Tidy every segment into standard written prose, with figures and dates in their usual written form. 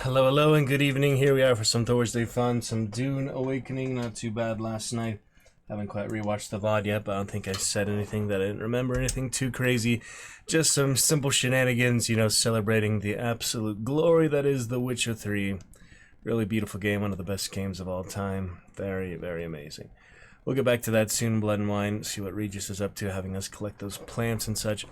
Hello, hello, and good evening. Here we are for some Thursday fun, some Dune Awakening. Not too bad last night. Haven't quite rewatched the VOD yet, but I don't think I said anything that I didn't remember, anything too crazy. Just some simple shenanigans, you know, celebrating the absolute glory that is The Witcher 3. Really beautiful game, one of the best games of all time. Very, very amazing. We'll get back to that soon, Blood and Wine, see what Regis is up to, having us collect those plants and such.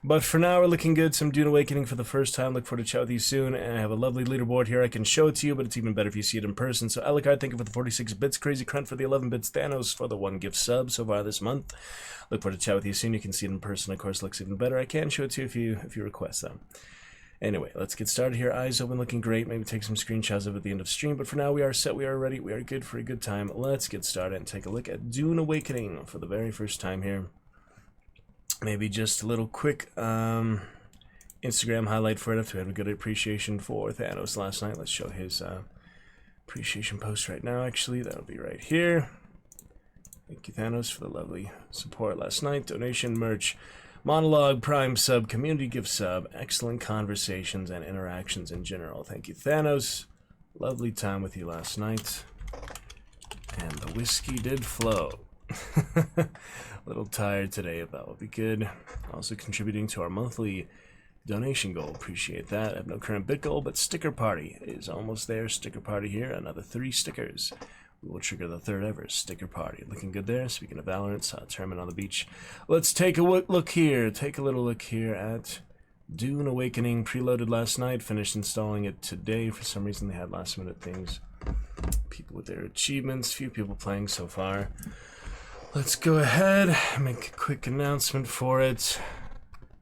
But for now, we're looking good. Some Dune Awakening for the first time. Look forward to chat with you soon. And I have a lovely leaderboard here. I can show it to you, but it's even better if you see it in person. So Alucard, thank you for the 46 bits. Crazy Crunt for the 11 bits. Thanos for the 1 gift sub so far this month. Look forward to chat with you soon. You can see it in person. Of course, looks even better. I can show it to you if you request them. Anyway, let's get started here. Eyes open, looking great. Maybe take some screenshots of it at the end of stream. But for now, we are set. We are ready. We are good for a good time. Let's get started and take a look at Dune Awakening for the very first time here. Maybe just a little quick Instagram highlight for it. We had a good appreciation for Thanos last night. Let's show his appreciation post right now, actually. That'll be right here. Thank you, Thanos, for the lovely support last night. Donation, merch, monologue, prime sub, community gift sub, excellent conversations and interactions in general. Thank you, Thanos. Lovely time with you last night. And the whiskey did flow. A little tired today, but that will be good. Also contributing to our monthly donation goal. Appreciate that. I have no current bit goal, but sticker party is almost there. Sticker party here. Another 3 stickers. We will trigger the 3rd ever sticker party. Looking good there. Speaking of Valorant, saw a tournament on the beach. Let's take a look here. Take a little look here at Dune Awakening. Preloaded last night. Finished installing it today. For some reason, they had last minute things. People with their achievements. Few people playing so far. Let's go ahead, make a quick announcement for it,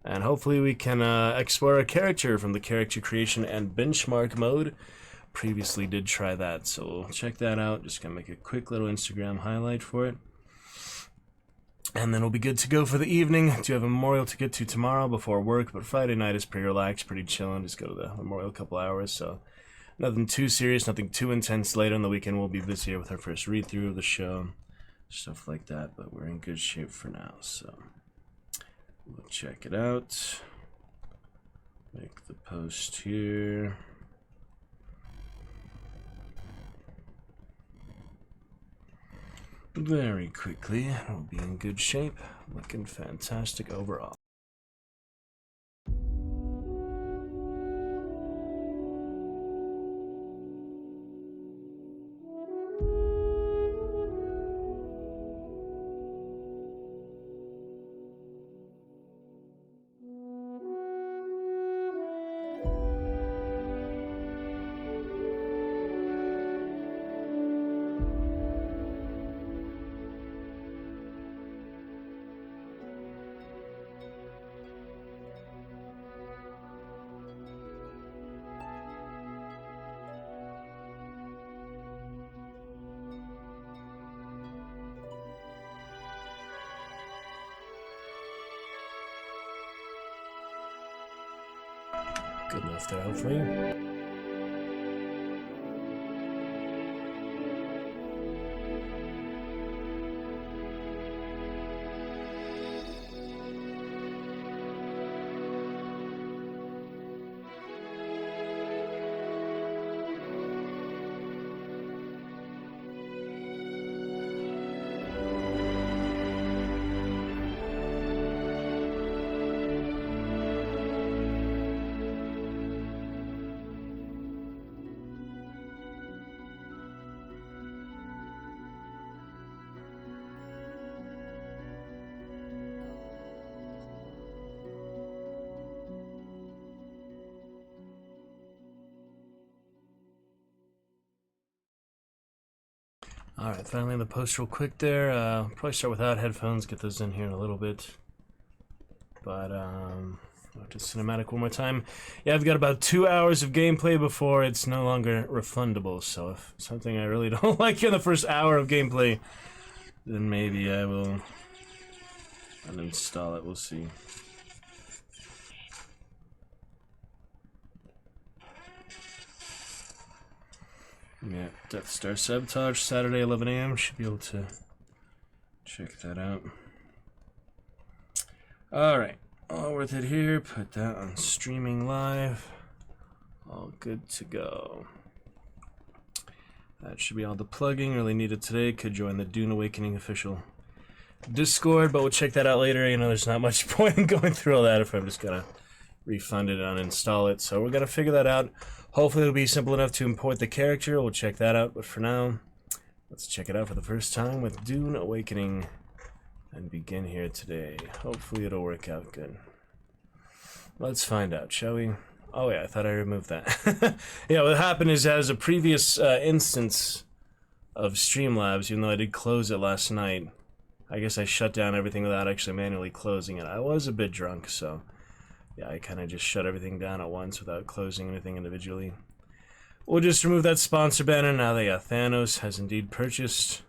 and hopefully we can explore a character from the character creation and benchmark mode. Previously did try that, so we'll check that out. Just gonna make a quick little Instagram highlight for it. And then we'll be good to go for the evening. Do have a memorial to get to tomorrow before work, but Friday night is pretty relaxed, pretty chilling. Just go to the memorial a couple hours, so nothing too serious, nothing too intense. Later on the weekend we'll be busier with our first read-through of the show. Stuff like that, but we're in good shape for now, so we'll check it out. Make the post here. Very quickly, we'll be in good shape. Looking fantastic overall. Good enough there, hopefully. Alright, finally the post real quick there. Probably start without headphones, get those in here in a little bit. But, to cinematic one more time. Yeah, I've got about 2 hours of gameplay before it's no longer refundable, so if something I really don't like in the first hour of gameplay, then maybe I will uninstall it, we'll see. Yeah, Death Star Sabotage, Saturday, 11 a.m. Should be able to check that out. Alright, all worth it here. Put that on streaming live. All good to go. That should be all the plugging really needed today. Could join the Dune Awakening official Discord, but we'll check that out later. You know, there's not much point in going through all that if I'm just gonna refund it and uninstall it. So we're gonna figure that out. Hopefully it'll be simple enough to import the character. We'll check that out, but for now, let's check it out for the first time with Dune Awakening and begin here today. Hopefully it'll work out good. Let's find out, shall we? Oh yeah, I thought I removed that. Yeah, what happened is as a previous instance of Streamlabs, even though I did close it last night, I guess I shut down everything without actually manually closing it. I was a bit drunk, so yeah, I kind of just shut everything down at once without closing anything individually. We'll just remove that sponsor banner now that Thanos has indeed purchased.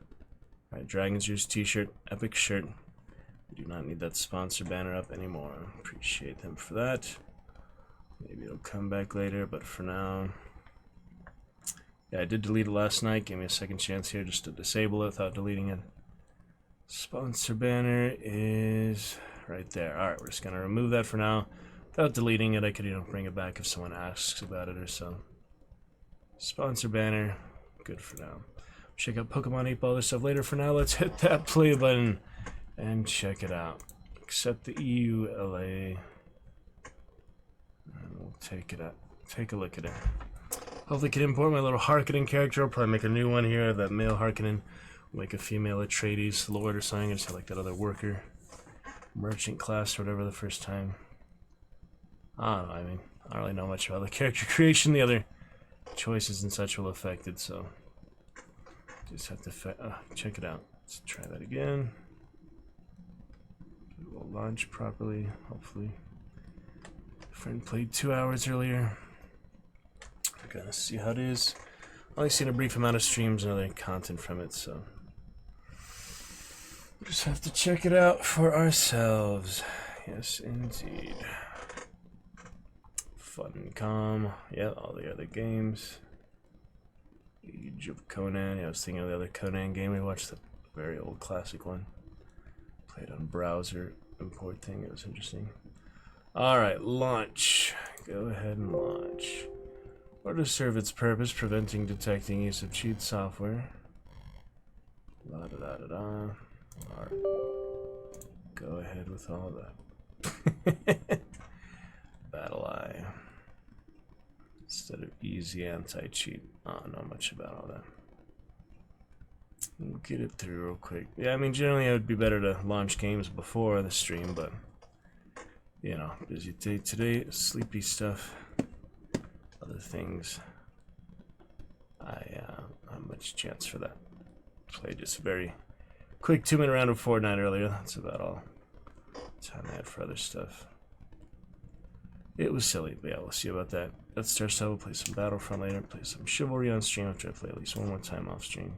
Alright, Dragon's Ears t-shirt, epic shirt. We do not need that sponsor banner up anymore. Appreciate them for that. Maybe it'll come back later, but for now... Yeah, I did delete it last night. Give me a second chance here just to disable it without deleting it. Sponsor banner is right there. Alright, we're just going to remove that for now. Without deleting it, I could, bring it back if someone asks about it or so. Sponsor banner, good for now. Check out Pokemon 8 Ball, other stuff later. For now, let's hit that play button and check it out. Accept the EULA. And we'll take a look at it. Hopefully can import my little Harkonnen character. I'll probably make a new one here, that male Harkonnen. Make a female Atreides, Lord or something. I just have like that other worker, merchant class or whatever the first time. I don't know, I don't really know much about the character creation. The other choices and such will affect it, so just have to check it out. Let's try that again. It will launch properly, hopefully. Friend played 2 hours earlier. We're gonna see how it is. Only seen a brief amount of streams and other content from it, so we just have to check it out for ourselves. Yes, indeed. Fun and calm. Yeah, all the other games. Age of Conan. Yeah, I was thinking of the other Conan game. We watched the very old classic one. Played on browser import thing. It was interesting. Alright, launch. Go ahead and launch. Or to serve its purpose, preventing detecting use of cheat software. La da da da da. Alright. Go ahead with all that. Battle Eye. Instead of easy anti-cheat. I don't know much about all that. We'll get it through real quick. Yeah, generally it would be better to launch games before the stream, but busy day today, sleepy stuff, other things. I have much chance for that. Played just a very quick 2-minute round of Fortnite earlier. That's about all time I had for other stuff. It was silly, but yeah, we'll see about that. Let's start we'll play some Battlefront later, play some Chivalry on stream after I play at least one more time off stream.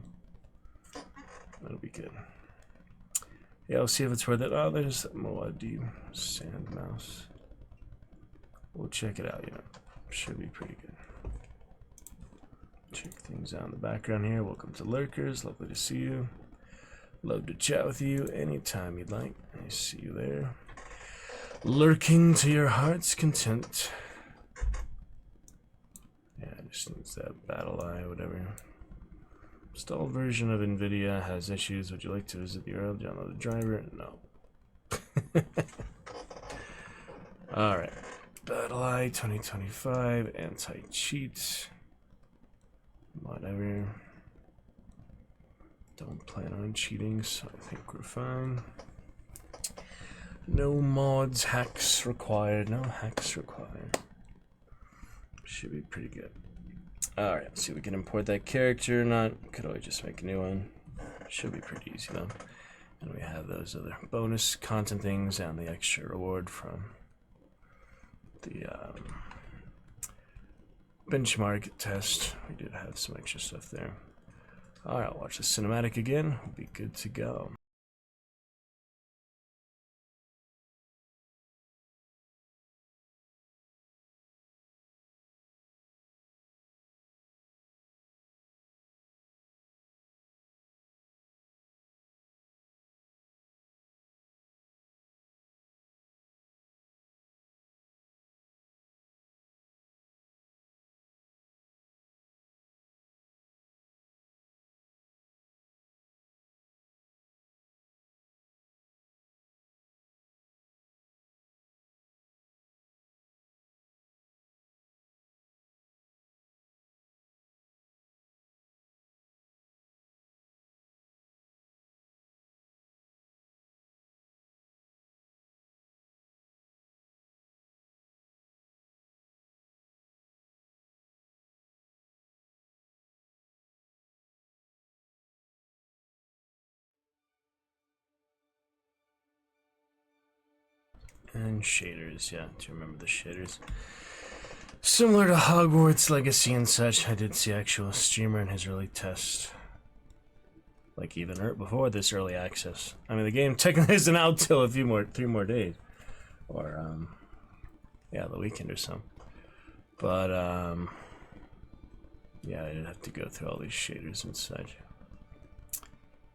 That'll be good. Yeah, we'll see if it's worth it. Oh, there's that Moadi Sand Mouse. We'll check it out, Should be pretty good. Check things out in the background here. Welcome to Lurkers. Lovely to see you. Love to chat with you anytime you'd like. I see you there. Lurking to your heart's content. Yeah, it just needs that Battle Eye, whatever. Installed version of NVIDIA has issues. Would you like to visit the URL? Download the driver? No. Alright. Battle Eye 2025. Anti-cheat. Whatever. Don't plan on cheating, so I think we're fine. No mods, hacks required. No hacks required. Should be pretty good. Alright, let's see if we can import that character or not. Could always just make a new one. Should be pretty easy though. And we have those other bonus content things and the extra reward from the benchmark test. We did have some extra stuff there. Alright, I'll watch the cinematic again. We'll be good to go. And shaders, yeah, do you remember the shaders? Similar to Hogwarts Legacy and such, I did see actual streamer in his early test. Like even before this early access. I mean, the game technically isn't out till a few more, 3 more days. Or, yeah, the weekend or so. But, yeah, I did have to go through all these shaders and such.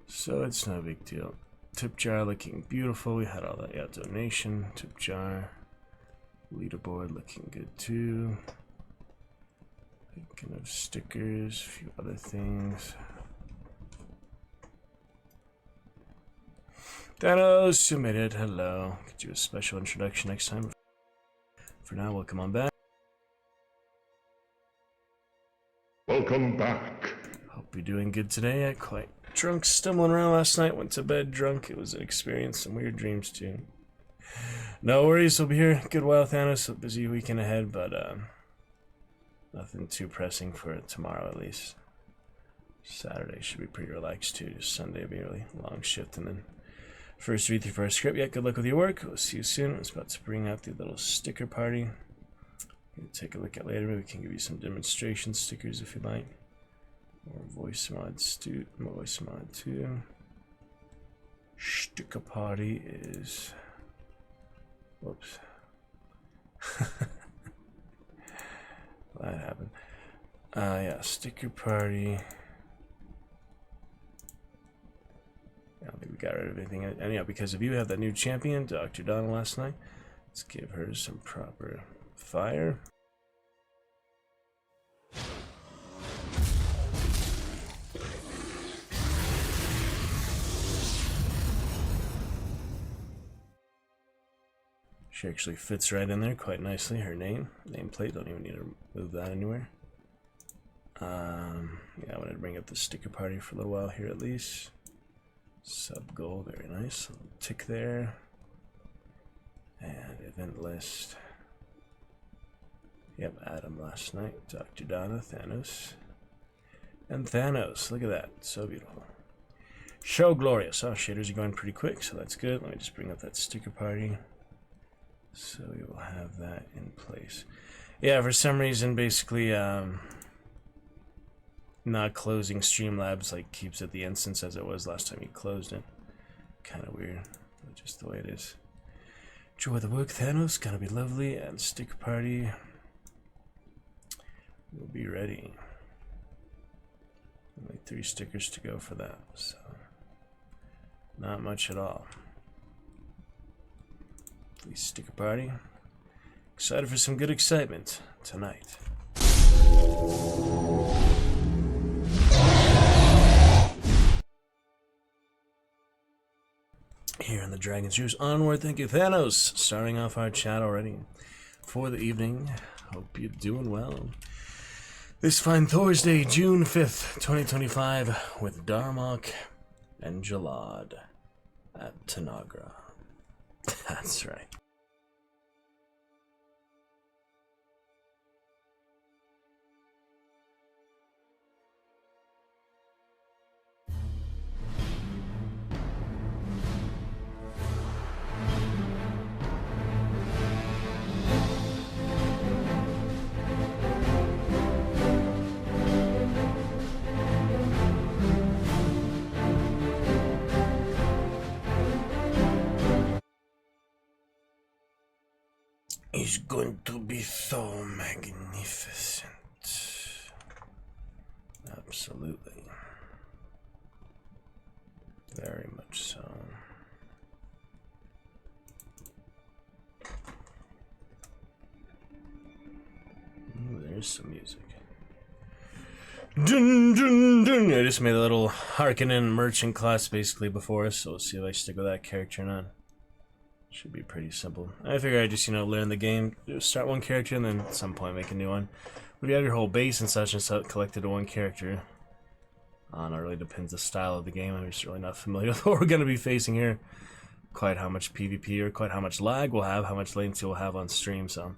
So it's no big deal. Tip jar looking beautiful. We had all that, yeah, donation, tip jar. Leaderboard looking good too. Thinking of stickers, a few other things. Thanos submitted, hello. Could do a special introduction next time. For now, welcome on back. Welcome back. Hope you're doing good today. I quite drunk, stumbling around last night. Went to bed drunk. It was an experience, some weird dreams too. No worries, we'll be here a good while, Thanos. A busy weekend ahead, but nothing too pressing for tomorrow at least. Saturday should be pretty relaxed too. Just Sunday will be a really long shift, and then first read through for our script. Yeah, good luck with your work. We'll see you soon. I was about to bring out the little sticker party. Take a look at later. Maybe we can give you some demonstration stickers if you like. Or voice mod voice mod too. Sticker party is. Whoops. That happened. Yeah, sticker party. I don't think we got rid of anything. And yeah, because of you have that new champion, Dr. Donna, last night. Let's give her some proper fire. She actually fits right in there quite nicely. Her nameplate, don't even need to move that anywhere. Yeah, I wanted to bring up the sticker party for a little while here at least. Sub goal, very nice. A little tick there. And event list. Yep, Adam last night. Dr. Donna, Thanos. And Thanos, look at that. So beautiful. So glorious. Oh, shaders are going pretty quick, so that's good. Let me just bring up that sticker party. So we will have that in place. Yeah, for some reason, basically, not closing Streamlabs like keeps it the instance as it was last time you closed it. Kind of weird, but just the way it is. Enjoy the work, Thanos. Gonna be lovely. And sticker party will be ready. Only 3 stickers to go for that, so not much at all. Please sticker party. Excited for some good excitement tonight. Here in the Dragon's Juice Onward, thank you, Thanos. Starting off our chat already for the evening. Hope you're doing well. This fine Thursday, June 5th, 2025, with Darmok and Jalad at Tanagra. That's right. Is going to be so magnificent. Absolutely. Very much so. Ooh, there's some music. Dun, dun, dun. I just made a little Harkonnen merchant class basically before us, so we'll see if I stick with that character or not. Should be pretty simple. I figure I just, learn the game, start one character, and then at some point make a new one. But if you have your whole base and such collected to one character, it really depends the style of the game. I'm just really not familiar with what we're going to be facing here. Quite how much PvP or quite how much lag we'll have, how much latency we'll have on stream. So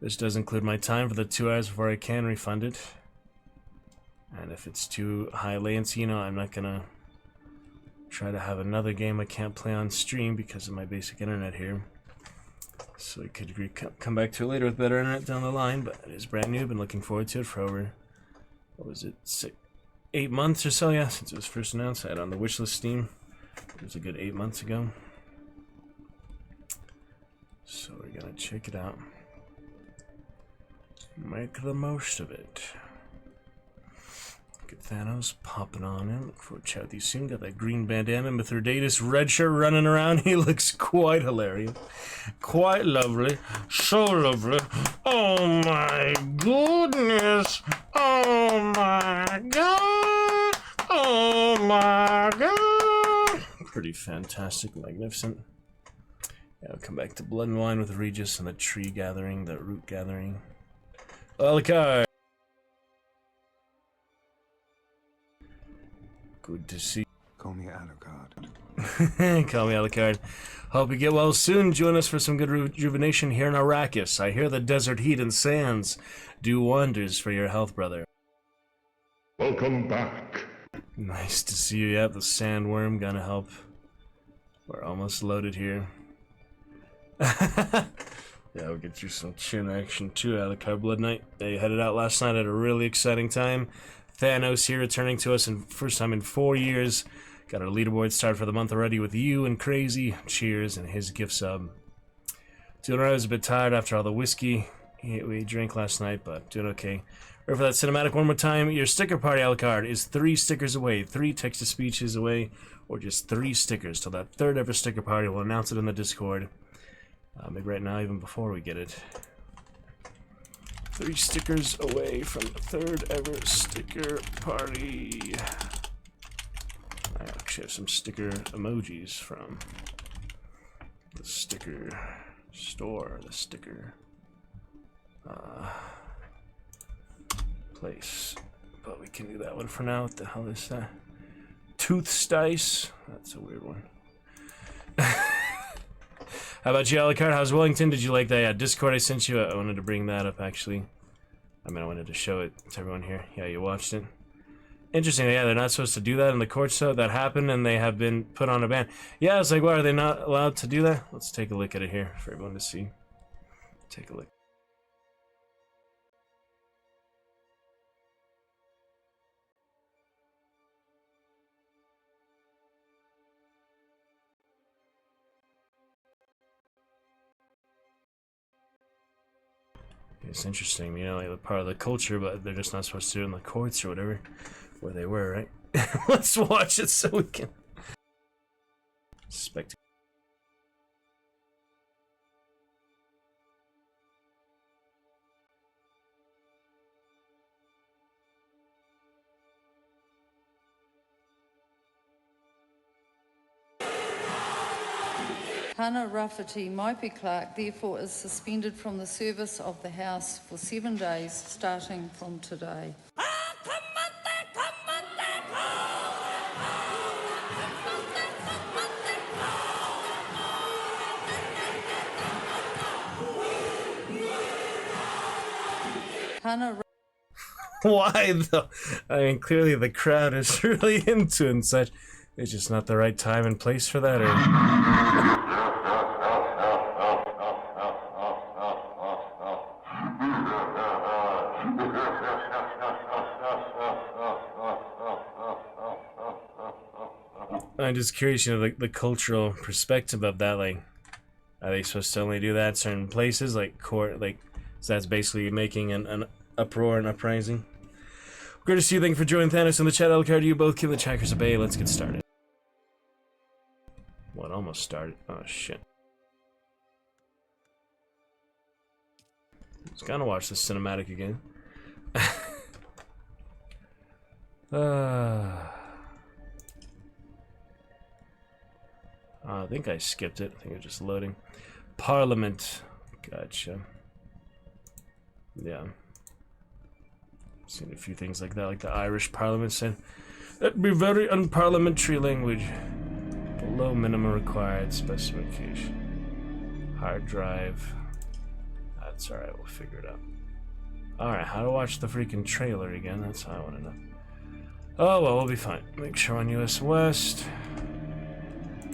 this does include my time for the 2 hours before I can refund it. And if it's too high latency, I'm not going to try to have another game I can't play on stream because of my basic internet here. So we could come back to it later with better internet down the line, but it is brand new. Been looking forward to it for over, what was it, 8 months or so, yeah, since it was first announced. I had it on the wishlist Steam. It was a good 8 months ago. So we're gonna check it out. Make the most of it. Look at Thanos popping on in. Look forward to chat with you soon. Got that green bandana, Mithridates red shirt running around. He looks quite hilarious. Quite lovely. So lovely. Oh my goodness. Oh my god. Oh my god. Pretty fantastic, magnificent. Yeah, we'll come back to Blood and Wine with Regis and the tree gathering, the root gathering. Alucard. Good to see. Call me Alucard. Call me Alucard. Hope you get well soon. Join us for some good rejuvenation here in Arrakis. I hear the desert heat and sands do wonders for your health, brother. Welcome back. Nice to see you. Yeah, the sandworm gonna help. We're almost loaded here. Yeah, we'll get you some chin action too, Alucard Blood Knight. They headed out last night at a really exciting time. Thanos here returning to us in first time in 4 years. Got our leaderboard started for the month already with you and Crazy. Cheers and his gift sub. Doing alright. I was a bit tired after all the whiskey we drank last night, but doing okay. Ready for that cinematic one more time. Your sticker party, Alucard, is 3 stickers away. 3 text-to-speeches away, or just 3 stickers. Till that 3rd ever sticker party, we'll announce it in the Discord. Maybe right now, even before we get it. 3 stickers away from the 3rd ever sticker party. I actually have some sticker emojis from the sticker store, the sticker place. But we can do that one for now. What the hell is that? Tooth Dice? That's a weird one. How about you, Alucard? How's Wellington? Did you like that Discord I sent you? I wanted to bring that up, actually. I mean, I wanted to show it to everyone here. Yeah, you watched it. Interesting. Yeah, they're not supposed to do that in the courts, though. That happened, and they have been put on a ban. Yeah, it's like, why are they not allowed to do that? Let's take a look at it here for everyone to see. Take a look. It's interesting, you know, like part of the culture, but they're just not supposed to do it in the courts or whatever, where they were, right? Let's watch it so we can. Spectacle. Hannah Rafferty Maipi Clark therefore is suspended from the service of the House for 7 days starting from today. Hannah. Why though? I mean, clearly the crowd is really into it and such. It's just not the right time and place for that, or... I'm just curious, you know, the cultural perspective of that, like, are they supposed to only do that in certain places, like court, like, so that's basically making an uproar and uprising? Great to see you. Thank you for joining Thanos in the chat. Alucard, you both give the checkers a bay. Let's get started. What, almost started? Oh, shit. I was gonna watch the cinematic again. I think I skipped it. I think it was just loading. Parliament. Gotcha. Yeah. Seen a few things like that, like the Irish Parliament said, that'd be very unparliamentary language. Below minimum required specification. Hard drive. That's alright, we'll figure it out. Alright, how to watch the freaking trailer again, that's how I want to know. Oh well, we'll be fine. Make sure on US West.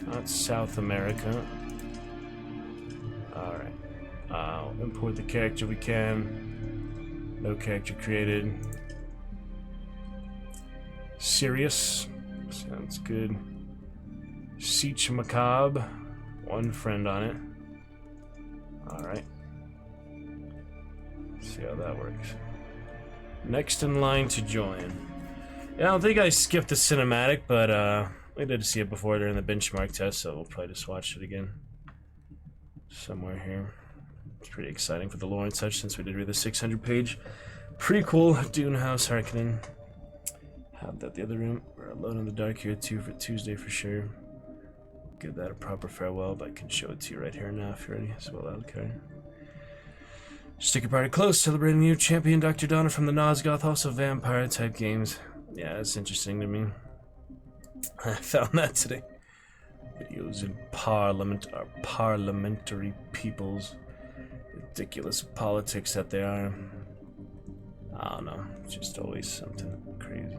Not South America. Alright. Now, import the character we can. No character created. Sirius. Sounds good. Siege Macabre. One friend on it. Alright. See how that works. Next in line to join. Yeah, I don't think I skipped the cinematic, but we did see it before during the benchmark test, so we'll probably just watch it again. Somewhere here. It's pretty exciting for the lore and such, since we did read the 600-page prequel, Dune House Harkonnen. Have that the other room. We're alone in the dark here too for Tuesday for sure. Give that a proper farewell, but I can show it to you right here now if you're ready as well, okay. Stick your party close, celebrating new champion Dr. Donner from the Nosgoth, also vampire type games. Yeah, it's interesting to me. I found that today. Videos in Parliament are parliamentary peoples. Ridiculous politics that they are. I don't know, it's just always something crazy.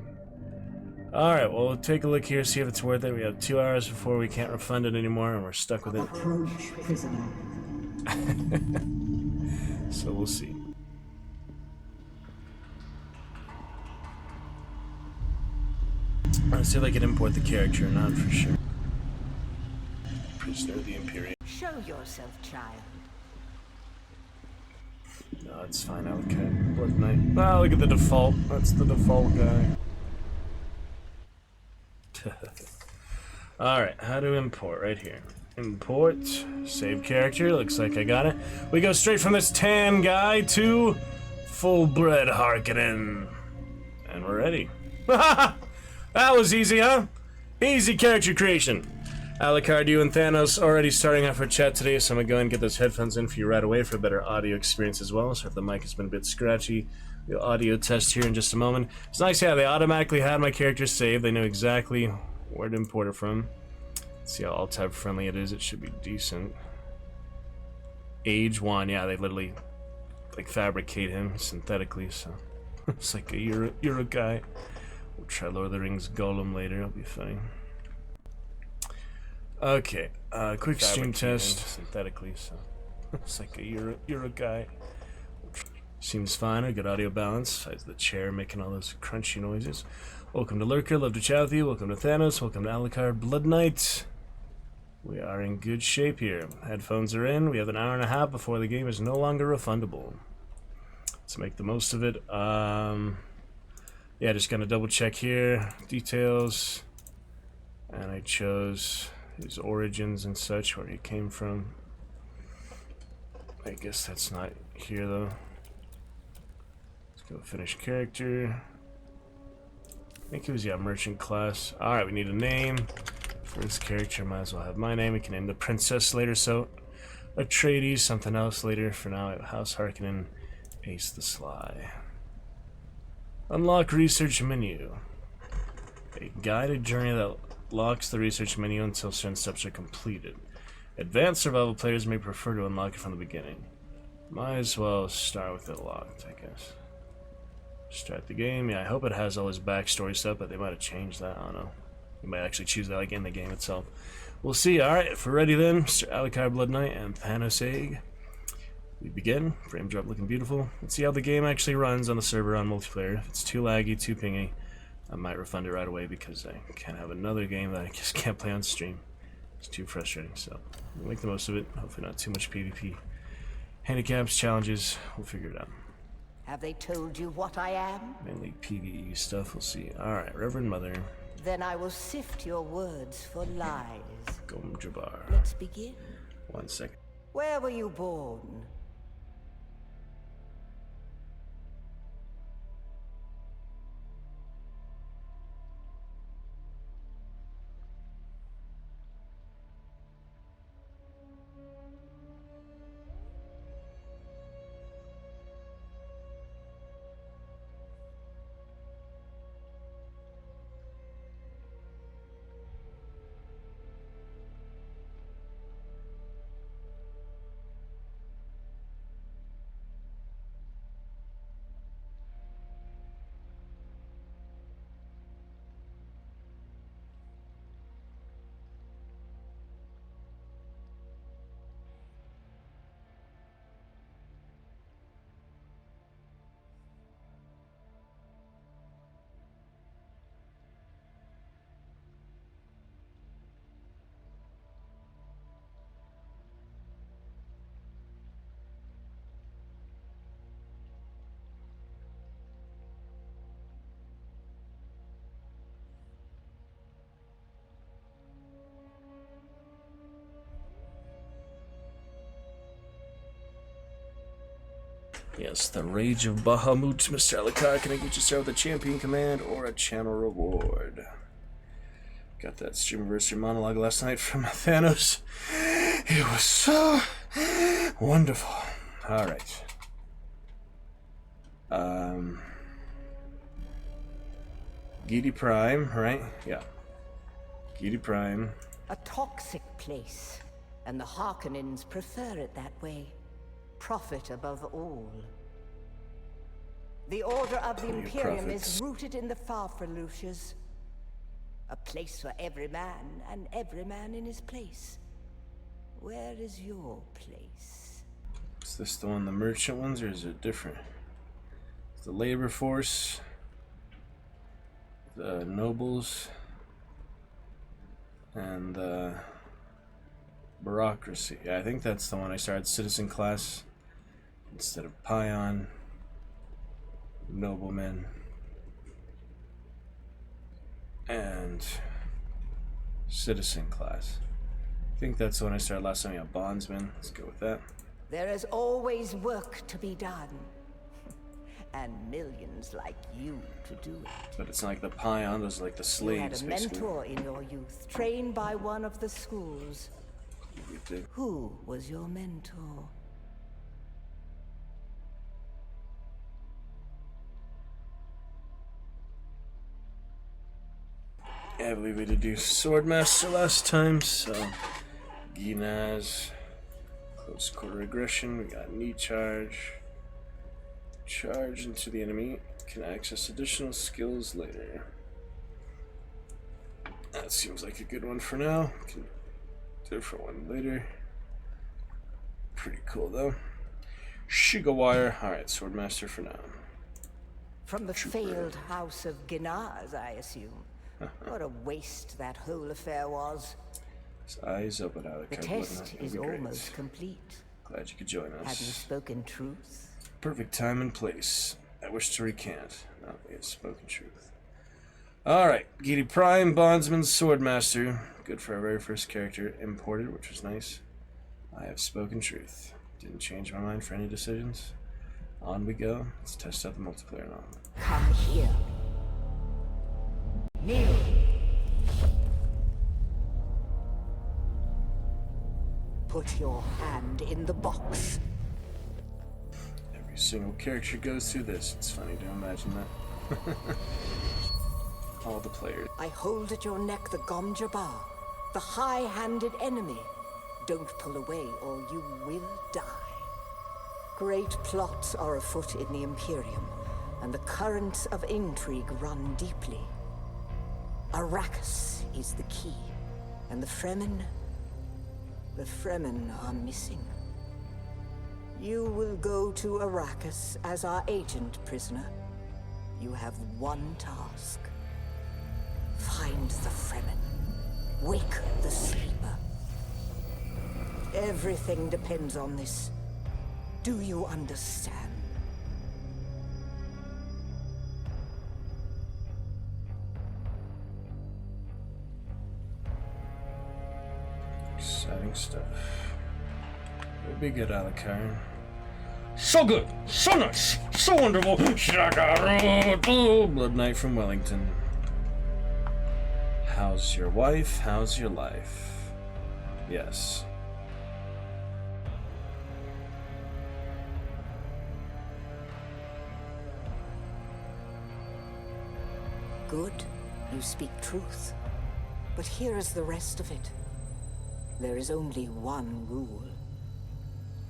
Alright, well, we'll take a look here, see if it's worth it. We have 2 hours before we can't refund it anymore, and we're stuck with it. Approach, prisoner. So we'll see. Let's see if I can import the character or not for sure. Prisoner of the Imperium. Show yourself, child. No, it's fine, okay. Blood Knight. Ah, look at the default. That's the default guy. Alright, how to import right here. Import, save character, looks like I got it. We go straight from this tan guy to full-bred Harkonnen. And we're ready. That was easy, huh? Easy character creation. Alucard, you and Thanos already starting off our chat today, so I'm gonna go ahead and get those headphones in for you right away for a better audio experience as well. So if the mic has been a bit scratchy, we'll audio test here in just a moment. It's nice, yeah, they automatically had my character saved. They know exactly where to import it from. Let's see how alt-tab friendly it is. It should be decent. Age 1, yeah, they literally like fabricate him synthetically, so it's like a Euro guy. We'll try Lord of the Rings Gollum later, it'll be funny. Okay, quick stream test synthetically, so it's like a Euro guy. Seems fine, a good audio balance. Besides the chair making all those crunchy noises. Welcome to Lurker, love to chat with you. Welcome to Thanos, welcome to Alucard, Blood Knight. We are in good shape here. Headphones are in. We have an hour and a half before the game is no longer refundable. Let's make the most of it. Yeah, just gonna double check here. Details. And I chose his origins and such, where he came from. I guess that's not here though. Let's go finish character. I think it was, yeah, merchant class. Alright, we need a name. For this character, might as well have my name. We can name the princess later, so Atreides, something else later. For now, I have House Harkonnen, Ace the Sly. Unlock research menu. A guided journey that locks the research menu until certain steps are completed. Advanced survival players may prefer to unlock it from the beginning. Might as well start with it locked, I guess. Start the game. Yeah, I hope it has all his backstory stuff, but they might have changed that. I don't know. You might actually choose that like in the game itself. We'll see. Alright, if we're ready then, Mr. Alucard, Blood Knight, and Thanos Egg. We begin. Frame drop looking beautiful. Let's see how the game actually runs on the server on multiplayer. If it's too laggy, too pingy, I might refund it right away because I can't have another game that I just can't play on stream. It's too frustrating, so we'll make the most of it. Hopefully not too much PvP. Handicaps, challenges, we'll figure it out. Have they told you what I am? Mainly PvE stuff, we'll see. Alright, Reverend Mother. Then I will sift your words for lies. Gom Jabbar. Let's begin. 1 second. Where were you born? Yes, the Rage of Bahamut, Mr. Alucard. Can I get you started with a champion command or a channel reward? Got that Streamiversary monologue last night from Thanos. It was so wonderful. Alright. Gidi Prime, right? Yeah. Gidi Prime. A toxic place, and the Harkonnens prefer it that way. Profit above all. The Order of the Imperium is rooted in the Farfreluches. A place for every man, and every man in his place. Where is your place? Is this the one, the merchant ones, or is it different? It's the labor force, the nobles, and the bureaucracy. Yeah, I think that's the one I started, citizen class instead of Pion, noblemen, and citizen class. I think that's the one I started last time. Yeah, bondsman. Let's go with that. There is always work to be done. And millions like you to do it. But it's not like the Pion, those are like the slaves, You had a mentor in your youth, trained by one of the schools. We did. Who was your mentor? Yeah, I believe we did do Swordmaster last time, so Ginaz, close quarter aggression, we got knee charge. Charge into the enemy, can access additional skills later. That seems like a good one for now. Can different one later. Pretty cool though. Shigawire, alright, Swordmaster for now. From the failed house of Ginaz, I assume. What a waste that whole affair was. His eyes open out. The test is almost complete. Glad you could join us. Have you spoken truth? Perfect time and place. I wish to recant. No, we have spoken truth. Alright, Gidi Prime, Bondsman, Swordmaster. Good for our very first character imported, which was nice. I have spoken truth. Didn't change my mind for any decisions. On we go. Let's test out the multiplayer now. Come here. Kneel. Put your hand in the box. Every single character goes through this. It's funny to imagine that. All the players. I hold at your neck the Gom Jabbar, the high-handed enemy. Don't pull away or you will die. Great plots are afoot in the Imperium, and the currents of intrigue run deeply. Arrakis is the key, and the Fremen are missing. You will go to Arrakis as our agent, prisoner. You have one task. Find the Fremen. Wake the sleeper. Everything depends on this. Do you understand? Exciting stuff. We'll be good, Alucard. So good! So nice! So wonderful! Blood Knight from Wellington. How's your wife? How's your life? Yes. Good. You speak truth. But here is the rest of it. There is only one rule.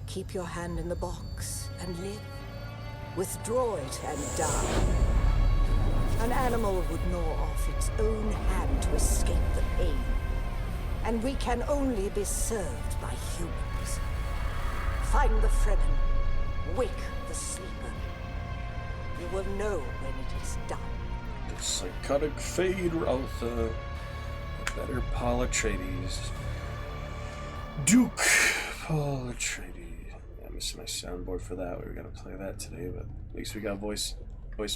Keep your hand in the box and live. Withdraw it and die. An animal would gnaw off its own hand to escape the pain. And we can only be served by humans. Find the Fremen. Wake the sleeper. You will know when it is done. The psychotic fade Raltha. The better Paul Atreides. Duke Paul Atreides. I missed my soundboard for that. We were gonna play that today, but at least we got voice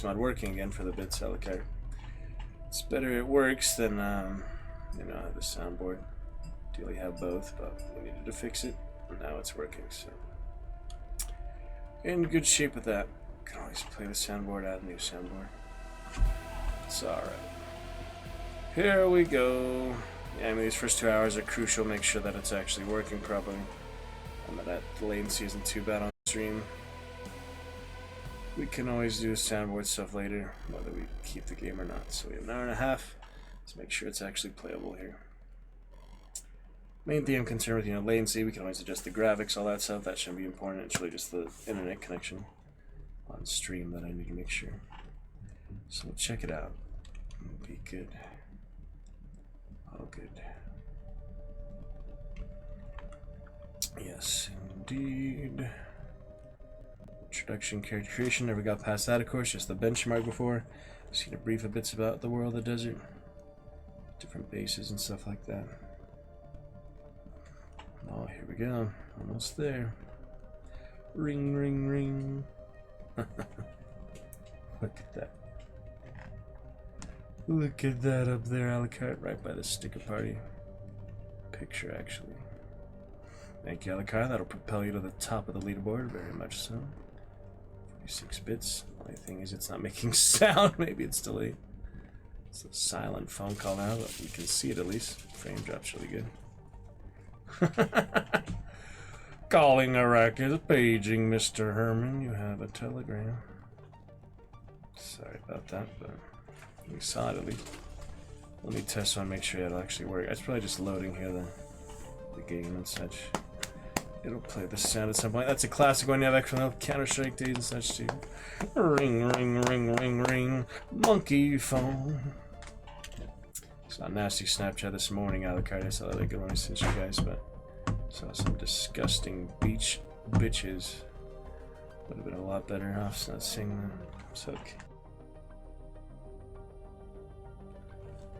mod working again for the bits. Okay. It's better it works than you know, the soundboard. Ideally have both, but we needed to fix it, and now it's working. So in good shape with that. Can always play the soundboard, add a new soundboard. It's alright. Here we go. Yeah, I mean, these first 2 hours are crucial. Make sure that it's actually working properly. And that the latency isn't too bad on stream. We can always do soundboard stuff later, whether we keep the game or not. So we have an hour and a half. Let's make sure it's actually playable here. Main thing I'm concerned with, latency. We can always adjust the graphics, all that stuff. That shouldn't be important. It's really just the internet connection on stream that I need to make sure. So we'll check it out. It'll be good. Oh, good. Yes, indeed. Introduction, character creation. Never got past that, of course. Just the benchmark before. Seen a brief bits about the world, the desert, different bases and stuff like that. Oh, here we go. Almost there. Ring, ring, ring. Look at that. Look at that up there, Alucard, right by the sticker party picture, actually. Thank you, Alucard. That'll propel you to the top of the leaderboard, very much so. 46 bits. Only thing is, it's not making sound. Maybe it's delayed. It's a silent phone call now, but you can see it at least. Frame drop's really good. Calling Iraq is paging, Mr. Herman. You have a telegram. Sorry about that, but we saw it at least. Let me test one, make sure it'll actually work. It's probably just loading here, the game and such. It'll play the sound at some point. That's a classic one you have from the Counter-Strike days and such too. Ring, ring, ring, ring, ring. Monkey phone. Saw a nasty Snapchat this morning, Alucard. I saw that good one I sent you guys, but saw some disgusting beach bitches. Would have been a lot better off not seeing them. So okay.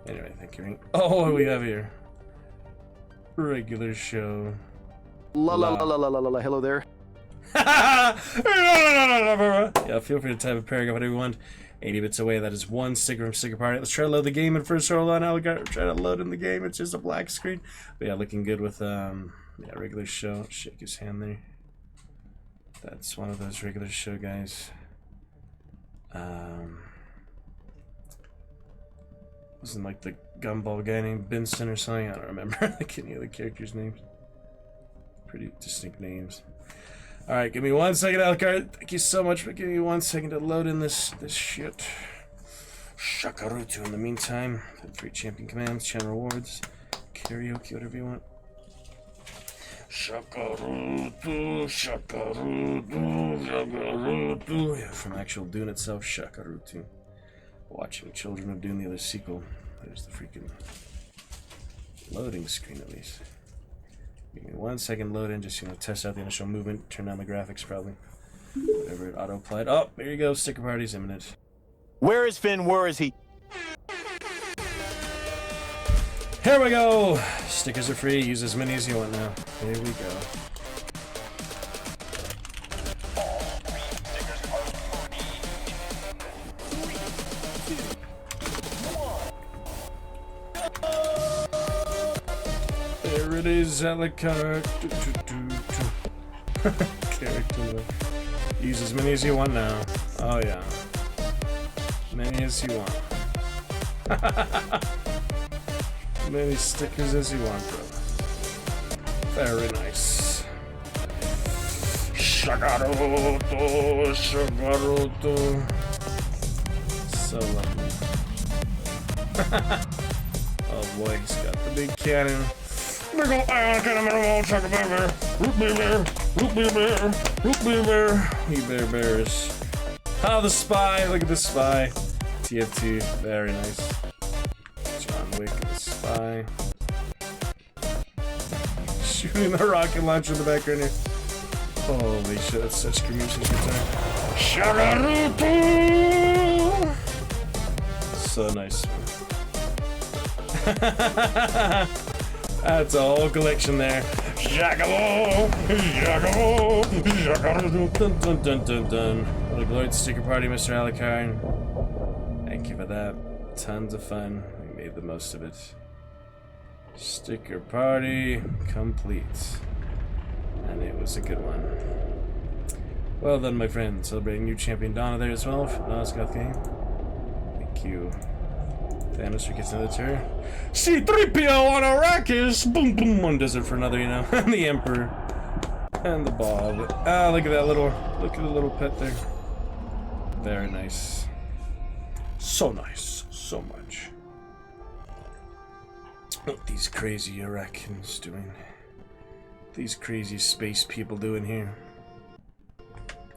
Anyway, thank you. Oh, what do we have here? Regular show. La la la la la la la. Hello there. Yeah, feel free to type a paragraph whatever you want. 80 bits away. That is one sticker from Sticker Party. Let's try to load the game in first. Hold on, Alucard. Try to load in the game. It's just a black screen. But yeah, looking good with yeah, regular show. Shake his hand there. That's one of those regular show guys. Wasn't like the gumball guy named Benson or something. I don't remember like any of the characters' names. Pretty distinct names. Alright, give me 1 second, Alucard. Thank you so much for giving me 1 second to load in this shit. Shakarutu in the meantime. 3 champion commands, channel rewards, karaoke, whatever you want. Shakarutu, Shakarutu, Shakarutu. Yeah, from actual Dune itself, Shakarutu. Watching Children of Dune, the other sequel. There's the freaking loading screen at least. Give me 1 second load in, just test out the initial movement, turn down the graphics probably. Whatever it auto applied. Oh, there you go, sticker party's imminent. Where is Finn? Where is he? Here we go! Stickers are free, use as many as you want now. Here we go. There it is, Alucard. Character. Use as many as you want now. Oh yeah. Many as you want. Many stickers as you want, bro. Very nice. Shagaruto, Shagaruto. So lovely. Oh boy, he's got the big cannon. Big ol' cannon, root beer, root beer, root beer, root beer. We bears. Oh, the spy! Look at the spy. TF2, very nice. John Wick, the spy. Shooting the rocket launcher in the background here. Holy shit, that's such good music guitar. Shagaruto! So nice. That's a whole collection there. Shagamo! Shagamo! Shagaruto! Dun dun dun dun dun. What a glorious sticker party, Mr. Alucard. Thank you for that. Tons of fun. We made the most of it. Sticker party complete. And it was a good one. Well done, my friend. Celebrating new champion Donna there as well. Nosgoth game. Thank you. Thanos gets another turn. C-3PO on Arrakis! Boom, boom. One does it for another, you know. And the Emperor. And the Bob. Ah, look at that little... Look at the little pet there. Very nice. So nice. So much. What these crazy Iraqis doing? These crazy space people doing here?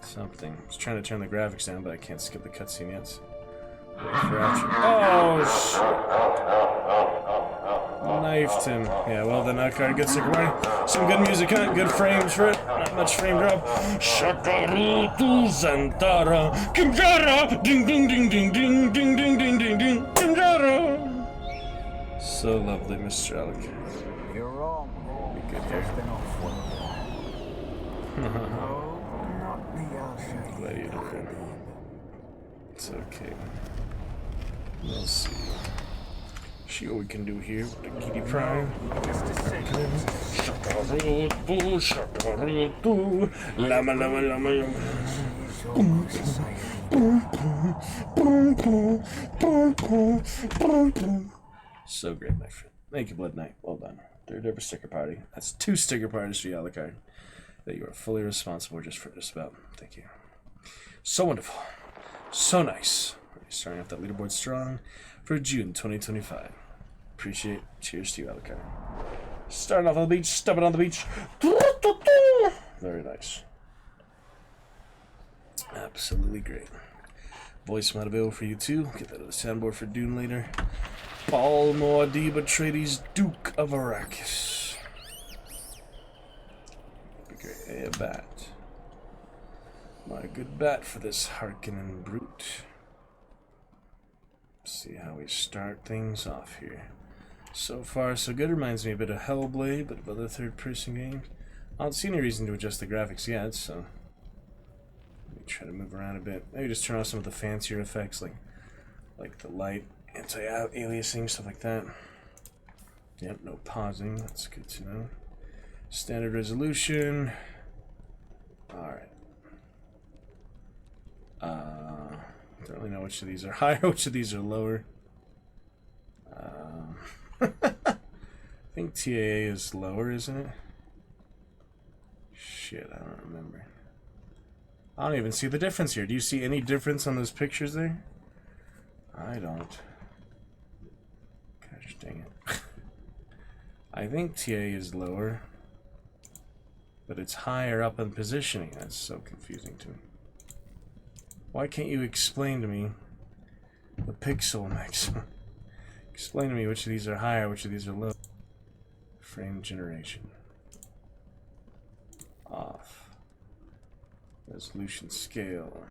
Something. I was trying to turn the graphics down, but I can't skip the cutscene yet. So oh, knifed him. Yeah, well then, Akar, good sticker warning. Some good music, huh? Good frames for it. Not much frame drop. Shakaru tu Zantara. Kimjara! Ding ding ding ding ding ding ding ding ding ding. Kimjara! So lovely, Mr. Alec. You're wrong. Be good here. Been off well. No, not the Al-Shahid. Glad you don't care. It's okay. We'll see. See what we can do here with the Kitty Prime. Shakarutu, shakarutu, lama lama lama lama. Boom, boom, boom, boom, boom, boom, boom, boom. So great, my friend. Thank you, Blood Knight. Well done. Third ever sticker party. That's 2 sticker parties for you, Alucard, that you are fully responsible just for just about. Thank you. So wonderful. So nice. Starting off that leaderboard strong for June 2025. Appreciate it. Cheers to you, Alucard. Starting off on the beach, stepping on the beach. Very nice. Absolutely great. Voice mod available for you too. Get that on the soundboard for Dune later. Paul Muad'Dib Atreides, Duke of Arrakis. Be great. Hey, a bat. My good bat for this Harkonnen brute. Let's see how we start things off here. So far, so good. Reminds me a bit of Hellblade, but of other third-person games. I don't see any reason to adjust the graphics yet, so let me try to move around a bit. Maybe just turn off some of the fancier effects, like the light, anti-aliasing, stuff like that. Yep, no pausing. That's good to know. Standard resolution. All right. Don't really know which of these are higher, which of these are lower. I think TAA is lower, isn't it? Shit, I don't remember. I don't even see the difference here. Do you see any difference on those pictures there? I don't. Gosh dang it. I think TA is lower, but it's higher up in positioning. That's so confusing to me. Why can't you explain to me the pixel maximum? Explain to me which of these are higher, which of these are low. Frame generation. Off. Resolution scale.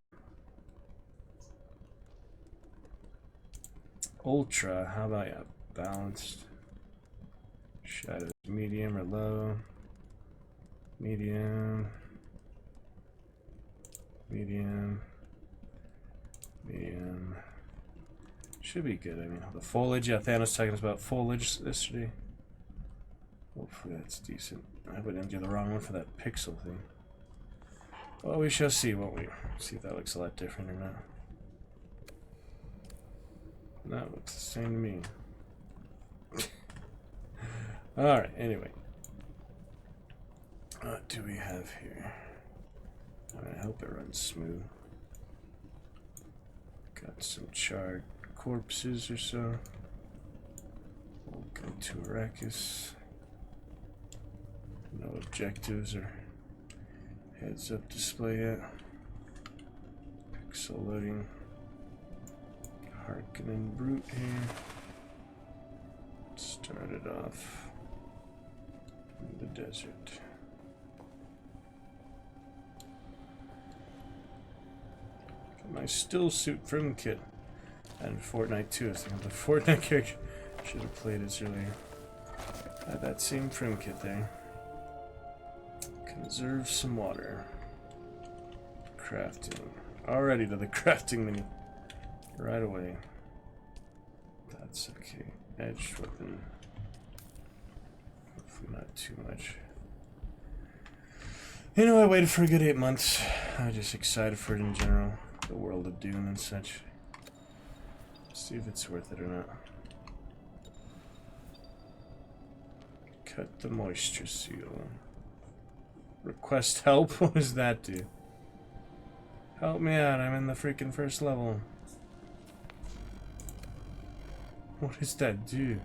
Ultra, how about ya? Balanced. Shadows, medium or low. Medium. Medium. Medium. Should be good. I mean, the foliage. Yeah, Thanos talking about foliage yesterday. Hopefully that's decent. I wouldn't do the wrong one for that pixel thing. Well, we shall see, won't we? See if that looks a lot different or not. That looks the same to me. Alright, anyway. What do we have here? I hope it runs smooth. Got some charred corpses or so. Welcome to Arrakis. No objectives or heads up display yet. Pixel loading. Harkonnen brute here. Started off in the desert. Got my still suit from kit. And Fortnite too. I was thinking the Fortnite character should have played as earlier. Had that same trim kit there. Conserve some water. Crafting. Already to the crafting menu. Right away. That's okay. Edged weapon. Hopefully not too much. You know, I waited for a good 8 months. I was just excited for it in general. The world of Dune and such. See if it's worth it or not. Cut the moisture seal. Request help? What does that do? Help me out, I'm in the freaking first level. What does that do?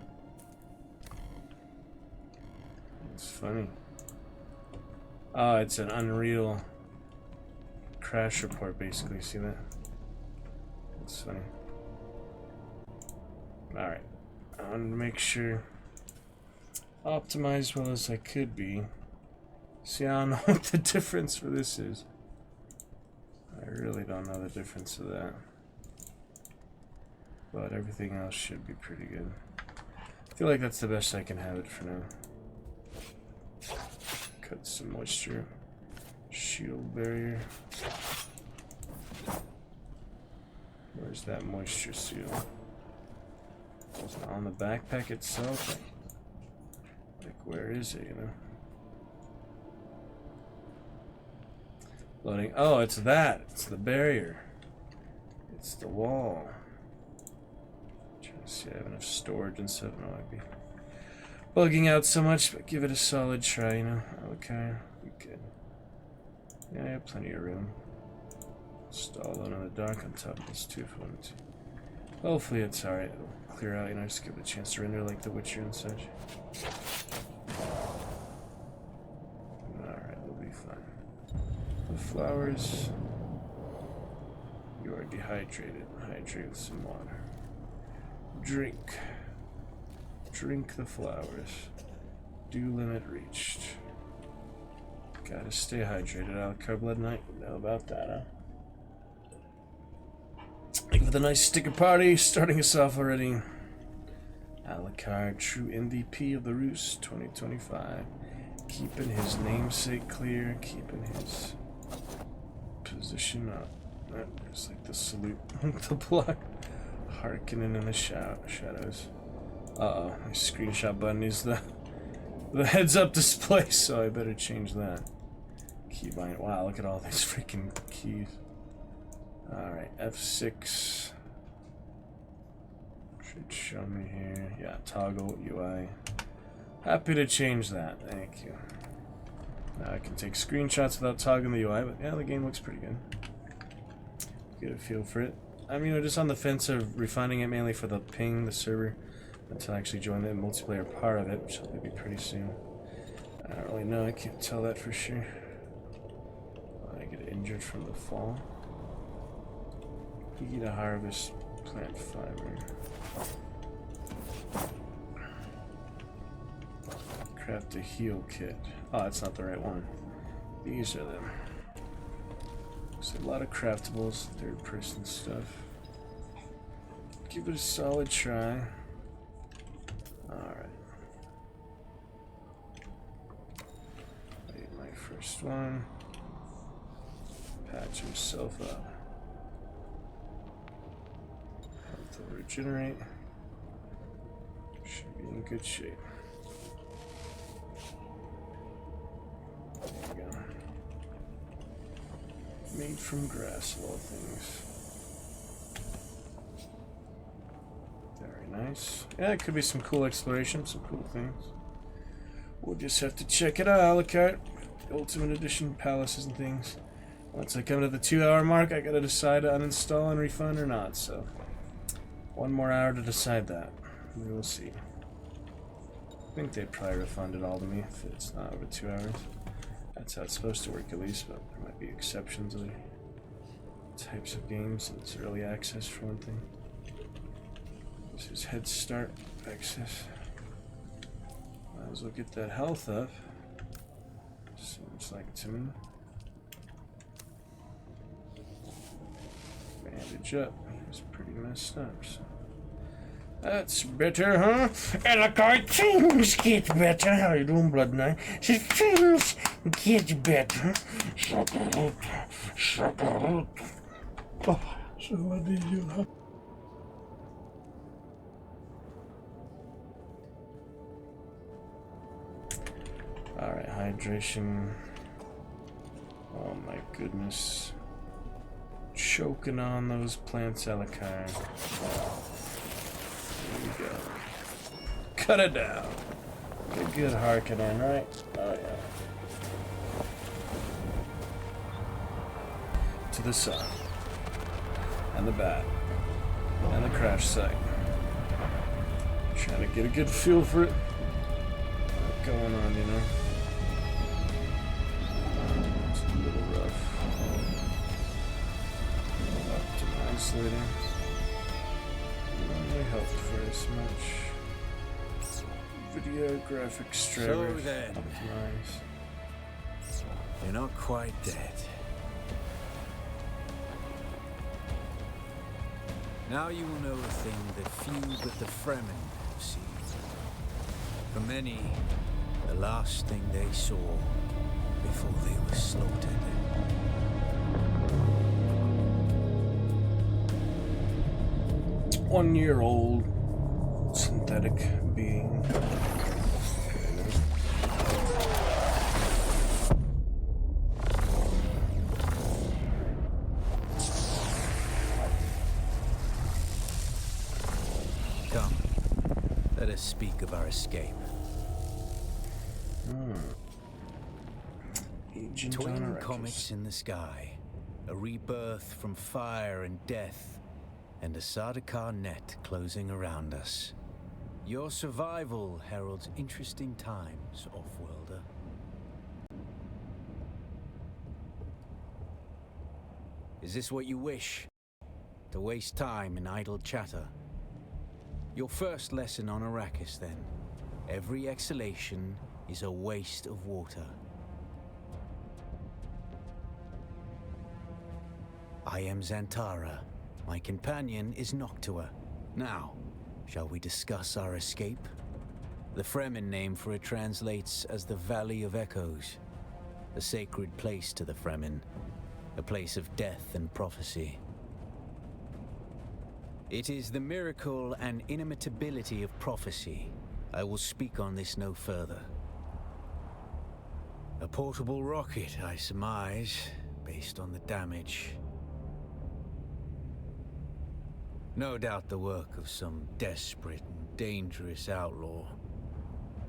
It's funny. Oh, it's an Unreal crash report, basically. See that? That's funny. Alright. I wanted to make sure optimized as well as I could be. See, I don't know what the difference for this is. I really don't know the difference of that. But everything else should be pretty good. I feel like that's the best I can have it for now. Cut some moisture. Shield barrier. Where's that moisture seal? Is it on the backpack itself? Like where is it, you know? Loading. Oh, it's that. It's the barrier. It's the wall. Trying to see if I have enough storage and stuff. No, I'd be bugging out so much, but give it a solid try, you know? Okay, we good. Yeah, I have plenty of room. Install another dock on top of this too if I wanted to. Hopefully it's alright. It'll clear out, you know, just give it a chance to render like The Witcher and such. Alright, we'll be fine. The flowers. You are dehydrated. Hydrate with some water. Drink. Drink the flowers. Dew limit reached. Gotta stay hydrated. Alucard Blood Knight. You know about that, huh? With a nice sticker party starting us off already. Alucard, true MVP of the Roost 2025. Keeping his namesake clear, keeping his position up. There's like the salute, the block. Harkening in the shadows. Uh-oh, my screenshot button is the heads up display, so I better change that. Keybind. Wow, look at all these freaking keys. Alright, F6. Should show me here. Yeah, toggle UI. Happy to change that, thank you. Now I can take screenshots without toggling the UI, but yeah, the game looks pretty good. Get a feel for it. I'm, you know, just on the fence of refining it mainly for the ping, the server, until I actually join the multiplayer part of it, which will be pretty soon. I don't really know, I can't tell that for sure. I get injured from the fall. You need to harvest plant fiber. Craft a heal kit. Oh, that's not the right one. These are them. So a lot of craftables, third person stuff. Give it a solid try. Alright. I ate my first one. Patch himself up. Health will regenerate. Should be in good shape. There you go. Made from grass of all things. Very nice. Yeah, it could be some cool exploration, some cool things. We'll just have to check it out, Alucard. Ultimate Edition palaces and things. Once I come to the 2-hour mark, I gotta decide to uninstall and refund or not, so 1 more hour to decide that. We will see. I think they probably refunded all to me if it's not over 2 hours. That's how it's supposed to work at least, but there might be exceptions of types of games. It's early access for one thing. This is Head Start access. Might as well get that health up. Seems like to me. Bandage up. He's pretty messed up, so. That's better, huh? Alucard, things get better. How you doing, Blood Knight? So things get better. Shut up. Shut up. Oh, so what did you have? Alright, hydration. Oh my goodness. Choking on those plants, Alakai. There we go. Cut it down. Good Harkonnen, right? Oh yeah. To the sun. And the bat. And the crash site. Trying to get a good feel for it. What's going on, you know? It's a little rough. Optimize later. Won't really help for as much. Video graphics drivers. So then, optimize. you're not quite dead. Now you will know a thing that few but the Fremen have seen. For many, the last thing they saw before they were slaughtered. 1-year-old synthetic being. Come, let us speak of our escape. Agent Twin on Arrakis. comets in the sky, a rebirth from fire and death, and a Sardaukar net closing around us. Your survival heralds interesting times, Offworlder. Is this what you wish? To waste time in idle chatter? Your first lesson on Arrakis, then. Every exhalation is a waste of water. I am Xantara. My companion is Noctua. Now, shall we discuss our escape? The Fremen name for it translates as the Valley of Echoes, a sacred place to the Fremen, a place of death and prophecy. It is the miracle and inimitability of prophecy. I will speak on this no further. A portable rocket, I surmise, based on the damage. No doubt the work of some desperate and dangerous outlaw.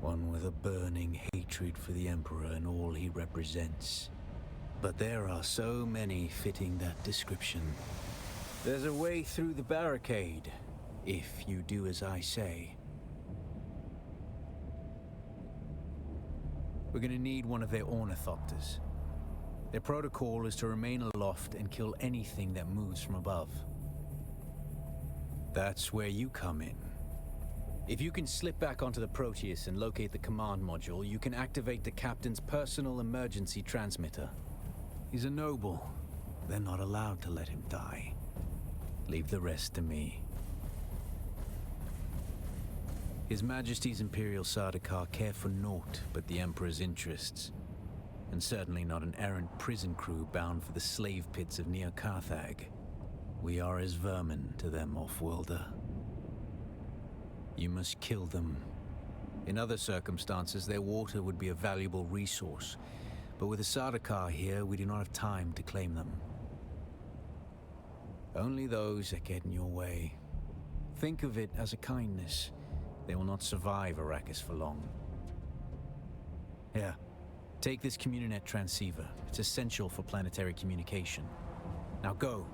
One with a burning hatred for the Emperor and all he represents. But there are so many fitting that description. There's a way through the barricade, if you do as I say. We're gonna need one of their ornithopters. Their protocol is to remain aloft and kill anything that moves from above. That's where you come in. If you can slip back onto the Proteus and locate the command module, you can activate the captain's personal emergency transmitter. He's a noble. They're not allowed to let him die. Leave the rest to me. His Majesty's Imperial Sardaukar care for naught but the Emperor's interests. And certainly not an errant prison crew bound for the slave pits of Neo Carthag. We are as vermin to them, Offworlder. You must kill them. In other circumstances, their water would be a valuable resource. But with the Sardaukar here, we do not have time to claim them. Only those that get in your way. Think of it as a kindness. They will not survive Arrakis for long. Here, take this Communinet transceiver. It's essential for planetary communication. Now go.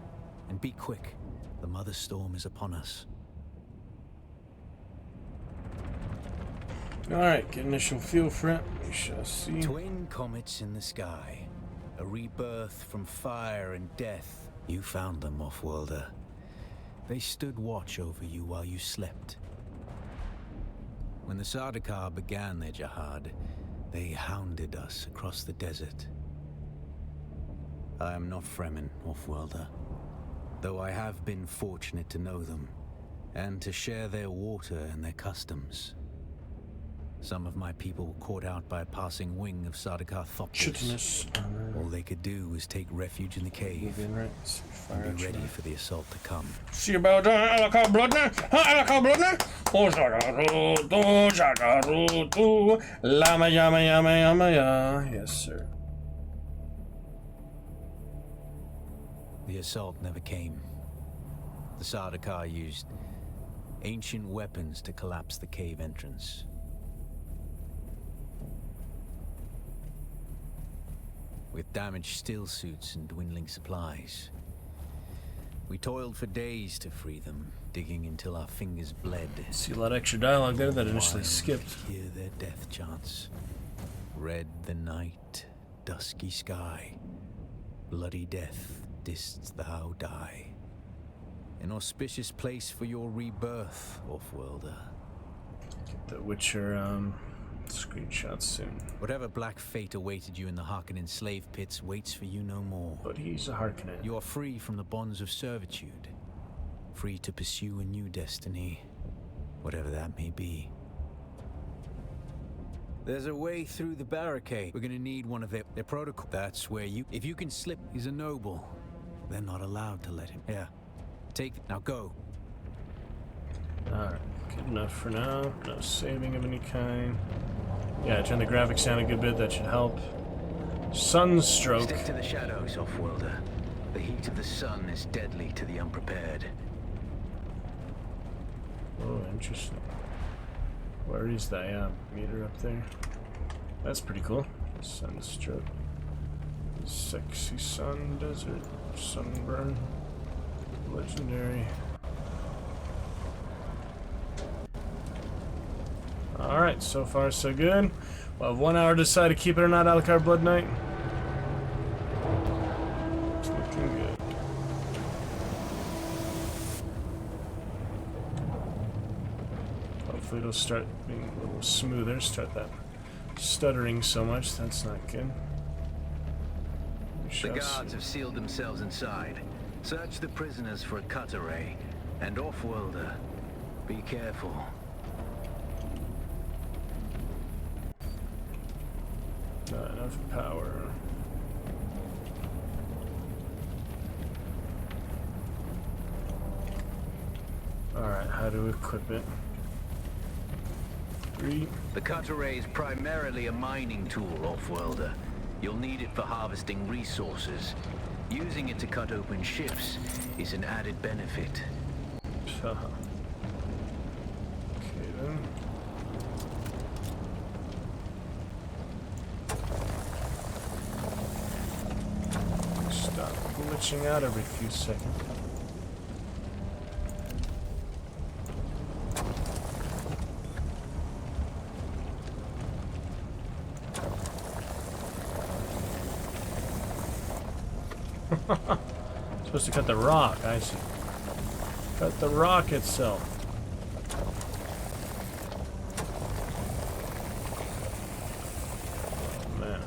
And be quick. The Mother Storm is upon us. Alright, get initial feel for it. We shall see. Twin comets in the sky. A rebirth from fire and death. You found them, Offworlder. They stood watch over you while you slept. When the Sardaukar began their jihad, they hounded us across the desert. I am not Fremen, Offworlder. Though I have been fortunate to know them, and to share their water and their customs. Some of my people were caught out by a passing wing of Sardaukar thopters. All they could do was take refuge in the cave, and be ready for the assault to come. See about Alaka Bloodner? Alaka Bloodner? Oh, Shagarutu, Lama Yama Yama Yama Ya. Yes, sir. The assault never came. The Sardaukar used ancient weapons to collapse the cave entrance. With damaged still suits and dwindling supplies, we toiled for days to free them, digging until our fingers bled. See a lot of extra dialogue there that initially While skipped. we hear their death chants. Red the night, dusky sky, bloody death didst thou die. An auspicious place for your rebirth, Offworlder. Get the Witcher screenshots soon. Whatever black fate awaited you in the Harkonnen slave pits waits for you no more. But he's a Harkonnen. You are free from the bonds of servitude, free to pursue a new destiny, whatever that may be. There's a way through the barricade. We're gonna need one of their protocol. That's where if you can slip, he's a noble. They're not allowed to let him. Yeah, take it. Now go. Alright, good enough for now. No saving of any kind. Yeah, turn the graphics down a good bit, that should help. Sunstroke. Stick to the shadows, Offworlder. The heat of the sun is deadly to the unprepared. Oh, interesting. Where is that meter up there? That's pretty cool. Sunstroke. Sexy sun, desert, sunburn. Legendary. Alright, so far so good. We'll have 1 hour to decide to keep it or not, Alucard Blood Knight. It's looking good. Hopefully it'll start being a little smoother, start that stuttering so much, that's not good. The guards have sealed themselves inside. Search the prisoners for a cut array. And Offworlder, be careful. Not enough power. Alright, how to equip it? 3. The cut array is primarily a mining tool, Offworlder. You'll need it for harvesting resources. Using it to cut open ships is an added benefit. Okay then. Stop glitching out every few seconds. Supposed to cut the rock, I see. Cut the rock itself. Oh man.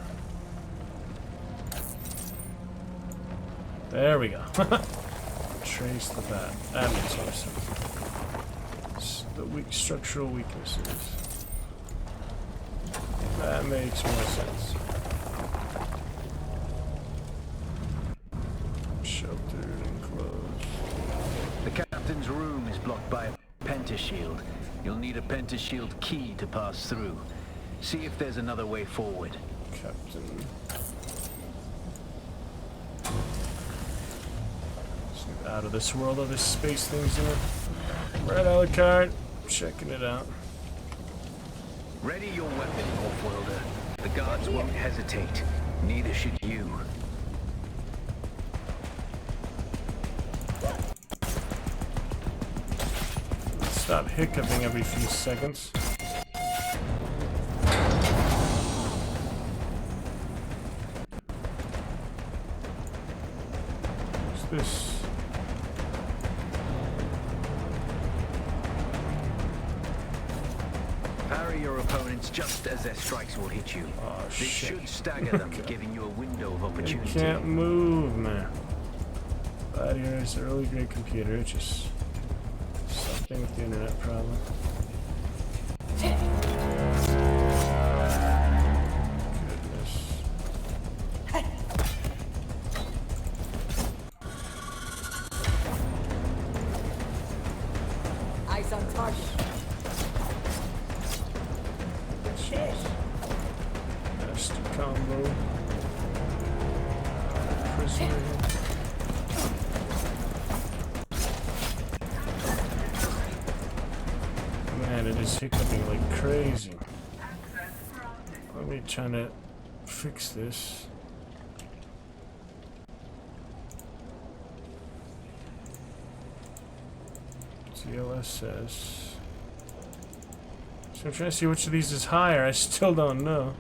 There we go. Trace the bat. That makes more sense. It's the weak structural weaknesses. That makes more sense. Sheltered and closed. The captain's room is blocked by a pentashield. You'll need a pentashield key to pass through. See if there's another way forward. Captain. Out of this world, of this space thing's in it. Right, Alucard. Checking it out. Ready your weapon, Offworlder. The guards won't hesitate. Neither should you. Stop hiccuping every few seconds. What's this? Parry your opponents just as their strikes will hit you. Oh, This shit. should stagger them, giving you a window of You opportunity. can't move, man. That here is an early grade computer. It's just something with the internet problem. Goodness. Eyes on target. Nasty combo. Prisoner. man, it is hiccuping like crazy. Let me try to fix this. TLSS. So I'm trying to see which of these is higher. I still don't know.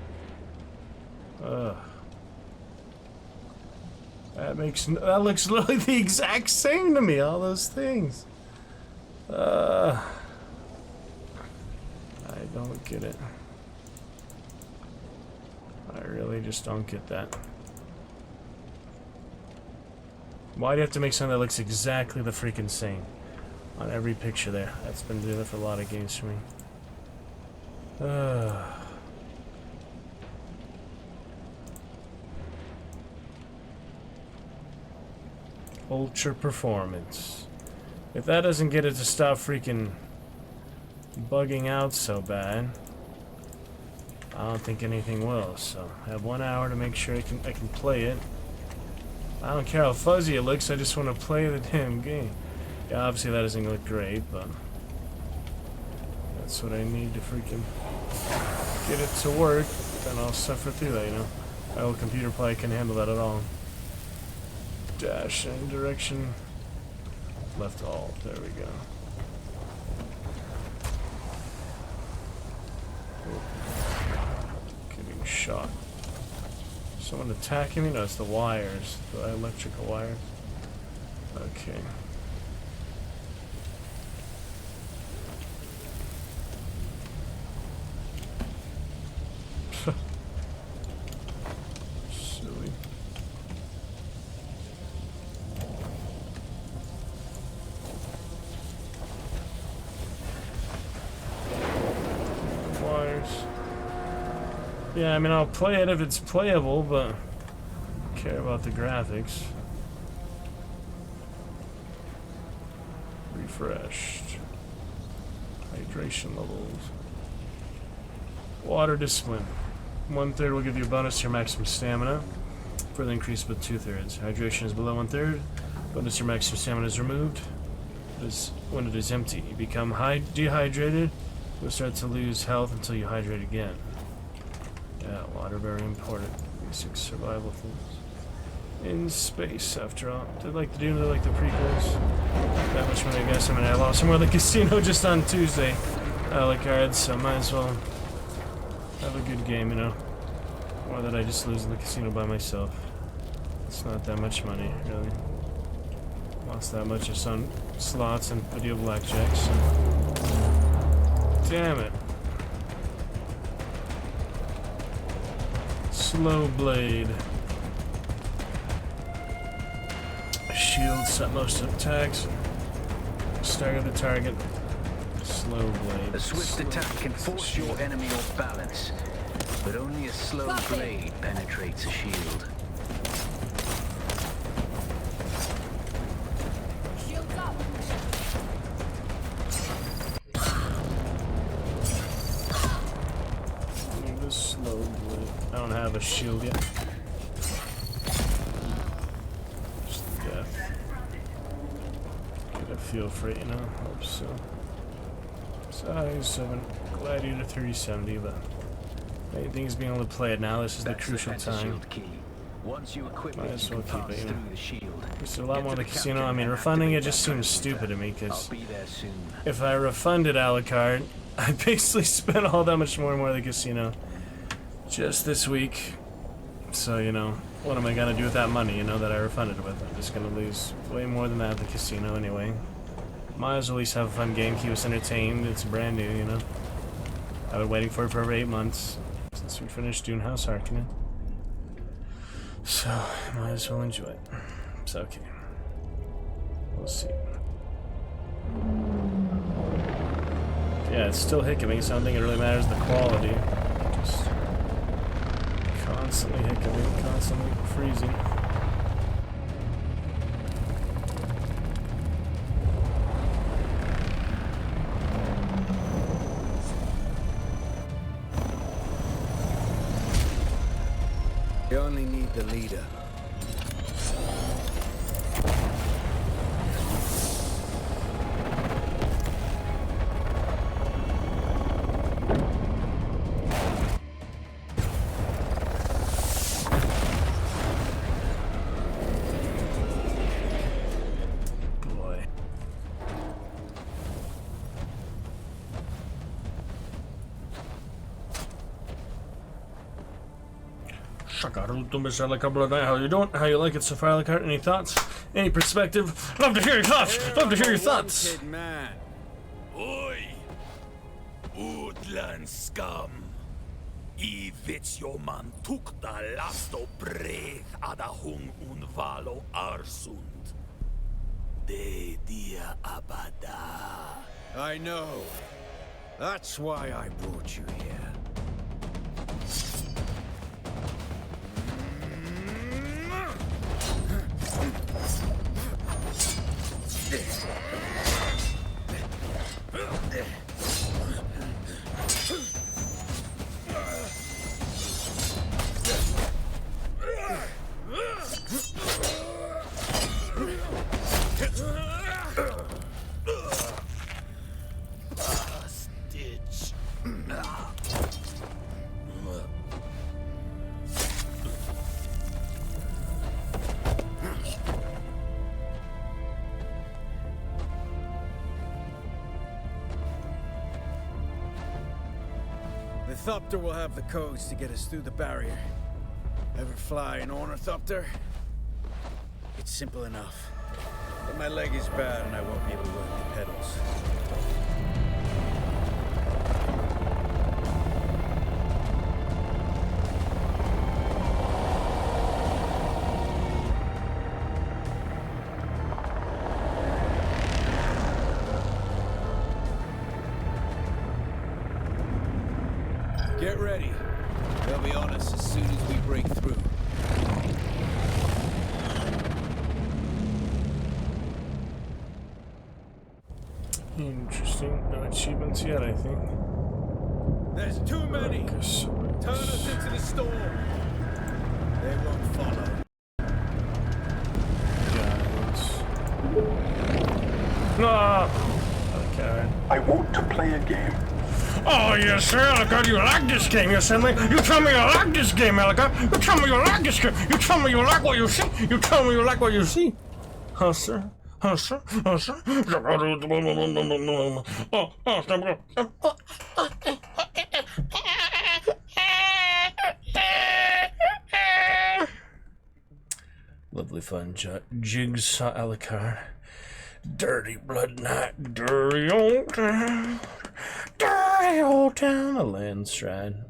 That looks literally the exact same to me. All those things. I don't get it. I really just don't get that. Why do you have to make something that looks exactly the freaking same on every picture there? That's been doing it for a lot of games for me. Ultra performance. If that doesn't get it to stop freaking bugging out so bad, I don't think anything will. So I have 1 hour to make sure I can play it. I don't care how fuzzy it looks, I just want to play the damn game. Yeah, obviously that doesn't look great, but that's what I need to freaking get it to work. Then I'll suffer through that, you know. My old computer probably can't handle that at all. Dash in direction. Left alt. There we go. Getting shot. Someone attacking me? No, it's the wires. The electrical wires. Okay. Silly. Wires. Yeah, I mean, I'll play it if it's playable, but I care about the graphics. Refreshed. Hydration levels. Water discipline. 1/3 will give you a bonus to your maximum stamina. Further increased with 2/3. Hydration is below 1/3. Bonus to your maximum stamina is removed. When it is empty, you become dehydrated. You'll start to lose health until you hydrate again. Yeah, water very important. Basic survival things. In space, after all. Did like the Dune, did like the prequels. That much money, I guess. I mean, I lost more at the casino just on Tuesday. Cards, so might as well have a good game, you know. Or that I just lose in the casino by myself. It's not that much money, really. Lost that much just on slots and video blackjack, so. Damn it. Slow blade. Shield set most attacks. Stagger the target. Slow blade. A swift attack can force your enemy off balance, but only a slow blade penetrates a shield. Shields up. Need a slow blade. I don't have a shield yet. Just death. Get a feel for it, you know. Hope so. Size 7, Gladiator 3070, but main thing is being able to play it now. This is the crucial time. Once you equip Might it, as you well can keep pass it, you know. through the shield. There's a lot Get more to in the the casino. captain I mean, and refunding it activate just that seems battle stupid to me, I'll because be there soon. if I refunded a la carte, I basically spent all that much more and more at the casino just this week. So, you know, what am I going to do with that money, you know, that I refunded with? I'm just going to lose way more than that at the casino anyway. Might as well at least have a fun game, keep us entertained. It's brand new, you know. I've been waiting for it for over 8 months since we finished Dune House Harkonnen. So, might as well enjoy it. It's okay. We'll see. Yeah, it's still hiccuping, so I don't think it really matters the quality. Just constantly hiccuping, constantly freezing. You only need the leader. How you doing? How you like it so far, Alucard? Any thoughts? Any perspective? Love to hear your thoughts! Love to hear your thoughts! Man. Oi! Utland scum! I vits jo man tukta lasto breg ada hung un valo arsund. De dia abada. I know. That's why I brought you here. Stitch. The Thopter will have the codes to get us through the barrier. Ever fly an ornithopter? It's simple enough. But my leg is bad and I won't be able to work the pedals. Get ready. They'll be on us as soon as we break through. Interesting. No achievements yet, I think. There's too many! Turn us into the storm! They won't follow. No! Okay. I want to play a game. Oh, yes, sir, Alucard, you like this game, you suddenly. You tell me you like this game, Alucard. You tell me you like this game. You tell me you like what you see. You tell me you like what you see. Huh, sir? Huh, sir? Huh, sir? Lovely fun, Jigsaw Alucard. Dirty Blood Night, dirty old town, dirty old town, a land stride.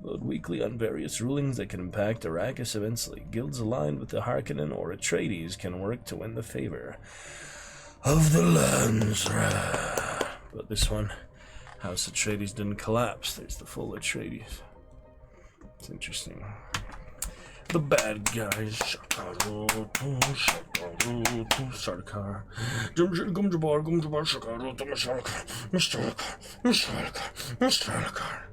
Vote weekly on various rulings that can impact Arrakis immensely. Guilds aligned with the Harkonnen or Atreides can work to win the favor of the Landsraad. But this one, House Atreides didn't collapse. There's the full Atreides. It's interesting. The bad guys. Sarkar.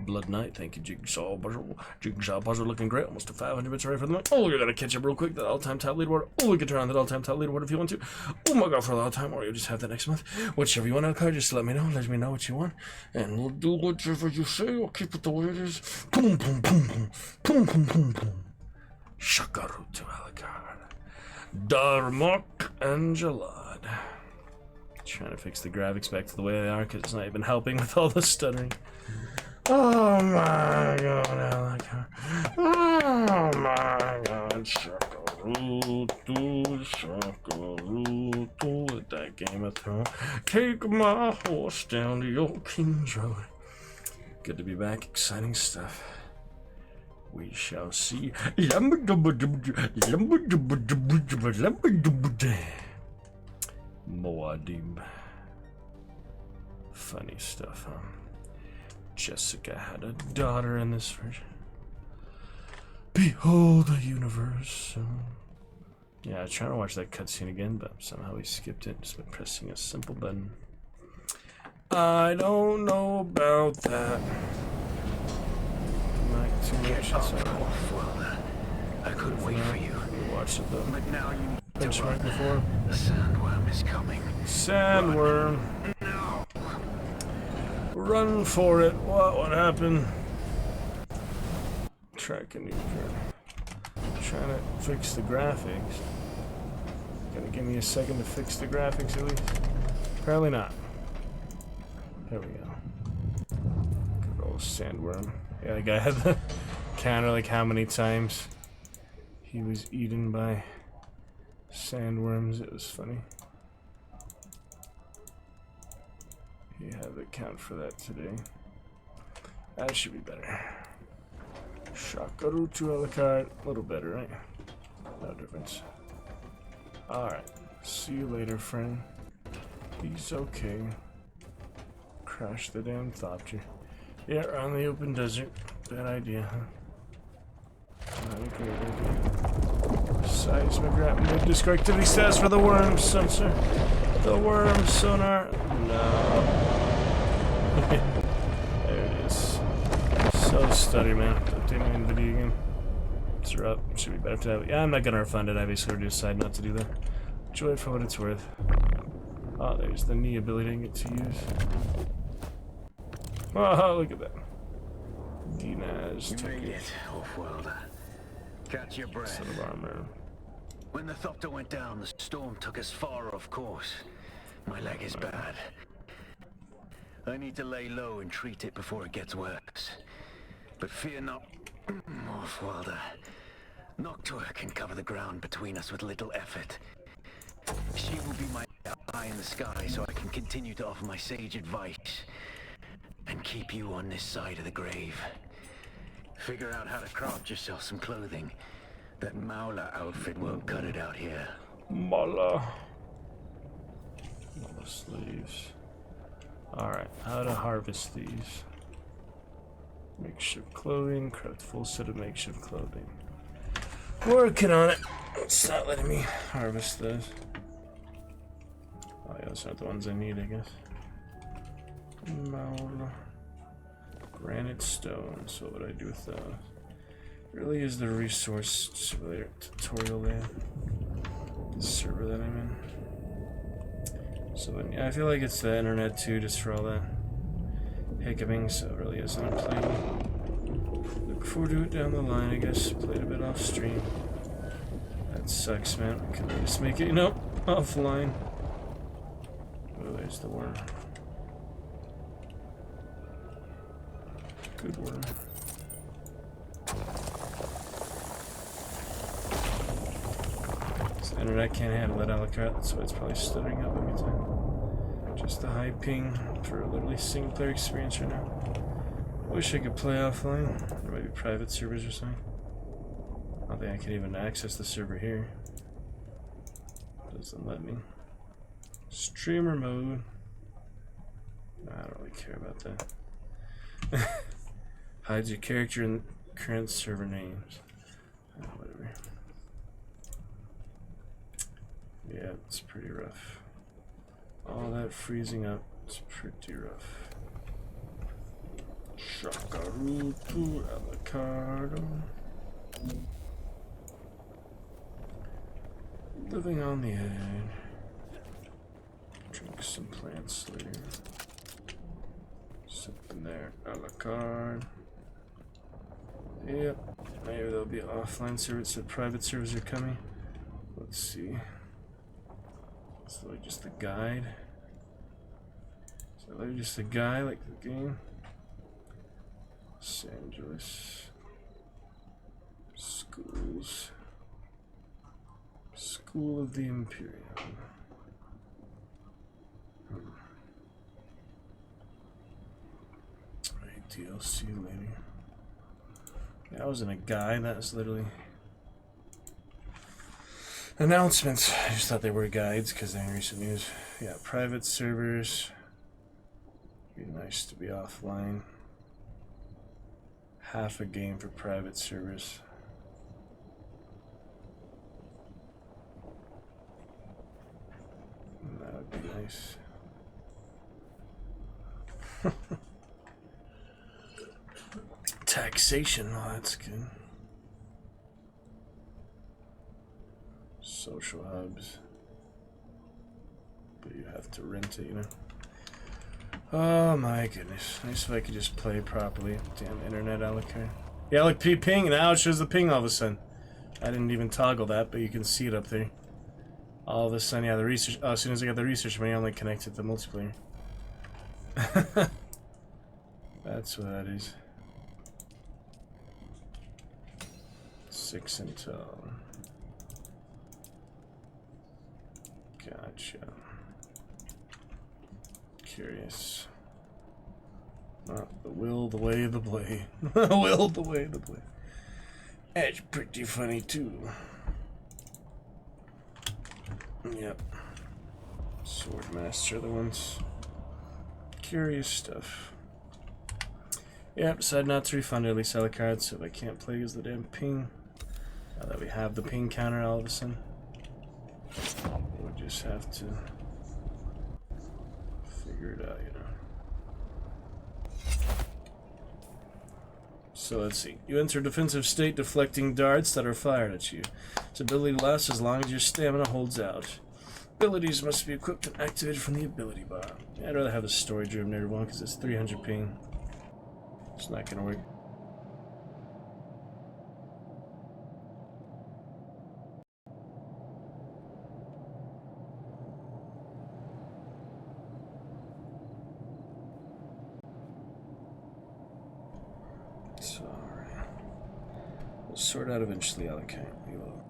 Blood Knight, thank you, Jigsaw Puzzle. Jigsaw Puzzle looking great, almost to 500 bits right for the month. Oh, you're gonna catch up real quick, that all-time top leaderboard. Oh, we can turn on that all-time top leaderboard if you want to. Oh my god, for the all-time, or you just have that next month. Whichever you want, Alucard, just let me know what you want. And we'll do whatever you say, we'll keep it the way it is. Boom, boom, boom, boom. Boom, boom, boom, boom. Shakarutu Alucard. Darmok and Jalad. Trying to fix the graphics back to the way they are, because it's not even helping with all the stuttering. Oh my god, Alucard. Oh my god, Shakarutu, Shakarutu, with that Game of Thrones. Take my horse down to your King's Road. Good to be back, exciting stuff. We shall see. Moadim. Funny stuff, huh? Jessica had a daughter in this version. Behold the universe. Yeah, I was trying to watch that cutscene again, but somehow we skipped it just by pressing a simple button. I don't know about that. Not too much. Well, I couldn't wait for you. Watch it though. But now you need to Benchmark before. The sandworm is coming. Sandworm. No. Run for it. What happened? Track a new card. Trying to fix the graphics. Gonna give me a second to fix the graphics at least? Apparently not. There we go. Good old sandworm. Yeah, the guy had counter like how many times he was eaten by sandworms. It was funny. You have a count for that today. That should be better. Shakarutu a la carte. A little better, right? No difference. Alright. See you later, friend. He's okay. Crash the damn thopter. Yeah, around the open desert. Bad idea, huh? Not a great idea. Seismic rapid destructivity stats for the worm sensor. The worm sonar. No. There it is. So stutty, man. Updating in video game. It's up. Should be better to have. Yeah, I'm not gonna refund it. I basically decide not to do that. Enjoy it for what it's worth. Oh, there's the knee ability I get to use. Oh, look at that. Dinaz. You made it, Off-Worlder. Catch your breath. Set of armor. When the Thopter went down, the storm took us far off course. My leg is bad. I need to lay low and treat it before it gets worse. But fear not, Off-Worlder. Noctua can cover the ground between us with little effort. She will be my eye in the sky so I can continue to offer my sage advice. And keep you on this side of the grave. Figure out how to craft yourself some clothing. That Maula outfit won't cut it out here. Mala. Mala sleeves. Alright, how to harvest these. Makeshift clothing, craft full set of makeshift clothing. Working on it. It's not letting me harvest those. Oh yeah, those aren't the ones I need, I guess. Maula. Granite stone, so what would I do with those? Really is the resource simulator tutorial there. The server that I'm in. So then, yeah, I feel like it's the internet too, just for all that hiccuping, so it really isn't a play. Look forward to it down the line, I guess. Played a bit off stream. That sucks, man. Can I just make it, nope, offline. Oh, there's the worm. Good worm. The internet can't handle it a la carte, so it's probably stuttering up every time. Just a high ping for a literally single player experience right now. I wish I could play offline, or maybe private servers or something. I don't think I can even access the server here. Doesn't let me. Streamer mode. Nah, I don't really care about that. Hides your character and current server names. Oh, whatever. Yeah, it's pretty rough. All that freezing up, it's pretty rough. Shakarutu avocado. Living on the edge. Drink some plants later. Something there, a la carte. Yep, maybe there'll be offline servers, so private servers are coming. Let's see. Is that just a guide? Is that just a guy like the game? Los Angeles. Schools. School of the Imperium. Right, DLC later. That wasn't a guide, that was literally announcements. I just thought they were guides because they're in recent news. Yeah, private servers. Be nice to be offline. Half a game for private servers. That would be nice. Taxation, oh, that's good. Social hubs. But you have to rent it, you know? Oh my goodness. Nice if I could just play properly. Damn internet a la carte. Yeah, look, ping. Now it shows the ping all of a sudden. I didn't even toggle that, but you can see it up there. All of a sudden, yeah, the research. Oh, as soon as I got the research money, I only connected to multiplayer. That's what that is. 6 intel. Gotcha. Curious. The will, the way, the play. The will, the way, the play. That's pretty funny too. Yep. Swordmaster, the ones. Curious stuff. Yep, decided not to refund or at least sell a card, so if I can't play as the damn ping. Now that we have the ping counter all of a sudden. We'll just have to figure it out, you know. So let's see. You enter defensive state deflecting darts that are fired at you. This ability lasts as long as your stamina holds out. Abilities must be equipped and activated from the ability bar. Yeah, I'd rather have the story-driven one because it's 300 ping. It's not gonna work. So, alright. We'll sort out eventually, okay. We will.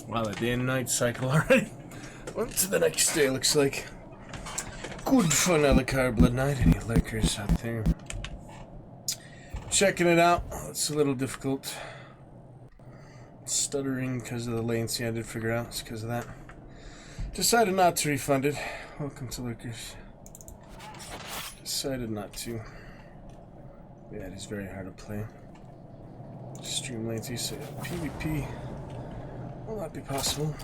Wow, the day and night cycle already. Went to the next day, looks like. Good fun, Alucard Blood Knight. Any lurkers out there? Checking it out. Oh, it's a little difficult. Stuttering because of the latency. I did figure out it's because of that. Decided not to refund it. Welcome to lurkers. Decided not to. Yeah, it is very hard to play. Stream latency, so PvP will not be possible.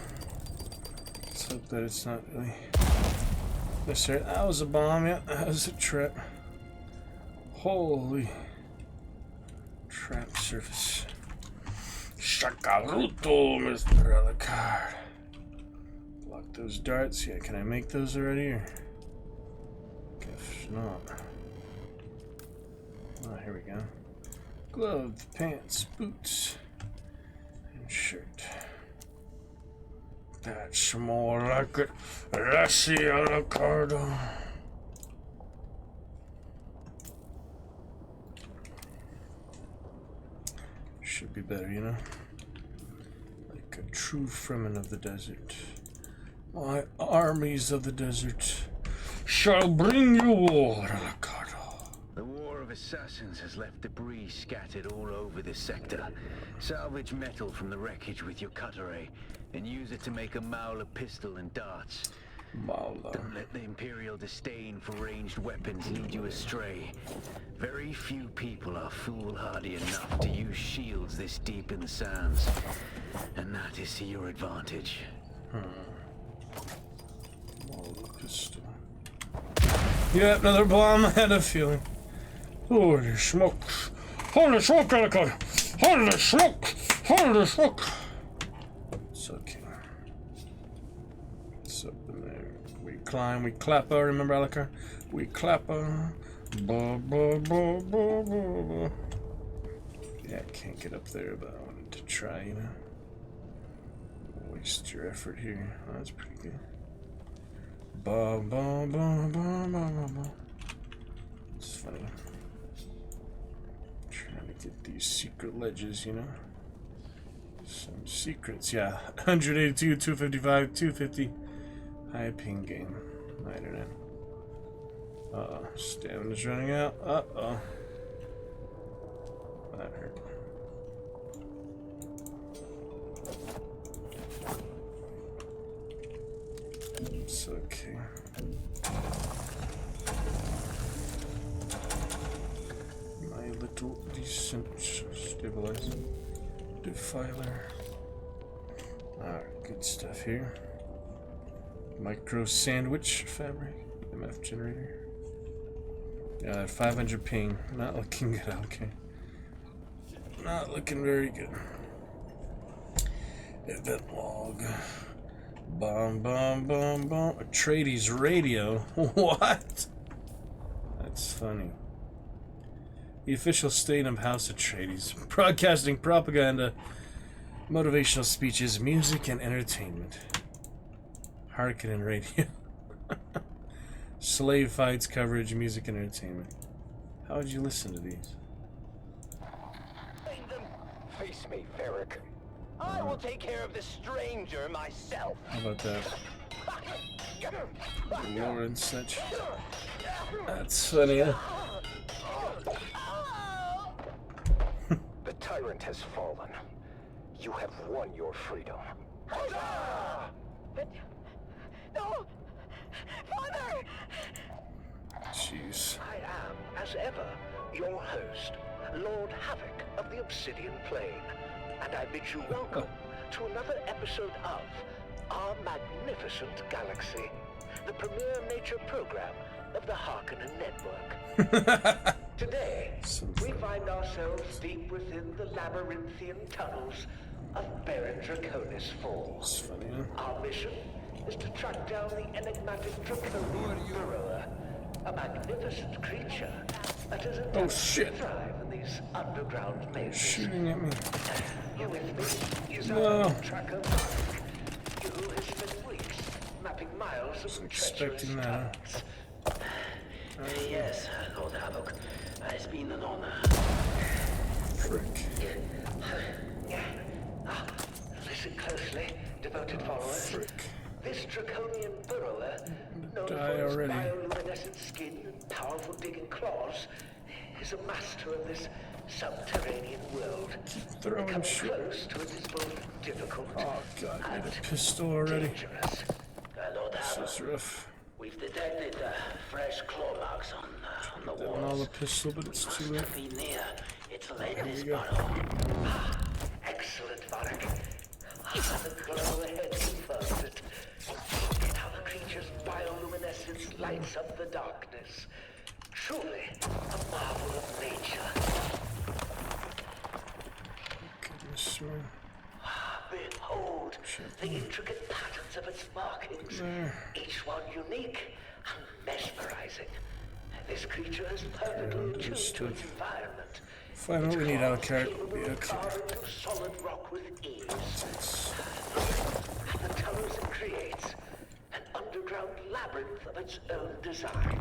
Let's hope that it's not really necessary. That was a bomb, yeah, that was a trap. Holy trap surface. Shakaruto, Mr. Alucard. Block those darts. Yeah, can I make those already? Or guess not. Oh, here we go. Gloves, pants, boots. Shirt. That's more like it. Lassie Alacardo. Should be better, you know? Like a true fremen of the desert. My armies of the desert shall bring you war, Alacardo. The war of assassins has left debris scattered all over this sector. Salvage metal from the wreckage with your cutter ray, and use it to make a Mauler pistol and darts. Don't let the Imperial disdain for ranged weapons lead you astray. Very few people are foolhardy enough to use shields this deep in the sands, and that is to your advantage. Pistol. Yeah, another bomb. I had a feeling. Holy smoke! Holy smoke, Alacardo! Holy smoke! Holy smoke! It's okay. What's up in there? We climb, we clapper. Remember, Alacardo? We clapper. Ba, ba, ba, ba, ba, ba. Yeah, I can't get up there, but I wanted to try, you know. Waste your effort here. Oh, that's pretty good. Ba, ba, ba, ba, ba, ba, ba. It's funny. Trying to get these secret ledges, you know. Some secrets, yeah. 182, 255, 250. High ping game. My internet. Uh-oh. Stamina's running out. Uh-oh. That hurt. It's okay. My little decent stabilizer. Defiler. Alright, good stuff here. Micro sandwich fabric. MF generator. Yeah, that 500 ping. Not looking good, okay. Not looking very good. Event log. Bomb, bomb, bomb, bomb. Atreides radio. What? That's funny. The official state of House Atreides, broadcasting propaganda, motivational speeches, music, and entertainment. Harkonnen radio. Slave fights, coverage, music, and entertainment. How would you listen to these? Face me, Varric. I will take care of this stranger myself. How about that? Lore and such. That's funny, huh? The tyrant has fallen. You have won your freedom. No! Father! Jeez. I am, as ever, your host, Lord Havoc of the Obsidian Plain, and I bid you welcome to another episode of Our Magnificent Galaxy, the premier nature program of the Harkonnen Network. Today, we find ourselves deep within the labyrinthian tunnels of Baron Draconis Falls. Funny, huh? Our mission is to track down the enigmatic Draconian Burrower, a magnificent creature that has attempted to thrive in these underground mazes. Shooting at me. You with me? Is No. Tracker Mark, you who has spent weeks mapping miles of treacherous expecting that, huh? tunnels. Yes, Lord Havoc. It's been an honor. Frick. Listen closely, devoted followers. Frick. This draconian burrower, known Die for his already. bioluminescent skin and powerful digging claws, is a master of this subterranean world. Throwing Coming shit. close to it is both difficult Oh god, I and need a pistol already. dangerous. Lord This Havoc, is rough. we've detected fresh claw marks on the Down all walls. the pistol, but it's Must too late. have been near its Here latest we go. burrow. Excellent, Varric. The glow ahead confirms it. Look at how the creature's bioluminescence lights up the darkness. Truly a marvel of nature. Goodness, man. Behold the intricate patterns of its markings, There. each one unique and mesmerizing. This creature has perfectly attuned to its environment, Find what we need, Alucard. Be okay. Carved into solid rock with ease. And the tunnels it creates, an underground labyrinth of its own design.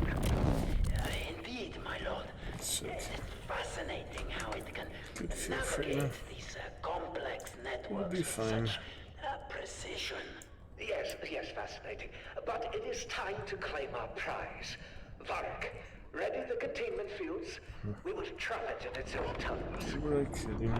Indeed, my lord. So, It's fascinating how it can good feel for you. navigate these complex networks We'll be with fine. such precision. Yes, fascinating. But it is time to claim our prize. Varric, ready the containment fields? We will trap it in its own tunnels. We're kidding.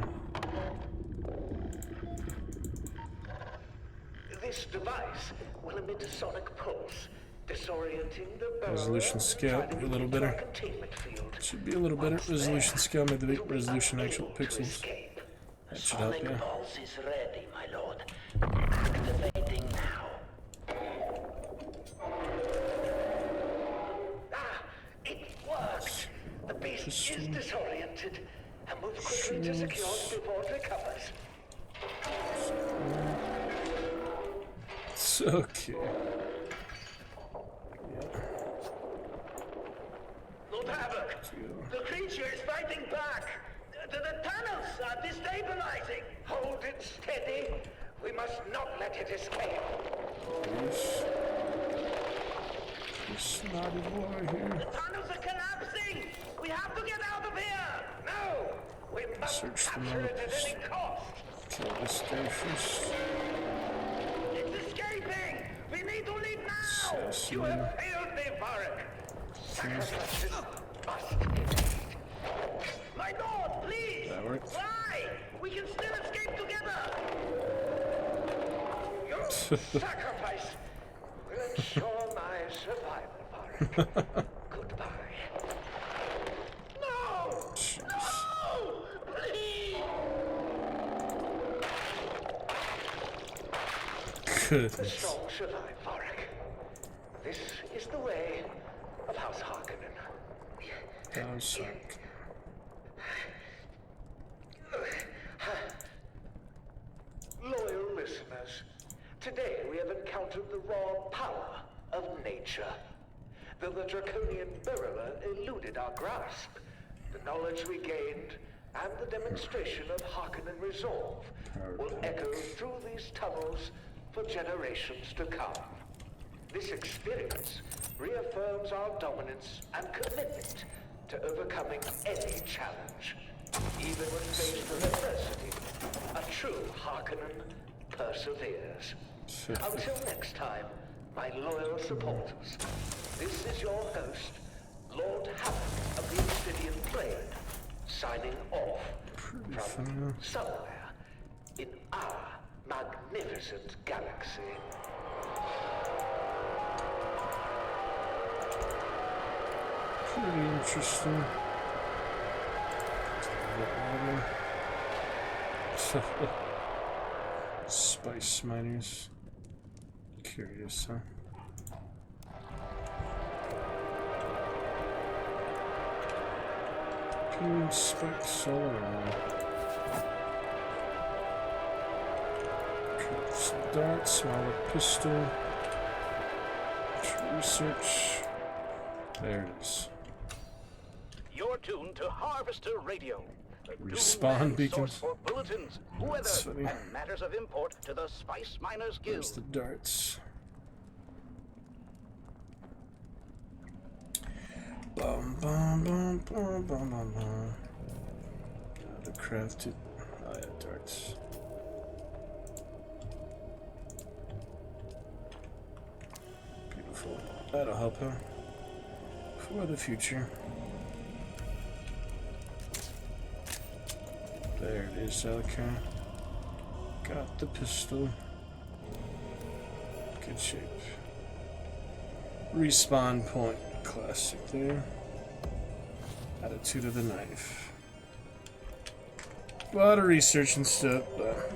This device will emit a sonic pulse, disorienting the burrower. Resolution scale, and be a little guiding it to better. our containment field. Should be a little better. Resolution scale, maybe the resolution actual Unable to pixels. escape. That should help, Sonic yeah. pulse is ready, my lord. Activating now. It worked! The beast is disoriented and move quickly to secure it before it recovers. It's okay. Lord Havoc, the creature is fighting back. The tunnels are destabilizing. Hold it steady. We must not let it escape. This snotty boy here. Tunnels are collapsing. We have to get out of here. No, we must Search the capture it at maps. any cost. Kill this guy first. It's escaping. We need to leave now. Assassin. You have failed me, Varric. Sacrifices must be made. My lord, please! That worked. Fly! We can still escape together! Your sacrifice will ensure my survival, Varric. Goodbye. No! No! Please! The Goodness. strong survive, Varric. This is the way of House Harkonnen. That was sick. Loyal listeners, today we have encountered the raw power of nature. Though the draconian burrower eluded our grasp, the knowledge we gained and the demonstration of Harkonnen resolve will echo through these tunnels for generations to come. This experience reaffirms our dominance and commitment to overcoming any challenge. Even when faced with adversity, a true Harkonnen perseveres. Until next time, my loyal supporters, this is your host, Lord Havoc of the Obsidian Plain, signing off from somewhere in our magnificent galaxy. Pretty interesting. Spice miners. Curious, huh? Pin spikes all around. Some darts, smaller pistol. Research. There it is. You're tuned to Harvester Radio. The Respawn Dune beacons. source for bulletins, weather, That's funny. and matters of import to the Spice Miners Guild. There's the darts. Bum bum bum bum bum bum bum. Gotta craft it. Oh yeah, darts. Beautiful. That'll help him for the future. There it is, okay. Got the pistol. Good shape. Respawn point. Classic there. Attitude of the knife. A lot of research and stuff, but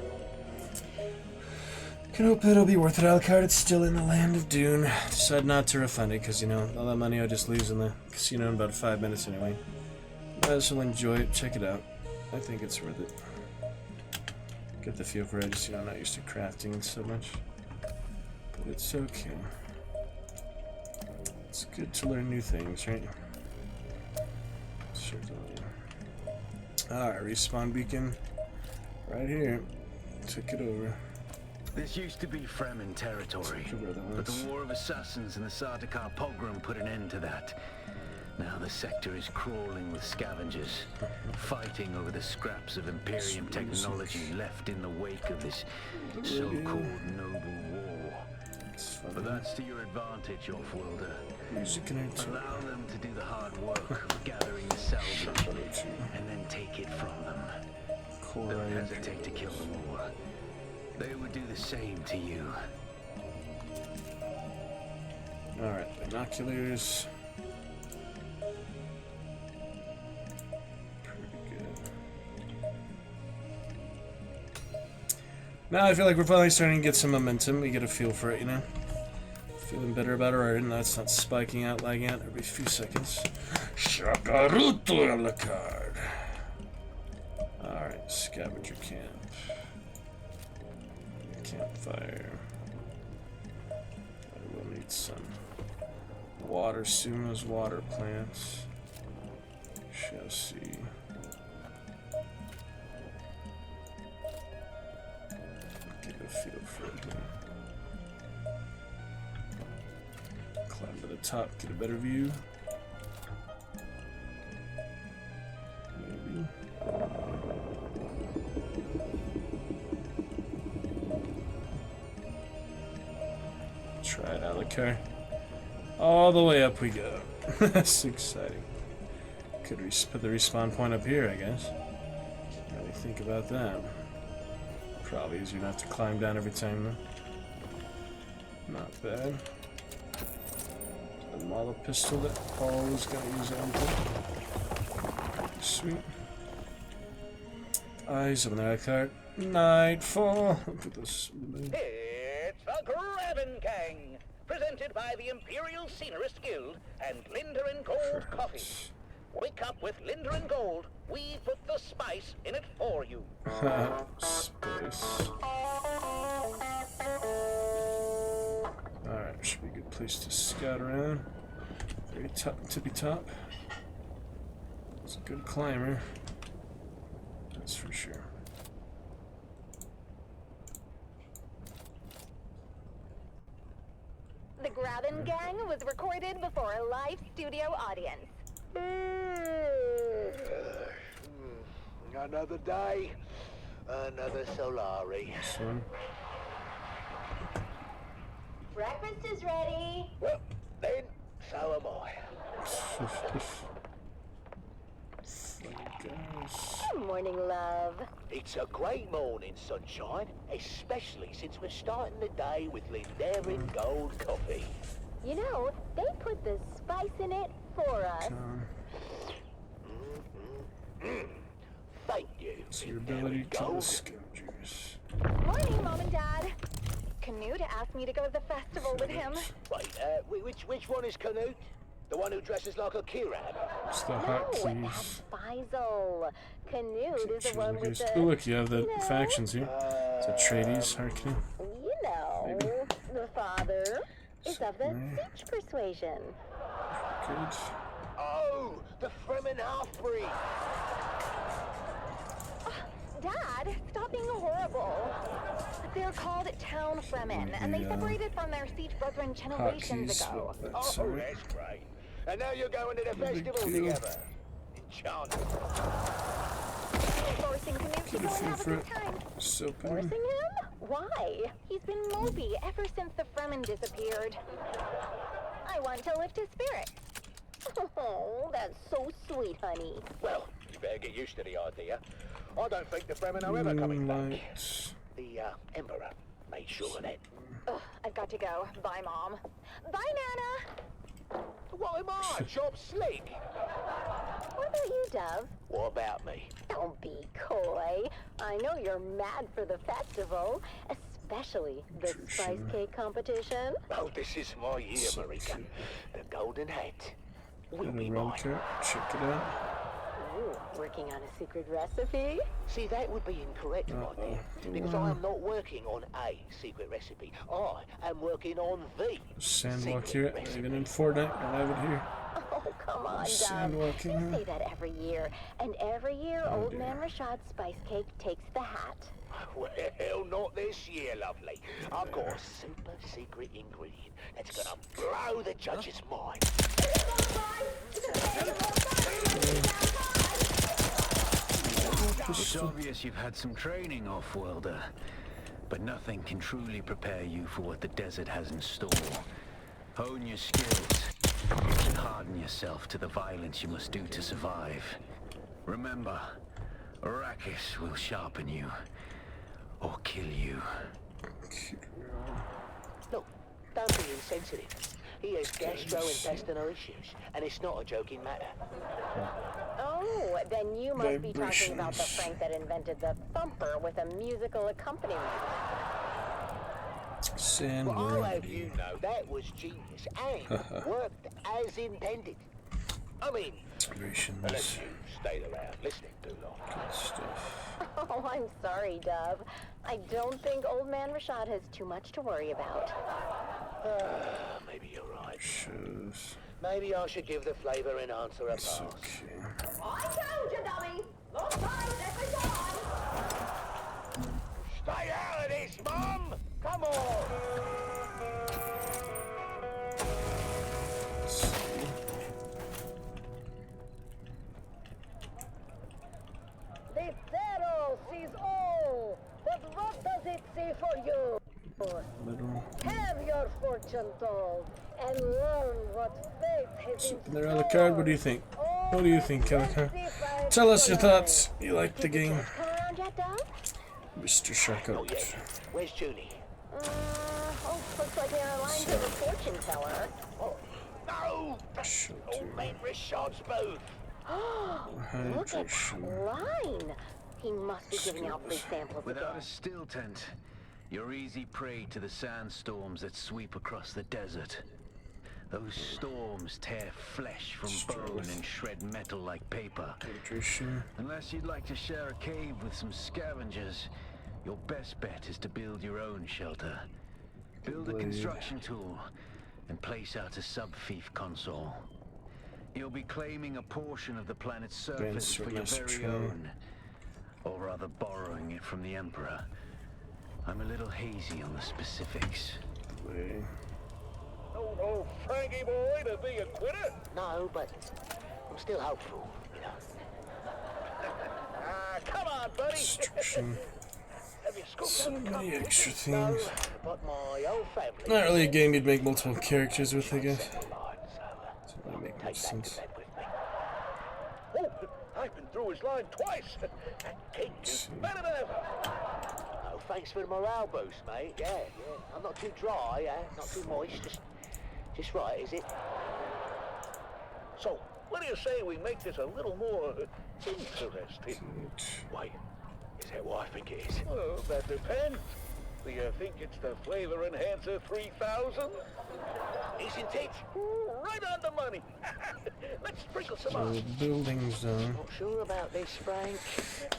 can hope it'll be worth it. Alucard, it's still in the land of Dune. Decide not to refund it, because, you know, all that money I just lose in the casino in about 5 minutes anyway. Might as well enjoy it. Check it out. I think it's worth it. Get the feel for it. Just, you know, I'm not used to crafting so much. But it's okay. It's good to learn new things, right? Certainly. Alright, respawn beacon. Right here. Took it over. This used to be Fremen territory, but the War of Assassins and the Sardaukar pogrom put an end to that. Now the sector is crawling with scavengers, fighting over the scraps of Imperium technology left in the wake of this so-called noble war. But that's to your advantage, Offworlder. Allow them to do the hard work of gathering the salvage, and then take it from them. Don't hesitate to kill them all. They would do the same to you. Alright, binoculars. Pretty good. Now I feel like we're finally starting to get some momentum. We get a feel for it, you know? Feeling better about our art, and that's not spiking out, lagging out every few seconds. Shakaruto a la card. Alright, scavenger camp. Campfire. I will need some water soon as water plants. Shall see. Get a feel for it. Climb to the top, get a better view. Maybe. Try it out, okay. All the way up we go. That's exciting. Could we put the respawn point up here, I guess. What do you think about that? Probably easier not to climb down every time, though. Not bad. The model pistol that Paul was going to use on. Sweet. Eyes on that card. Nightfall. Put this. It's the Graven Gang, presented by the Imperial Scenarist Guild and Linder and Gold Coffee. Wake up with Linder and Gold. We put the spice in it for you. Spice. Alright, should be a good place to scout around. Very top, tippy top. It's a good climber. That's for sure. The Graven Gang was recorded before a live studio audience. Another day, another Solari. Breakfast is ready. Well, then, so am I. Good morning, love. It's a great morning, sunshine, especially since we're starting the day with Linder and Gold Coffee. You know, they put the spice in it for us. Thank you. It's your ability to kill the scavengers. Morning, Mom and Dad. Canute asked me to go to the festival with him. Right, which one is Canute? The one who dresses like a Kirab? It's the No, hotkeys. Faisal. Canute is the one with the... Oh, look, you have the factions here. It's a Trades, Harkey. You know, Maybe. the father is of the Siege persuasion. Good. Oh, the Fremen half-breed. Dad, stop being horrible. They're called Town Fremen, and they separated from their Siege brethren generations ago. That's great. And now you're going to the festival together. Enchanted. Forcing Canute to go and have a good time. Forcing him? Why? He's been mopey ever since the Fremen disappeared. I want to lift his spirits. Oh, that's so sweet, honey. Well, you better get used to the idea. I don't think the Fremen are ever coming back. The Emperor made sure of that. Ugh, I've got to go. Bye, Mom. Bye, Nana. What am I? Job slick. What about you, Dove? What about me? Don't be coy. I know you're mad for the festival, especially the spice cake competition. Oh, this is my year, Marika. The golden hat will be Roll mine. kit. Check it out. Ooh, working on a secret recipe? See, that would be incorrect, my dear, because I am not working on a secret recipe. I am working on the Sandwalk secret here. recipe. Even in Fortnite, I have it here. Oh, come on, Dove. Sandwalking. You say that every year. And every year, Old Man Rashad's spice cake takes the hat. Well, not this year, lovely. I've got a super secret ingredient that's gonna blow the judge's mind. It's obvious you've had some training, off-worlder. But nothing can truly prepare you for what the desert has in store. Hone your skills and harden yourself to the violence you must do to survive. Remember, Arrakis will sharpen you or kill you. Look, don't be insensitive. He has gastrointestinal issues, and it's not a joking matter. Oh, then you must be talking about the Frank that invented the thumper with a musical accompaniment. Sand Well, I'll have you know, that was genius, and worked as intended. I mean, unless you stayed around listening too long. Good stuff. Oh, I'm sorry, Dove. I don't think Old Man Rashad has too much to worry about. Maybe you're right. Shows. Maybe I should give the flavor enhancer a pass. Okay. I told you, dummy! Long time, every time! Stay out of this, Mum! Come on! The Pharaoh sees all, but what does it see for you? Little. Have your fortune told, and learn what fate has in Something there on the card. What do you think? What do you think, Calico? Tell us your thoughts. You like the game, Come around yet, Dove? Mr. Sharkout. Where's Julie? Looks like they're aligned to the fortune teller. Oh, no! That's Old Man Rashad's booth. Look at that line. He must be giving out free samples Without again. a still tent, you're easy prey to the sandstorms that sweep across the desert. Those storms tear flesh from bone and shred metal like paper. Unless you'd like to share a cave with some scavengers, your best bet is to build your own shelter. Build a construction tool and place out a sub-fief console. You'll be claiming a portion of the planet's surface for your very own, or rather borrowing it from the Emperor. I'm a little hazy on the specifics. Oh, Frankie boy, to be a quitter? No, but I'm still hopeful, you know. Come on, buddy. So many extra things. But my old family... Not really a game you'd make multiple characters with, I guess. Doesn't really make much sense. Oh, I've been through his line twice. That cake is better than ever. Oh, thanks for the morale boost, mate. Yeah. I'm not too dry, not too moist. Just right, is it? So, what do you say we make this a little more interesting? Wait, is that what I think it is? Well, that depends. Do you think it's the flavor enhancer 3000? Isn't it? Right on the money. Let's sprinkle some So on. building zone. Not sure about this, Frank.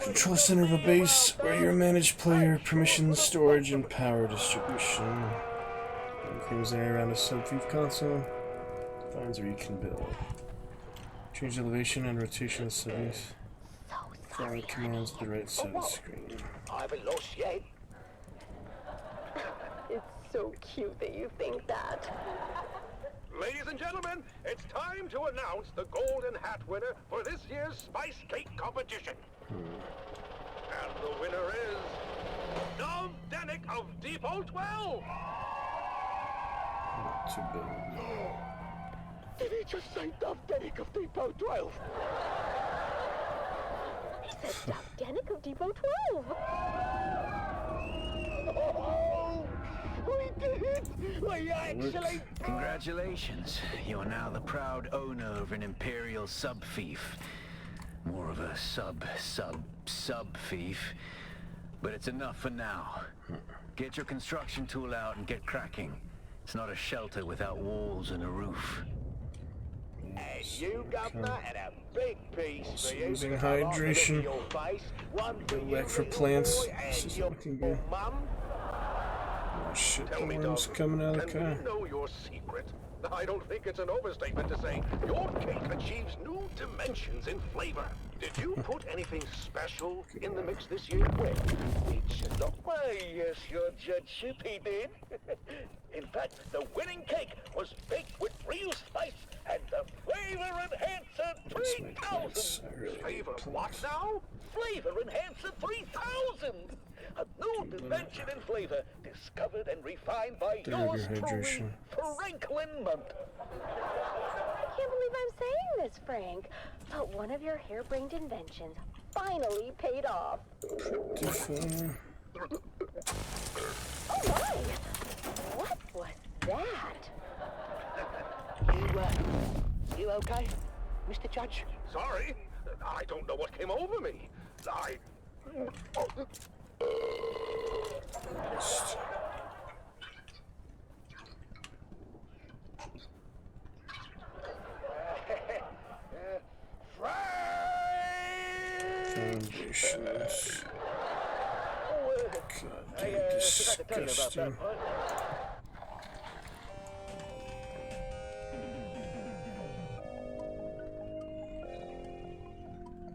Control center of a base where you manage player permissions, storage, and power distribution. Claims area around a sub-fief console. Defines where you can build. Change elevation and rotation of cities. Follow commands to the right side of the screen. I haven't lost yet. It's so cute that you think that. Ladies and gentlemen, it's time to announce the Golden Hat winner for this year's Spice Cake competition. And the winner is... Dove Denick of Depot 12! To build. Did he just say Dove Denick of Depot 12? He said Dove Denick of Depot 12. Oh, we did it! We actually... Congratulations. You're now the proud owner of an Imperial sub-fief. More of a sub-fief. But it's enough for now. Get your construction tool out and get cracking. It's not a shelter without walls and a roof. And you, Governor, and a big piece for you. Losing hydration. Your face. One for Go back you, for little plants. boy, This and is your looking good. mum. Oh shit, Tell the me, worm's Dove, coming out of the can car. we know your secret? I don't think it's an overstatement to say your cake achieves new dimensions in flavor. Did you put anything special in the mix this year? Well, it's not. Why, yes, your judgeship, he did. In fact, the winning cake was baked with real spice and the Flavor Enhancer 3000. Flavor what now? Flavor Enhancer 3000. A new dimension in flavor, discovered and refined by yours truly, Franklin Month. I can't believe I'm saying this, Frank, but one of your harebrained inventions finally paid off. Different. Oh my! What was that? You okay, Mr. Judge? Sorry, I don't know what came over me. Foundations. Goddamn disgusting.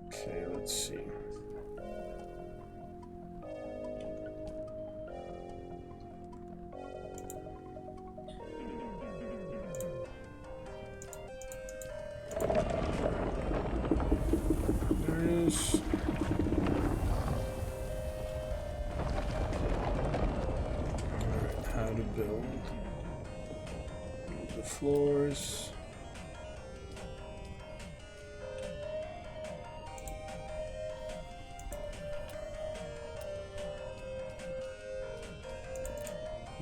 Okay, let's see. There it is. Alright, how to build. The floors.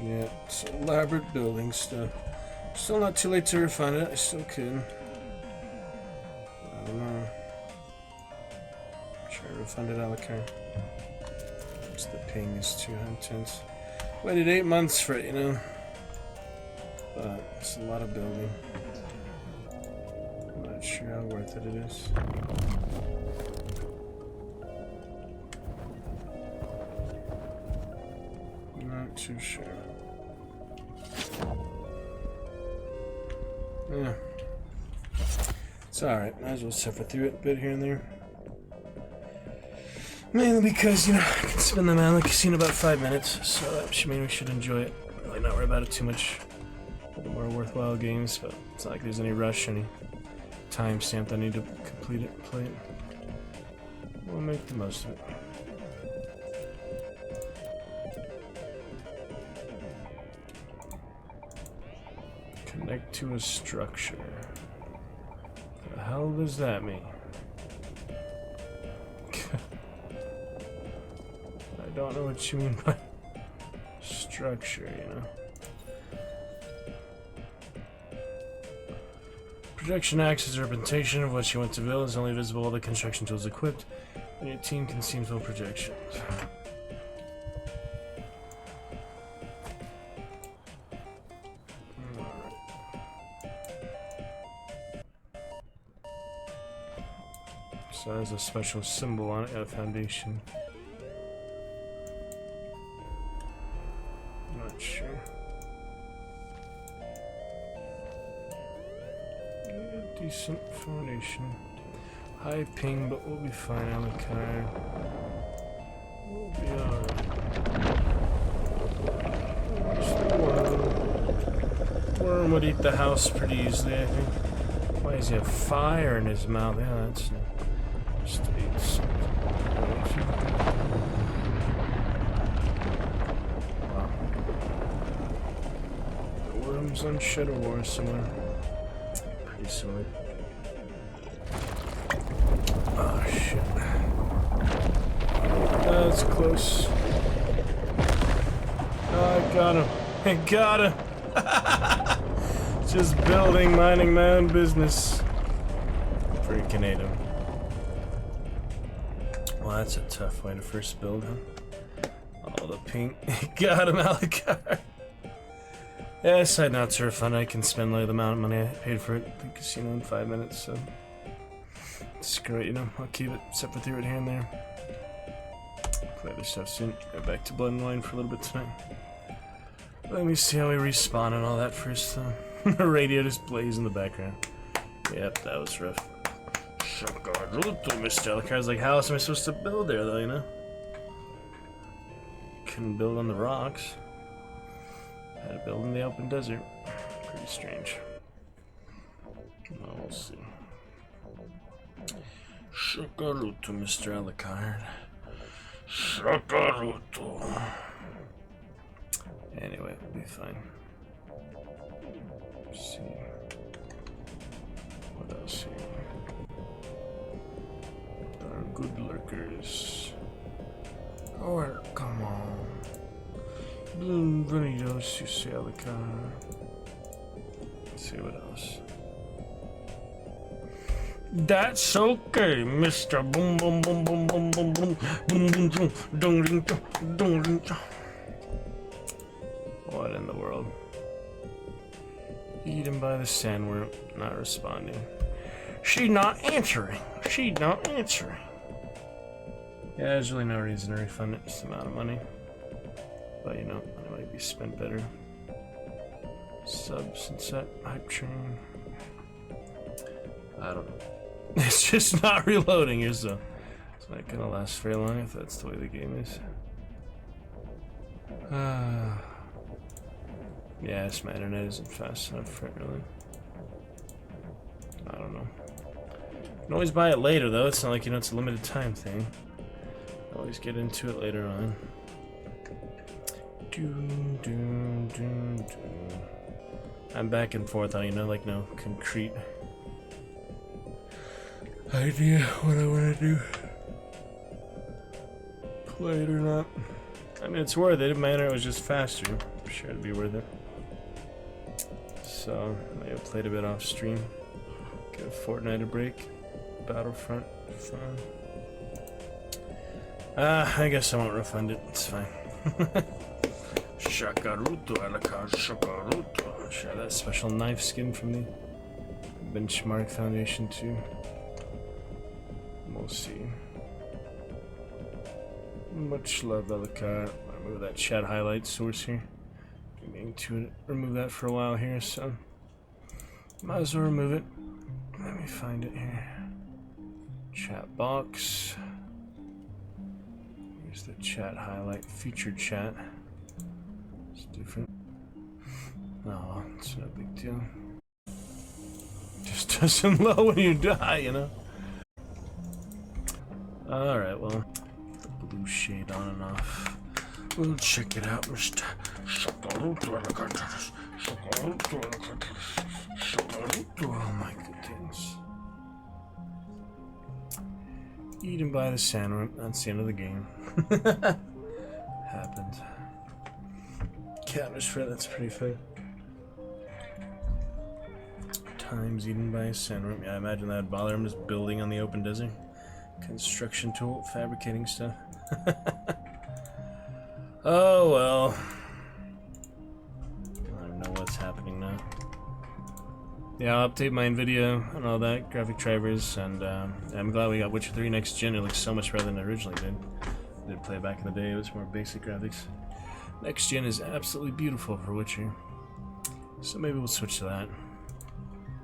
Yeah, it's elaborate building stuff. Still not too late to refine it. I still can. I don't know. Try to refund it a la carte. The ping is too intense. Waited 8 months for it, you know. But it's a lot of building. I'm not sure how worth it is. Not too sure. Yeah. It's alright. Might as well suffer through it a bit here and there. Mainly because, you know, I can spend them out in the casino about 5 minutes, so that should mean we should enjoy it. Really not worry about it too much. For the more worthwhile games, but it's not like there's any rush, any timestamp that I need to complete it, play it. We'll make the most of it. Connect to a structure. What the hell does that mean? I don't know what you mean by structure, you know. Projection acts as a representation of what you want to build. Is only visible while the construction tool is equipped, and your team can see full projections. So there's a special symbol on it, a foundation. Not sure. Yeah, decent foundation. High ping, but we'll be fine on the car. We'll be alright. Worm would eat the house pretty easily, I think. Why does he have fire in his mouth? Yeah, that's just to eat something. On Shadow War somewhere. Pretty solid. Oh shit. That's close. Oh, I got him. I got him. Just building, minding my own business. Freaking ate him. Well, that's a tough way to first build him. Oh, the pink. Got him, Alucard. Yeah, I decided not to refund. I can spend like the amount of money I paid for it at the casino in 5 minutes, so screw it, you know. I'll keep it, separate through it here and there. Play other stuff soon. Go back to Blood and Wine for a little bit tonight. Let me see how we respawn and all that first, though. The radio just plays in the background. Yep, that was rough. Mr. Alucard's like, how else am I supposed to build there, though, you know? Couldn't build on the rocks. Had to build in the open desert. Pretty strange. Well, we'll see. Shakaruto, Mr. Alucard. Shakaruto. Anyway, we'll be fine. Let's see. What else here? There are good lurkers. Oh, come on. Bienvenidos, Mr. Alucard. Let's see what else. That's okay, Mr. Boom Boom Boom Boom Boom Boom Boom Boom Boom Boom Dong Ring Dong Ring. What in the world? Eaten by the sandworm, not responding. She's not answering. She's not answering. Yeah, there's really no reason to refund it, this amount of money. But you know, it might be spent better. Sub, sunset, hype train. I don't know. It's just not reloading here, so it's not gonna last very long if that's the way the game is. Yeah, my internet isn't fast enough for it, really. I don't know. You can always buy it later, though. It's not like, you know, it's a limited time thing. Always get into it later on. Dune, dune, dune, dune. I'm back and forth on, you know, like no concrete idea what I want to do. Play it or not. I mean, it's worth it. My internet was just faster. I'm sure it'd be worth it. So, I may have played a bit off stream. Give Fortnite a break. Battlefront, fun. I guess I won't refund it. It's fine. Shakaruto, Alucard, Shakaruto. Share that special knife skin from the Benchmark Foundation too. We'll see. Much love, Alucard. I'll remove that chat highlight source here. Been meaning to remove that for a while here, so might as well remove it. Let me find it here. Chat box. Here's the chat highlight, featured chat. It's different. Oh, it's no big deal. Just doesn't load when you die, you know. Alright, well, the blue shade on and off. We'll check it out, Mr. Oh my goodness. Eaten by the sandworm. That's the end of the game. Happened. Counters for it, that's pretty fair. Times eaten by a sandworm. Yeah, I imagine that would bother him just building on the open desert. Construction tool, fabricating stuff. Oh well. I don't know what's happening now. Yeah, I'll update my NVIDIA and all that, graphic drivers, and I'm glad we got Witcher 3 next gen. It looks so much better than it originally did. I did play back in the day, it was more basic graphics. Next gen is absolutely beautiful for Witcher. So maybe we'll switch to that.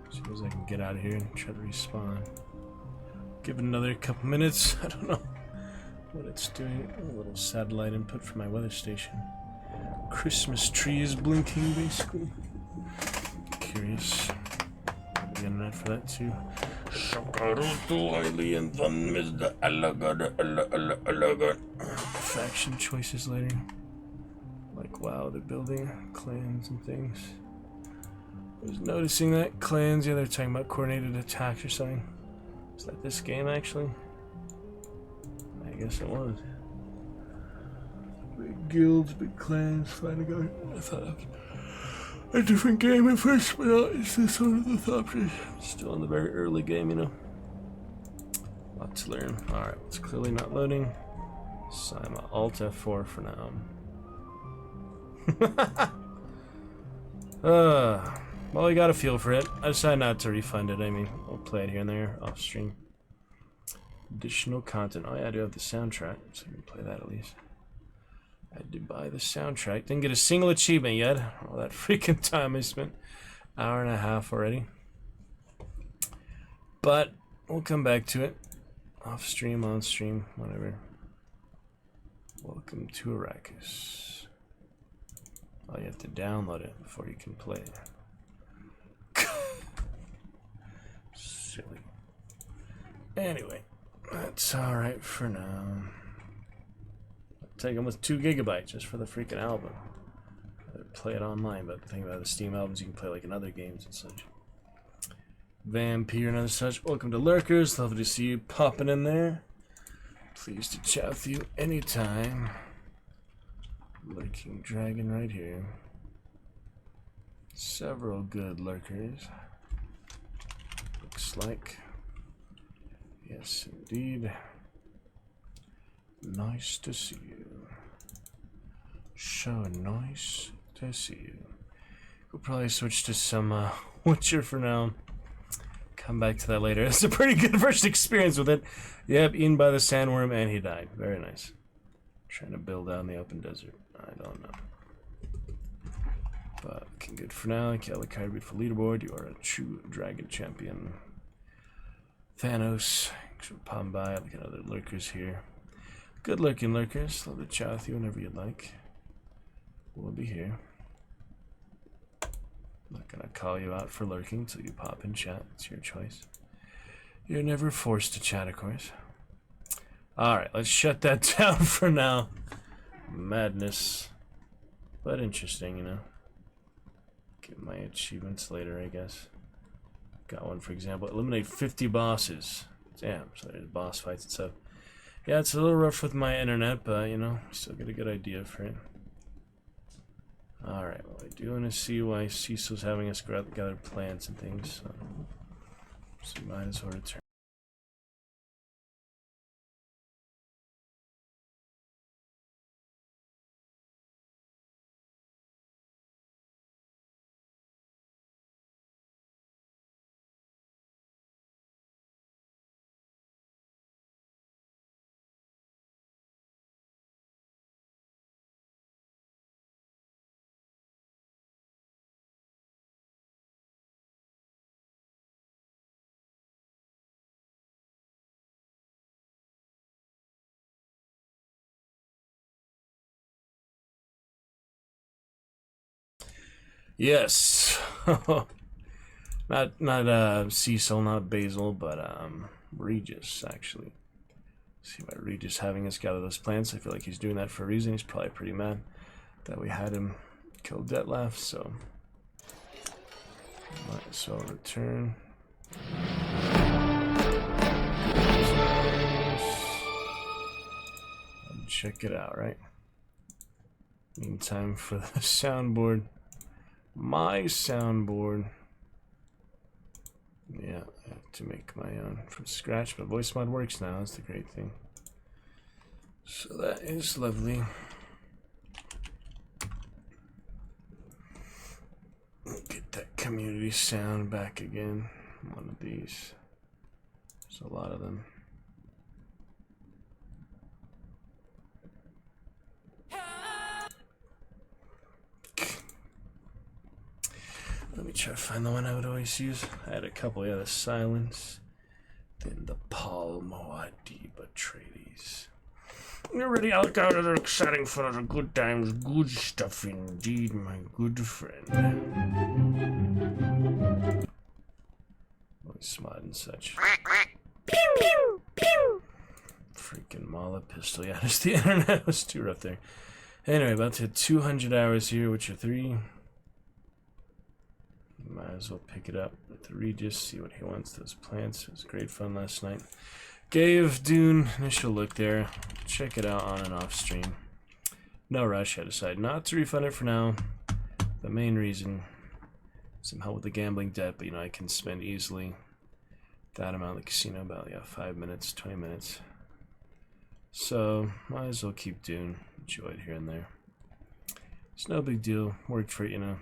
As soon as I can get out of here and try to respawn. Give it another couple minutes. I don't know what it's doing. A little satellite input for my weather station. Christmas tree is blinking, basically. Curious. The internet for that too. Faction choices later. Like, wow, they're building clans and things. I was noticing that clans, yeah, they're talking about coordinated attacks or something. Is that this game, actually? I guess it was. Big guilds, big clans, fighting out. I thought that was a different game at first, but no, it's this one of the options. Still in the very early game, you know. Lot to learn. Alright, it's clearly not loading. So I'm Alt F4 for now. Well, you got a feel for it. I decided not to refund it. I mean, I'll play it here and there off stream. Additional content. Oh yeah, I do have the soundtrack, so I can play that at least. I did buy the soundtrack. Didn't get a single achievement yet. All that freaking time I spent Hour and a half already. But we'll come back to it. Off stream, on stream, whatever. Welcome to Arrakis. Oh, you have to download it before you can play it. Silly. Anyway, that's alright for now. I'll take them with 2 gigabytes just for the freaking album. I'd play it online, but the thing about the Steam albums, you can play like in other games and such. Vampire and other such. Welcome to Lurkers. Lovely to see you popping in there. Pleased to chat with you anytime. Lurking Dragon right here. Several good lurkers. Looks like. Yes, indeed. Nice to see you. So nice to see you. We'll probably switch to some Witcher for now. Come back to that later. It's a pretty good first experience with it. Yep, eaten by the sandworm and he died. Very nice. Trying to build out in the open desert. I don't know. But looking good for now. Kill the card beautiful leaderboard. You are a true dragon champion. Thanos. Thanks for popping by. Look at other lurkers here. Good lurking lurkers. Love to chat with you whenever you'd like. We'll be here. I'm not gonna call you out for lurking until you pop in chat. It's your choice. You're never forced to chat, of course. Alright, let's shut that down for now. Madness. But interesting, you know. Get my achievements later, I guess. Got one, for example. Eliminate 50 bosses. Damn, so there's boss fights and stuff. Yeah, it's a little rough with my internet, but, you know, still get a good idea for it. Alright, well, I do want to see why Cecil's having us gather plants and things, so we might as well return. Yes. not Cecil, not Basil, but Regis actually. See why Regis having us gather those plants. I feel like he's doing that for a reason. He's probably pretty mad that we had him kill Detlef, so might as well return. And check it out, right? Meantime, for the soundboard. My soundboard. Yeah, I have to make my own from scratch, but voice mod works now. That's the great thing. So that is lovely. Get that community sound back again. One of these. There's a lot of them. Let me try to find the one I would always use. I had a couple, yeah, the silence, then the Paul Moadi Atreides. You're ready out there, they're exciting for the good times, good stuff indeed, my good friend. Always smart and such. Pew, pew, pew. Freaking Mala pistol, yeah, just the internet was too rough there. Anyway, about to hit 200 hours here, Witcher 3. Might as well pick it up with Regis, see what he wants. Those plants. It was great fun last night. Gave Dune initial look there. Check it out on and off stream. No rush. I decided not to refund it for now. The main reason, some help with the gambling debt, but you know I can spend easily that amount at the casino, about 5 minutes, 20 minutes. So might as well keep Dune. Enjoy it here and there. It's no big deal. Worked for it, you know.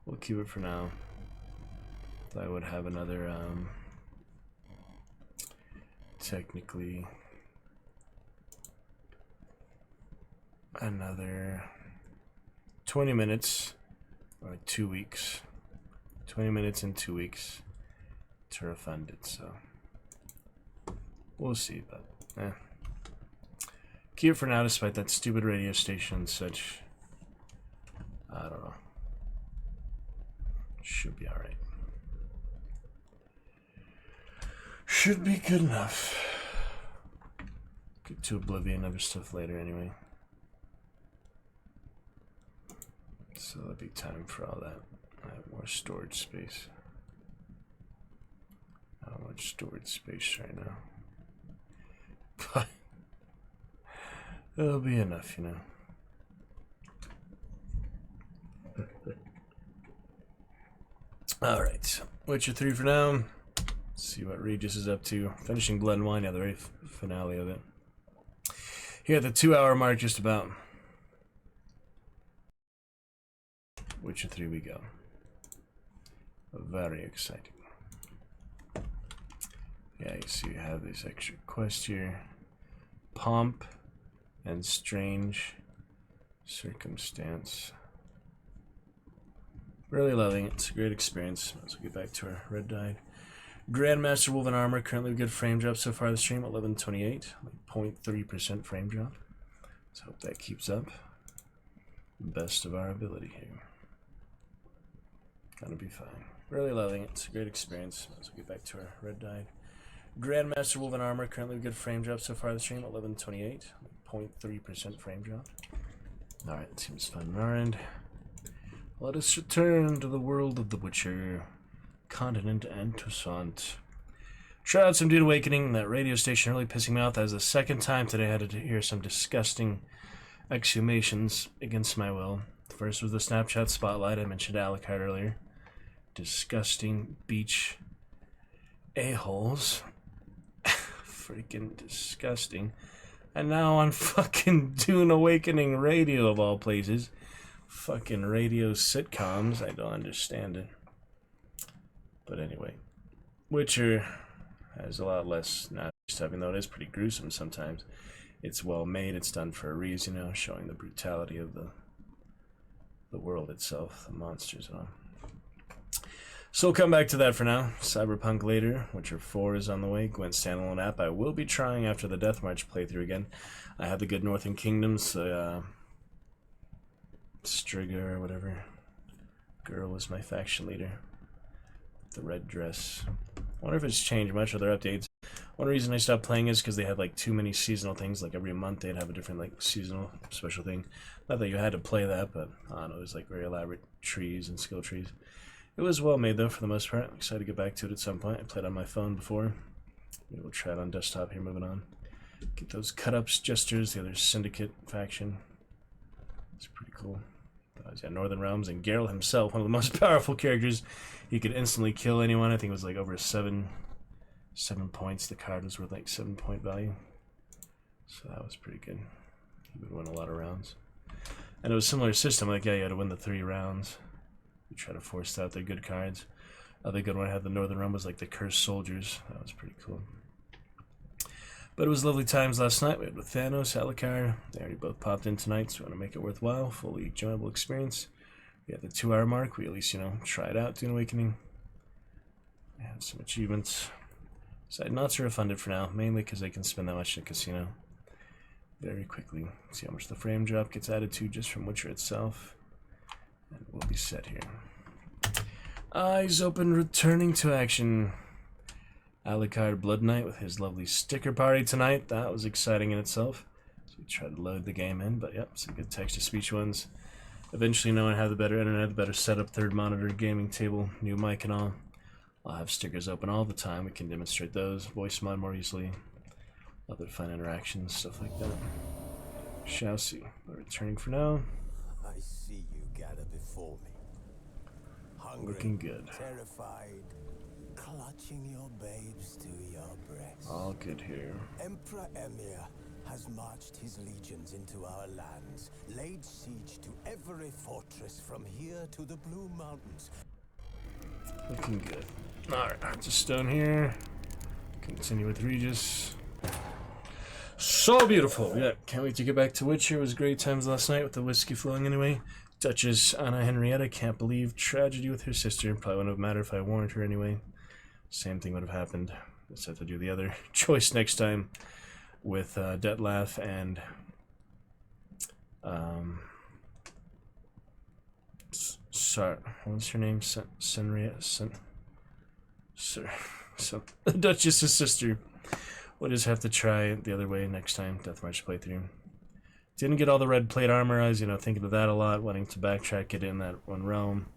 We'll keep it for now. I would have another, technically, another 20 minutes, or like 2 weeks, 20 minutes in 2 weeks to refund it, so we'll see, but keep it for now despite that stupid radio station and such. I don't know. Should be alright. Should be good enough. Get to Oblivion and other stuff later anyway. So that'll be time for all that. I have more storage space. Not much storage space right now. But it'll be enough, you know. Alright, Witcher 3 for now. Let's see what Regis is up to. Finishing Blood and Wine, yeah, the very finale of it. Here at the 2-hour mark, just about. Witcher 3 we go. Very exciting. Yeah, you see you have this extra quest here. Pomp and Strange Circumstance. Really loving it. It's a great experience. Let's get back to our red dyed. Grandmaster Woven Armor, currently a good frame drop so far this stream, 1128, like 0.3% frame drop. Let's hope that keeps up. Best of our ability here. Gonna be fine. Really loving it. It's a great experience. Let's get back to our red dyed. Grandmaster Woven Armor, currently a good frame drop so far this stream, 1128, like 0.3% frame drop. Alright, seems fun on our end. Let us return to the world of the Witcher. Continent and Toussaint. Shout out some Dune Awakening. That radio station really pissing me off. That was the second time today I had to hear some disgusting exhumations against my will. The first was the Snapchat Spotlight. I mentioned Alucard earlier. Disgusting beach a-holes. Freaking disgusting. And now on fucking Dune Awakening radio of all places. Fucking radio sitcoms. I don't understand it. But anyway, Witcher has a lot less nasty stuff, even though it is pretty gruesome sometimes. It's well made, it's done for a reason, you know, showing the brutality of the world itself, the monsters and all. So we'll come back to that for now. Cyberpunk later. Witcher 4 is on the way. Gwent standalone app I will be trying after the Death March playthrough again. I have the good Northern Kingdoms, Striga or whatever. Girl was my faction leader. The red dress. I wonder if it's changed much or their updates. One reason I stopped playing is because they had like too many seasonal things. Like every month they'd have a different like seasonal special thing. Not that you had to play that, but I don't know, it was like very elaborate trees and skill trees. It was well made though for the most part. I'm excited to get back to it at some point. I played on my phone before. Maybe we'll try it on desktop here, moving on. Get those cut-ups, Jesters, the other Syndicate faction. It's pretty cool. Yeah, Northern Realms and Geralt himself, one of the most powerful characters. He could instantly kill anyone. I think it was like over 7 points. The card was worth like 7-point value. So that was pretty good. He would win a lot of rounds. And it was a similar system, like, yeah, you had to win the 3 rounds. You try to force out their good cards. Other good one I had the Northern Realm was like the Cursed Soldiers. That was pretty cool. But it was lovely times last night. We had with Thanos, Alucard. They already both popped in tonight, so we want to make it worthwhile. Fully enjoyable experience. We had the 2-hour mark. We at least, you know, try it out, Dune Awakening. We had some achievements. Decided not to refund it for now, mainly because they can spend that much in a casino very quickly. See how much the frame drop gets added to just from Witcher itself. And we'll be set here. Eyes open, returning to action. Alucard Blood Knight with his lovely sticker party tonight. That was exciting in itself. So we tried to load the game in, but yep, some good text-to-speech ones. Eventually, knowing how the better internet, the better setup, third monitor, gaming table, new mic and all. I'll have stickers open all the time. We can demonstrate those, voice mod more easily. Other fun interactions, stuff like that. Shall see. We're returning for now. I see you gather before me. Hungry, looking good. Terrified, clutching your babes to your breast. All good here. Emperor Emir has marched his legions into our lands, laid siege to every fortress from here to the Blue Mountains. Looking good. Alright, Hearts of Stone here. Continue with Regis. So beautiful. Yeah, can't wait to get back to Witcher. It was great times last night with the whiskey flowing anyway. Duchess Anna Henrietta can't believe tragedy with her sister. Probably wouldn't have mattered if I warned her anyway. Same thing would have happened. Just have to do the other choice next time with Detlef and what's her name? The Duchess's sister. We'll just have to try it the other way next time. Death March playthrough. Didn't get all the red plate armor. I was, thinking of that a lot, wanting to backtrack, get in that one realm.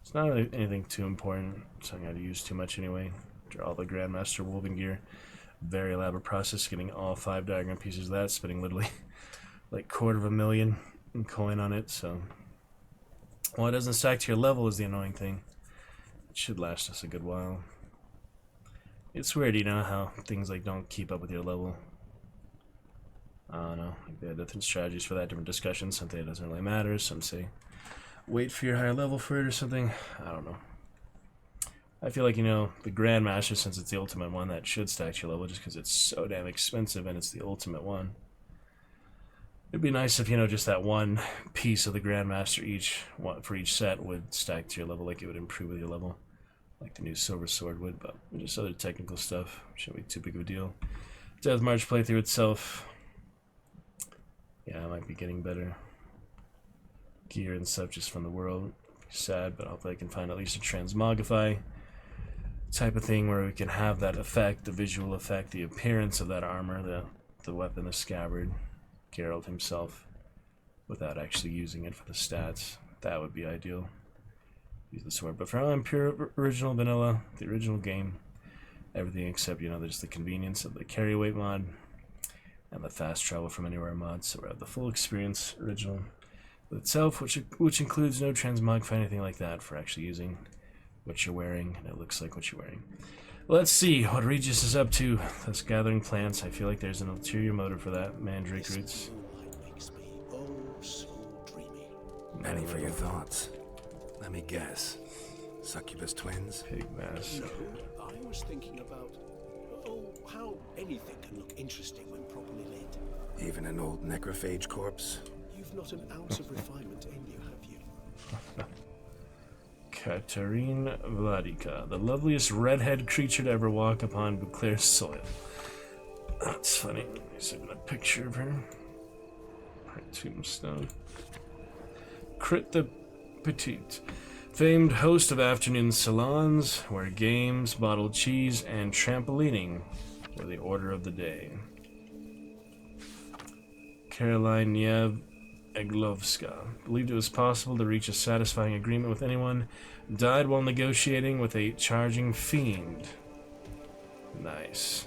It's not really anything too important. Something I had to use too much anyway. Draw all the Grandmaster Woven gear. Very elaborate process, getting all 5 diagram pieces of that, spending literally like $250,000 in coin on it, so. Well, it doesn't stack to your level is the annoying thing. It should last us a good while. It's weird, how things like don't keep up with your level. I don't know. Like, they have different strategies for that, different discussions. Something that doesn't really matter. Some say wait for your higher level for it or something. I don't know. I feel like, the Grandmaster, since it's the ultimate one, that should stack to your level just because it's so damn expensive and it's the ultimate one. It'd be nice if, just that one piece of the Grandmaster for each set would stack to your level, like it would improve with your level. Like the new Silver Sword would, but just other technical stuff. Shouldn't be too big of a deal. Death March playthrough itself. Yeah, I might be getting better gear and stuff just from the world. Sad, but hopefully I can find at least a transmogrify type of thing where we can have that effect, the visual effect, the appearance of that armor, the weapon, the scabbard, Geralt himself, without actually using it for the stats. That would be ideal. Use the sword. But for now, I'm pure original vanilla, the original game. Everything except, there's the convenience of the carry weight mod and the fast travel from anywhere mod. So we have the full experience original with itself, which includes no transmog for anything like that for actually using what you're wearing, and it looks like what you're wearing. Let's see what Regis is up to. That's gathering plants. I feel like there's an ulterior motive for that. Mandrake roots. Any for your thoughts? Let me guess. Succubus twins? Pig mask. No, I was thinking about how anything can look interesting when properly lit. Even an old necrophage corpse? You've not an ounce of refinement in you, have you? Katarine Vladika, the loveliest redhead creature to ever walk upon Beauclair's soil. That's funny. There's even a picture of her. Her tombstone. Crit the Petite, famed host of afternoon salons, where games, bottled cheese, and trampolining were the order of the day. Caroline Niev Eglovska believed it was possible to reach a satisfying agreement with anyone, died while negotiating with a charging fiend. Nice.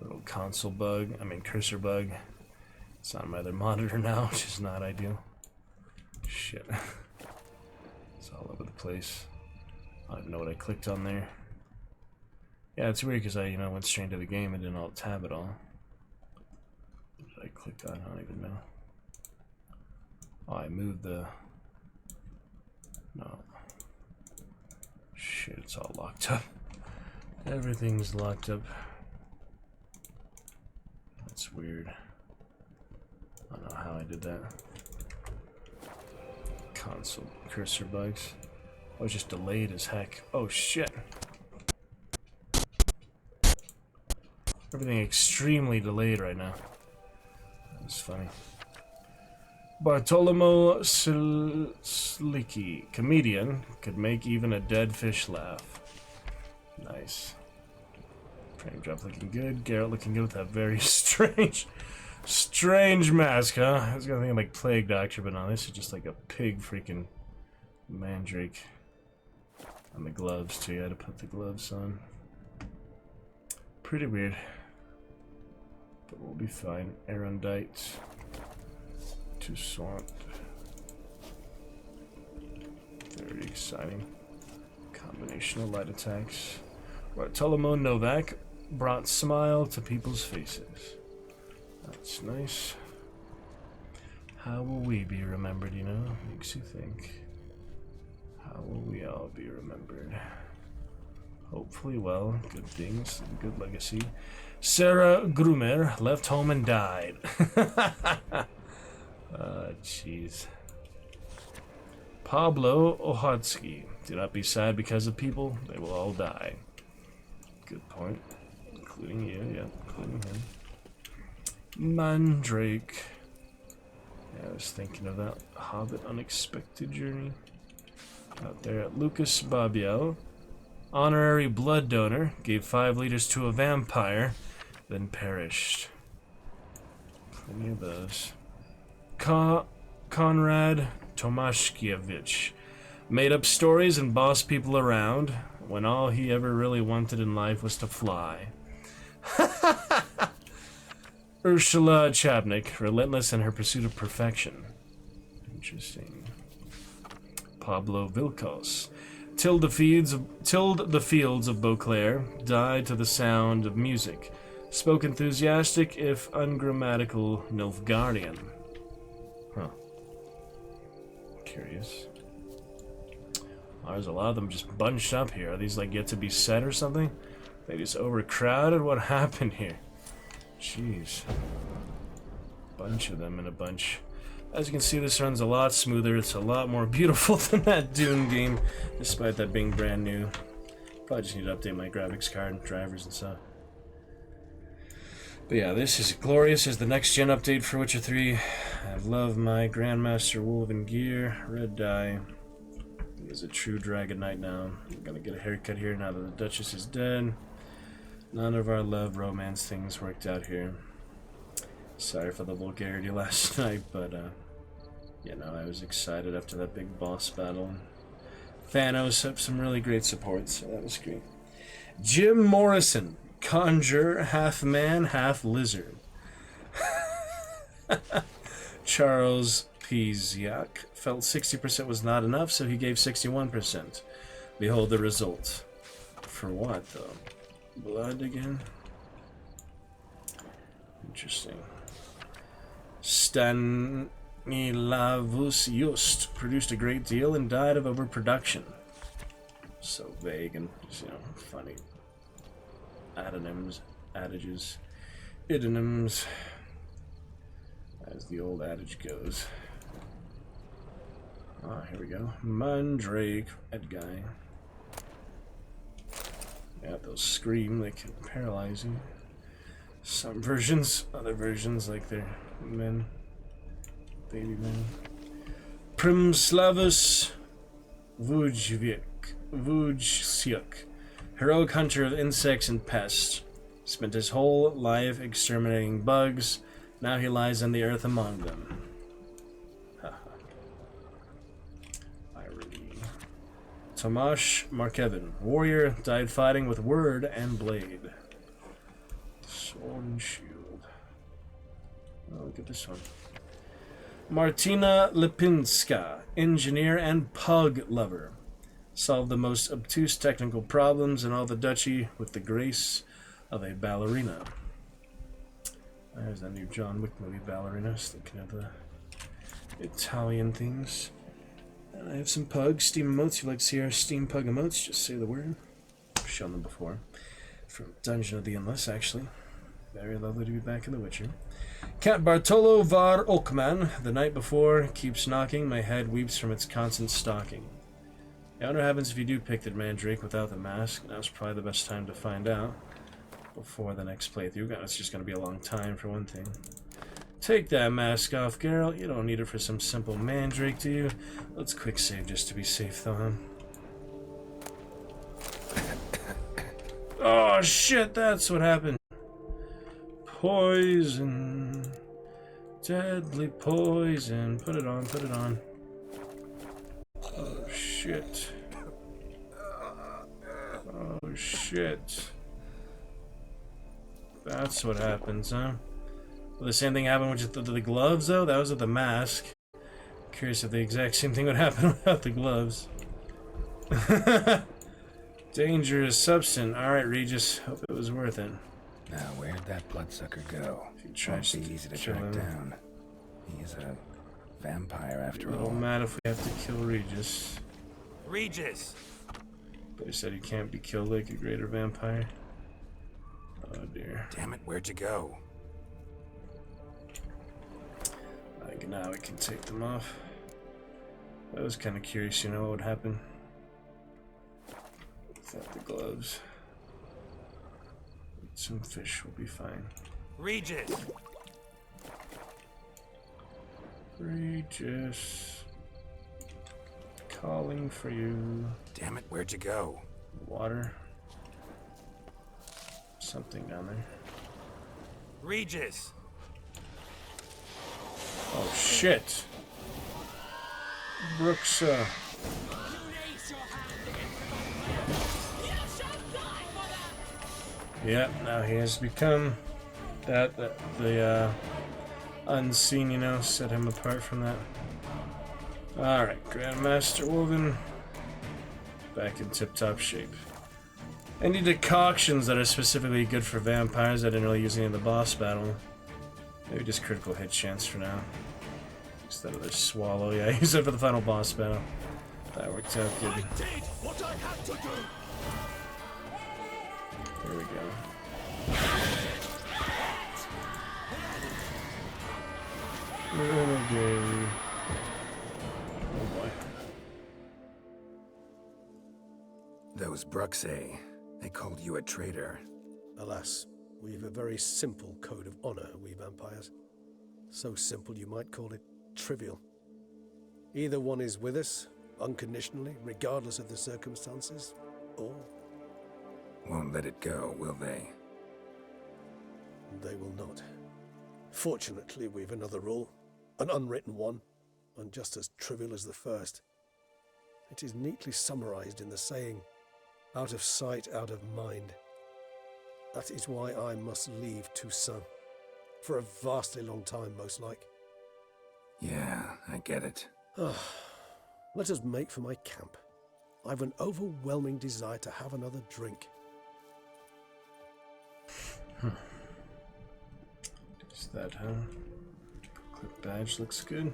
Little console bug, cursor bug. It's on my other monitor now, which is not ideal. Shit. It's all over the place. I don't even know what I clicked on there. Yeah, it's weird because I, went straight to the game and didn't alt tab at all. What did I click on? I don't even know. Oh, I moved the... No. Shit, it's all locked up. Everything's locked up. That's weird. I don't know how I did that. Console cursor bugs. I was just delayed as heck. Oh shit. Everything extremely delayed right now. That's funny. Bartolomeo Slicky, comedian, could make even a dead fish laugh. Nice. Frame drop looking good. Geralt looking good with that very strange mask, huh? I was gonna think like Plague Doctor, but no, this is just like a pig freaking mandrake. And the gloves too, you had to put the gloves on. Pretty weird. But we'll be fine. Erudite. To Swamp. Very exciting. Combination of light attacks. Bartolomeo Novak brought smile to people's faces. That's nice. How will we be remembered, Makes you think. How will we all be remembered? Hopefully well. Good things. Good legacy. Sarah Grumer left home and died. Jeez. Pablo Ohotsky. Do not be sad because of people. They will all die. Good point. Including you, yeah. Including him. Mandrake. Yeah, I was thinking of that Hobbit Unexpected Journey. Out there at Lucas Babiel. Honorary blood donor. Gave 5 liters to a vampire. Then perished. Plenty of those. Konrad Tomaszkiewicz. Made up stories and bossed people around when all he ever really wanted in life was to fly. Ursula Chapnik, relentless in her pursuit of perfection. Interesting. Pablo Vilcos. Tilled the fields of Beauclair, died to the sound of music. Spoke enthusiastic, if ungrammatical, Nilfgaardian. Huh. Curious. Oh, there's a lot of them just bunched up here. Are these like yet to be said or something? They just overcrowded? What happened here? Jeez. Bunch of them in a bunch. As you can see, this runs a lot smoother. It's a lot more beautiful than that Dune game, despite that being brand new. Probably just need to update my graphics card and drivers and stuff. But yeah, this is glorious as the next gen update for Witcher 3. I love my Grandmaster Wolven gear, red dye. He is a true Dragon Knight now. I'm gonna get a haircut here now that the Duchess is dead. None of our love romance things worked out here. Sorry for the vulgarity last night, but you know, I was excited after that big boss battle. Thanos had some really great support, so that was great. Jim Morrison. Conjure, half man, half lizard. Charles Piziak felt 60% was not enough, so he gave 61%. Behold the result. For what, though? Blood again? Interesting. Stanislaus Just produced a great deal and died of overproduction. So vague and, you know, funny. Adonyms, adages, idonyms, as the old adage goes. Ah, here we go. Mandrake, that guy. Yeah, they'll scream, they can paralyze you. Some versions, other versions, like they're men, baby men. Primslavus Vujsiuk. Heroic hunter of insects and pests. Spent his whole life exterminating bugs. Now he lies on the earth among them. Irony. Tomasz Markevin. Warrior, died fighting with word and blade. Sword and shield. Oh, look at this one. Martina Lipinska. Engineer and pug lover. Solved the most obtuse technical problems in all the duchy with the grace of a ballerina. There's that new John Wick movie, Ballerina. Just looking at the Italian things. And I have some pugs, Steam emotes. If you'd like to see our Steam pug emotes, just say the word. I've shown them before. From Dungeon of the Endless, actually. Very lovely to be back in The Witcher. Cat Bartolo var Ockman. The night before keeps knocking. My head weeps from its constant stalking. I wonder what happens if you do pick the Mandrake without the mask. Now's probably the best time to find out before the next playthrough. It's just going to be a long time for one thing. Take that mask off, Geralt. You don't need it for some simple Mandrake, do you? Let's quick save just to be safe, though, huh? Oh, shit, that's what happened. Poison. Deadly poison. Put it on, put it on. Oh, shit. Oh, shit. That's what happens, huh? Well, the same thing happened with the gloves, though? That was with the mask. Curious if the exact same thing would happen without the gloves. Dangerous substance. Alright, Regis. Hope it was worth it. Now, where'd that bloodsucker go? If you try to easy to track down. He is a vampire after all. I'm mad if we have to kill Regis. Regis! But he said he can't be killed like a greater vampire. Oh dear. Damn it, where'd you go? I think now we can take them off. I was kind of curious, you know, what would happen without the gloves. Some fish will be fine. Regis! Regis. Calling for you. Damn it, where'd you go? Water. Something down there. Regis! Oh shit! Brooks, yeah, now he has become the unseen, you know, set him apart from that. Alright, Grandmaster Woven. Back in tip-top shape. Any decoctions that are specifically good for vampires? I didn't really use any in the boss battle. Maybe just critical hit chance for now. Instead of the swallow. Yeah, I used it for the final boss battle. That worked out good. I did what I had to do. Here we go. Renegade. Oh boy. Those Brooks, eh? They called you a traitor. Alas, we've a very simple code of honor, we vampires. So simple you might call it trivial. Either one is with us, unconditionally, regardless of the circumstances, or... Won't let it go, will they? They will not. Fortunately, we've another rule, an unwritten one, and just as trivial as the first. It is neatly summarized in the saying, out of sight, out of mind. That is why I must leave Toussaint. For a vastly long time, most like. Yeah, I get it. Let us make for my camp. I've an overwhelming desire to have another drink. Is that how? Clip badge looks good.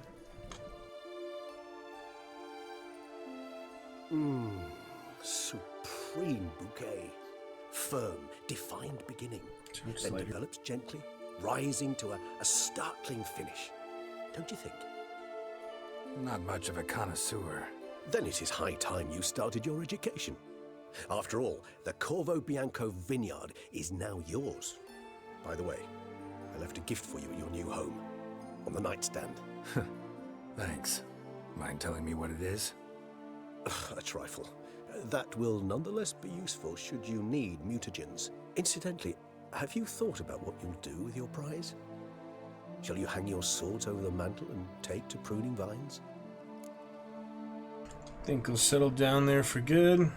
Supreme bouquet. Firm, defined beginning. Then develops gently, rising to a startling finish. Don't you think? Not much of a connoisseur. Then it is high time you started your education. After all, the Corvo Bianco vineyard is now yours. By the way, I left a gift for you at your new home. On the nightstand. Thanks. Mind telling me what it is? A trifle. That will nonetheless be useful should you need mutagens. Incidentally, have you thought about what you'll do with your prize? Shall you hang your swords over the mantle and take to pruning vines? Think we'll settle down there for good.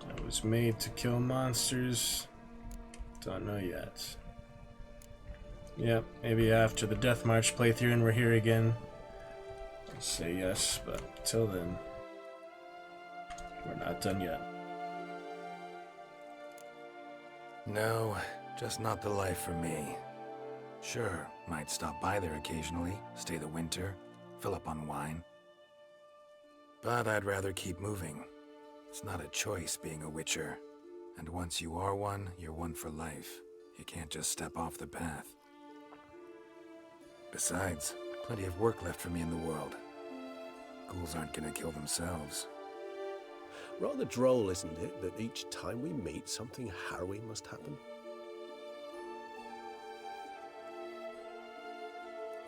I was made to kill monsters. Don't know yet. Yep, maybe after the Death March playthrough and we're here again, I'll say yes, but till then, we're not done yet. No, just not the life for me. Sure, might stop by there occasionally, stay the winter, fill up on wine. But I'd rather keep moving. It's not a choice being a Witcher. And once you are one, you're one for life. You can't just step off the path. Besides, plenty of work left for me in the world. Ghouls aren't gonna kill themselves. Rather droll, isn't it, that each time we meet, something harrowing must happen?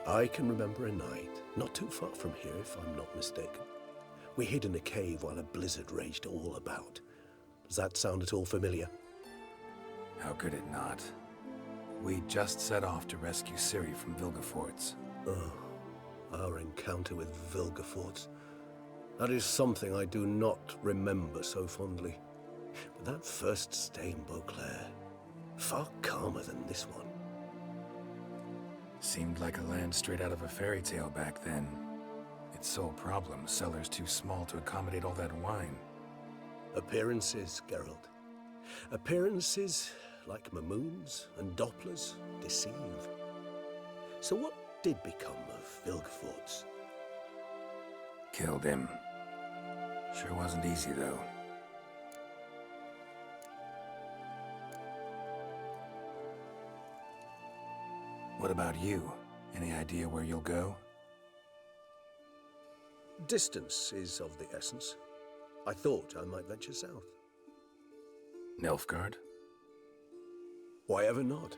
I can remember a night, not too far from here if I'm not mistaken. We hid in a cave while a blizzard raged all about. Does that sound at all familiar? How could it not? We just set off to rescue Ciri from Vilgefortz. Oh, our encounter with Vilgefortz. That is something I do not remember so fondly. But that first stay in Beauclair, far calmer than this one. Seemed like a land straight out of a fairy tale back then. Its sole problem, cellars too small to accommodate all that wine. Appearances, Geralt. Appearances, like Mamoons and Dopplers, deceive. So what did become of Vilgefortz? Killed him. Sure wasn't easy, though. What about you? Any idea where you'll go? Distance is of the essence. I thought I might venture south. Nilfgaard? Why ever not?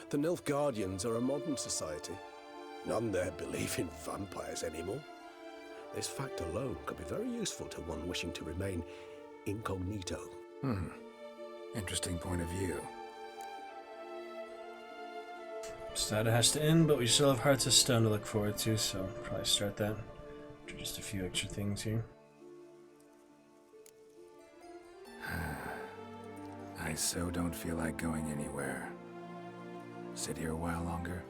The Nilfgaardians are a modern society. None there believe in vampires anymore. This fact alone could be very useful to one wishing to remain incognito. Interesting point of view. Sad it has to end, but we still have Hearts of Stone to look forward to, so probably start that. Just a few extra things here. I so don't feel like going anywhere. Sit here a while longer?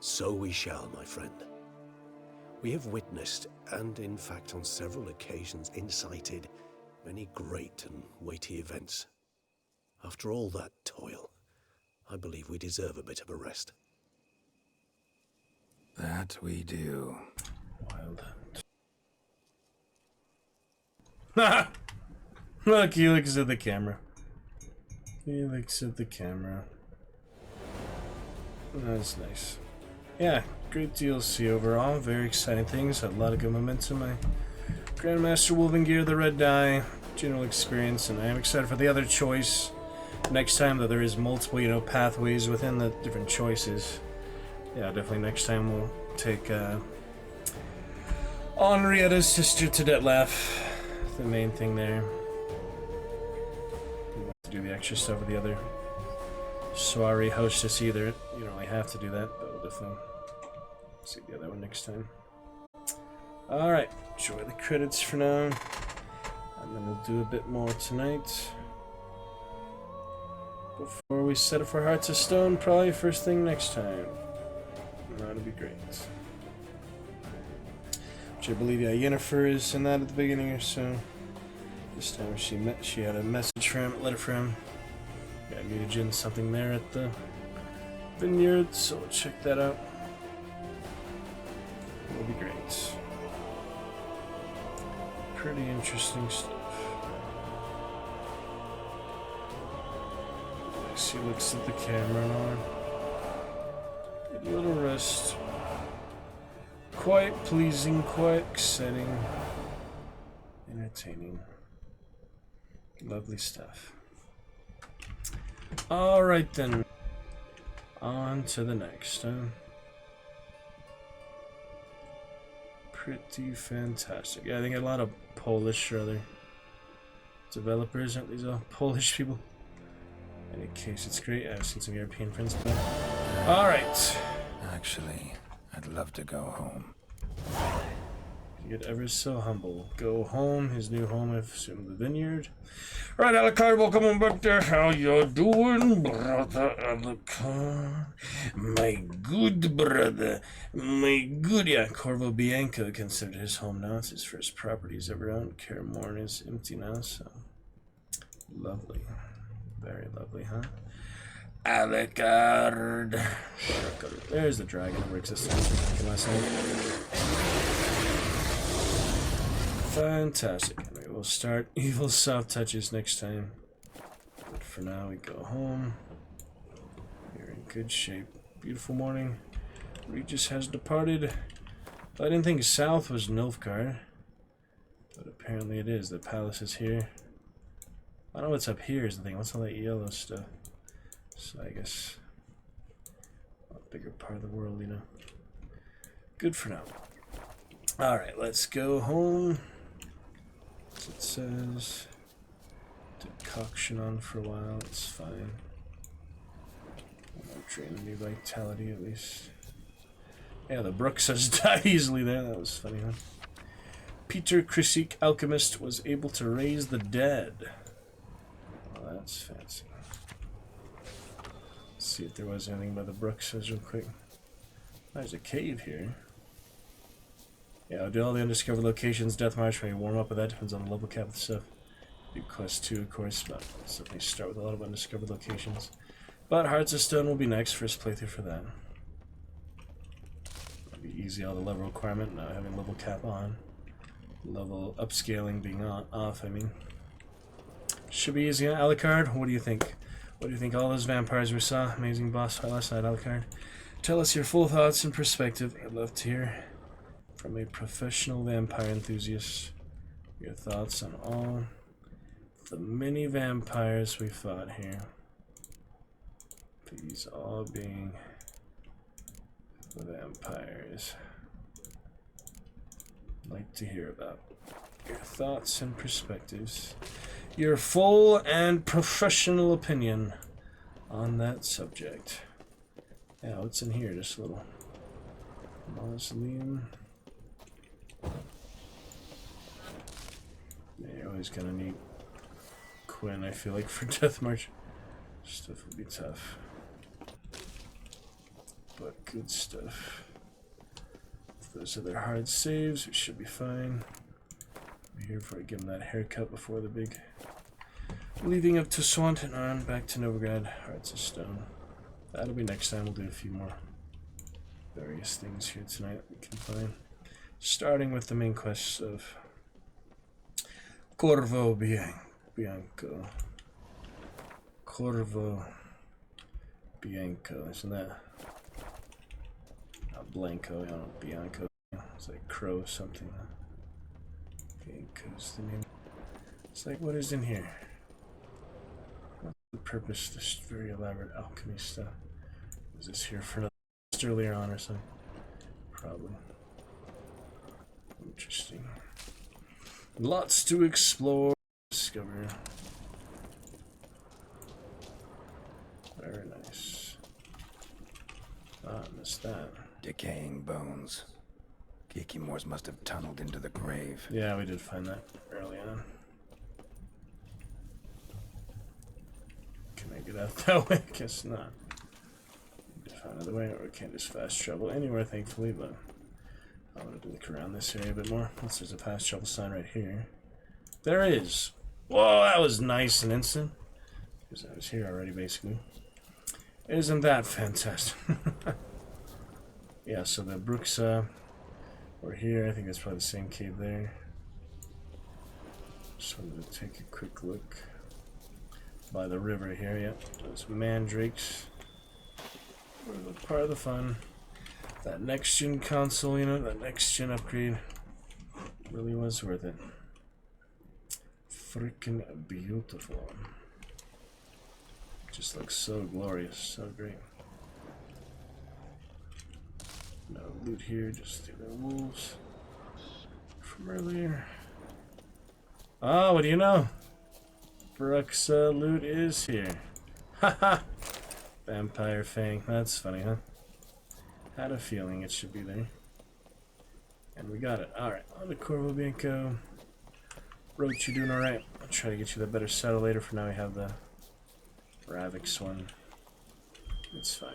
So we shall, my friend. We have witnessed, and in fact on several occasions incited, many great and weighty events. After all that toil, I believe we deserve a bit of a rest. That we do. Wild. Ha! Look, he looks at the camera. He looks at the camera. That's nice. Yeah, great DLC overall. Very exciting things. Had a lot of good momentum. My Grandmaster Wolven gear, the red dye, general experience, and I am excited for the other choice. Next time that there is multiple, pathways within the different choices. Yeah, definitely next time we'll take Henrietta's sister to Detlef. The main thing there. We want to do the extra stuff with the other soiree hostess either. You don't really have to do that, but we'll definitely see the other one next time. Alright, enjoy the credits for now. And then we'll do a bit more tonight. Before we set it for Hearts of Stone, probably first thing next time. That'll be great. Which I believe, yeah, Yennefer is in that at the beginning or so. This time she had a message for him, letter for him. Yeah, mutagen something there at the vineyard, so we'll check that out. It'll be great. Pretty interesting stuff. She looks at the camera and all. A little rest. Quite pleasing, quite exciting. Entertaining. Lovely stuff. Alright then. On to the next. Pretty fantastic. Yeah, I think a lot of Polish or other developers, aren't these all Polish people? In any case, it's great. I've seen some European friends. Alright. Actually, I'd love to go home. You get ever so humble. Go home, his new home, I've assumed the vineyard. Right, Alucard, welcome on back there. How you doing, brother Alucard? My good brother. My good, yeah. Corvo Bianco considered his home now. It's his first property he's ever owned. Karamorn is empty now, so lovely. Very lovely, huh? Alucard. There's the dragon. Never existed last night. Fantastic. And we will start evil soft touches next time. But for now, we go home. We're in good shape. Beautiful morning. Regis has departed. I didn't think south was Nilfgaard, but apparently it is. The palace is here. I don't know what's up here is the thing. What's all that yellow stuff? So I guess a bigger part of the world, you know. Good for now. Alright, let's go home. As it says, decoction on for a while, it's fine. I'll drain the new vitality at least. Yeah, the brook says die easily there. That was funny, huh? Peter Krisik, alchemist, was able to raise the dead. Well, that's fancy. Let's see if there was anything by the brook says real quick. There's a cave here. Yeah, I'll do all the undiscovered locations. Death March may warm up, but that depends on the level cap and stuff. Do quest 2, of course, but let's definitely start with a lot of undiscovered locations. But Hearts of Stone will be next, first playthrough for that. It'll be easy, all the level requirement, not having level cap on. Level upscaling being off, I mean. Should be easy on Alucard. What do you think? What do you think all those vampires we saw? Amazing boss fight last night, Alucard. Tell us your full thoughts and perspective. I'd love to hear from a professional vampire enthusiast your thoughts on all the many vampires we fought here. These all being vampires. I'd like to hear about your thoughts and perspectives. Your full and professional opinion on that subject. Yeah, what's in here? Just a little mausoleum. Yeah, you're always gonna need Quinn, I feel like, for Death March. Stuff will be tough. But good stuff. If those are their hard saves, we should be fine. I'm here before I give him that haircut before the big leading up to Swanton on back to Novigrad. Hearts of Stone. That'll be next time. We'll do a few more various things here tonight that we can find. Starting with the main quests of Corvo Bianco. Corvo Bianco. Isn't that not Blanco? I don't know, Bianco. It's like Crow or something. Bianco's the name. It's like, what is in here? What's the purpose of this very elaborate alchemy stuff? Is this here for another earlier on or something? Probably. Interesting. Lots to explore, discover. Very nice. Ah, I missed that. Decaying bones. Geekimores must have tunneled into the grave. Yeah, we did find that early on. Can I get out that way? Guess not. Need to find another way, or we can't just fast travel anywhere, thankfully, but I wanted to look around this area a bit more. Unless there's a fast travel sign right here. There is! Whoa, that was nice and instant. Because I was here already, basically. Isn't that fantastic? Yeah, so the brooks were here. I think that's probably the same cave there. Just wanted to take a quick look by the river here. Yep, those mandrakes were part of the fun. That next gen console, you know, that next gen upgrade really was worth it. Freaking beautiful. Just looks so glorious, so great. No loot here, just the wolves from earlier. Oh, what do you know? Brooks loot is here. Haha! Vampire Fang. That's funny, huh? Had a feeling it should be there. And we got it. Alright, on to Corvo Bianco. Roach, you doing alright? I'll try to get you that better saddle later. For now, we have the Ravix one. It's fine.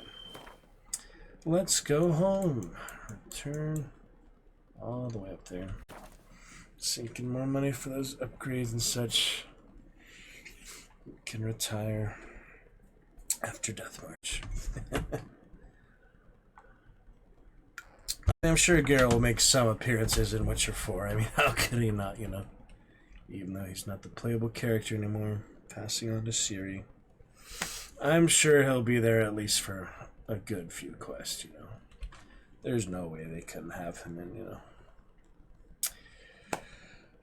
Let's go home. Return all the way up there. Sinking more money for those upgrades and such. We can retire after Death March. I'm sure Geralt will make some appearances in Witcher 4. I mean, how could he not, you know? Even though he's not the playable character anymore, passing on to Ciri. I'm sure he'll be there at least for a good few quests, you know. There's no way they couldn't have him in, you know.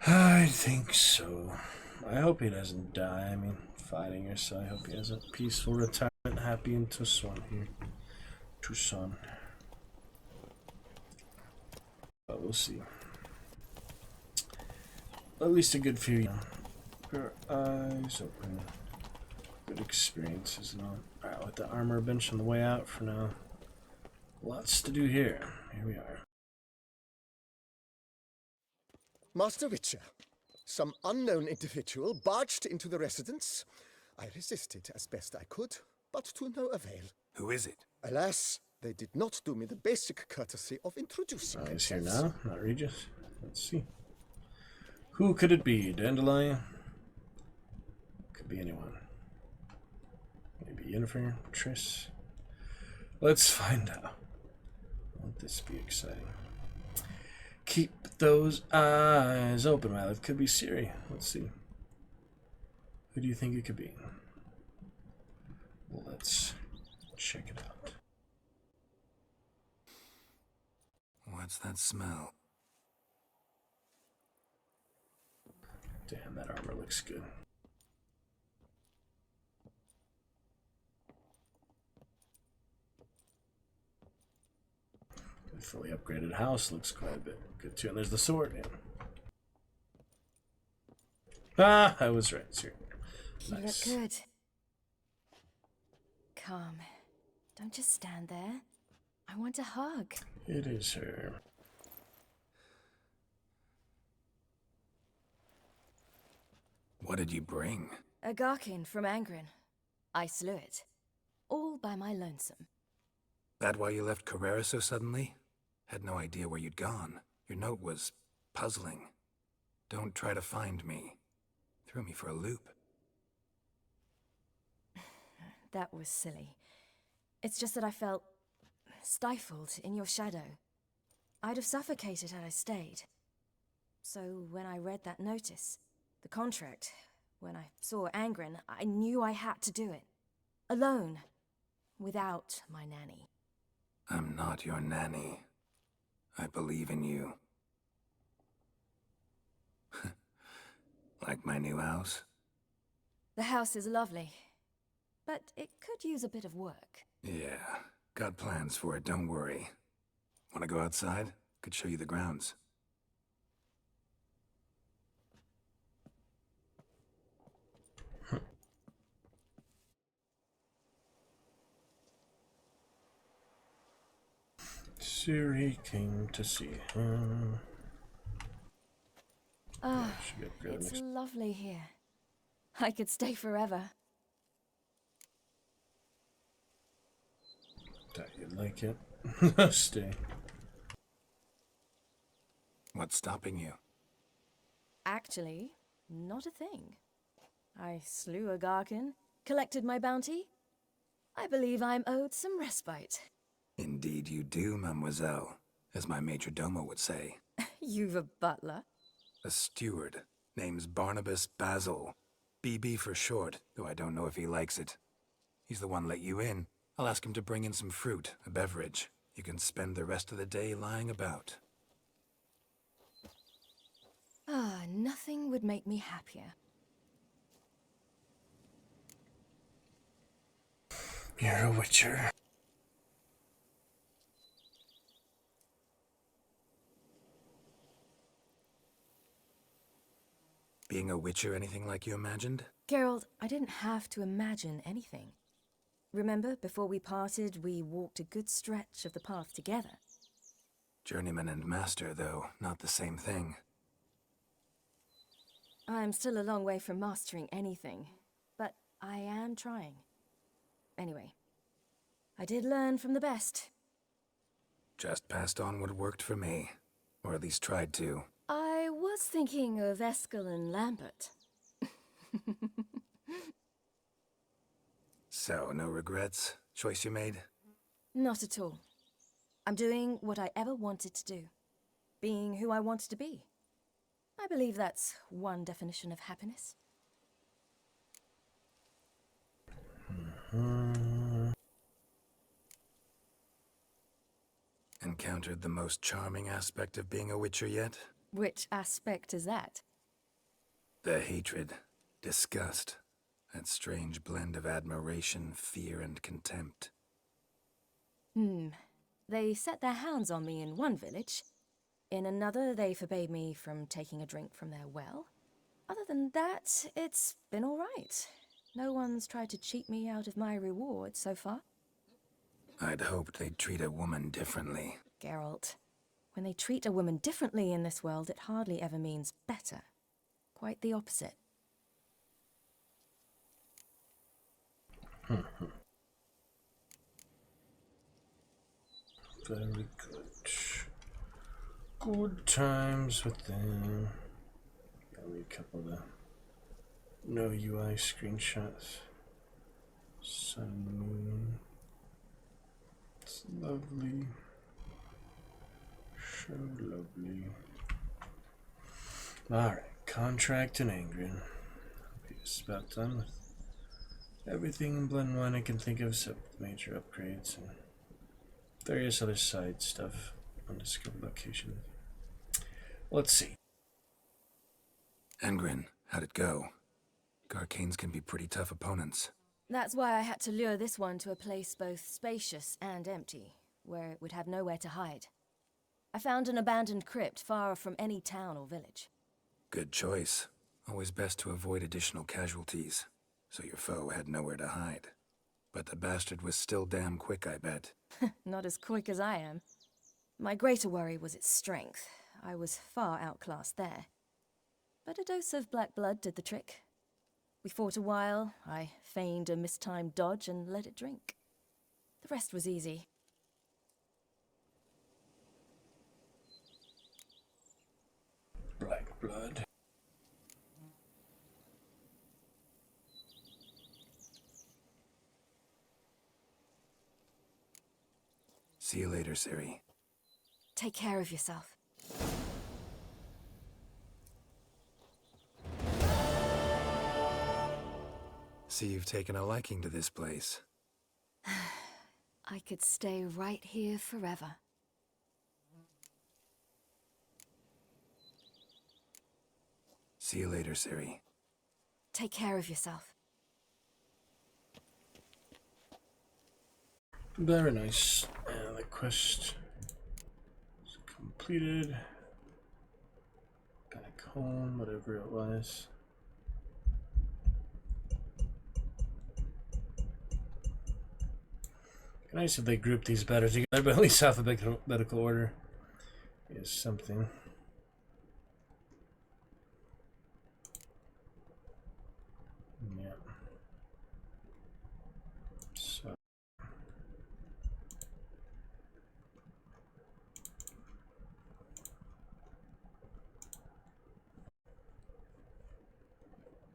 I think so. I hope he doesn't die. I mean, fighting or so. I hope he has a peaceful retirement, happy in Tucson here. Tucson. But we'll see. At least a good few, you know. Your eyes open. Good experiences and all. Alright, with the armor bench on the way out for now. Lots to do here. Here we are. Master Witcher, some unknown individual barged into the residence. I resisted as best I could, but to no avail. Who is it? Alas, they did not do me the basic courtesy of introducing He's themselves. here now, not Regis. Let's see. Who could it be? Dandelion? Could be anyone. Maybe Yennefer? Triss? Let's find out. Won't this be exciting? Keep those eyes open, Well, it could be Ciri. Let's see. Who do you think it could be? Check it out. What's that smell? Damn, that armor looks good. The fully upgraded house looks quite a bit good too. And there's the sword. Yeah. Ah, I was right. Sir. You look good. Calm. Don't just stand there. I want a hug. It is her. What did you bring? A Garkin from Angren. I slew it. All by my lonesome. That why you left Carrera so suddenly? Had no idea where you'd gone. Your note was puzzling. Don't try to find me. Threw me for a loop. That was silly. It's just that I felt stifled in your shadow. I'd have suffocated had I stayed. So when I read that notice, the contract, when I saw Angren, I knew I had to do it. Alone. Without my nanny. I'm not your nanny. I believe in you. Like my new house? The house is lovely, but it could use a bit of work. Yeah, got plans for it, don't worry. Wanna go outside? Could show you the grounds. Ciri came to see him. Ah, it's lovely here. I could stay forever. Thought you'd like it. Stay. What's stopping you? Actually, not a thing. I slew a Garkin, collected my bounty. I believe I'm owed some respite. Indeed you do, mademoiselle, as my major domo would say. You've a butler? A steward. Name's Barnabas Basil. BB for short, though I don't know if he likes it. He's the one let you in. I'll ask him to bring in some fruit, a beverage. You can spend the rest of the day lying about. Ah, nothing would make me happier. You're a witcher. Being a witcher anything like you imagined? Geralt, I didn't have to imagine anything. Remember, before we parted, we walked a good stretch of the path together. Journeyman and master, though, not the same thing. I'm still a long way from mastering anything, but I am trying. Anyway, I did learn from the best. Just passed on what worked for me. Or at least tried to. I was thinking of Eskel and Lambert. So, no regrets? Choice you made? Not at all. I'm doing what I ever wanted to do. Being who I wanted to be. I believe that's one definition of happiness. Encountered the most charming aspect of being a witcher yet? Which aspect is that? The hatred, disgust, that strange blend of admiration, fear, and contempt. They set their hounds on me in one village. In another, they forbade me from taking a drink from their well. Other than that, it's been all right. No one's tried to cheat me out of my reward so far. I'd hoped they'd treat a woman differently. Geralt, when they treat a woman differently in this world, it hardly ever means better. Quite the opposite. Very good. Good times with them. Got me a couple of no UI screenshots. Sun and moon. It's lovely. So lovely. Alright, contract in Angren. Hope he's about done with Everything in Blend 1 I can think of except major upgrades and various other side stuff. Undiscovered location. Let's see. Engrin, how'd it go? Garcanes can be pretty tough opponents. That's why I had to lure this one to a place both spacious and empty, where it would have nowhere to hide. I found an abandoned crypt far from any town or village. Good choice. Always best to avoid additional casualties, so your foe had nowhere to hide. But the bastard was still damn quick, I bet. Not as quick as I am. My greater worry was its strength. I was far outclassed there. But a dose of black blood did the trick. We fought a while, I feigned a mistimed dodge and let it drink. The rest was easy. Black blood. See you later, Ciri. Take care of yourself. See you've taken a liking to this place. I could stay right here forever. See you later, Ciri. Take care of yourself. Very nice. And the quest is completed. Back home, whatever it was. Nice if they group these better together, but at least alphabetical order is something. Yeah. So.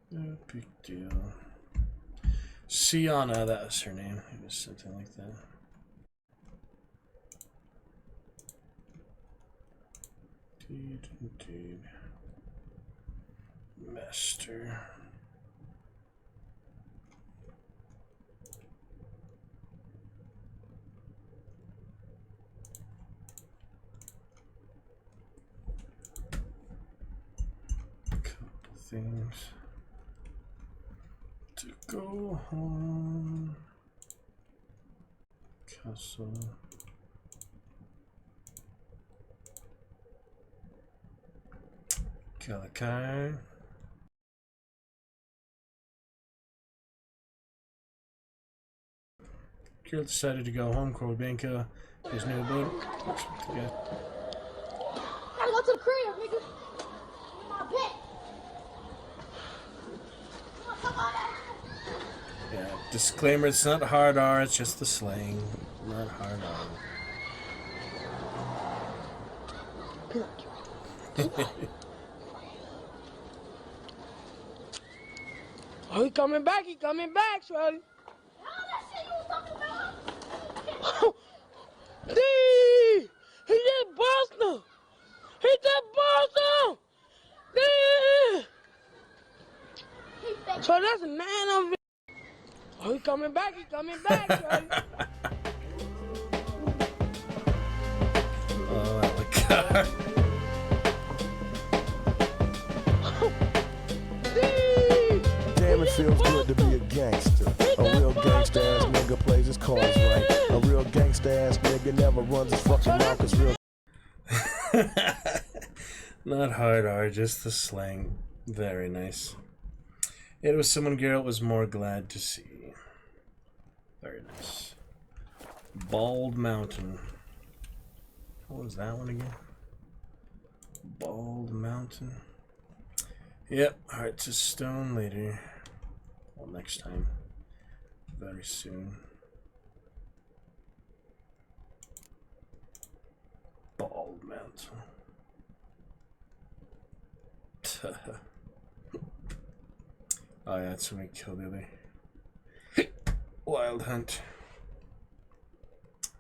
No big deal. Sienna, that was her name. It was something like that. Indeed. Master. Couple things to go home. Castle. Calico. Kirill decided to go home. Korbenko, his new boat. Gotta go to the crib, nigga. In my bed. Come on. Yeah, disclaimer, it's not hard R, it's just the slang. Not hard R. Oh, he coming back, Shorty. D! He just bust him! He just bust him! D! So that's a 9 of it. Oh, he coming back, Shorty. Oh, that would car. Damn, it feels good to be a gangster. A real gangster ass nigga plays his cards right. A real gangster ass nigga never runs his fucking mouth, cause real. Not hard R, just the slang. Very nice. It was someone Geralt was more glad to see. Very nice. Bald Mountain. What was that one again? Bald Mountain. Yep, Hearts of Stone later. Well, next time. Very soon. Bald Mountain. Oh yeah, that's when we killed the other Wild Hunt.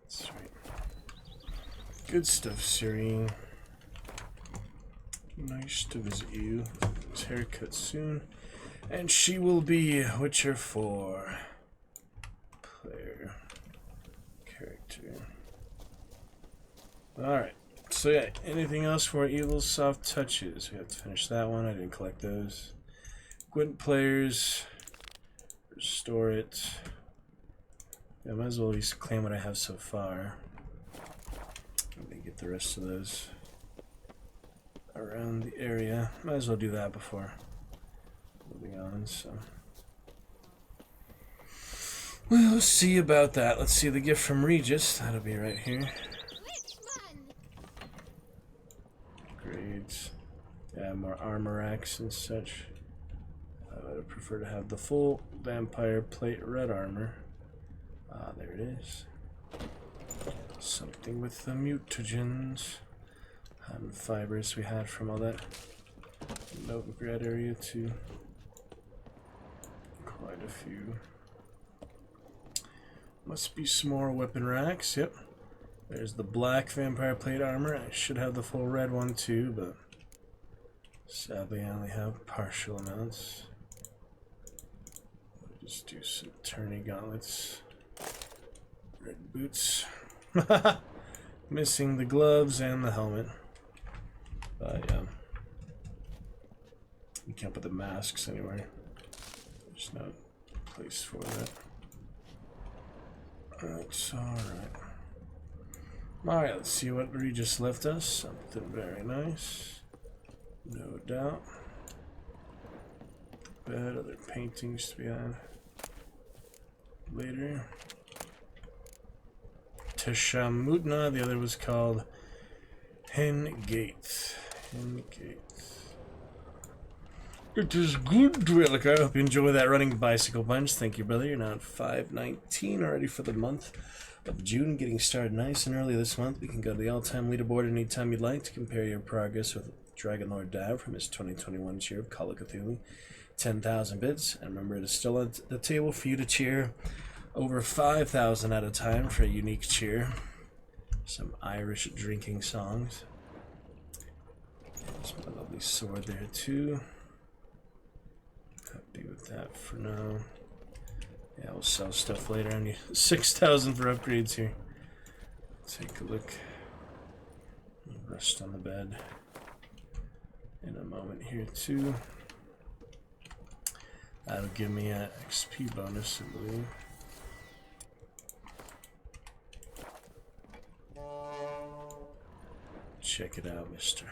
That's right. Good stuff, Ciri. Nice to visit you. His haircut soon. And she will be Witcher 4 player character. Alright, so yeah, anything else for Evil Soft Touches? We have to finish that one. I didn't collect those. Gwent players, restore it. Yeah, I might as well at least claim what I have so far. Let me get the rest of those around the area. Might as well do that before moving on, so. We'll see about that. Let's see the gift from Regis. That'll be right here. Grades. Yeah, more armor racks and such. I would prefer to have the full vampire plate red armor. Ah, there it is. Something with the mutagens and fibers we had from all that Novigrad area too. Quite a few. Must be some more weapon racks. Yep. There's the black vampire plate armor. I should have the full red one too, but sadly I only have partial amounts. I'll just do some tourney gauntlets. Red boots. Missing the gloves and the helmet. But yeah. You can't put the masks anywhere. There's no place for that. That's alright. Alright, let's see what Regis left us. Something very nice. No doubt. Bed, other paintings to be had later. Teshamutna, the other was called Hengate. Hengate. It is good, Dwellica. I hope you enjoy that running bicycle punch. Thank you, brother. You're now at 5:19 already for the month of June. Getting started nice and early this month. We can go to the all-time leaderboard anytime you'd like to compare your progress with Dragon Lord Dav from his 2021 cheer of Call of Cthulhu. 10,000 bits. And remember, it is still at the table for you to cheer over 5,000 at a time for a unique cheer. Some Irish drinking songs. There's my lovely sword there, too. Happy with that for now. Yeah, we'll sell stuff later. I need 6,000 for upgrades here. Take a look. Rest on the bed in a moment here too. That'll give me an XP bonus, I believe. Check it out, Mr.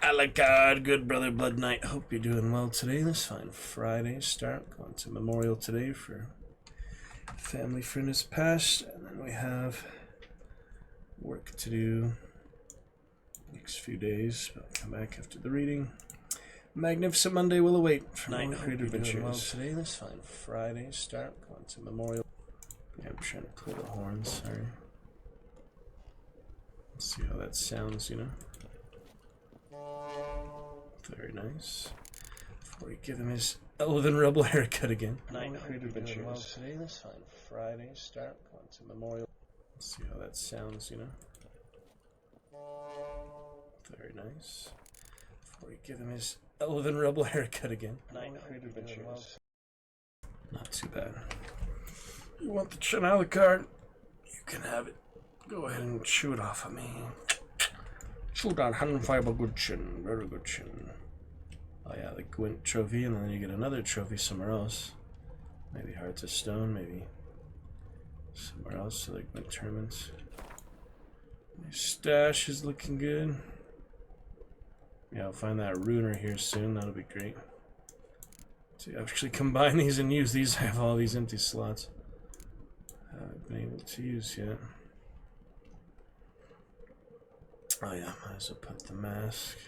Alucard, good brother Blood Knight. Hope you're doing well today. This fine Friday start. Going to Memorial today for family friend has passed, and then we have work to do next few days. But I'll come back after the reading. Magnificent Monday will await for Night Creative Adventures. Well today. This fine Friday start. Going to Memorial. Yeah, I'm trying to play the horns. Sorry. Let's see how that sounds, you know. Very nice. Before we give him his Elven Rebel haircut again. Night Creative Adventures. Well today, this fine Friday start. Going to Memorial. Let's see how that sounds, you know. Very nice. Before we give him his Elven Rebel haircut again. Night Creative Adventures. Not too bad. You want the Chanel card? You can have it. Go ahead and chew it off of me. Chew that hand fiber, good chin. Very good chin. Oh yeah, the Gwent trophy, and then you get another trophy somewhere else. Maybe Hearts of Stone, maybe somewhere else, so like Gwent tournaments. My stash is looking good. Yeah, I'll find that runer here soon, that'll be great. To actually combine these and use these, I have all these empty slots. I haven't been able to use yet. Oh yeah, might as well put the mask.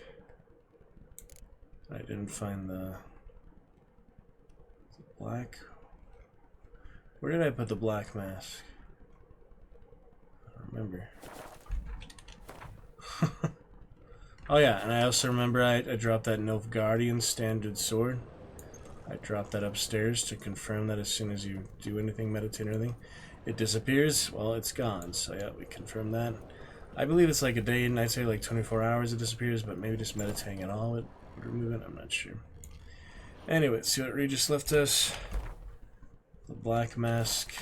I didn't find the black. Where did I put the black mask? I don't remember. Oh yeah, and I also remember I dropped that Nilfgaardian standard sword. I dropped that upstairs to confirm that as soon as you do anything, meditate or anything, it disappears. Well, it's gone. So yeah, we confirmed that. I believe it's like a day and I'd say like 24 hours it disappears, but maybe just meditating at all would remove it. I'm not sure. Anyway, let's see what Regis left us. The black mask.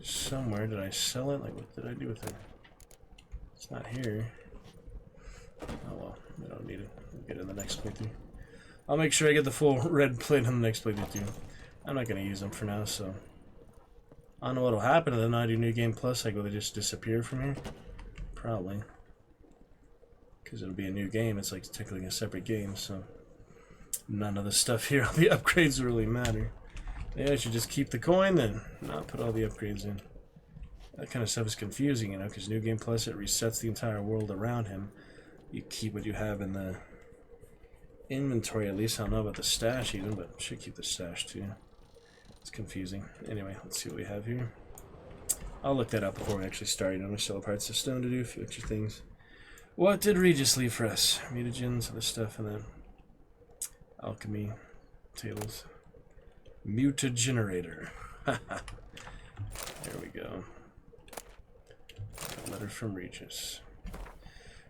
Somewhere. Did I sell it? Like, what did I do with it? It's not here. Oh well, I don't need it. We'll get it in the next playthrough. I'll make sure I get the full red plate on the next playthrough too. I'm not going to use them for now, so... I don't know what'll happen to them. I do New Game Plus. Like, will they just disappear from here? Probably. Because it'll be a new game. It's like technically a separate game, so... None of the stuff here, all the upgrades really matter. Maybe I should just keep the coin then, not put all the upgrades in. That kind of stuff is confusing, you know, because New Game Plus, it resets the entire world around him. You keep what you have in the inventory, at least. I don't know about the stash even, but should keep the stash too. It's confusing. Anyway, let's see what we have here. I'll look that up before we actually start. You know, there's still parts of stone to do, a few extra things. What did Regis leave for us? Mutagens, other stuff, and then alchemy tables. Mutagenerator. There we go. A letter from Regis.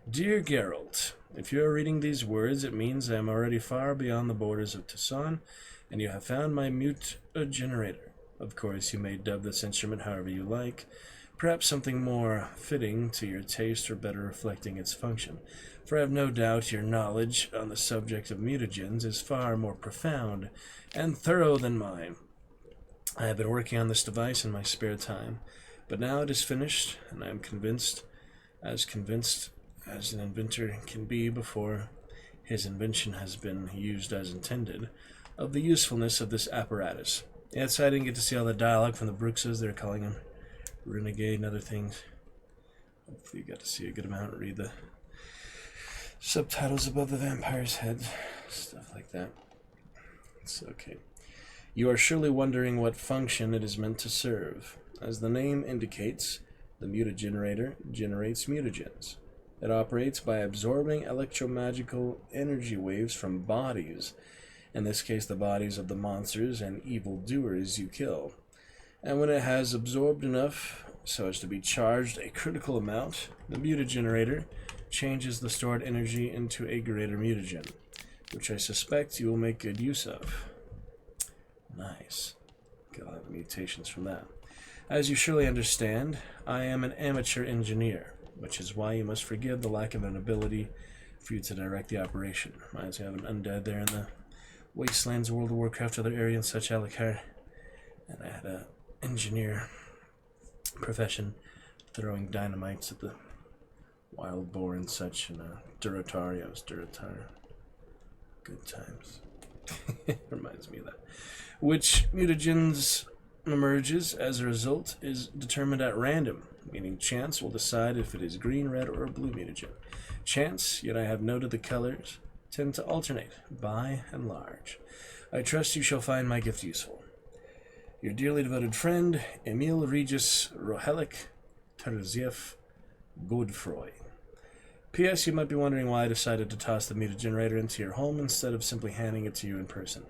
Dear Geralt, if you are reading these words, it means I am already far beyond the borders of Tucson, and you have found my mutagenerator. Of course, you may dub this instrument however you like, perhaps something more fitting to your taste or better reflecting its function, for I have no doubt your knowledge on the subject of mutagens is far more profound and thorough than mine. I have been working on this device in my spare time, but now it is finished, and I am convinced as an inventor can be before his invention has been used as intended, of the usefulness of this apparatus. Yes, I didn't get to see all the dialogue from the Brookses. They're calling him renegade and other things. Hopefully you got to see a good amount, read the subtitles above the vampire's head, stuff like that. It's okay. You are surely wondering what function it is meant to serve. As the name indicates, the mutagenerator generates mutagens. It operates by absorbing electromagical energy waves from bodies, in this case the bodies of the monsters and evildoers you kill. And when it has absorbed enough so as to be charged a critical amount, the mutagenerator changes the stored energy into a greater mutagen, which I suspect you will make good use of. Nice. Get a lot of mutations from that. As you surely understand, I am an amateur engineer, which is why you must forgive the lack of an ability for you to direct the operation. Reminds me of an undead there in the Wastelands, World of Warcraft, other area and such, Alucard. And I had a engineer profession, throwing dynamites at the wild boar and such, and Durotar, I was Durotar. Good times. Reminds me of that. Which mutagens emerges as a result is determined at random, meaning chance will decide if it is green, red, or a blue mutagen. Chance, yet I have noted the colors, tend to alternate, by and large. I trust you shall find my gift useful. Your dearly devoted friend, Emil Regis Rohelik Terziev Godefroy. P.S. You might be wondering why I decided to toss the mutagenerator into your home instead of simply handing it to you in person.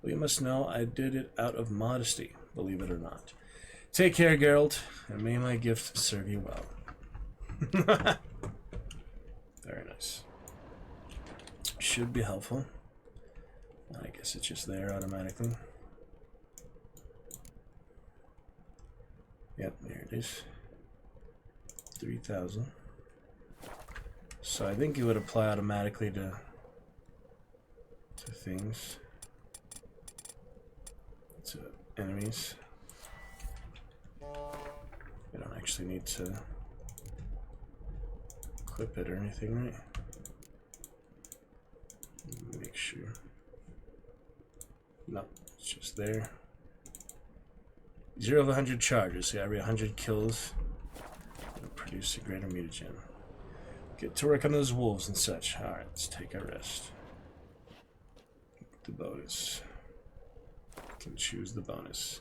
Well, you must know I did it out of modesty, believe it or not. Take care, Geralt, and may my gift serve you well. Very nice. Should be helpful. I guess it's just there automatically. Yep, there it is. 3,000. So I think it would apply automatically to things. To enemies. We don't actually need to equip it or anything, right? Make sure. No, it's just there. 0 of 100 charges, so every 100 kills it'll produce a greater mutagen. Get to work on those wolves and such. Alright, let's take a rest. The bonus. Can choose the bonus.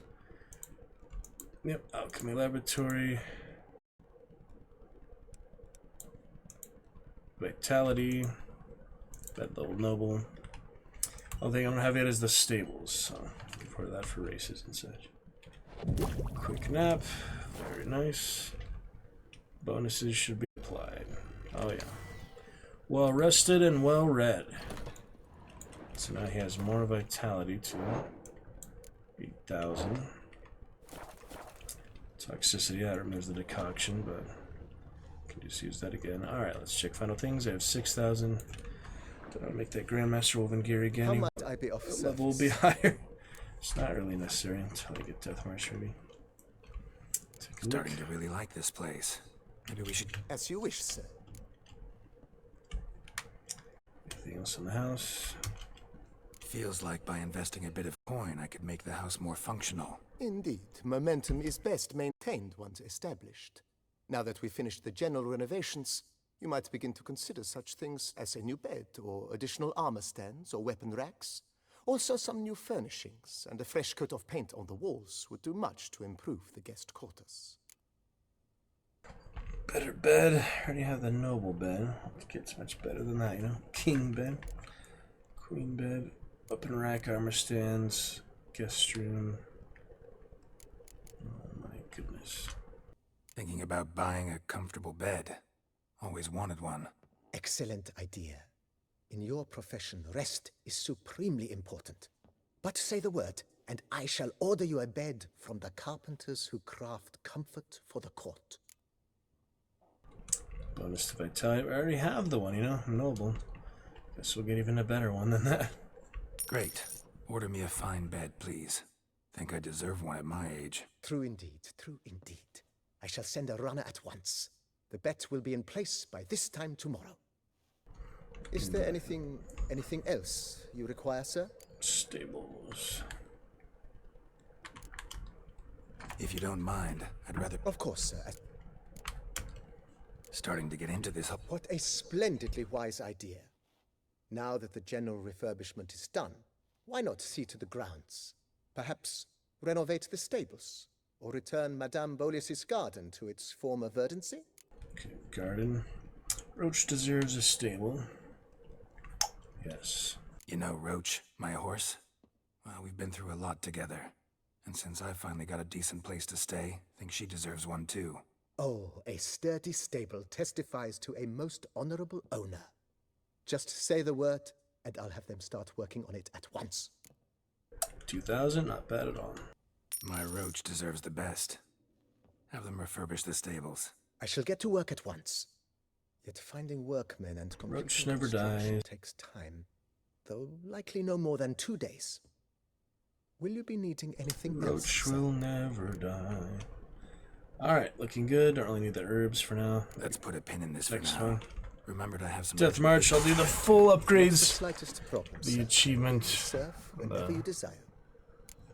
Yep, Alchemy Laboratory. Vitality. Bed Level Noble. Only thing I don't have yet is the stables, so looking forward to that for races and such. Quick nap. Very nice. Bonuses should be applied. Oh yeah. Well rested and well read. So now he has more vitality too. 8,000. Toxicity, that removes the decoction, but can just use that again. Alright, let's check final things. I have 6,000. Don't want to make that Grandmaster Wolven gear again. How might I be of the service? level will be higher. It's not really necessary until I get Death March maybe. Starting to really like this place. Maybe we should... As you wish, sir. Anything else in the house? Feels like by investing a bit of coin, I could make the house more functional. Indeed, momentum is best maintained once established. Now that we've finished the general renovations, you might begin to consider such things as a new bed, or additional armor stands, or weapon racks. Also, some new furnishings and a fresh coat of paint on the walls would do much to improve the guest quarters. Better bed. I already have the noble bed. It gets much better than that, you know? King bed. Queen bed. Weapon rack, armor stands. Guest room. Oh my goodness. Thinking about buying a comfortable bed. Always wanted one. Excellent idea. In your profession, rest is supremely important. But say the word, and I shall order you a bed from the carpenters who craft comfort for the court. Bonus to vitality. I already have the one, you know? Noble. Guess we'll get even a better one than that. Great. Order me a fine bed, please. Think I deserve one at my age. True indeed, true indeed. I shall send a runner at once. The bet will be in place by this time tomorrow. Is there anything else you require, sir? Stables. If you don't mind, I'd rather... Of course, sir. Starting to get into this... What a splendidly wise idea. Now that the general refurbishment is done, why not see to the grounds? Perhaps renovate the stables, or return Madame Bolis's garden to its former verdancy? Okay, garden. Roach deserves a stable. Yes. You know, Roach, my horse? Well, we've been through a lot together. And since I finally got a decent place to stay, I think she deserves one too. Oh, a sturdy stable testifies to a most honorable owner. Just say the word, and I'll have them start working on it at once. 2,000, not bad at all. My Roach deserves the best. Have them refurbish the stables. I shall get to work at once. Yet finding workmen and Roach never dies. Takes time, though likely no more than 2 days. Will you be needing anything else? Roach will never die. Alright, looking good. Don't really need the herbs for now. Let's put a pin in this next for now. one. Remembered I have some... Death March, I'll do the full upgrades. The slightest problem, the achievement. Serve whenever you desire.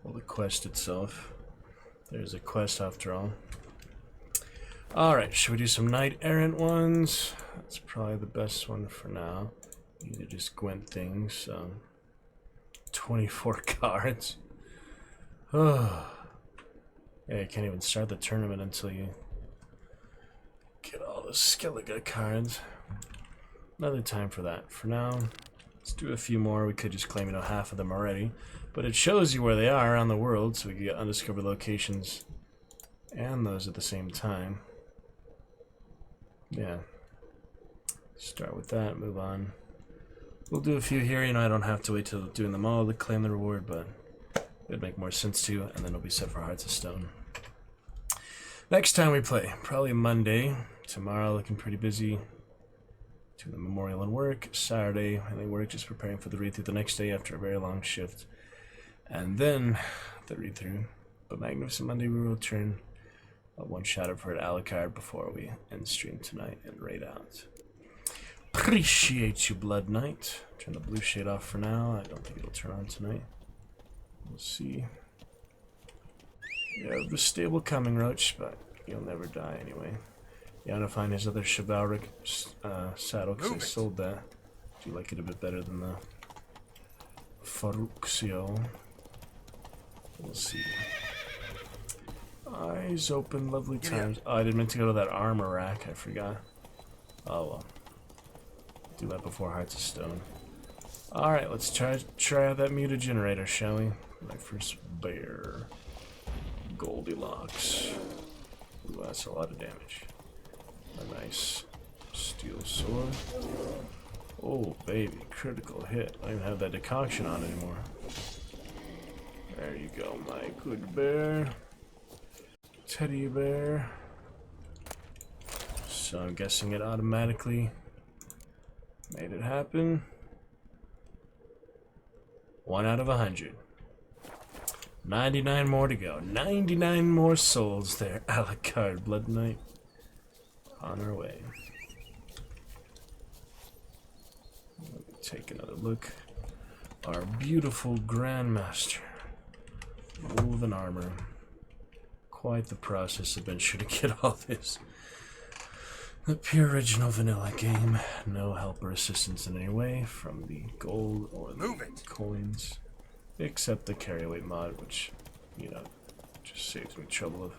Well, the quest itself. There's a quest after all. Alright, should we do some Knight Errant ones? That's probably the best one for now. These are just Gwent things. 24 cards. Oh. Yeah, you can't even start the tournament until you get all the Skellige cards. Another time for that. For now, let's do a few more. We could just claim, you know, half of them already. But it shows you where they are around the world, so we can get undiscovered locations and those at the same time. Yeah. Start with that, move on. We'll do a few here, you know, I don't have to wait till doing them all to claim the reward, but it'd make more sense to, and then it'll be set for Hearts of Stone. Next time we play, probably Monday. Tomorrow looking pretty busy. To the memorial and work. Saturday, I think work, just preparing for the read-through the next day after a very long shift. And then the read-through. But Magnificent Monday we will return one shadow for an Alucard before we end stream tonight and raid out. Appreciate you, Blood Knight. Turn the blue shade off for now. I don't think it'll turn on tonight. We'll see. Yeah, the stable coming, Roach, but you'll never die anyway. Yeah, I'm gonna find his other chivalric saddle because I sold that. Do you like it a bit better than the Faruxio? We'll see. Eyes open, lovely times. Oh, I didn't mean to go to that armor rack. I forgot. Oh well. Do that before Hearts of Stone. Alright, let's try out that muted generator, shall we? My first bear. Goldilocks. Ooh, that's a lot of damage. A nice steel sword. Oh, baby. Critical hit. I don't even have that decoction on anymore. There you go, my good bear. Teddy bear. So I'm guessing it automatically made it happen. 1 out of 100. 99 more to go. 99 more souls there. Alucard, Blood Knight. On our way. Let me take another look. Our beautiful Grandmaster. Woven armor. Quite the process adventure to get all this. The pure original vanilla game. No help or assistance in any way from the gold or the coins. Except the carry weight mod, which, you know, just saves me trouble of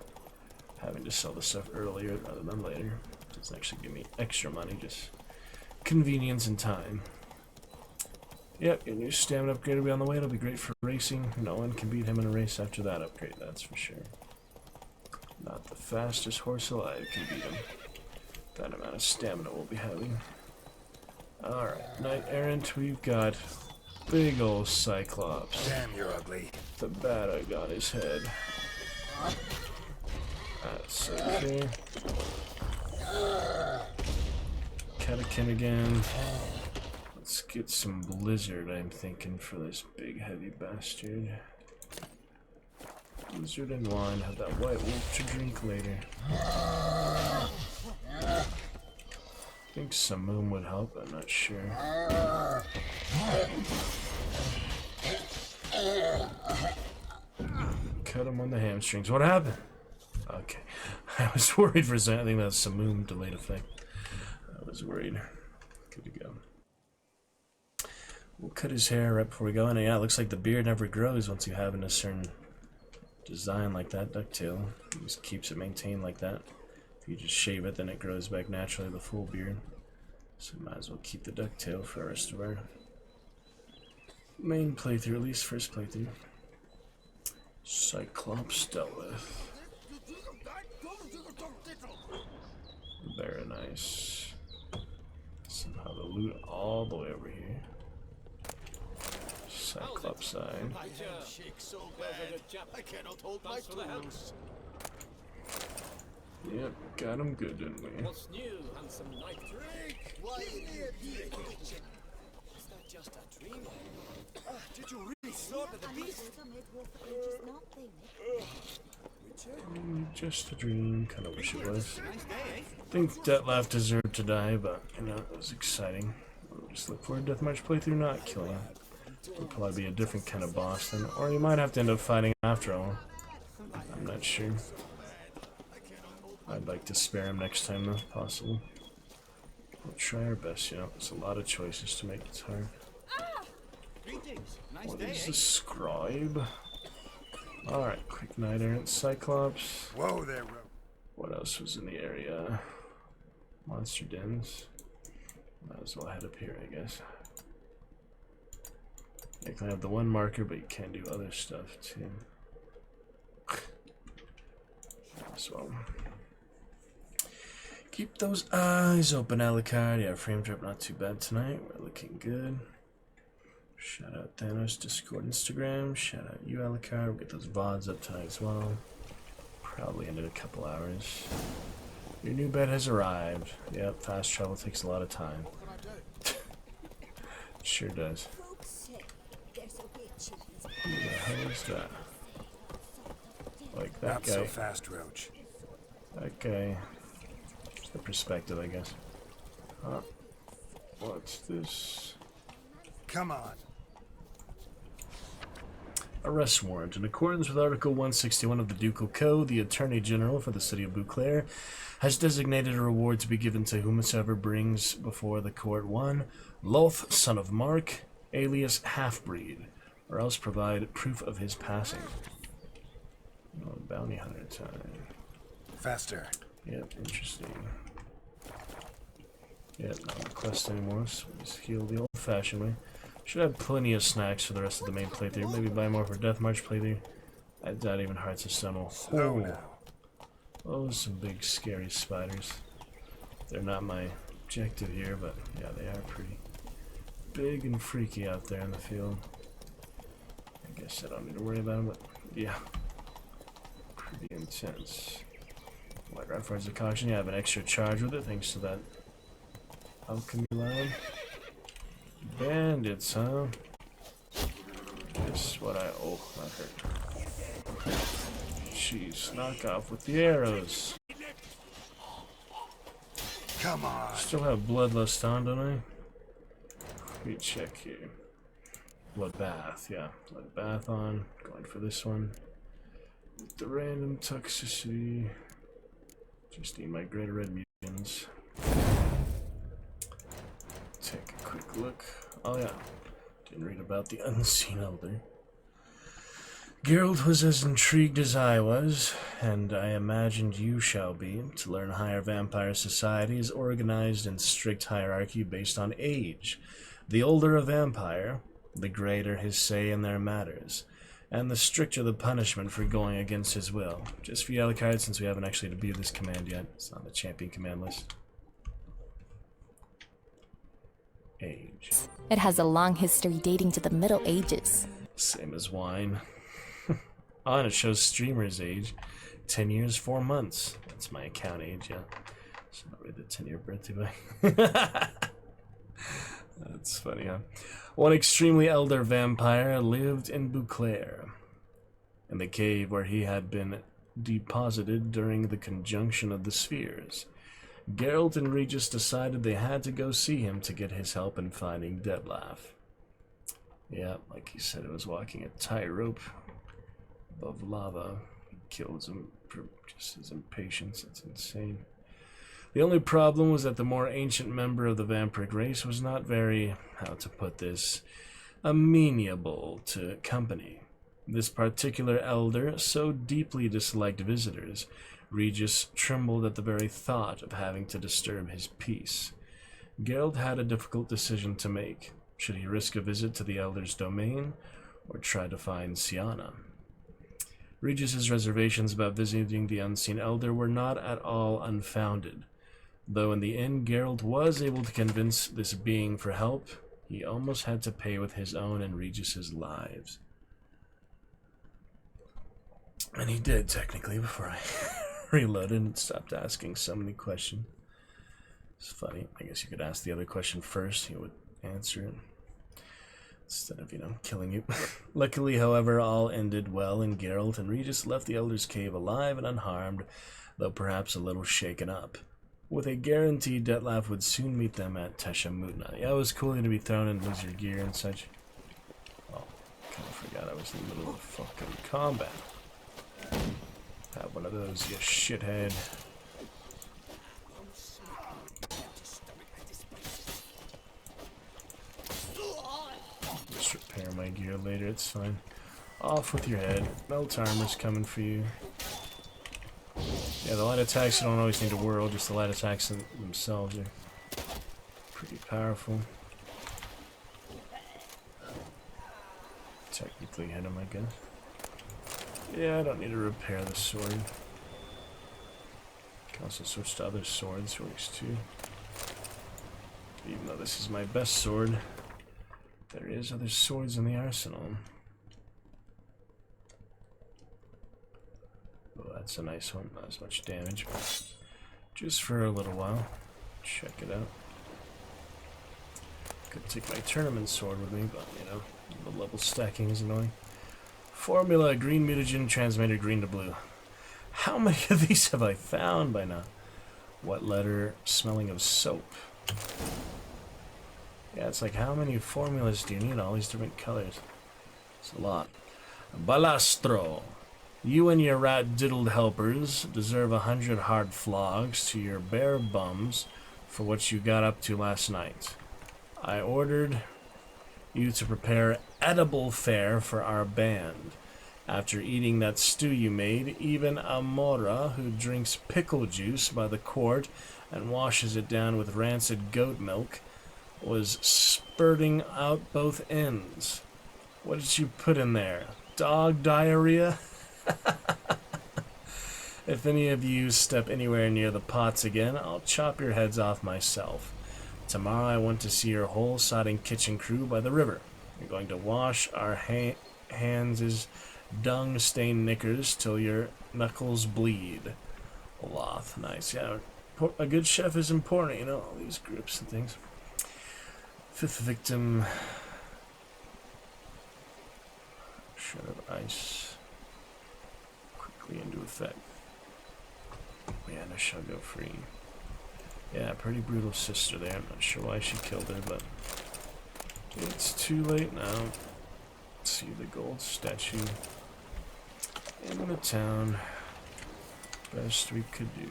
having to sell the stuff earlier rather than later. Doesn't actually give me extra money, just convenience and time. Yep, your new stamina upgrade will be on the way. It'll be great for racing. No one can beat him in a race after that upgrade, that's for sure. Not the fastest horse alive can beat him. That amount of stamina we'll be having. Alright, Knight Errant, we've got big ol' Cyclops. Damn, you're ugly. The bat I got his head. That's okay. Catakin again. Let's get some Blizzard, I'm thinking, for this big heavy bastard. Blizzard and wine, have that white wolf to drink later. I think Samoom would help, I'm not sure. Cut him on the hamstrings. What happened? Okay. I was worried for a second. I think that's Samoom delayed effect. I was worried. Good to go. We'll cut his hair right before we go in. And yeah, it looks like the beard never grows once you have in a certain design like that. Ducktail. It just keeps it maintained like that. If you just shave it, then it grows back naturally, the full beard. So might as well keep the ducktail for the rest of our main playthrough, at least first playthrough. Cyclops dealt with. Very nice. Somehow the loot all the way over here. Cyclops side. Yep, got him good, didn't we? What's new, handsome knight? Drink! Why here? Is that just a dream? Did you really slaughter the beast? Just a dream, kind of wish it was. I think Detlef deserved to die, but, you know, it was exciting. We'll just look for a deathmatch playthrough not killing him. It'll probably be a different kind of boss then, or you might have to end up fighting after all. I'm not sure. I'd like to spare him next time if possible. We'll try our best, you know. There's a lot of choices to make it hard. What is the scribe? Alright, quick Knight Errant Cyclops. Whoa there, What else was in the area? Monster dens. Might as well head up here, I guess. You can have the one marker, but you can do other stuff too. As well. Keep those eyes open, Alucard. Yeah, frame drop not too bad tonight. We're looking good. Shout out Thanos, Discord, Instagram. Shout out you, Alucard. We'll get those VODs up tonight as well. Probably in a couple hours. Your new bed has arrived. Yep, fast travel takes a lot of time. Sure does. Who the hell is that? Like that Not guy. so fast, Roach. That guy. It's the perspective, I guess. What's this? Come on. Arrest warrant. In accordance with Article 161 of the Ducal Code, the Attorney General for the City of Beauclair has designated a reward to be given to whomsoever brings before the court 1. Loth, son of Mark, alias Half-Breed, or else provide proof of his passing. Oh, bounty hunter time. Faster. Yep, interesting. Yep, not a quest anymore, so we just heal the old-fashioned way. Should have plenty of snacks for the rest of the main playthrough. Maybe buy more for Death March playthrough. I doubt even Hearts of Stone will. Oh, some big scary spiders. They're not my objective here, but yeah, they are pretty. big and freaky out there in the field. I guess I don't need to worry about him, but yeah. Pretty intense. White Rifle's a caution. Yeah, I have an extra charge with it thanks to that alchemy line. Bandits, huh? Guess what I... Oh, that hurt. Jeez, knock off with the arrows. Come on. Still have Bloodlust on, don't I? Let me check here. Bloodbath, yeah. Bloodbath on. Going for this one. With the random toxicity. Just need my greater red mutagens. Take a quick look. Oh yeah. Didn't read about the Unseen Elder. Geralt was as intrigued as I was, and I imagined you shall be, to learn higher vampire society is organized in strict hierarchy based on age. The older a vampire, the greater his say in their matters, and the stricter the punishment for going against his will. Just for Yellowcard, since we haven't actually debuted this command yet. It's on the champion command list. Age. It has a long history dating to the Middle Ages. Same as wine. Oh, and it shows streamer's age. 10 years, 4 months. That's my account age, yeah. It's not really the 10-year birthday, but... That's funny, huh? One extremely elder vampire lived in Beauclair, in the cave where he had been deposited during the conjunction of the spheres. Geralt and Regis decided they had to go see him to get his help in finding Detlef. Yeah, like he said, it was walking a tightrope above lava. He kills him for just his impatience. It's insane. The only problem was that the more ancient member of the vampiric race was not very, how to put this, amenable to company. This particular elder so deeply disliked visitors, Regis trembled at the very thought of having to disturb his peace. Geralt had a difficult decision to make. Should he risk a visit to the elder's domain, or try to find Sienna? Regis's reservations about visiting the Unseen Elder were not at all unfounded. Though in the end Geralt was able to convince this being for help, he almost had to pay with his own and Regis's lives. And he did, technically, before I reloaded and stopped asking so many questions. It's funny. I guess you could ask the other question first. He would answer it. Instead of, killing you. Luckily, however, all ended well, and Geralt and Regis left the Elder's Cave alive and unharmed, though perhaps a little shaken up. With a guarantee Detlef would soon meet them at Tesha Mutna. Yeah, it was cool to be thrown in lizard gear and such. Oh, kind of forgot I was in the middle of fucking combat. Have one of those, you shithead. Just repair my gear later, it's fine. Off with your head. Melt armor's coming for you. Yeah, the light attacks you don't always need to whirl, just the light attacks themselves are pretty powerful. Technically hit him, I guess. Yeah, I don't need to repair the sword. Can also switch to other swords, works too. Even though this is my best sword, there is other swords in the arsenal. Oh, that's a nice one. Not as much damage, but just for a little while. Check it out. Could take my tournament sword with me, but the level stacking is annoying. Formula, green mutagen, transmitter, green to blue. How many of these have I found by now? What letter? Smelling of soap. Yeah, it's like, how many formulas do you need? All these different colors. It's a lot. Balastro. You and your rat-diddled helpers deserve 100 hard flogs to your bare bums for what you got up to last night. I ordered you to prepare edible fare for our band. After eating that stew you made, even Amora, who drinks pickle juice by the quart and washes it down with rancid goat milk, was spurting out both ends. What did you put in there? Dog diarrhea? If any of you step anywhere near the pots again, I'll chop your heads off myself. Tomorrow I want to see your whole sodding kitchen crew by the river. We're going to wash our hands' dung-stained knickers till your knuckles bleed. Loth, nice. Yeah, a good chef is important, you know, all these groups and things. Fifth victim. Shred of ice. Quickly into effect. Rihanna shall go free. Yeah, pretty brutal sister there. I'm not sure why she killed her, but it's too late now. Let's see the gold statue in the town. Best we could do.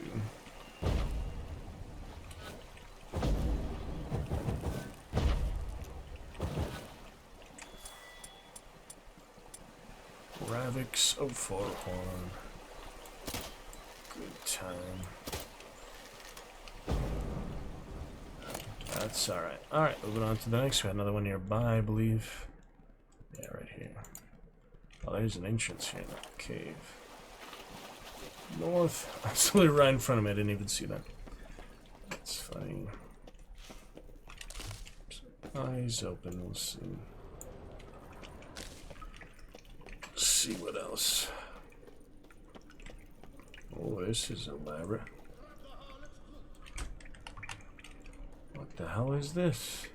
Ravix of Forhorn. Good time. That's alright. Alright, moving on to the next. We had another one nearby, I believe. Yeah, right here. Oh, there's an entrance here in that cave. North. That's literally right in front of me. I didn't even see that. That's funny. Eyes open. We'll see. See what else. Oh, this is elaborate. What the hell is this?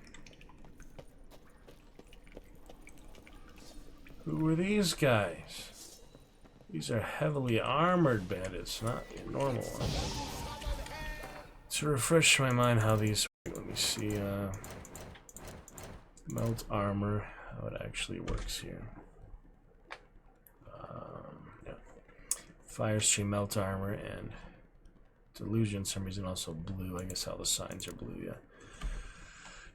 Who are these guys? These are heavily armored bandits, not your normal ones. To refresh my mind how these work, let me see, melt armor, how it actually works here. Yeah. Firestream, melt armor, and delusion, for some reason also blue. I guess all the signs are blue, yeah.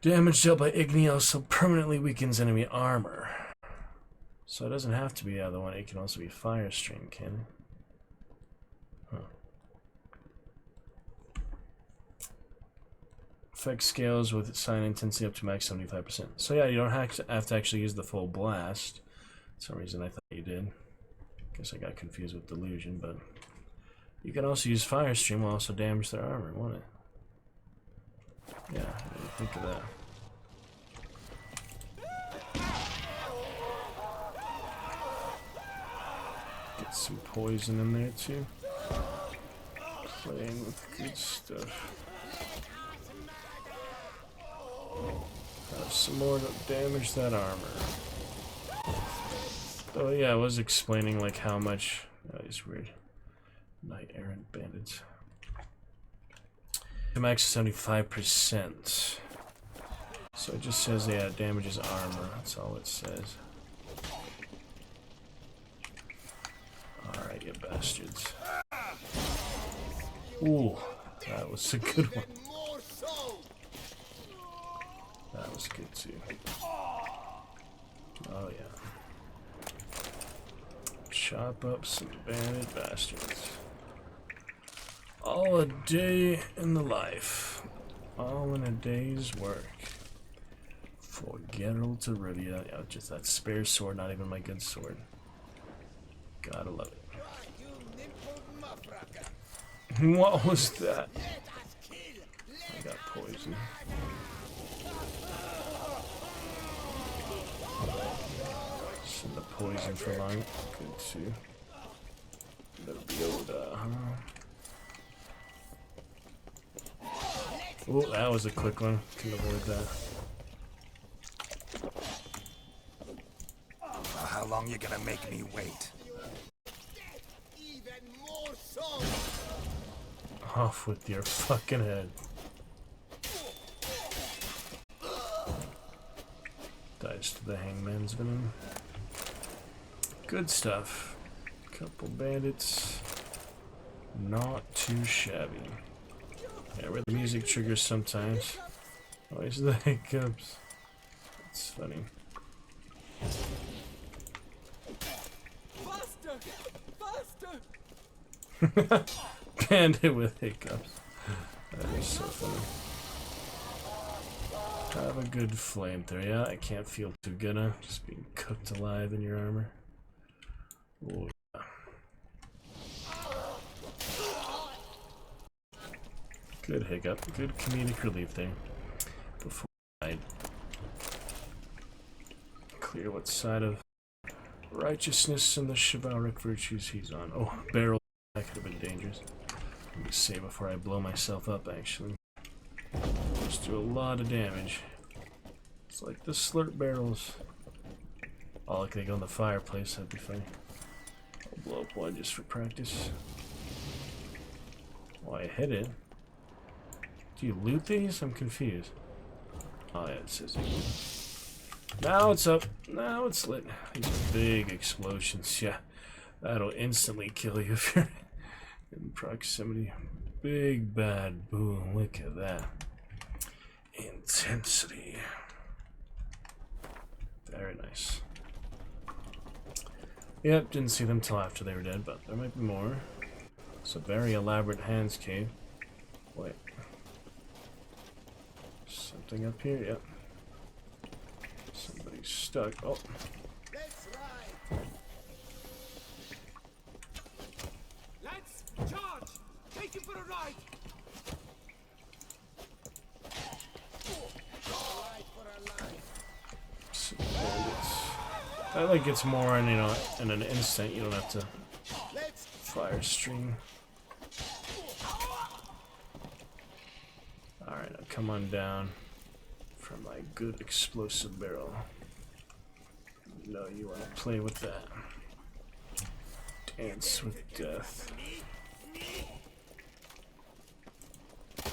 Damage dealt by Igni also permanently weakens enemy armor. So it doesn't have to be the other one, it can also be Firestream, can it? Huh. Effect scales with sign intensity up to max 75%. So yeah, you don't have to actually use the full blast. For some reason I thought you did. Guess I got confused with delusion, but you can also use Firestream will also damage their armor, won't it? Yeah, I didn't think of that. Get some poison in there too. Playing with good stuff. Have some more to damage that armor. Oh yeah, I was explaining like how much. Oh, these weird knight errant bandits. Max 75%. So it just says yeah, it damages armor. That's all it says. Alright, you bastards. Ooh, that was a good one. That was good too. Oh yeah. Chop up some bandit bastards. All a day in the life. All in a day's work. For Geralt of Rivia. Yeah, just that spare sword, not even my good sword. Gotta love it. What was that? I got poison. Send the poison for long. Good too. Little Yoda, huh? Oh, that was a quick one. Couldn't avoid that. How long you gonna make me wait? Off with your fucking head. Dies to the hangman's venom. Good stuff. Couple bandits. Not too shabby. Yeah, where the music triggers sometimes. Always the hiccups. It's funny. Faster! Bandit with hiccups. That is so funny. Have a good flamethrower. Yeah, I can't feel too good, huh? Just being cooked alive in your armor. Oh, yeah. Good hiccup. Good comedic relief there. clear what side of righteousness and the chivalric virtues he's on. Oh, barrel. That could have been dangerous. Let me save before I blow myself up, actually. Just do a lot of damage. It's like the slurp barrels. Oh, look, they go in the fireplace. That'd be funny. I'll blow up one just for practice. Oh, I hit it. Do you loot these? I'm confused. Oh, yeah, it says you. Now it's up. Now it's lit. These are big explosions. Yeah, that'll instantly kill you if you're in proximity. Big bad boom. Look at that. Intensity. Very nice. Yep, didn't see them till after they were dead, but there might be more. It's a very elaborate hands cave. Wait. Something up here? Yep. Somebody's stuck. Oh. Let's charge! Take you for a ride! Some bandits. That like gets more in, you know, in an instant. You don't have to fire stream. Alright, now come on down from my good explosive barrel. You know you want to play with that. Dance with death. I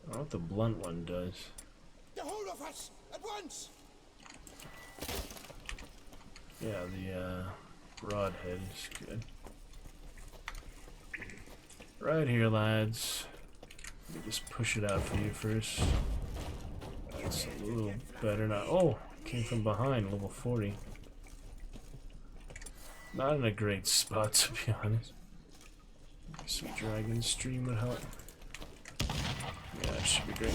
don't know what the blunt one does. The whole of us at once! Yeah, the broadhead is good. Right here, lads. Let me just push it out for you first. That's a little better now. Oh, came from behind, level 40. Not in a great spot, to be honest. Some dragon stream would help. Yeah, that should be great.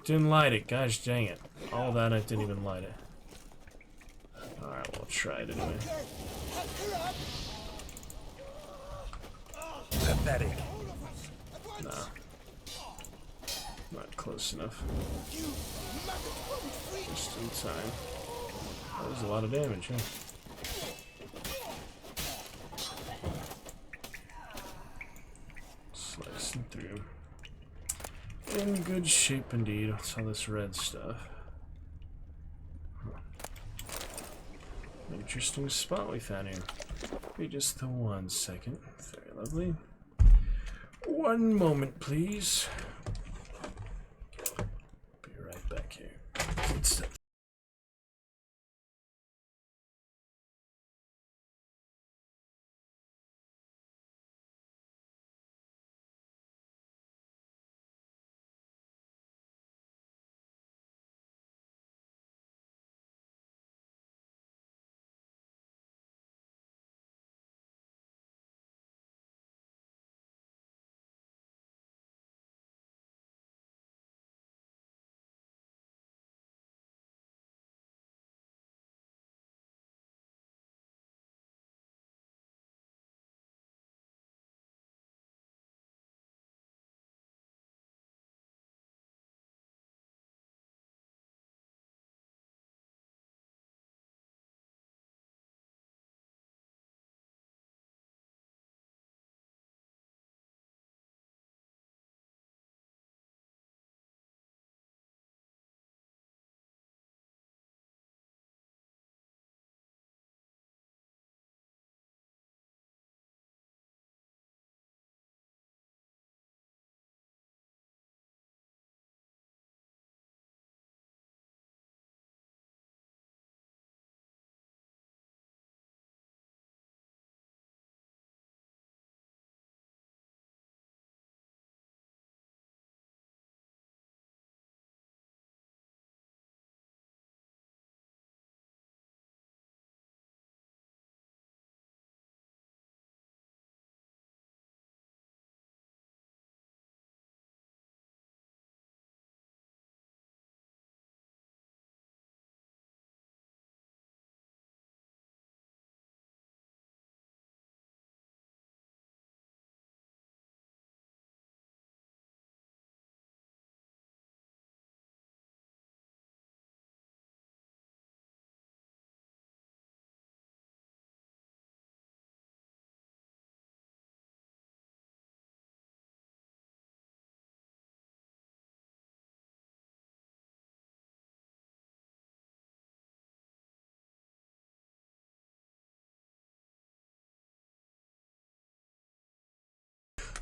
Didn't light it, gosh dang it. All that I didn't even light it. Alright, we'll try it anyway. Pathetic. Nah. Not close enough. Just in time. That was a lot of damage, huh? Slicing through. In good shape indeed. What's all this red stuff? Huh. Interesting spot we found here. Be just the 1 second. Very lovely. One moment, please. Be right back here. Good stuff.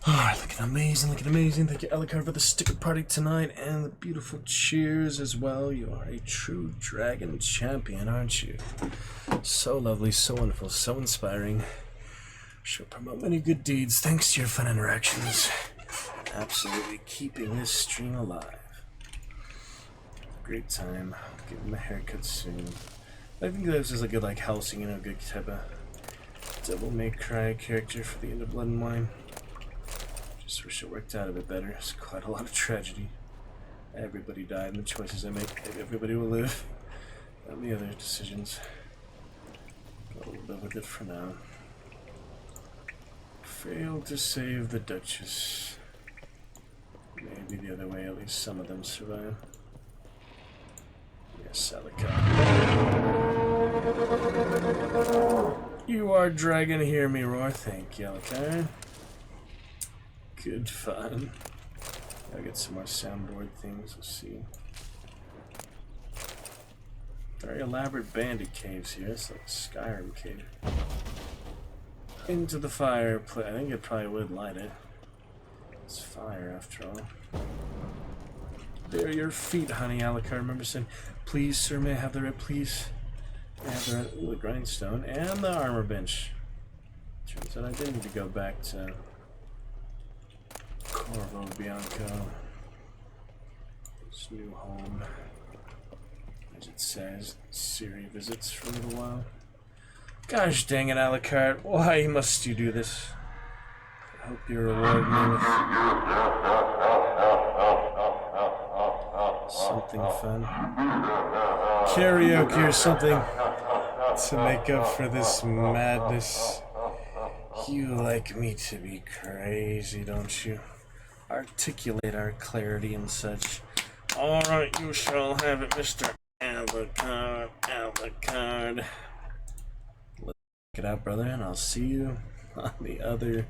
Alright, looking amazing, looking amazing. Thank you, Alucard, for the sticker party tonight and the beautiful cheers as well. You are a true dragon champion, aren't you? So lovely, so wonderful, so inspiring. She'll promote many good deeds thanks to your fun interactions. Absolutely keeping this stream alive. Great time. Getting my haircut soon. I think this is a good, like, Helsing, you know, good type of Devil May Cry character for the end of Blood and Wine. Just wish it worked out a bit better. It's quite a lot of tragedy. Everybody died in the choices I make. Maybe everybody will live. And the other decisions. Gotta live with it for now. Failed to save the Duchess. Maybe the other way, at least some of them survive. Yes, Alucard. You are dragon, hear me roar. Thank you, Alucard. Good fun. I'll get some more soundboard things, we'll see. Very elaborate bandit caves here. It's like Skyrim cave. Into the fireplace. I think it probably would light it. It's fire after all. There are your feet, honey, Alucard. Remember saying, please, sir, may I have the red, please? May I have the red, ooh, the grindstone, and the armor bench. Turns out I did need to go back to Corvo Bianco. His new home. As it says, Siri visits for a little while. Gosh dang it, Alucard. Why must you do this? I hope you reward me with something fun. Karaoke or something to make up for this madness. You like me to be crazy, don't you? Articulate our clarity and such. Alright, you shall have it, Mr. Alucard. Alucard. Let's check it out, brother, and I'll see you on the other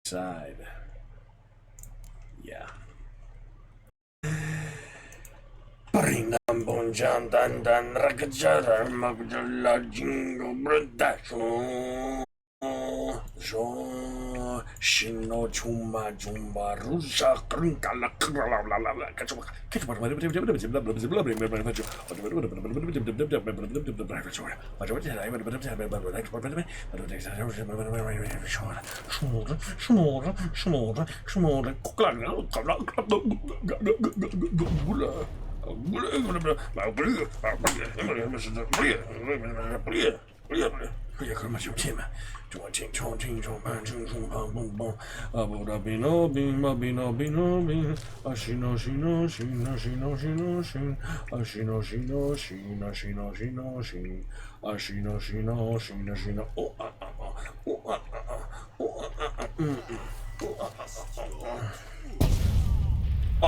side. Yeah. Parinam bonjan dan dan rakajara magdala jingo bradasho jo shino chuma jumba rusha krinkala krala kachuma kachuma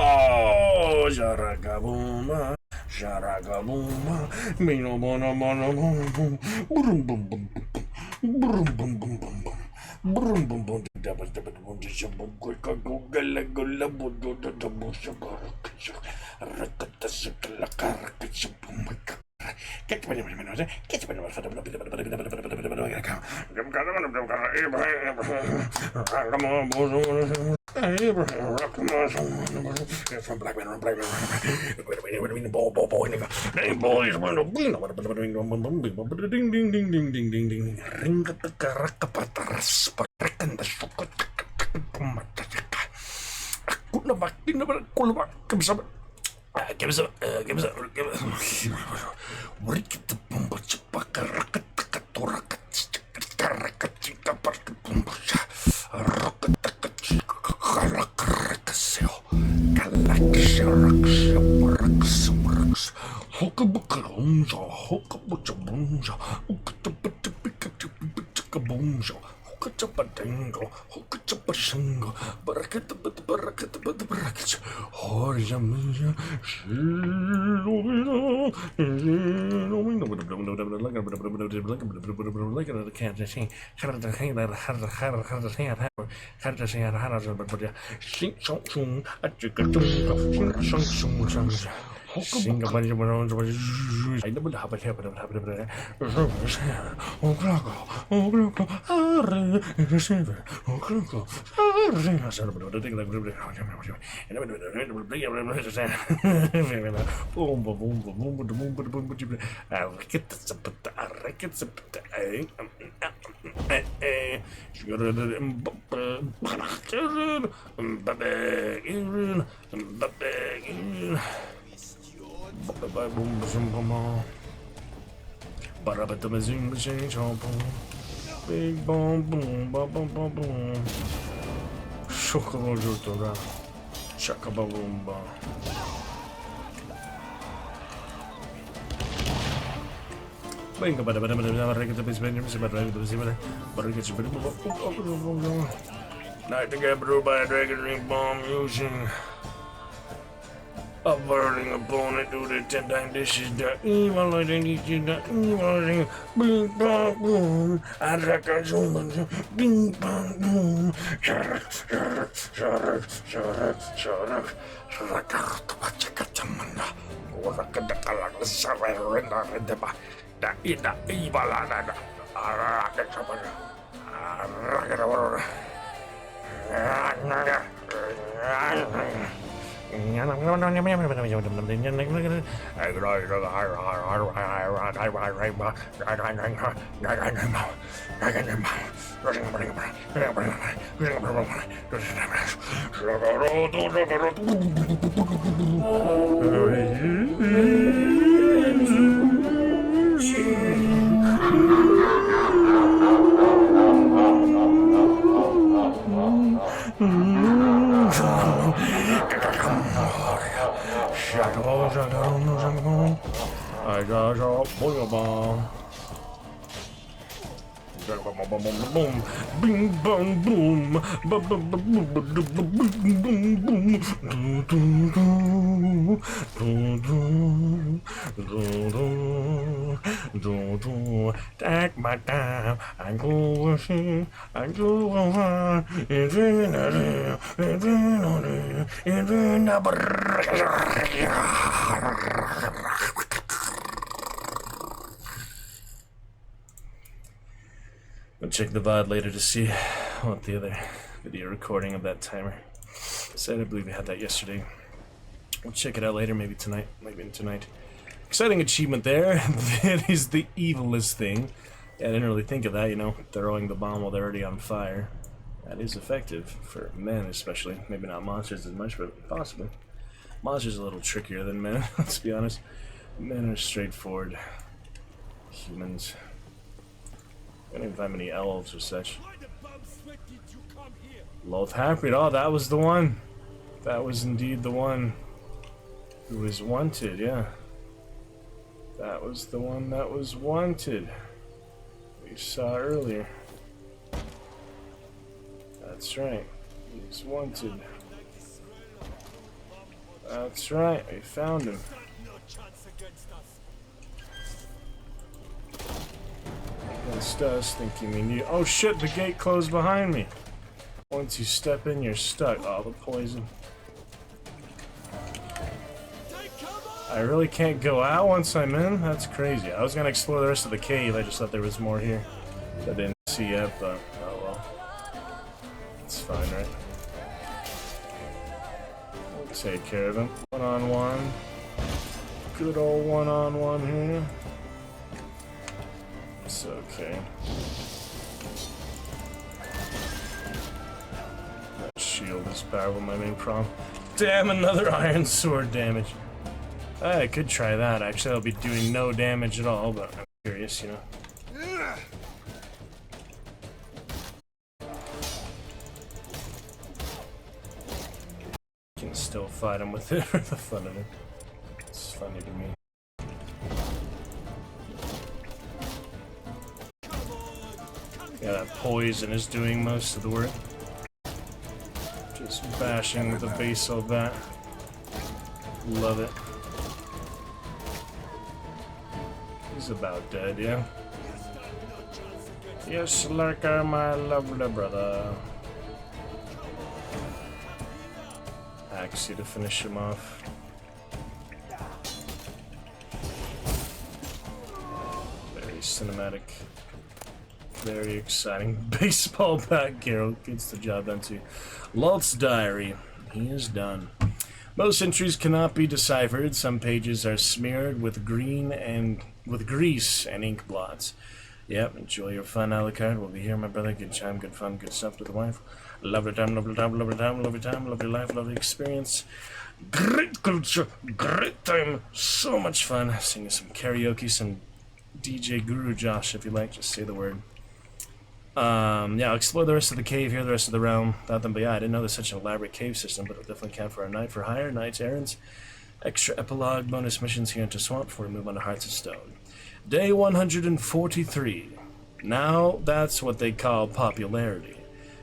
Oh, Jaragabuma, Jaragabuma, Mino Mono Mono Mono, Brum Bum Bum, Brum Bum Bum Bum, Brum Bum Bum, Double Double Bum, Shabuka Gugala Gula Budu, the Bushabar, Rakatasaka, Rakachapumaka. Get to me, get from Black Man, ding ding ding ding ding ding ding ring the caracapataras, and the chocolate. Give us up. Give us up. Give us up. Give us up. Ricket the Bumba Chapaka Rakatakatora Karakachika Parkapumba Rakatakarakasio Galaxia Rax Hokabukalonja Hokabuchabunja Ukatapatapikatapikabunja Hokachapadango Hokachapashango Barakatabarakatabarakach Horjamija Shilomino Big boom boom ba boom boom boom. Shokolojotora. Shakabalumba. Venga, para night to get through by a dragon ring bomb using averting opponent to the 10-time dishes. The evil identity, the evil thing. Bing bong boom. I reckon someone. Bing bong boom. Shut up, shut up, shut up, shut up, shut up. Shut up, Pachakatamana. What a good surrender in the back. The evil. Boom, bing bong boom, ba ba ba boom, ba da ba boom boom boom, do. Take my time, I go see, I go on, it's in I'll check the VOD later to see what the other video recording of that timer said. I believe we had that yesterday. We'll check it out later, maybe tonight. Exciting achievement there. That is the evilest thing. Yeah, I didn't really think of that, you know, throwing the bomb while they're already on fire. That is effective, for men especially. Maybe not monsters as much, but possibly. Monsters are a little trickier than men, let's be honest. Men are straightforward. Humans. I don't even find many elves or such. Loth Haprid, oh, that was the one. That was indeed the one who was wanted, yeah. That was the one that was wanted. We saw earlier. That's right. He's wanted. That's right, I found him. Against us, think you mean you. Oh shit, the gate closed behind me. Once you step in, you're stuck. Oh, the poison. I really can't go out once I'm in? That's crazy. I was gonna explore the rest of the cave, I just thought there was more here. I didn't see yet, but oh well. It's fine, right? We'll take care of him. One-on-one. Good old one-on-one here. It's okay. That shield is powerful, my main problem. Damn, another iron sword damage. I could try that, actually. I'll be doing no damage at all, but I'm curious, you know. Can still fight him with it for the fun of it. It's funny to me. Yeah, that poison is doing most of the work. Just bashing with the base of that. Love it. He's about dead, yeah? Yes, Lurker, my lovely brother. Axe you to finish him off. cinematic. Very exciting. Baseball bat Carol gets the job done too. Lult's diary. He is done. Most entries cannot be deciphered. Some pages are smeared with grease and ink blots. Yep, enjoy your fun, Alucard. We'll be here, my brother. Good time, good fun, good stuff with the wife. Lovely time, lovely time, lovely time, lovely time, lovely life, lovely experience. Great culture, great time, so much fun. Singing some karaoke, some DJ Guru Josh, if you like, just say the word. Yeah, I'll explore the rest of the cave here, the rest of the realm. But yeah, I didn't know there's such an elaborate cave system, but it'll definitely count for our night for hire, night's errands, extra epilogue, bonus missions here into Swamp before we move on to Hearts of Stone. Day 143. Now that's what they call popularity.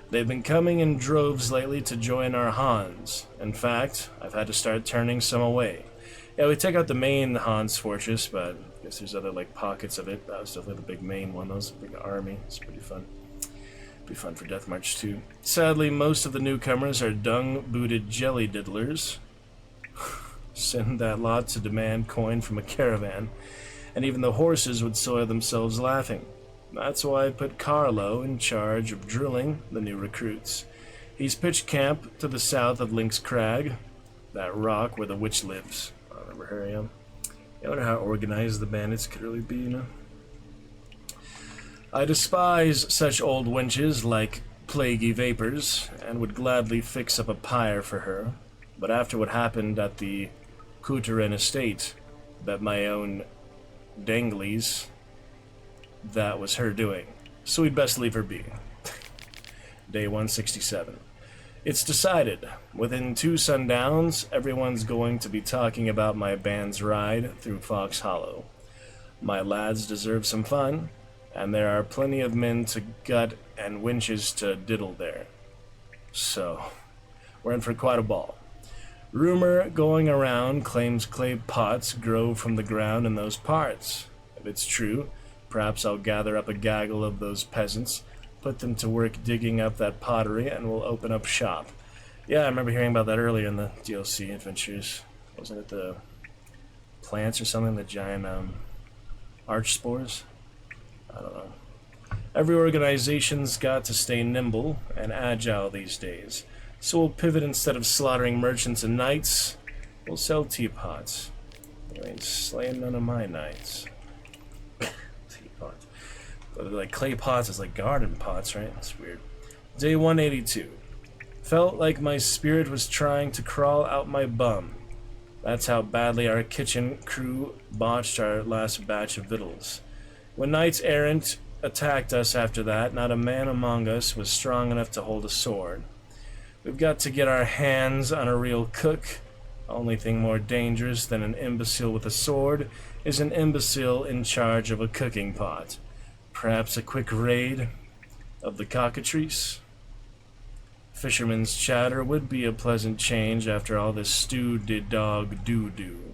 They've been coming in droves lately to join our Hans. In fact, I've had to start turning some away. Yeah, we take out the main Hans fortress, but I guess there's other like pockets of it. That was definitely the big main one. That was a big army. It's pretty fun. Be fun for Death March too. Sadly, most of the newcomers are dung-booted jelly diddlers. Send that lot to demand coin from a caravan, and even the horses would soil themselves laughing. That's why I put Carlo in charge of drilling the new recruits. He's pitched camp to the south of Lynx Crag, that rock where the witch lives. I remember her, yeah. I wonder how organized the bandits could really be, you know? I despise such old wenches like plaguey vapors, and would gladly fix up a pyre for her. But after what happened at the Couturin estate, bet my own danglies, that was her doing. So we'd best leave her be. Day 167. It's decided. Within 2 sundowns, everyone's going to be talking about my band's ride through Fox Hollow. My lads deserve some fun, and there are plenty of men to gut and winches to diddle there. So, we're in for quite a ball. Rumor going around claims clay pots grow from the ground in those parts. If it's true, perhaps I'll gather up a gaggle of those peasants, put them to work digging up that pottery, and we'll open up shop. Yeah, I remember hearing about that earlier in the DLC adventures. Wasn't it the plants or something, the giant arch spores? I don't know. Every organization's got to stay nimble and agile these days. So we'll pivot. Instead of slaughtering merchants and knights, we'll sell teapots. You ain't slaying none of my knights. Teapots. But like clay pots is like garden pots, right? That's weird. Day 182. Felt like my spirit was trying to crawl out my bum. That's how badly our kitchen crew botched our last batch of victuals. When knights errant attacked us after that, not a man among us was strong enough to hold a sword. We've got to get our hands on a real cook. Only thing more dangerous than an imbecile with a sword is an imbecile in charge of a cooking pot. Perhaps a quick raid of the cockatrice? Fisherman's chatter would be a pleasant change after all this stew-did-dog doo-doo.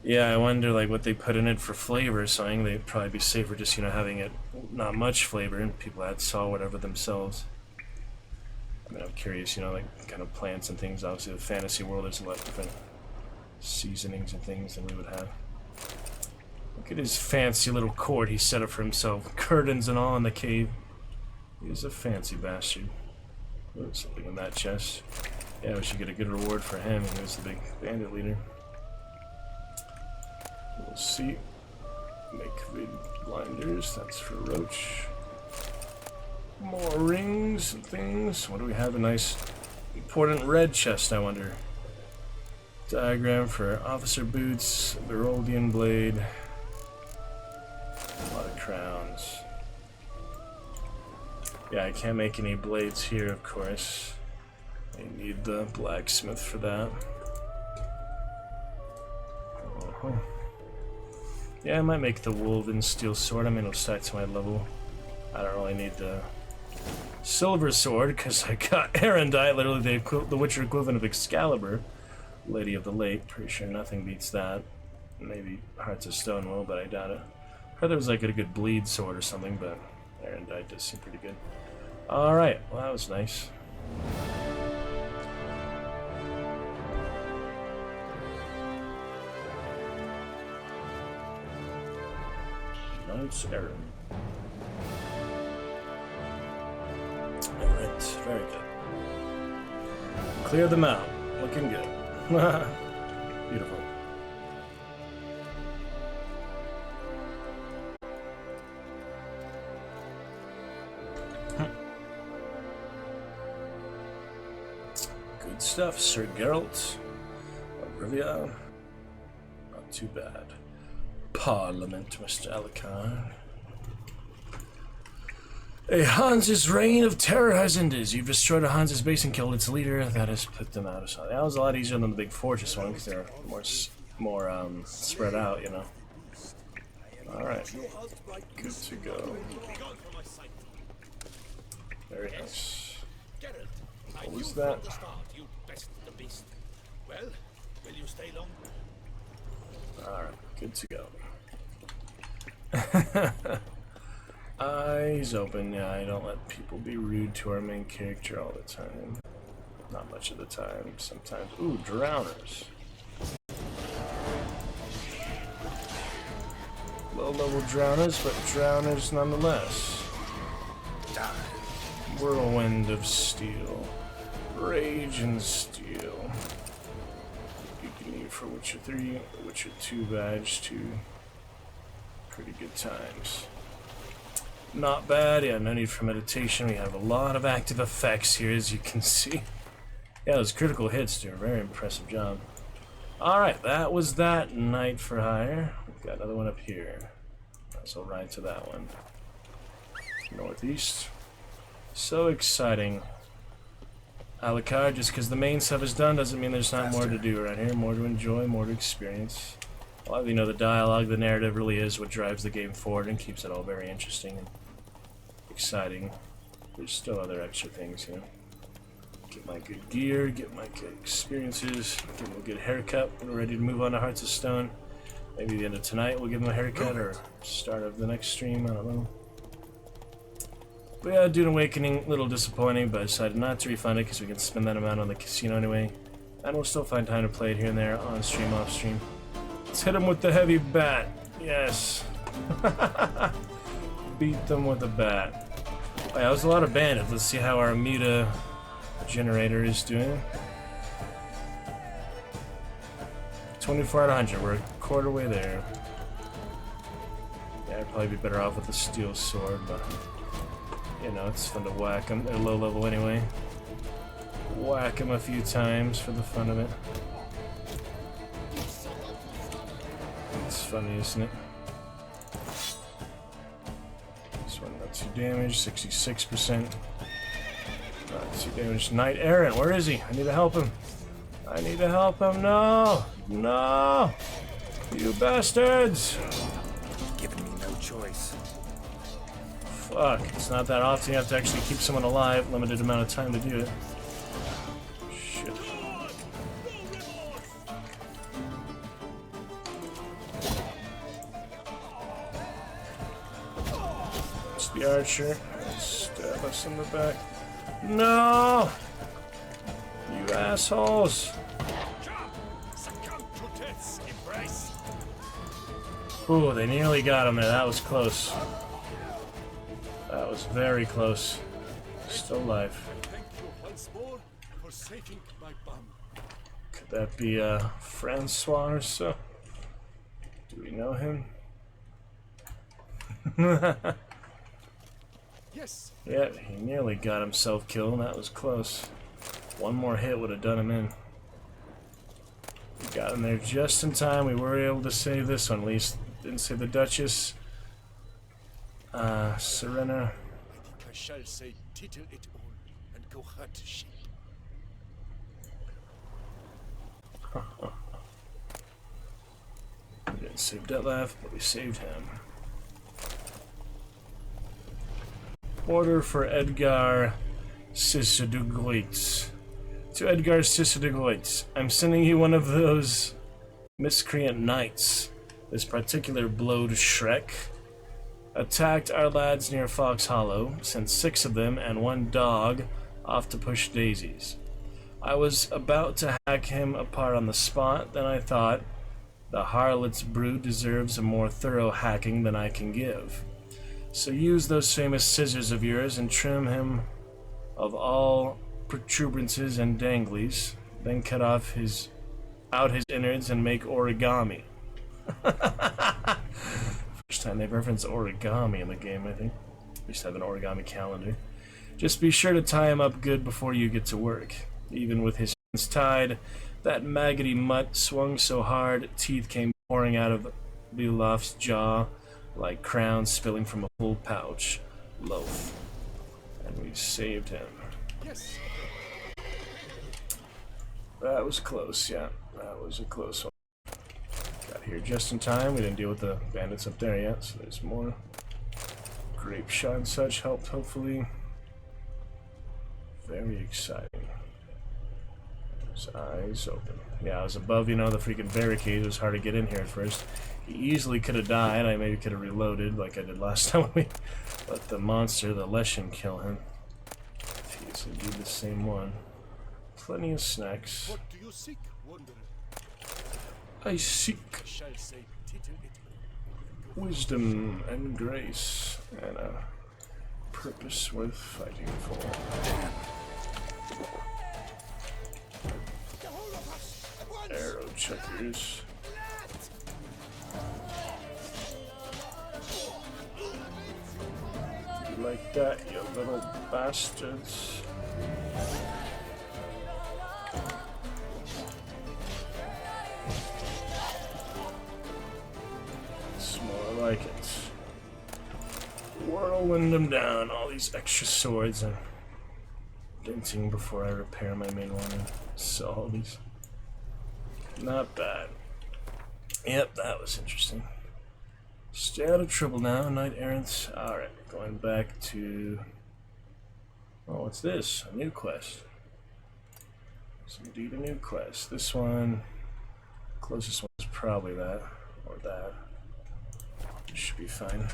Yeah, I wonder like what they put in it for flavor or something. They'd probably be safer just, you know, having it not much flavor and people had saw whatever themselves. I mean, I'm curious, you know, like kind of plants and things. Obviously the fantasy world is a lot different seasonings and things than we would have. Look at his fancy little court he set up for himself. Curtains and all in the cave. He's a fancy bastard. Ooh, something in that chest. Yeah, we should get a good reward for him. He was the big bandit leader. We'll see. Make vid blinders. That's for Roach. More rings and things. What do we have? A nice, important red chest, I wonder. Diagram for officer boots. Beroldian blade. A lot of crowns. Yeah, I can't make any blades here, of course. I need the blacksmith for that. Yeah, I might make the woven steel sword. I mean, it'll stack to my level. I don't really need the silver sword because I got Erendite, literally the Witcher equivalent of Excalibur, Lady of the Lake. Pretty sure nothing beats that. Maybe Hearts of Stone will, but I doubt it. I heard there was like a good bleed sword or something, but Erendite does seem pretty good. Alright, well that was nice. Knight's errand. Alright, very good. Clear them out. Looking good. Beautiful. Good stuff, Sir Geralt. Rivia. Not too bad. Parliament, Mr. Alucard. A Hans's reign of terror has ended. You've destroyed a Hans's base and killed its leader. That has put them out of sight. That was a lot easier than the big fortress one because they're more spread out, you know. Alright. Good to go. Very nice. What was that? Well, will you stay long? Alright, good to go. Eyes open. Yeah, I don't let people be rude to our main character all the time. Not much of the time. Sometimes. Ooh, drowners. Low-level drowners, but drowners nonetheless. Whirlwind of steel. Rage and steel. You can need for Witcher 3, Witcher 2 badge to pretty good times. Not bad. Yeah, no need for meditation. We have a lot of active effects here, as you can see. Yeah, those critical hits do a very impressive job. Alright, that was that. Knight for hire. We've got another one up here. So ride to that one. Northeast. So exciting. Alucard, just because the main stuff is done doesn't mean there's not more to do around here. More to enjoy, more to experience. A lot of you know the dialogue, the narrative really is what drives the game forward and keeps it all very interesting and exciting. There's still other extra things, you know. Get my good gear, get my good experiences, give him a good haircut when we're ready to move on to Hearts of Stone. Maybe the end of tonight we'll give him a haircut, or start of the next stream, I don't know. But yeah, Dune Awakening, a little disappointing, but I decided not to refund it because we can spend that amount on the casino anyway. And we'll still find time to play it here and there, on stream, off stream. Let's hit him with the heavy bat. Yes. Beat them with a bat. Oh yeah, that was a lot of bandits. Let's see how our Muta generator is doing. 24 out of 100. We're a quarter way there. Yeah, I'd probably be better off with the steel sword, but you know, it's fun to whack them. They're low level anyway. Whack them a few times for the fun of it. It's funny, isn't it? This one not too damaged, 66%. Not too damaged. Knight Errant, where is he? I need to help him. I need to help him. No! No! You bastards! Giving me no choice. Fuck, it's not that often you have to actually keep someone alive. Limited amount of time to do it. Shit. It's the archer. Stab us in the back. No! You assholes! Ooh, they nearly got him there. That was close. That was very close. Still alive. Could that be Francois or so? Do we know him? Yes. Yeah, he nearly got himself killed. That was close. One more hit would have done him in. We got him there just in time. We were able to save this one. At least didn't save the Duchess. Serena. I shall say, title it all and go hunt sheep. We didn't save Detlef, but we saved him. Order for Edgar Sisseduglitz. To Edgar Sisseduglitz, I'm sending you one of those miscreant knights. This particular blowed Shrek attacked our lads near Fox Hollow, sent 6 of them and 1 dog off to push daisies. I was about to hack him apart on the spot, then I thought, The harlot's brood deserves a more thorough hacking than I can give. So use those famous scissors of yours and trim him of all protuberances and danglies, then cut off his innards and make origami. First time they've referenced origami in the game, I think. We used to have an origami calendar. Just be sure to tie him up good before you get to work. Even with his hands tied, that maggoty mutt swung so hard, teeth came pouring out of Beowulf's jaw like crowns spilling from a full pouch loaf. And we saved him. Yes. That was close, yeah. That was a close one. Got here just in time. We didn't deal with the bandits up there yet, so there's more. Grape shot and such helped, hopefully. Very exciting. His eyes open. Yeah, I was above, you know, the freaking barricade. It was hard to get in here at first. He easily could have died. I maybe could have reloaded like I did last time when we let the monster, the Leshen, kill him. If he's indeed the same one. Plenty of snacks. What do you seek, wanderer? I seek Shall say wisdom and grace and a purpose worth fighting for. Arrow checkers. You like that, you little bastards? It's more like it. Whirlwind them down, all these extra swords and denting before I repair my main one and sell all these. Not bad. Yep, that was interesting. Stay out of trouble now, knight errants. Alright, going back to... Oh, what's this? A new quest. It's indeed a new quest. This one... Closest one is probably that. Or that. Should be fine.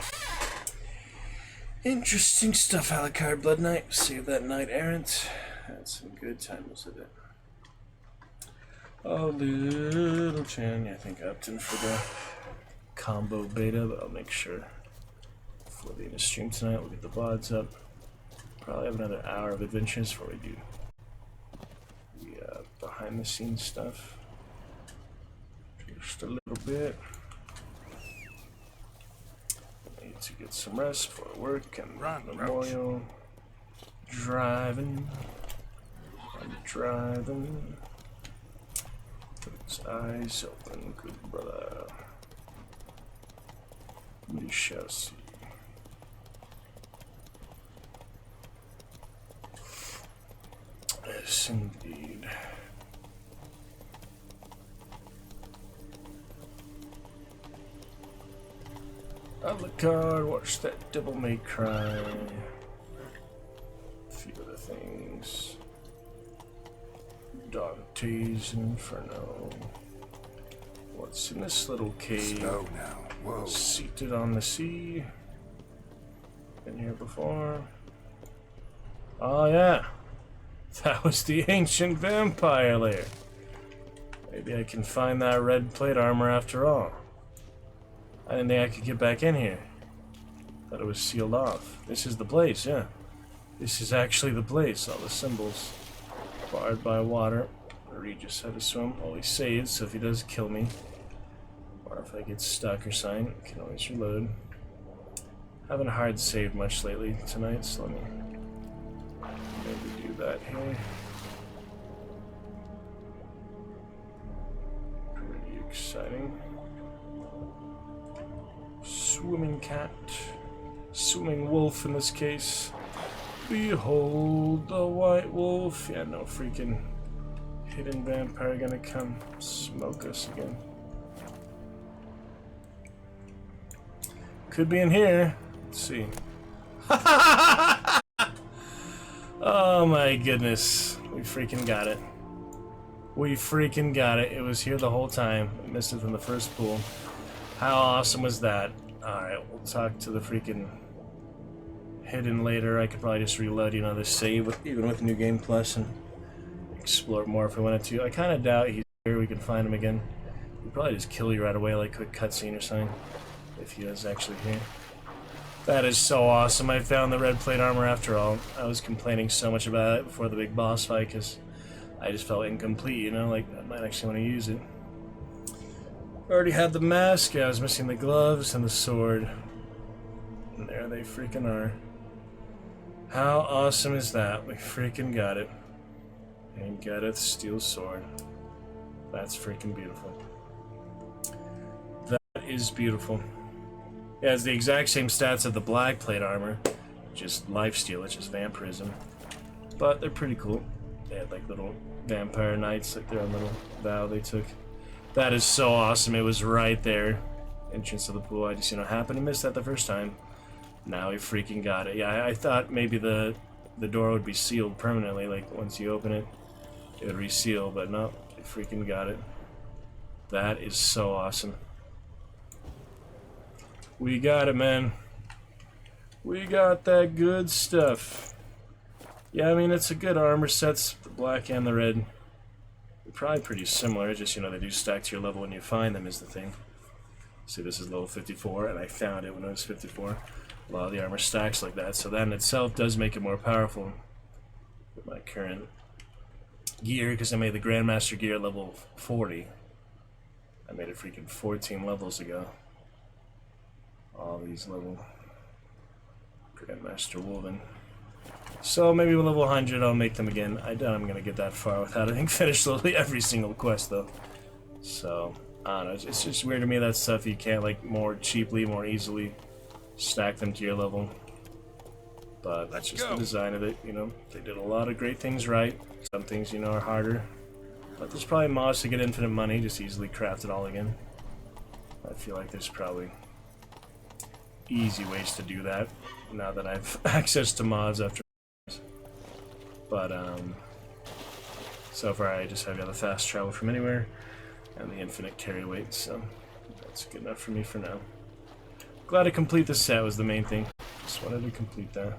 Interesting stuff, Alucard Blood Knight. Save that knight errant. Had some good times with it. Oh, little Chan. Yeah, I think I opted in for the combo beta, but I'll make sure before the end of stream tonight we'll get the VODs up. Probably have another hour of adventures before we do the behind the scenes stuff. Just a little bit. Need to get some rest for work and memorial. Driving. I'm driving. His eyes open, good brother. We shall see. Yes, indeed. Alucard, watch that devil may cry. A few other things. Dante's Inferno. What's in this little cave? Snow now. Whoa. Seated on the sea. Been here before. Oh yeah. That was the ancient vampire lair. Maybe I can find that red plate armor after all. I didn't think I could get back in here. Thought it was sealed off. This is the place, yeah. This is actually the place. All the symbols. Barred by water. Regis had to swim. Well, he saved, so if he does kill me, or if I get stuck or something, I can always reload. Haven't hard saved much lately tonight, so let me maybe do that here. Pretty exciting. Swimming cat. Swimming wolf in this case. Behold the white wolf. Yeah, no freaking hidden vampire gonna come smoke us again. Could be in here. Let's see. Oh my goodness. We freaking got it. We freaking got it. It was here the whole time. I missed it from the first pool. How awesome was that? Alright, we'll talk to the freaking hidden later. I could probably just reload, you know, the save with, even with New Game Plus and explore more if we wanted to. I kind of doubt he's here. We can find him again. He'd probably just kill you right away, like quick cutscene or something, if he is actually here. That is so awesome. I found the red plate armor after all. I was complaining so much about it before the big boss fight because I just felt incomplete, you know, like I might actually want to use it. Already had the mask, I was missing the gloves and the sword. And there they freaking are. How awesome is that? We freaking got it. And got a steel sword. That's freaking beautiful. That is beautiful. It has the exact same stats of the black plate armor, just lifesteal, it's just vampirism. But they're pretty cool. They had like little vampire knights, like their own little vow they took. That is so awesome. It was right there. Entrance to the pool. I just, you know, happened to miss that the first time. Now we freaking got it. Yeah, I thought maybe the door would be sealed permanently, like once you open it, it would reseal, but no, we freaking got it. That is so awesome. We got it, man. We got that good stuff. Yeah, I mean, it's a good armor sets, the black and the red. They're probably pretty similar, just, you know, they do stack to your level when you find them is the thing. See, this is level 54, and I found it when I was 54. A lot of the armor stacks like that, so that in itself does make it more powerful with my current gear, because I made the Grandmaster gear level 40. I made it freaking 14 levels ago. All these level Grandmaster Woven. So maybe with level 100 I'll make them again. I doubt I'm gonna get that far without having finished literally every single quest though. So I don't know, it's just weird to me that stuff you can't like more cheaply, more easily stack them to your level. But that's just the design of it, you know. They did a lot of great things right. Some things, you know, are harder. But there's probably mods to get infinite money, just easily craft it all again. I feel like there's probably easy ways to do that now that I've access to mods after. But so far I just have the fast travel from anywhere and the infinite carry weight, so that's good enough for me for now. Glad to complete the set was the main thing. Just wanted to complete that.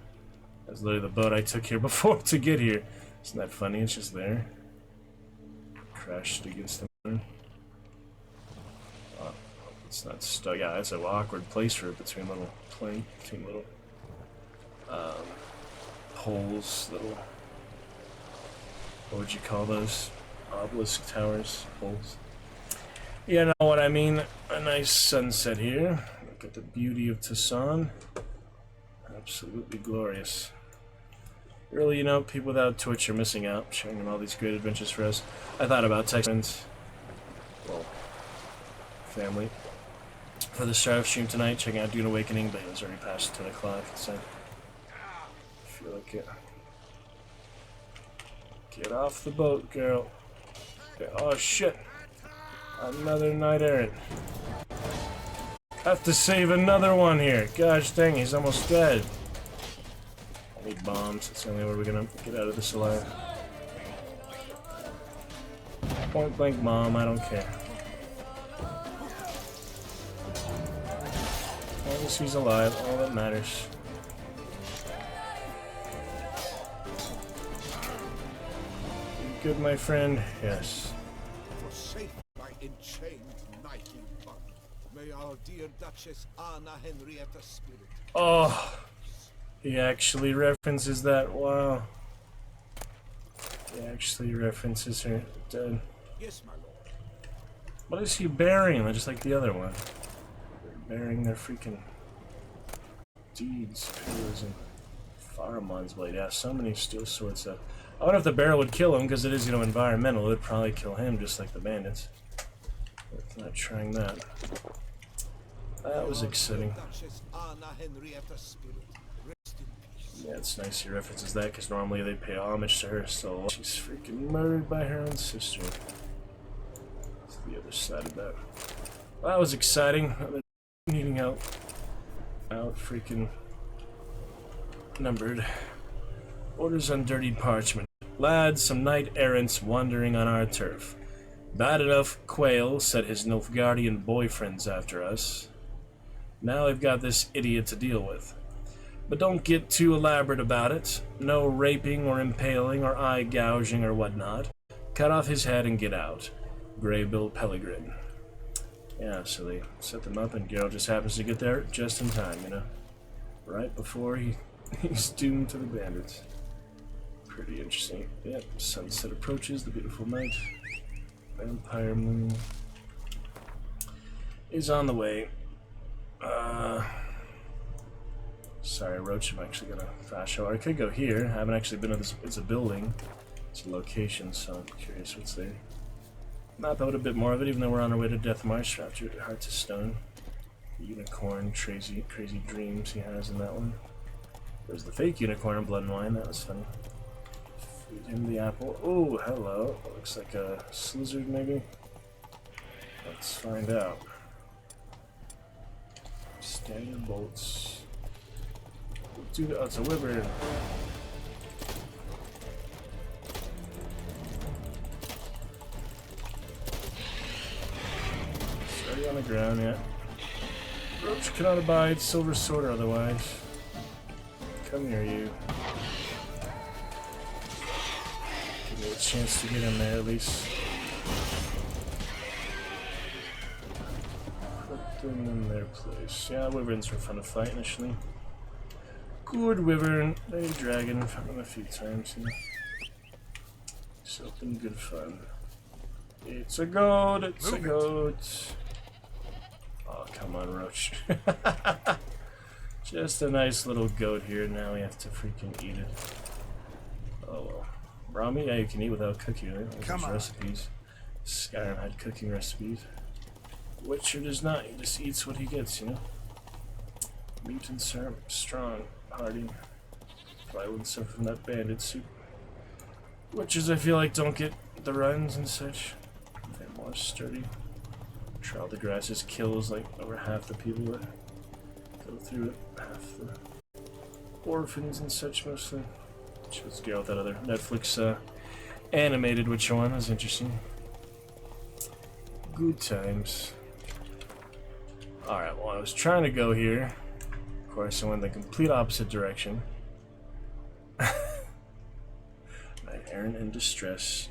That's literally the boat I took here before to get here. Isn't that funny? It's just there. Crashed against the moon. Oh, it's not stuck. Yeah, that's an awkward place for it between little holes, little, what would you call those? Obelisk towers, holes. You know what I mean? A nice sunset here. Look at the beauty of Tucson. Absolutely glorious. Really, you know, people without Twitch are missing out, showing them all these great adventures for us. I thought about texting friends, well, family, for the start of stream tonight, checking out Dune Awakening, but it was already past 10 o'clock, so I feel like it. Get off the boat, girl. Oh shit. Another knight errant. Have to save another one here. Gosh dang, he's almost dead. I need bombs. That's the only way we're gonna get out of this alive. Point blank bomb, I don't care. As long as he's alive, all that matters. You good, my friend? Yes. Forsake my enchained knightly bond. May our dear Duchess Anna Henrietta Spirit. Oh, he actually references that. Wow. He actually references her dead. Yes, my lord. What is he bearing? Just like the other one. They're bearing their freaking deeds, pillars, and Faramond's blade. Yeah, so many steel swords that. I wonder if the barrel would kill him, because it is, you know, environmental. It would probably kill him, just like the bandits. But not trying that. That was exciting. Yeah, it's nice he references that, because normally they pay homage to her, so she's freaking murdered by her own sister. That's the other side of that. Well, that was exciting. Needing out freaking numbered. Orders on dirtied parchment. Lads, some knight errants wandering on our turf. Bad enough Quail set his Nilfgaardian boyfriends after us. Now they've got this idiot to deal with. But don't get too elaborate about it. No raping or impaling or eye gouging or whatnot. Cut off his head and get out. Greybill Pellegrin. Yeah, so they set them up, and Geralt just happens to get there just in time, you know? Right before he's doomed to the bandits. Pretty interesting. Yep, sunset approaches, the beautiful night. Vampire moon is on the way. Sorry, Roach, I'm actually gonna fast show. I could go here. I haven't actually been to this. It's a building. It's a location, so I'm curious what's there. Map out a bit more of it, even though we're on our way to Death Marsh after Hearts of Stone. Unicorn, crazy dreams he has in that one. There's the fake unicorn in Blood and Wine. That was funny. Feed him the apple. Oh, hello. Looks like a slizzard, maybe. Let's find out. Standard bolts. Oh, it's a wyvern. Already on the ground, yeah. Roach cannot abide silver sword otherwise. Come here, you. Give me a chance to get in there at least. Put them in their place. Yeah, wyverns were fun to fight initially. Good wyvern. Baby dragon. Found them a few times. You know. So it's been good fun. It's a goat. It's a goat. Oh, come on, Roach. Just a nice little goat here. Now we have to freaking eat it. Oh well. Raw meat, yeah, you can eat without cooking, right? Those are recipes. Skyrim had cooking recipes. Witcher does not. He just eats what he gets, you know? Mutants are strong, hardy. Probably wouldn't suffer from that bandit soup. Witchers, I feel like, don't get the runs and such. They're more sturdy. Trial the Grasses kills like over half the people that go through it. Half the orphans and such, mostly. Let's go with that other Netflix animated Witcher one. That was interesting. Good times. Alright, well, I was trying to go here. Of course, I went the complete opposite direction. Knight errant in distress.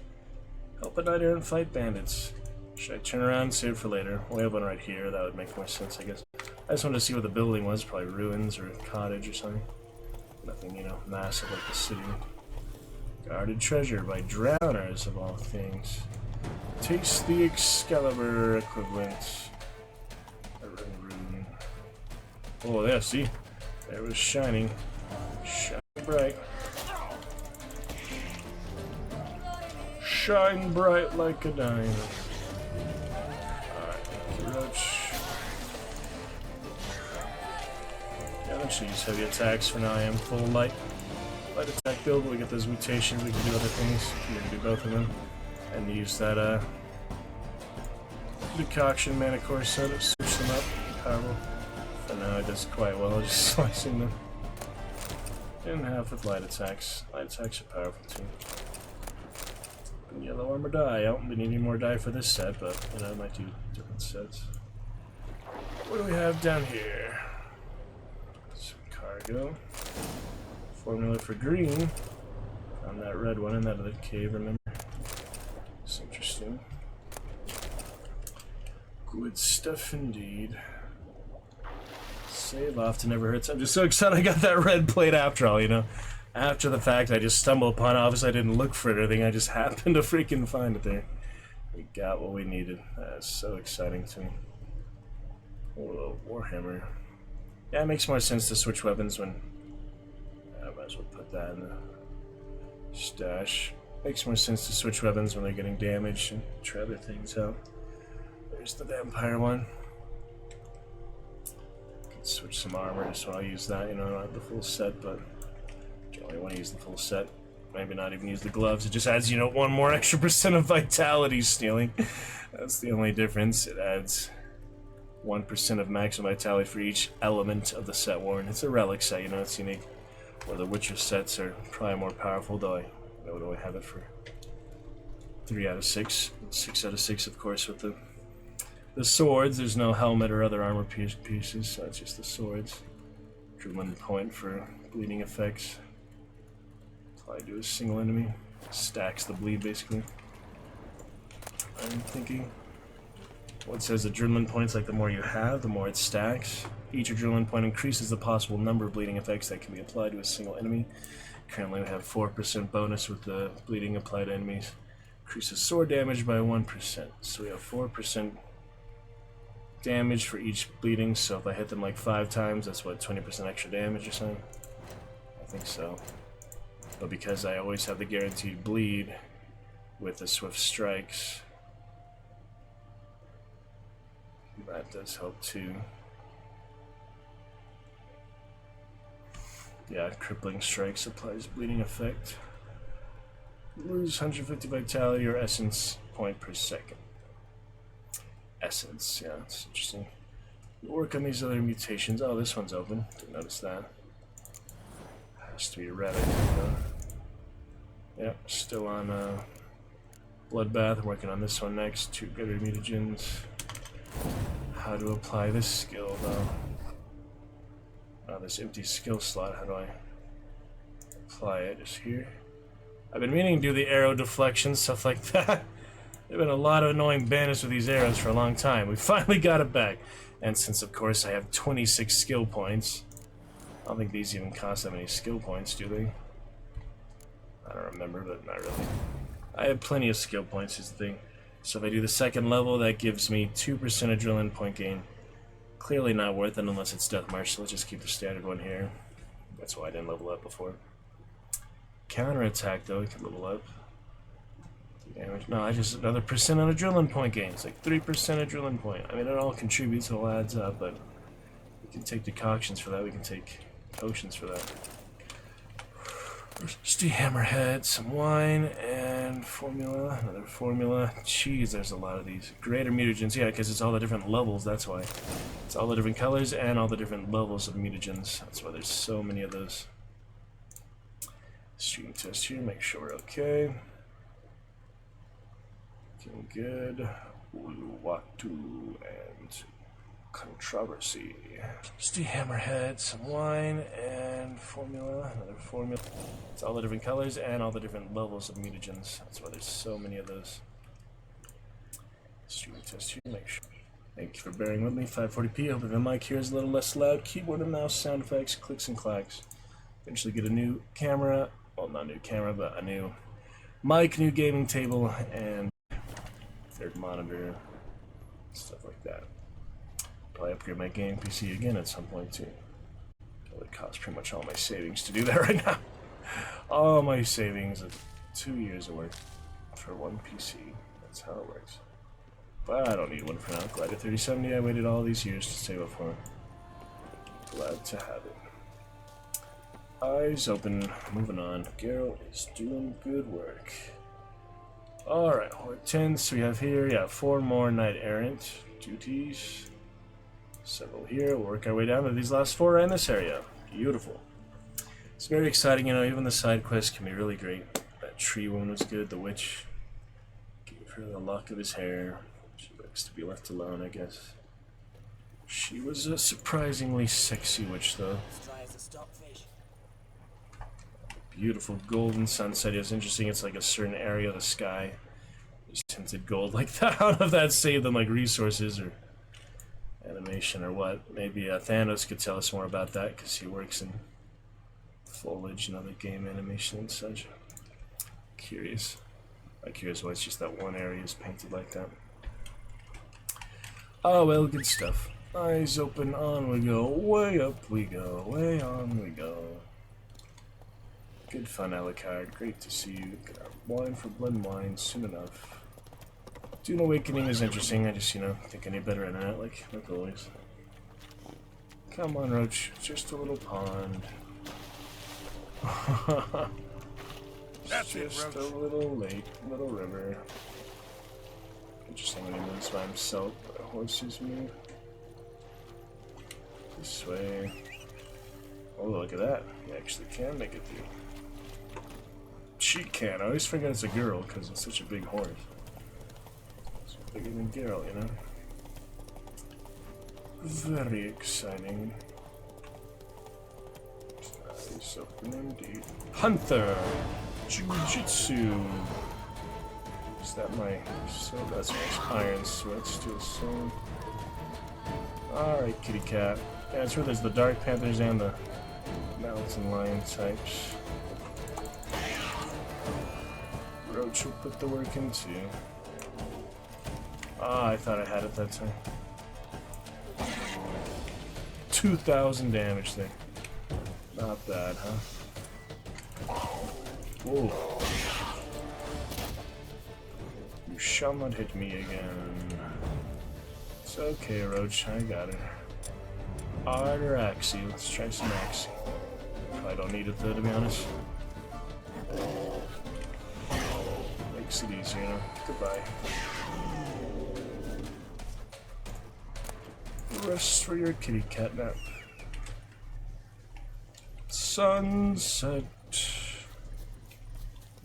Help a knight errant fight bandits. Should I turn around and save for later? We have one right here. That would make more sense, I guess. I just wanted to see what the building was. Probably ruins or a cottage or something. Nothing, you know, massive like the city. Guarded treasure by drowners, of all things. Taste the Excalibur equivalent. Rune. Oh, yeah, see? There it was shining. Shining bright. Shine bright like a diamond. Alright, Roach. Yeah, let's use heavy attacks for now. I am full light attack build. When we get those mutations, we can do other things. We can do both of them. And use that decoction mana core set to switch them up. Powerful. For now it does quite well, just slicing them in half with light attacks. Light attacks are powerful too. And yellow armor die. I don't need any more die for this set, but you know, I might do different sets. What do we have down here? Some cargo. Formula for green. Found that red one in that other cave, remember? It's interesting. Good stuff indeed. Save often never hurts. I'm just so excited I got that red plate after all, you know? After the fact, I just stumbled upon it. Obviously, I didn't look for it or anything. I just happened to freaking find it there. We got what we needed. That's so exciting to me. Oh, Warhammer. Yeah, it makes more sense to switch weapons when... I might as well put that in the stash. Makes more sense to switch weapons when they're getting damaged and try other things out. There's the vampire one. Could switch some armor, so I'll use that, you know, not the full set, but I only want to use the full set. Maybe not even use the gloves. It just adds, you know, 1 more extra % of vitality stealing. That's the only difference. It adds 1% of maximum vitality for each element of the set worn. It's a relic set, you know, it's unique. Where the Witcher sets are probably more powerful, though I would only have it for 3 out of 6. 6 out of 6, of course, with the swords. There's no helmet or other armor pieces, so it's just the swords. Drew 1 point for bleeding effects. Apply to a single enemy. Stacks the bleed, basically. I'm thinking. What says adrenaline points, like the more you have, the more it stacks. Each adrenaline point increases the possible number of bleeding effects that can be applied to a single enemy. Currently we have 4% bonus with the bleeding applied to enemies. Increases sword damage by 1%. So we have 4% damage for each bleeding, so if I hit them like 5 times, that's what, 20% extra damage or something? I think so. But because I always have the guaranteed bleed with the swift strikes, that does help too. Yeah, crippling strikes applies bleeding effect. Lose 150 vitality or essence point per second. Essence, yeah, that's interesting. Work on these other mutations. Oh, this one's open. Didn't notice that. Has to be red, I think, though. Yep, still on Bloodbath. I'm working on this one next. 2 greater mutagens. How to apply this skill, though? Oh, this empty skill slot. How do I apply it? Just here. I've been meaning to do the arrow deflection, stuff like that. There've been a lot of annoying bandits with these arrows for a long time. We finally got it back. And since, of course, I have 26 skill points, I don't think these even cost that many skill points, do they? I don't remember, but not really. I have plenty of skill points, is the thing. So if I do the second level, that gives me 2% adrenaline point gain. Clearly not worth it unless it's Death March, so let's just keep the standard one here. That's why I didn't level up before. Counterattack, though, we can level up. Damage. No, I just another percent on adrenaline point gain. It's like 3% adrenaline point. I mean, it all contributes, it all adds up, but we can take decoctions for that, we can take potions for that. Rusty Hammerhead, some wine, and formula. Another formula. Jeez, there's a lot of these. Greater mutagens, yeah, because it's all the different levels, that's why. It's all the different colors and all the different levels of mutagens. That's why there's so many of those. Stream test here, make sure we're okay. Looking good. Uluwatu and controversy. Rusty Hammerhead, some wine, and formula. Another formula. It's all the different colors and all the different levels of mutagens. That's why there's so many of those. Stream test here, make sure. Thank you for bearing with me. 540p. Hope the mic here is a little less loud. Keyboard and mouse sound effects, clicks and clacks. Eventually get a new camera. Well, not a new camera, but a new mic, new gaming table, and third monitor, stuff like that. Probably upgrade my gaming PC again at some point too. It would cost pretty much all my savings to do that right now. All my savings of 2 years of work for one PC. That's how it works. But I don't need one for now. Glad at 3070 I waited all these years to save up for. Glad to have it. Eyes open. Moving on. Geralt is doing good work. Alright, Hortense we have here. Yeah, 4 more Knight Errant duties. Several here. We'll work our way down to these last 4 in this area. Beautiful. It's very exciting, you know, even the side quests can be really great. That tree one was good, the witch. Gave her the lock of his hair. She likes to be left alone, I guess. She was a surprisingly sexy witch, though. Beautiful golden sunset. It's interesting, it's like a certain area of the sky is tinted gold like that. I don't know if that saved them like resources or animation or what. Maybe Thanos could tell us more about that because he works in foliage and other game animation and such. Curious. I'm curious why it's just that one area is painted like that. Oh well, good stuff. Eyes open, on we go, way up we go, way on we go. Good fun, Alucard. Great to see you. Get our wine for blood and wine soon enough. Dune Awakening is interesting. I just, you know, think I need better at it, like always. Come on, Roach. It's just a little pond. It's just a little lake, little river. Interesting when he moves by himself, but horses move. This way. Oh, look at that. You actually can make it through. She can. I always forget it's a girl because it's such a big horse. It's bigger than Geralt, you know? Very exciting. Nice open indeed. Hunter! Jiu-Jitsu! Is Is that my... So that's my iron switch, steel sword. Alright, kitty cat. Yeah, that's where there's the Dark Panthers and the Mountain Lion types. Roach will put the work in too. Ah, I thought I had it that time. 2,000 damage there. Not bad, huh? Whoa. You shall not hit me again. It's okay, Roach, I got it. Art or Axie? Let's try some Axie. Probably don't need it though, to be honest. Makes it easier, you know. Goodbye. Rest for your kitty cat nap. Sunset.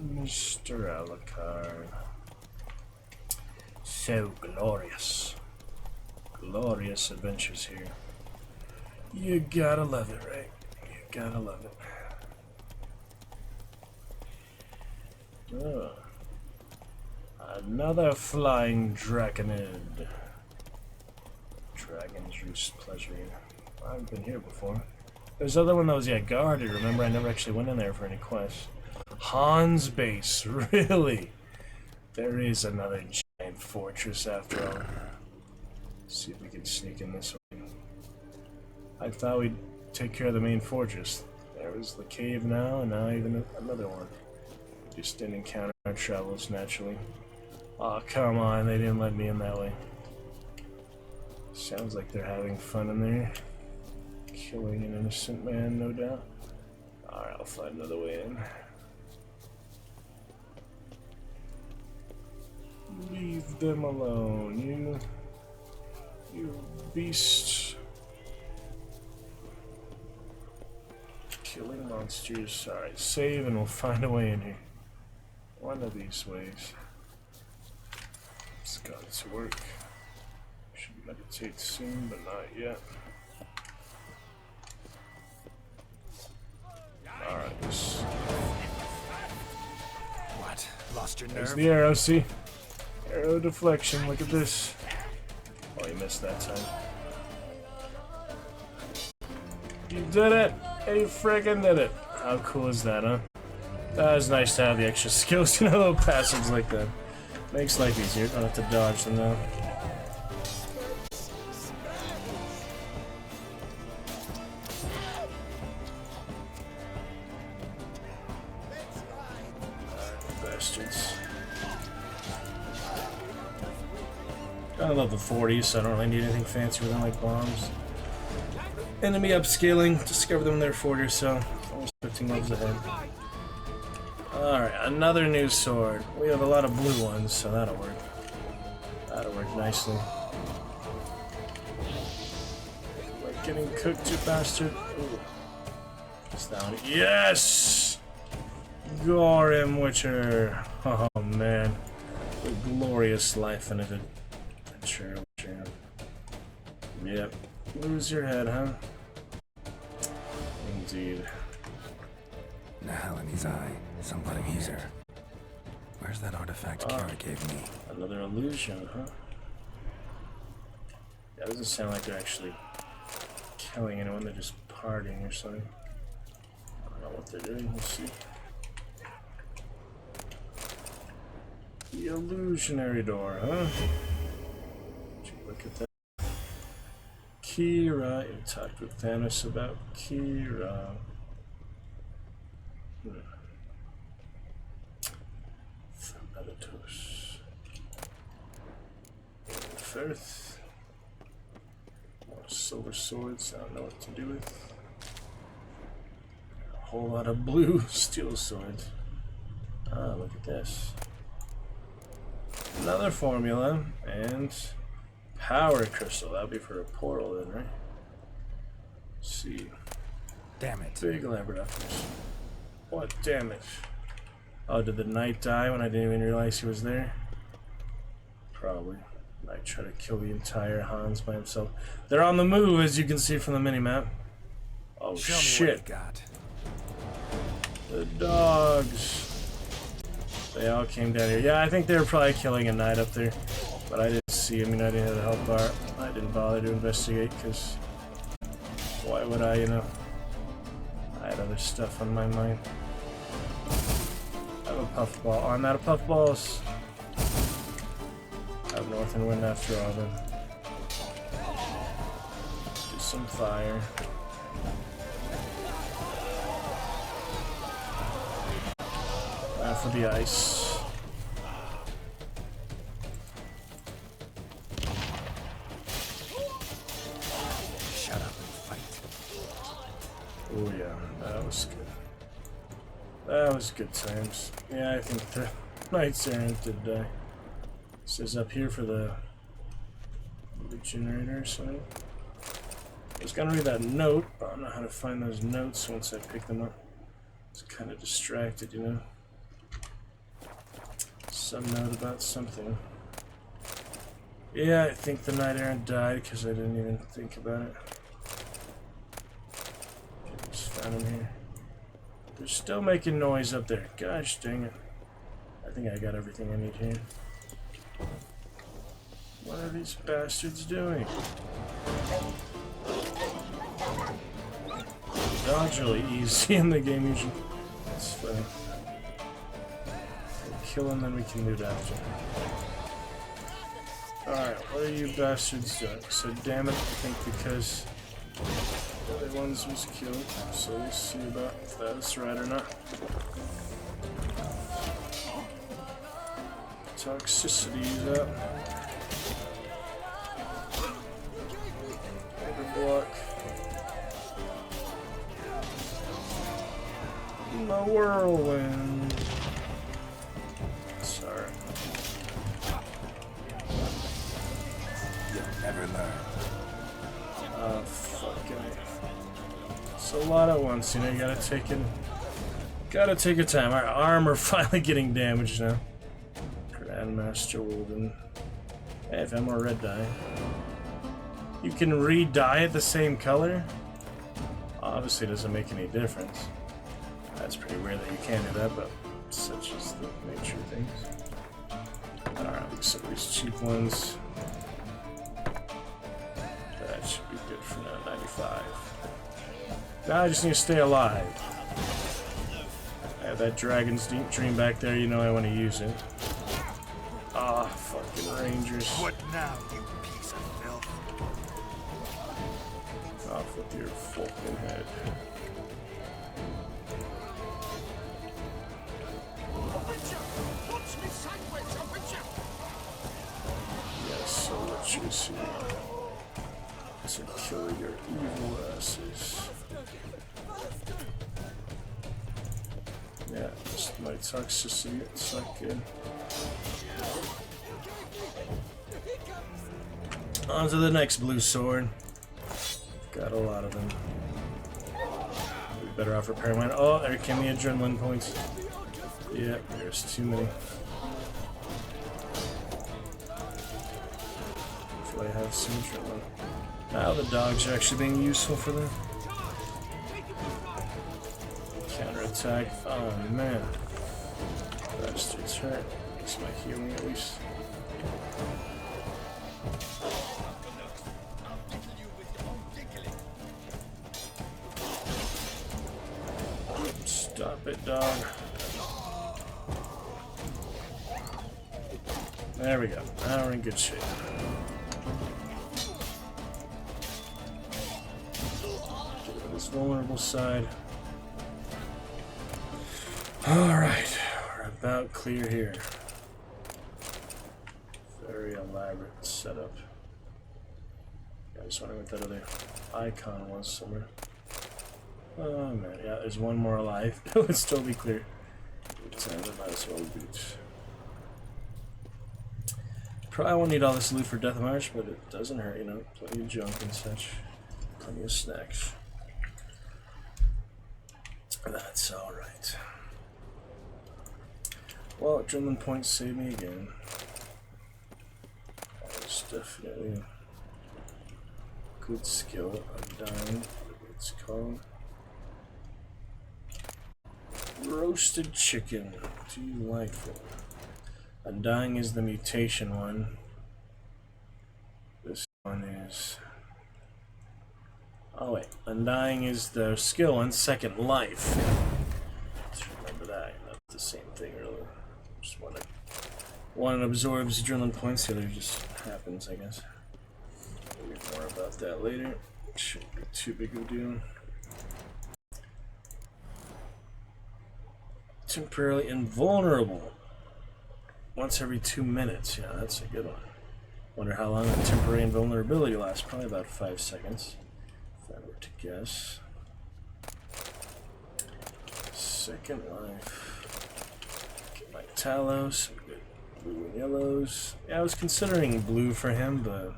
Mr. Alucard. So glorious. Glorious adventures here. You gotta love it, right? You gotta love it. Oh. Another flying draconid. Dragon's Roost Pleasure. I've been here before. There's other one that was, yeah, guarded. Remember, I never actually went in there for any quests. Han's base, really? There is another giant fortress after all. Let's see if we can sneak in this way. I thought we'd take care of the main fortress. There was the cave now, and now even another one. Just didn't encounter our travels naturally. Aw, come on, they didn't let me in that way. Sounds like they're having fun in there. Killing an innocent man, no doubt. Alright, I'll find another way in. Leave them alone, you beast. Killing monsters. Alright, save and we'll find a way in here. One of these ways. It's got to work. Should meditate soon, but not yet. Alright. What? Lost your nerve? There's the arrow, see? Arrow deflection, look at this. Oh, you missed that time. You did it! You friggin' did it! How cool is that, huh? That is nice to have the extra skills, you know, little passives like that. Makes life easier, don't have to dodge them now. Bastards. I love the 40s, so I don't really need anything fancy with them like bombs. Enemy upscaling, discover them in their 40 or so. Almost 15 levels ahead. Alright, another new sword. We have a lot of blue ones, so that'll work. That'll work nicely. Like getting cooked, you bastard. Ooh. It's down. Yes! Gorham Witcher. Oh man. The glorious life in it. Sure. Yep. Lose your head, huh? Indeed. Now in his eye. Somebody here. Where's that artifact Kara gave me? Another illusion, huh? That doesn't sound like they're actually killing anyone, they're just partying or something. I don't know what they're doing, we'll see. The illusionary door, huh? Would you look at that? Kira, you talked with Thanos about Kira. Thanatos. Firth. More silver swords, I don't know what to do with. A whole lot of blue steel swords. Ah, look at this. Another formula, and power crystal. That'll be for a portal then, right? Let's see. Damn it. Big laboratories. What damage? Oh, did the knight die when I didn't even realize he was there? Probably. Might try to kill the entire Hans by himself. They're on the move, as you can see from the minimap. Oh, Show me shit. what you got. The dogs. They all came down here. Yeah, I think they were probably killing a knight up there. But I didn't see him, and I didn't have the health bar. I didn't bother to investigate, because why would I, you know? I had other stuff on my mind. I have a puffball. Oh, I'm out of puffballs. I have Northern Wind after all, then. Do some fire. For the ice. Shut up and fight. Oh yeah, that was good. That was good times. Yeah, I think the Knights Errant did die. This is up here for the generator or something. I was gonna read that note, but I don't know how to find those notes once I pick them up. I was kind of distracted, you know. Some note about something. Yeah, I think the Knight Errant died because I didn't even think about it. Just found him here. They're still making noise up there. Gosh dang it. I think I got everything I need here. What are these bastards doing? Dodge really easy in the game usually. That's funny. Kill him, then we can loot after. Alright, what are you bastards doing? So damn it, I think because the other ones was killed. So we'll see about if that's right or not. Toxicity's up. Block. The whirlwind. Sorry. You'll never learn. Oh, fucking it. It's a lot at once, you know, you gotta take your time. Our armor finally getting damaged now. Grandmaster Wolden. Hey, I found more red dye. You can re-dye it the same color? Obviously it doesn't make any difference. That's pretty weird that you can't do that, but such is the nature of things. Alright, look at some of these cheap ones. That should be good for now, 95. Now I just need to stay alive. I have that Dragon's Dream back there, you know I want to use it. Ah, fucking Rangers. What now, you piece of filth? Off with your fucking head. Yes, so what you see to kill your evil asses. Yeah, just my toxicity, it's not good. On to the next blue sword. Got a lot of them. We better off repairing mine. Oh, there came the adrenaline points. Yeah, there's too many. Hopefully I have some adrenaline. Now the dogs are actually being useful for them. Counterattack. Oh man. Bastards hurt. Makes my healing at least. Stop it, dog. There we go. Now we're in good shape. Get rid of this vulnerable side. Alright, we're about clear here. Very elaborate setup. I was wondering what that other icon was somewhere. Oh man, yeah, there's one more alive. Let's still be clear. I might as well boot. Probably won't need all this loot for Death March, but it doesn't hurt, you know. Plenty of junk and such. Plenty of snacks. That's alright. Well, adrenaline points saved me again. That's definitely a good skill. I'm dying. It's called Roasted chicken. Delightful. Undying is the mutation one. This one is... Oh wait, Undying is the skill one, Second Life. Let's remember that. Not the same thing, really. Just one absorbs adrenaline points, the other just happens, I guess. We'll read more about that later. Shouldn't be too big of a deal. Temporarily invulnerable. Once every 2 minutes. Yeah, that's a good one. Wonder how long that temporary invulnerability lasts. Probably about 5 seconds. If I were to guess. Second Life. Get my Talos. Some good blue and yellows. Yeah, I was considering blue for him, but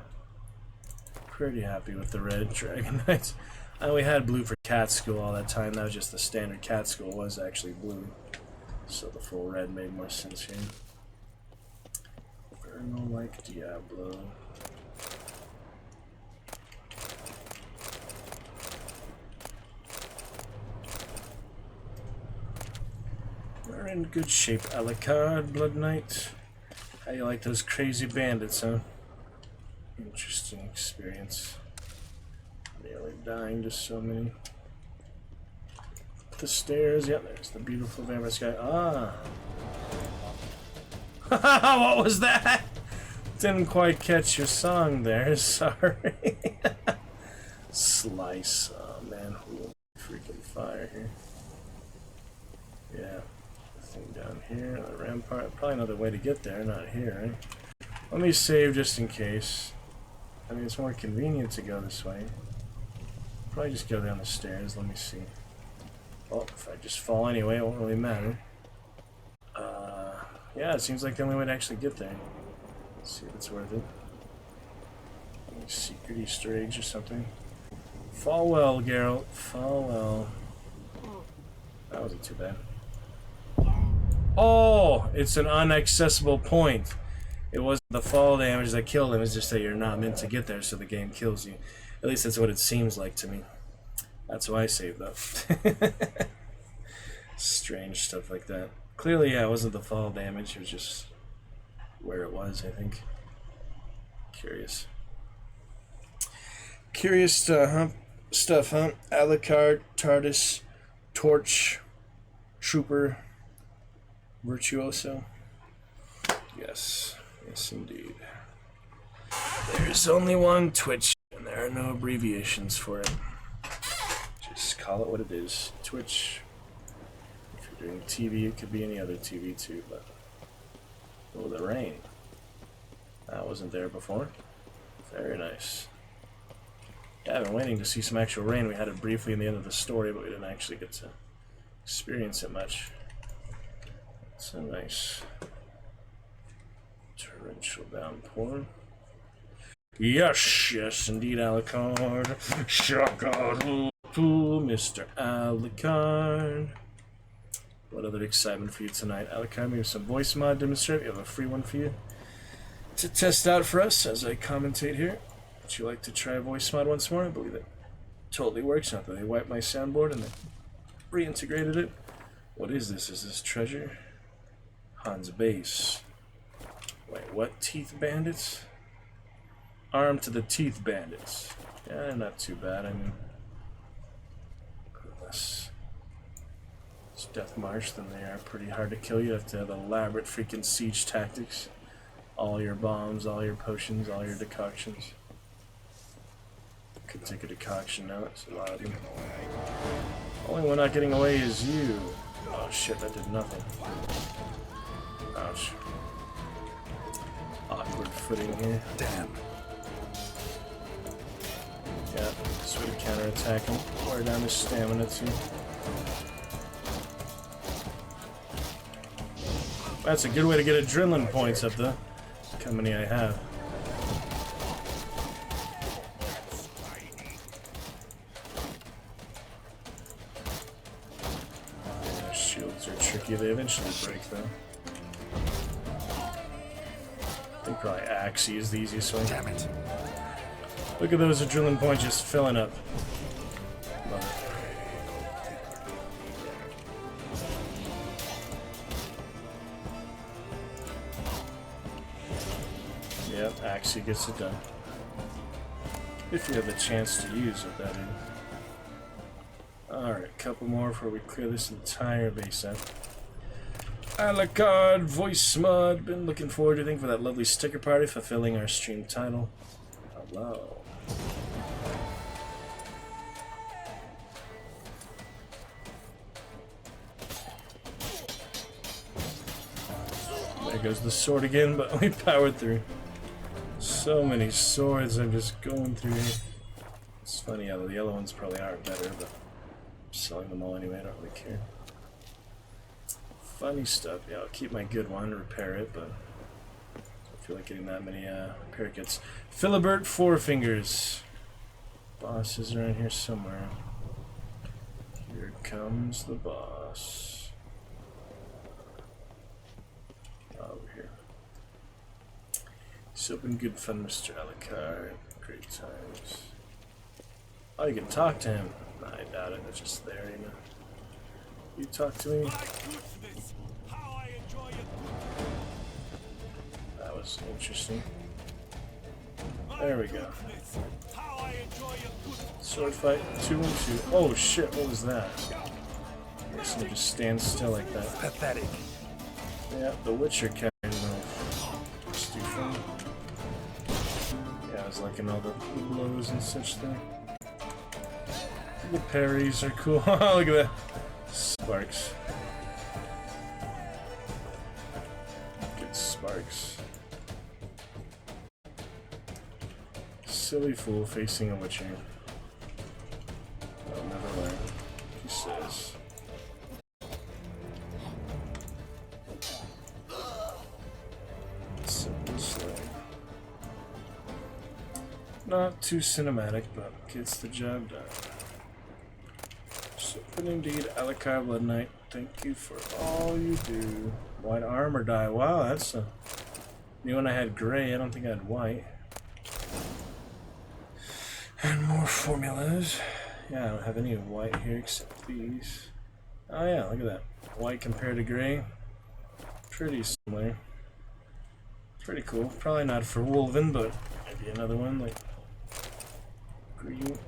pretty happy with the red Dragon Knights. I know we had blue for Cat School all that time. That was just the standard Cat School was actually blue. So the full red made more sense here. Vernal like Diablo. We're in good shape, Alucard, Blood Knight. How you like those crazy bandits, huh? Interesting experience. Nearly dying to so many. The stairs, yep, there's the beautiful vampire sky. Ah! What was that? Didn't quite catch your song there, sorry. Slice, oh man, freaking fire here. Yeah, the thing down here, the rampart. Probably another way to get there, not here, right? Let me save just in case. I mean, it's more convenient to go this way. Probably just go down the stairs, let me see. Well, if I just fall anyway, it won't really matter. Yeah, it seems like the only way to actually get there. Let's see if it's worth it. Any secret Easter eggs or something. Fall well, Geralt. Fall well. That wasn't too bad. Oh! It's an unaccessible point. It wasn't the fall damage that killed him, it's just that you're not meant to get there, so the game kills you. At least that's what it seems like to me. That's why I saved up. Strange stuff like that. Clearly, yeah, it wasn't the fall damage, it was just where it was, I think. Curious. Curious stuff, huh? Alucard, TARDIS, Torch, Trooper, Virtuoso. Yes, yes indeed. There's only one Twitch, and there are no abbreviations for it. Just call it what it is. Twitch. If you're doing TV, it could be any other TV too, but... Oh, the rain. That wasn't there before. Very nice. Yeah, I've been waiting to see some actual rain. We had it briefly in the end of the story, but we didn't actually get to experience it much. So nice. Torrential downpour. Yes, yes, indeed, Alucard. Shaka. Mr. Alucard. What other excitement for you tonight, Alucard? Maybe some voice mod demonstrate. We have a free one for you to test out for us as I commentate here. Would you like to try voice mod once more? I believe it totally works. Not that they wiped my soundboard and they reintegrated it. What is this? Is this treasure? Hans base. Wait, what? Teeth bandits? Arm to the teeth bandits. Yeah, not too bad. I mean, less Death March, then they are pretty hard to kill. You have to have elaborate freaking siege tactics. All your bombs, all your potions, all your decoctions. Could take a decoction now, it's a lot of them. Only one not getting away is you. Oh shit, that did nothing. Ouch. Awkward footing here. Damn. Yeah, sort of counterattack him. Wear down his stamina too. That's a good way to get adrenaline points up there. Look how many I have. Yeah, shields are tricky. They eventually break though. I think probably Axie is the easiest one. Damn it. Look at those adrenaline points just filling up. Love it. Yep, Axie gets it done. If you have the chance to use it, that is. Alright, a couple more before we clear this entire base out. Alucard, voice mod. Been looking forward to for that lovely sticker party fulfilling our stream title. Hello. There goes the sword again, but we powered through. So many swords I'm just going through here. It's funny how the yellow ones probably are better, but I'm selling them all anyway, I don't really care. Funny stuff. Yeah, I'll keep my good one, repair it, but I don't feel like getting that many repair kits. Philibert Four Fingers. Boss is around here somewhere. Here comes the boss. Over here. So been good fun, Mr. Alucard. Great times. Oh, you can talk to him. I doubt it. It's just there, you know. You talk to me. That was interesting. There we go. Sword fight 2 and 2. Oh shit! What was that? I guess I just stand still like that. Pathetic. Yeah, the Witcher carried it off. Just too fun. Yeah, I was liking all the blows and such there. The parries are cool. Look at that. Sparks. Good sparks. Silly fool facing a witcher. I'll never learn. He says. Simple slay. Not too cinematic, but gets the job done. But indeed, Alucard Blood Knight, thank you for all you do. White armor die. Wow, that's a new one. I had gray. I don't think I had white. And more formulas. Yeah, I don't have any white here except these. Oh yeah, look at that. White compared to gray. Pretty similar. Pretty cool. Probably not for Wolven, but maybe another one like green.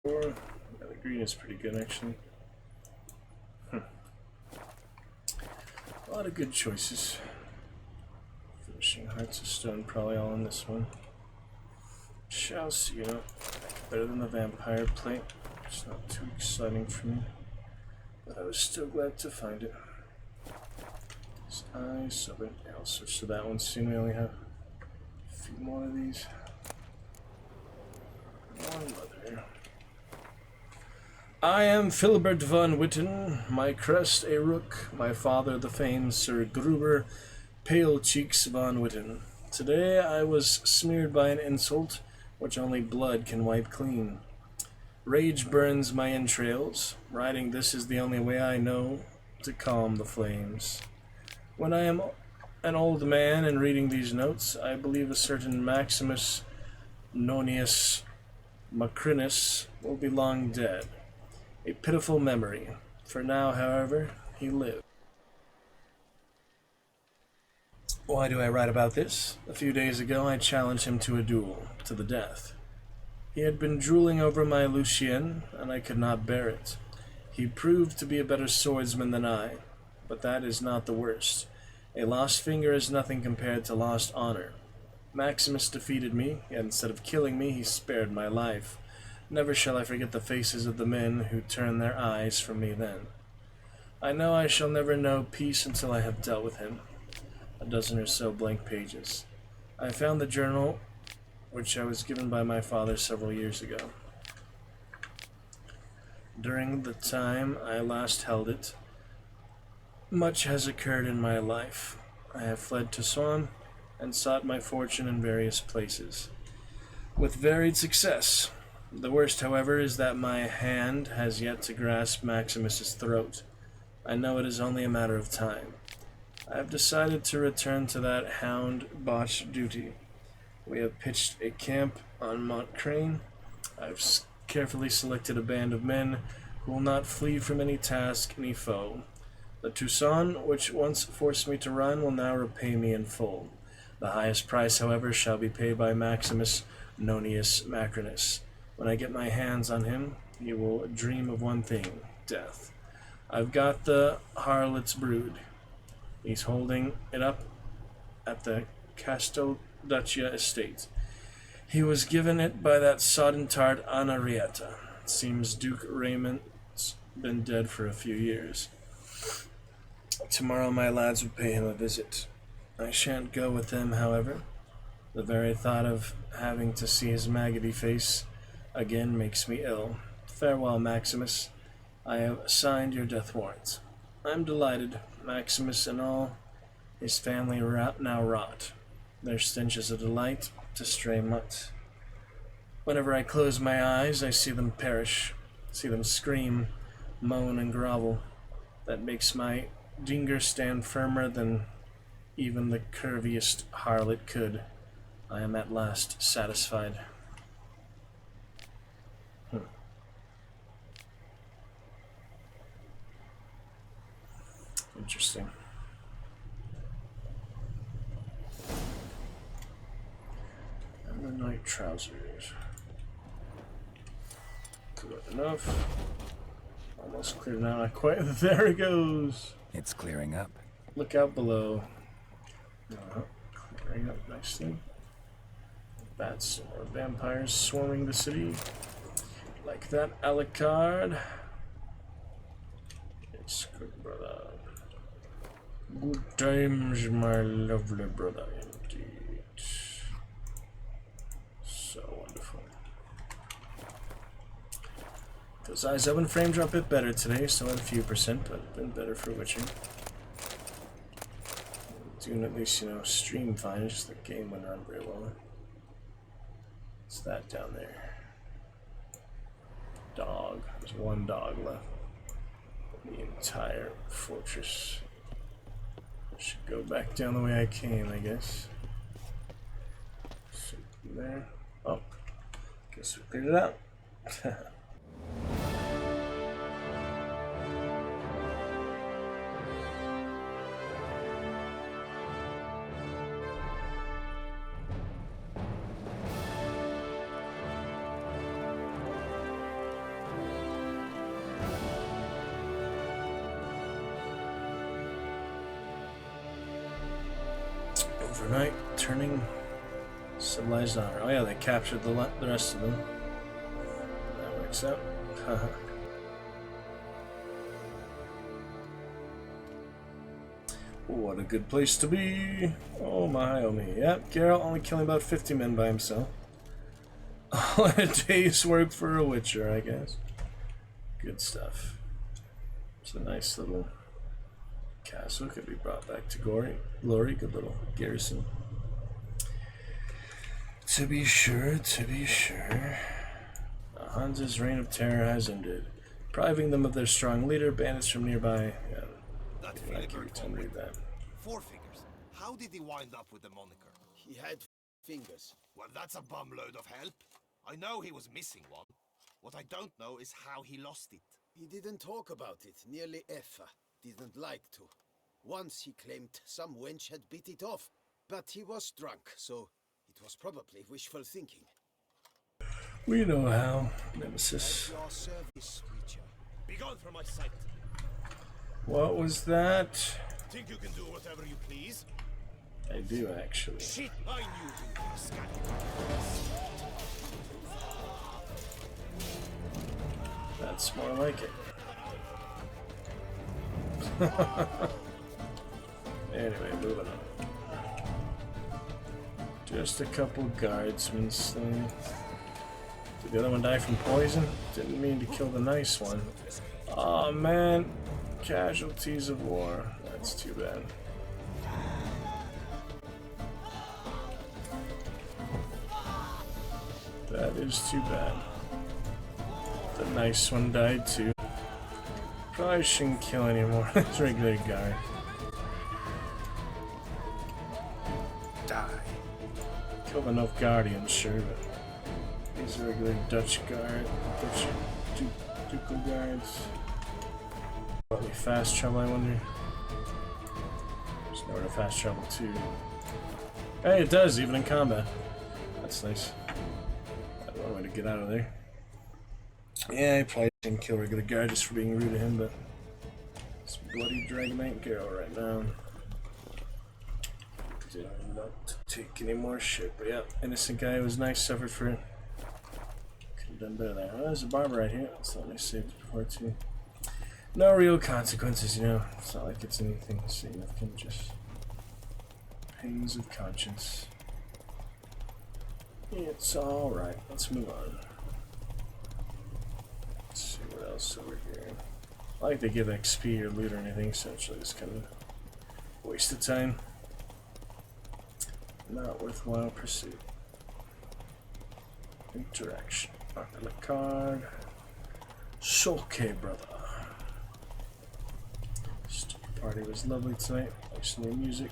Or yeah, the green is pretty good actually. A lot of good choices. Finishing Hearts of Stone, probably all in this one. Shall see, you know. Better than the Vampire plate. It's not too exciting for me. But I was still glad to find it. I sub it. Yeah, I'll switch to that one soon. We only have a few more of these. One leather. I am Philibert von Witten, my crest a rook, my father the famed Sir Gruber, Pale Cheeks von Witten. Today I was smeared by an insult which only blood can wipe clean. Rage burns my entrails. Writing this is the only way I know to calm the flames. When I am an old man and reading these notes, I believe a certain Maximus Nonius Macrinus will be long dead. A pitiful memory. For now, however, he lives. Why do I write about this? A few days ago I challenged him to a duel, to the death. He had been drooling over my Lucien, and I could not bear it. He proved to be a better swordsman than I, but that is not the worst. A lost finger is nothing compared to lost honor. Maximus defeated me, yet instead of killing me, he spared my life. Never shall I forget the faces of the men who turned their eyes from me then. I know I shall never know peace until I have dealt with him. A dozen or so blank pages. I found the journal which I was given by my father several years ago. During the time I last held it, much has occurred in my life. I have fled to Swan and sought my fortune in various places, with varied success. The worst, however, is that my hand has yet to grasp Maximus's throat. I know it is only a matter of time. I have decided to return to that hound-botched duty. We have pitched a camp on Mont Crane. I've carefully selected a band of men who will not flee from any task, any foe. The Toussaint, which once forced me to run, will now repay me in full. The highest price, however, shall be paid by Maximus Nonius Macrinus. When I get my hands on him, he will dream of one thing, death. I've got the harlot's brood. He's holding it up at the Castelduccia estate. He was given it by that sodden tart Anarietta. It seems Duke Raymond's been dead for a few years. Tomorrow my lads will pay him a visit. I shan't go with them, however. The very thought of having to see his maggoty face again makes me ill. Farewell, Maximus. I have signed your death warrant. I'm delighted. Maximus and all his family now rot. Their stench is a delight to stray mutt. Whenever I close my eyes, I see them perish, see them scream, moan, and grovel. That makes my dinger stand firmer than even the curviest harlot could. I am at last satisfied. Interesting. And the night trousers. Good enough. Almost cleared now. Not quite. There it goes. It's clearing up. Look out below. Clearing up nicely. Bats or vampires swarming the city. Like that Alucard. It's good, brother. Good times, my lovely brother, indeed. So wonderful. Those eyes up in frame drop a bit better today, still at a few %, but been better for Witcher. Dune at least, you know, stream fine, it's just the game went on very well. What's that down there? Dog. There's one dog left. The entire fortress. Should go back down the way I came, I guess. So there. Oh, guess we cleared it out. Overnight, turning civilized honor. Oh yeah, they captured the rest of them. That works out. What a good place to be. Oh my, oh me. Yep, Geralt only killing about 50 men by himself. All a day's work for a Witcher, I guess. Good stuff. It's a nice little castle. Could be brought back to glory. Good little garrison. To be sure, to be sure. Hansa's reign of terror has ended. Depriving them of their strong leader, bandits from nearby. Yeah, that I can read that. Four fingers. How did he wind up with the moniker? He had fingers. Well, that's a bumload of help. I know he was missing one. What I don't know is how he lost it. He didn't talk about it. Nearly Effa didn't like to. Once he claimed some wench had bit it off, but he was drunk, so it was probably wishful thinking. We know how, Nemesis. At your service, Witcher. Begone from my sight. What was that? Think you can do whatever you please? I do, actually. Shit, I knew you were a scallywag. That's more like it. Anyway, moving on. Just a couple guardsmen slain. Did the other one die from poison? Didn't mean to kill the nice one. Aw, man. Casualties of war. That's too bad. That is too bad. The nice one died too. Probably shouldn't kill anymore. This regular guy. Die. Killed enough guardians, sure, but these are regular Dutch guard, ducal guards. Brought me fast travel, I wonder. There's nowhere to fast travel to. Hey, it does, even in combat. That's nice. That's one way to get out of there. Yeah, he probably didn't kill a regular guy just for being rude to him, but this bloody Dragonite girl right now. Did not take any more shit, but yeah, innocent guy who was nice suffered for it. Could have done better there. Oh, there's a barber right here. That's not I saved before too. No real consequences, you know. It's not like it's anything significant, just pains of conscience. It's alright, let's move on. Let's see what else over here. I like they give XP or loot or anything, so it's really just kind of a waste of time. Not worthwhile pursuit. Interaction. Ocular card. Okay, brother. Stupid party was lovely tonight. Nice new music.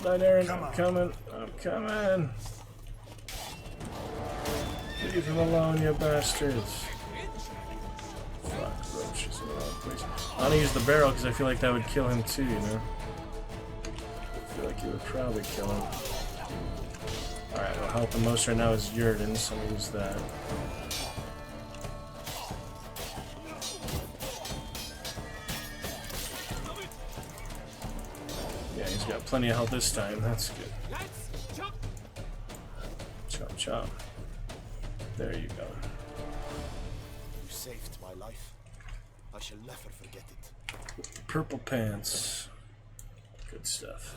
Night, Aaron. I'm coming. I'm coming. Leave him alone, you bastards. Fuck, roaches in the wrong place. I'm gonna use the barrel because I feel like that would kill him too, you know? I feel like it would probably kill him. Alright, well, helping most right now is Yurden, so I'll use that. Yeah, he's got plenty of health this time, that's good. Chop, chop. There you go. You saved my life. I shall never forget it. Purple pants. Good stuff.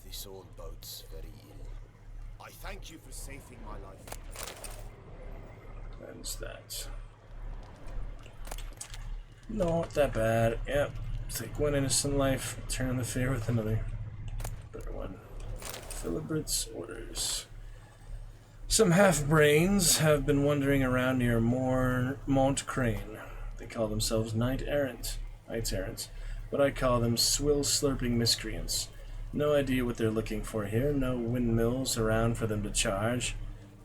This old boat's very ill. I thank you for saving my life. That's that. Not that bad. Yep. Take one innocent life, turn the favor with another. Better one. Philibrit's orders. Some half-brains have been wandering around near Mont Crane. They call themselves knights errant, but I call them swill-slurping miscreants. No idea what they're looking for here, no windmills around for them to charge,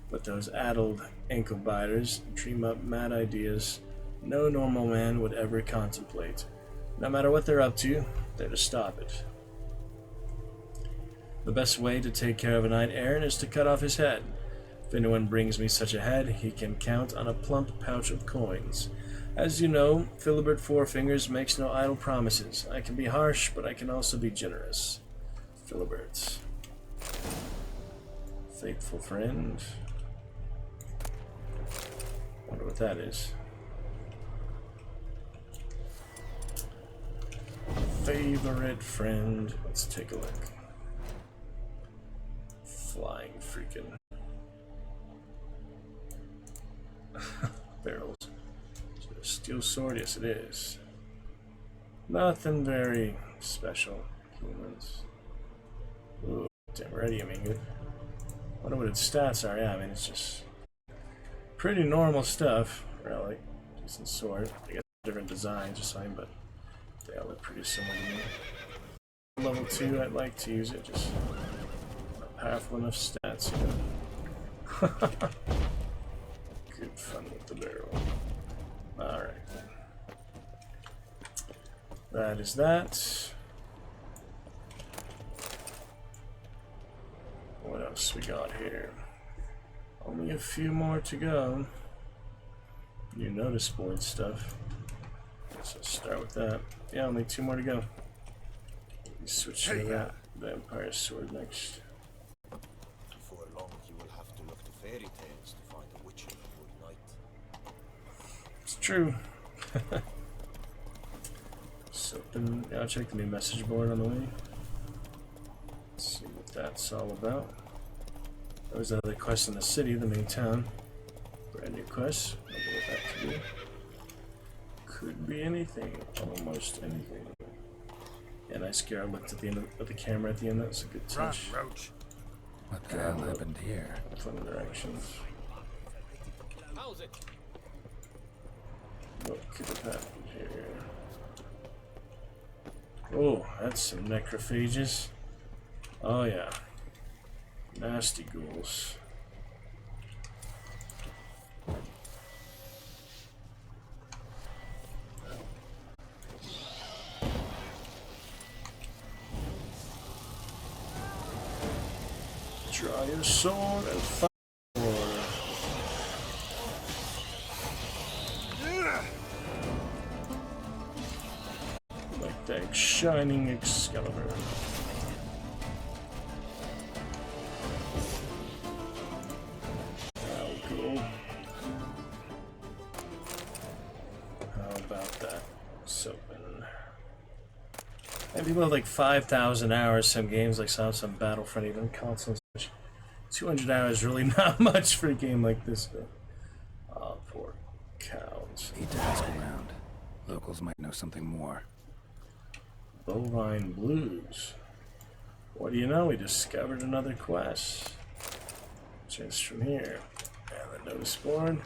but those addled ankle-biters dream up mad ideas no normal man would ever contemplate. No matter what they're up to, they're to stop it. The best way to take care of a knight errant is to cut off his head. If anyone brings me such a head, he can count on a plump pouch of coins. As you know, Philibert Fourfingers makes no idle promises. I can be harsh, but I can also be generous. Philibert. Faithful friend. Wonder what that is. Favorite friend. Let's take a look. Flying freaking barrels. Steel sword, yes it is. Nothing very special. Humans. Ooh, damn ready, I mean good. Wonder what its stats are. Yeah, I mean it's just pretty normal stuff, really. Decent sword. I guess different designs or something, but they all look pretty similar to me. Level 2, I'd like to use it, just not powerful enough stats, you know. Good fun with the barrel. Alright. That is that. What else we got here? Only a few more to go. New notice board stuff. So start with that. Yeah, only 2 more to go. Switch to that vampire sword next. Before long, you will have to look to fairy tales to find a witch and a good knight. It's true. So, I'll check the new message board on the way. Let's see what that's all about. There was another quest in the city, the main town. Brand new quest. I don't know what that could be. Could be anything. Almost anything. Yeah, nice gear. I looked at the end of the camera at the end. That was a good touch. Roach. What the hell happened here? Fun directions. How's it? What could have happened here? Oh, that's some necrophages. Oh yeah. Nasty ghouls. Draw your sword and fight. Like that shining Excalibur. How cool. How about that? Soapin. And people have like 5,000 hours, some games like some Battlefront, even consoles. 200 hours really not much for a game like this, but oh, poor cows. Need to ask around. Locals might know something more. Bovine Blues. What do you know? We discovered another quest. Just from here. And the notice board.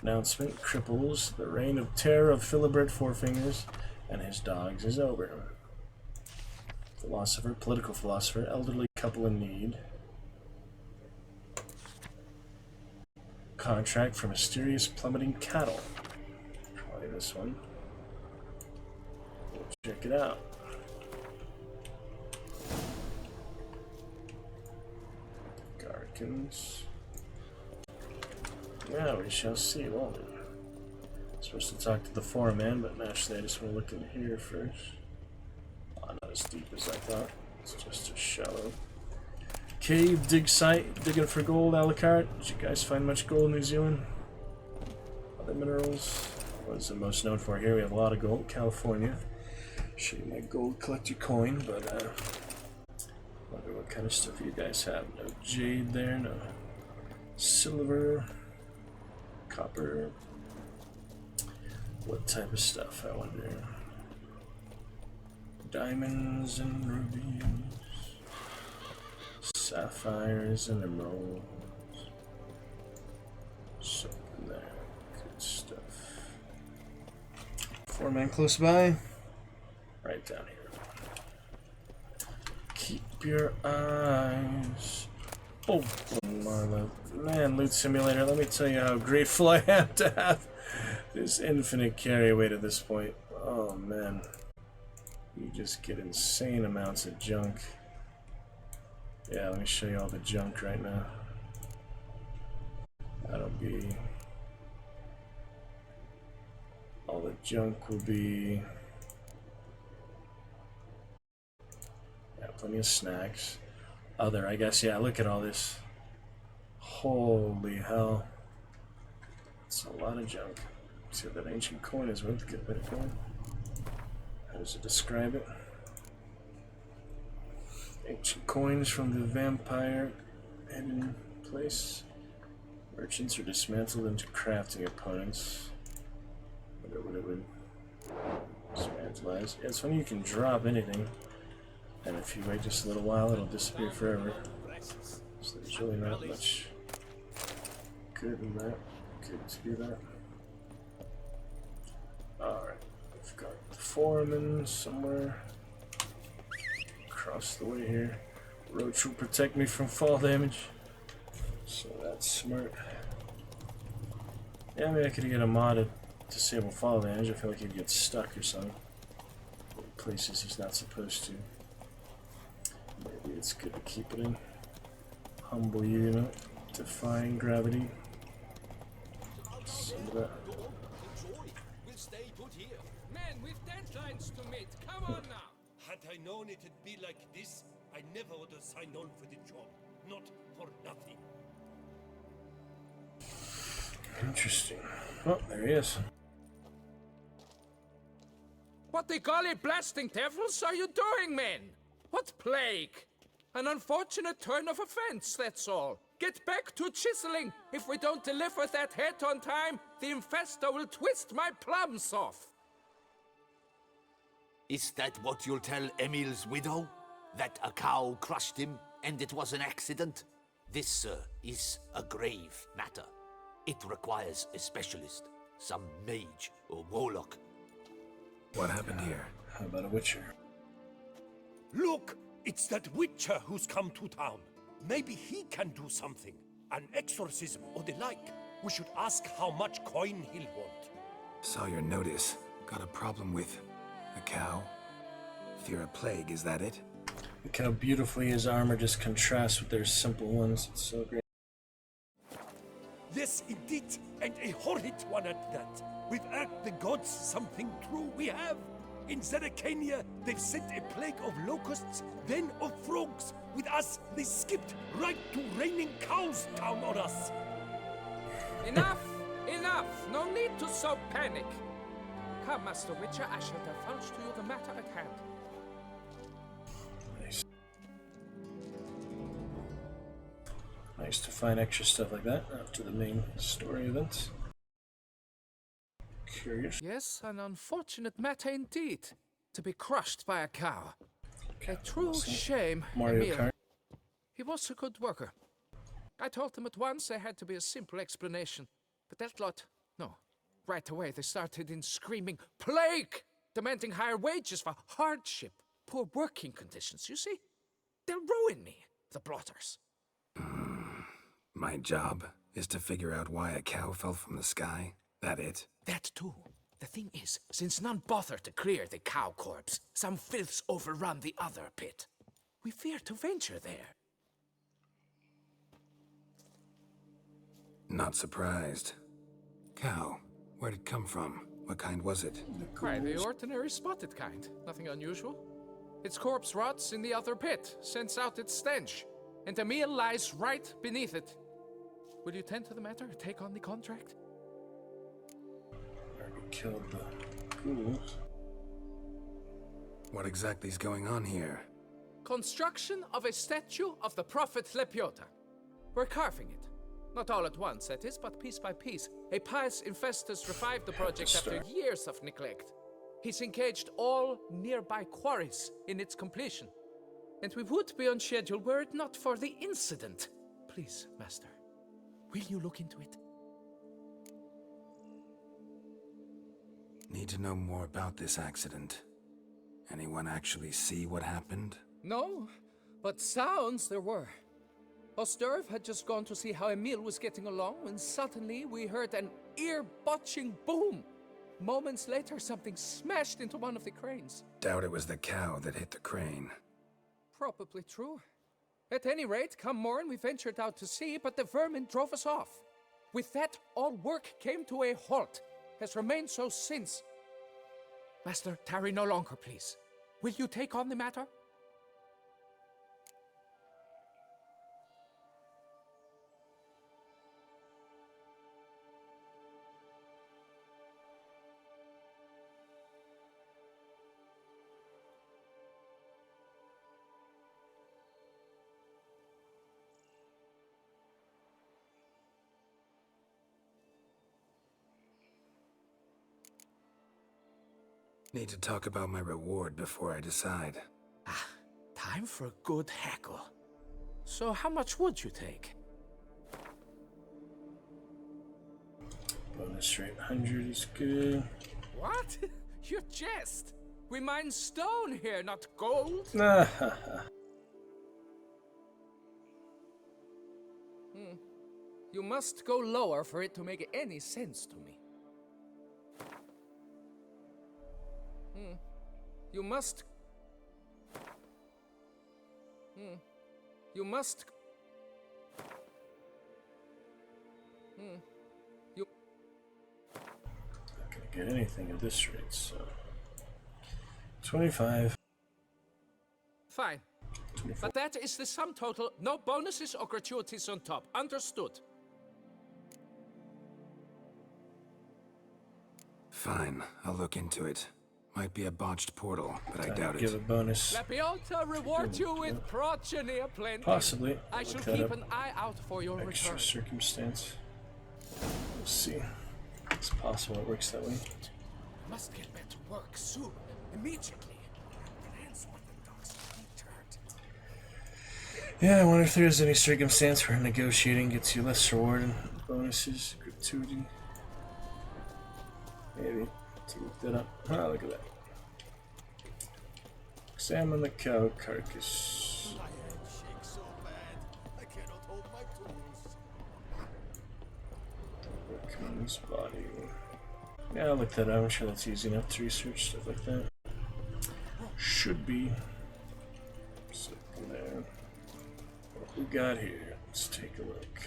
Announcement: cripples. The reign of terror of Philibert Fourfingers and his dogs is over. Philosopher, political philosopher, elderly couple in need. Contract for mysterious plummeting cattle. Probably this one. We'll check it out. Garkins. Yeah, we shall see, won't we? Supposed to talk to the foreman, but naturally I just want to look in here first. Oh, not as deep as I thought. It's just a shallow cave dig site. Digging for gold, a la carte. Did you guys find much gold in New Zealand? Other minerals. What's the most known for here? We have a lot of gold. California. Show you my gold collector coin, but wonder what kind of stuff you guys have. No jade there, no silver, copper. What type of stuff, I wonder? Diamonds and rubies, sapphires and emeralds. Something there. Good stuff. Foreman close by. Right down here. Keep your eyes open, Marla. Man, Loot Simulator, let me tell you how grateful I am to have this infinite carry weight at this point. Oh man. You just get insane amounts of junk. Yeah, let me show you all the junk right now. That'll be... all the junk will be... yeah, plenty of snacks. Other, I guess, yeah, look at all this. Holy hell. It's a lot of junk. See what that ancient coin is worth. Get a better coin. How does it describe it? Ancient coins from the vampire hidden place. Merchants are dismantled into crafting opponents. Wonder what it would dismantleize. Yeah, it's funny you can drop anything, and if you wait just a little while, it'll disappear forever. So there's really not much good in that. Good to do that. Alright, we've got the foreman somewhere across the way here. Roach will protect me from fall damage, so that's smart. Yeah, maybe I could get a mod to disable fall damage. I feel like he'd get stuck or something in places he's not supposed to. Maybe it's good to keep it in. Humble you, you know, defying gravity. Some of that. We'll stay put here. Men, with deadlines to meet. Come on now. Had I known it'd be like this, I never would have signed on for the job. Not for nothing. Interesting. Oh, there he is. What the golly blasting devils are you doing, men? What plague? An unfortunate turn of offense, that's all. Get back to chiseling. If we don't deliver that head on time, the infestor will twist my plums off. Is that what you'll tell Emil's widow? That a cow crushed him and it was an accident? This, sir, is a grave matter. It requires a specialist, some mage or warlock. What happened here? How about a witcher? Look! It's that witcher who's come to town. Maybe he can do something. An exorcism or the like. We should ask how much coin he'll want. Saw your notice. Got a problem with a cow? Fear a plague, is that it? Look how beautifully his armor just contrasts with their simple ones. It's so great. Yes, indeed, and a horrid one at that. We've earned the gods something true we have. In Zeracania, they've sent a plague of locusts, then of frogs. With us, they skipped right to raining cows down on us. Enough! Enough! No need to so panic. Come, Master Witcher, I shall divulge to you the matter at hand. Nice. Nice to find extra stuff like that after the main story events. Curious. Yes, an unfortunate matter indeed. To be crushed by a cow. A true shame. Mario Emil. Kart. He was a good worker. I told them at once there had to be a simple explanation. But that lot, no. Right away they started in screaming, plague! Demanding higher wages for hardship. Poor working conditions, you see? They'll ruin me, the blotters. My job is to figure out why a cow fell from the sky. That it? That too. The thing is, since none bothered to clear the cow corpse, some filths overrun the other pit. We fear to venture there. Not surprised. Cow, where'd it come from? What kind was it? Quite the ordinary spotted kind. Nothing unusual. Its corpse rots in the other pit, sends out its stench, and Emil lies right beneath it. Will you tend to the matter, take on the contract? Killed the ghouls. What exactly is going on here? Construction of a statue of the prophet Lepiota. We're carving it. Not all at once, that is, but piece by piece. A pious investor's revived the project after years of neglect. He's engaged all nearby quarries in its completion. And we would be on schedule were it not for the incident. Please, Master, will you look into it? Need to know more about this accident. Anyone actually see what happened? No, but sounds there were. Osterv had just gone to see how Emil was getting along when suddenly we heard an ear-botching boom. Moments later, something smashed into one of the cranes. Doubt it was the cow that hit the crane. Probably true. At any rate, come morn we ventured out to sea, but the vermin drove us off. With that, all work came to a halt. Has remained so since. Master, tarry no longer, please. Will you take on the matter? Need to talk about my reward before I decide. Time for a good hackle. So how much would you take? Bonus rate 100 is good. What? You jest! We mine stone here, not gold. You must go lower for it to make any sense to me. You must... You must... You... Not gonna get anything at this rate, so... 25. Fine. 24. But that is the sum total. No bonuses or gratuities on top. Understood? Fine, I'll look into it. Might be a botched portal, but I doubt it. Give a bonus. Lepiota reward you with progeny aplenty. Possibly. I shall keep an eye out for your Extra return. circumstance. We'll see. It's possible it works that way. Must get back to work soon. Immediately. Plans what the dogs returned. Yeah, I wonder if there's any circumstance where negotiating gets you less reward and bonuses, gratuity. Maybe. To look that up. Oh, look at that. Examine the cow carcass. My head shakes so bad, I cannot hold my tools. Workman's body. Yeah, I'll look that up. I'm sure that's easy enough to research stuff like that. Should be. So And then, what we got here? Let's take a look.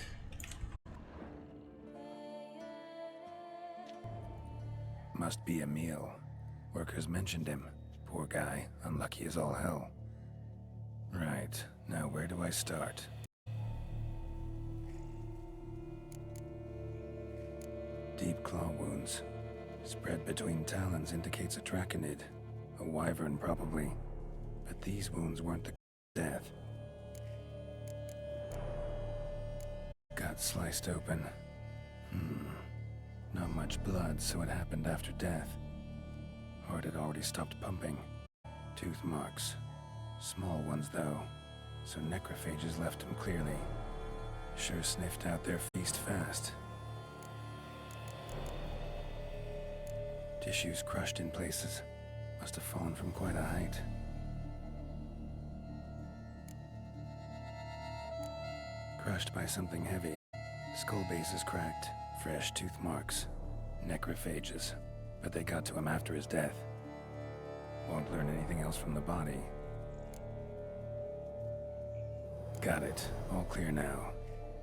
Must be Emil. Workers mentioned him. Poor guy, unlucky as all hell. Right, now where do I start? Deep claw wounds. Spread between talons indicates a draconid. A wyvern, probably. But these wounds weren't the death. Got sliced open. Not much blood, so it happened after death. Heart had already stopped pumping. Tooth marks. Small ones, though. So necrophages left him clearly. Sure sniffed out their feast fast. Tissues crushed in places. Must have fallen from quite a height. Crushed by something heavy. Skull base is cracked. Fresh tooth marks. Necrophages. But they got to him after his death. Won't learn anything else from the body. Got it. All clear now.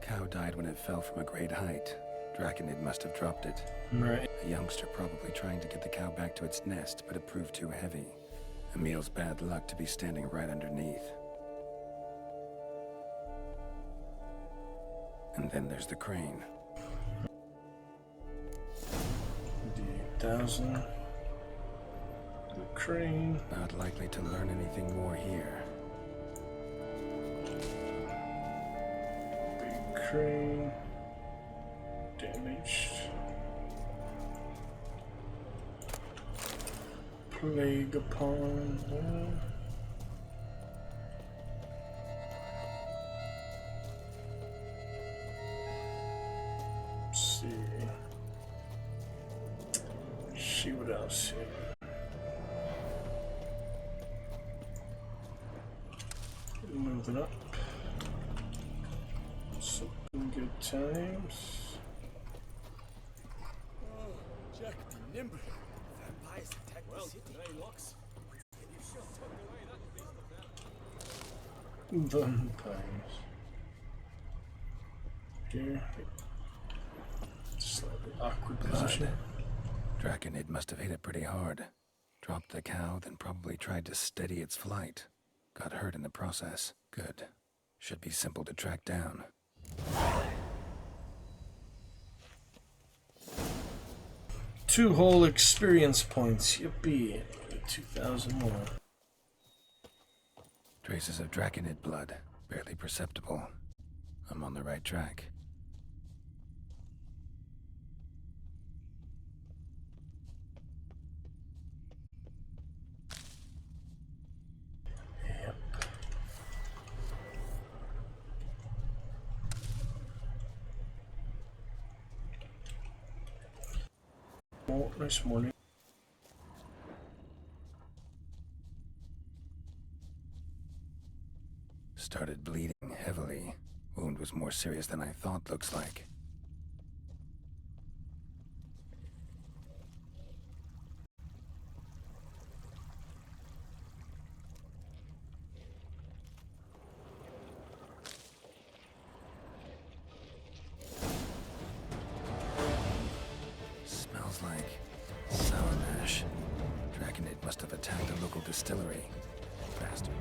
Cow died when it fell from a great height. Draconid must have dropped it. Right. A youngster probably trying to get the cow back to its nest, but it proved too heavy. Emil's bad luck to be standing right underneath. And then there's the crane. D1000. The crane. Not likely to learn anything more here. Big crane. Damaged. Plague upon them. Let's see what else here. Move it up. Some good times. Jack, be nimble. Vampires attack the city. Locks. You sure took away that beast of hell. Vampires. Here. Slightly awkward position. Draconid must have hit it pretty hard. Dropped the cow, then probably tried to steady its flight. Got hurt in the process. Good. Should be simple to track down. 2 whole experience points. Yippee. 2,000 more. Traces of Draconid blood. Barely perceptible. I'm on the right track. Yep. Oh, nice morning. Started bleeding heavily. Wound was more serious than I thought, looks like. Smells like sour mash. Draconid must have attacked a local distillery. Bastard.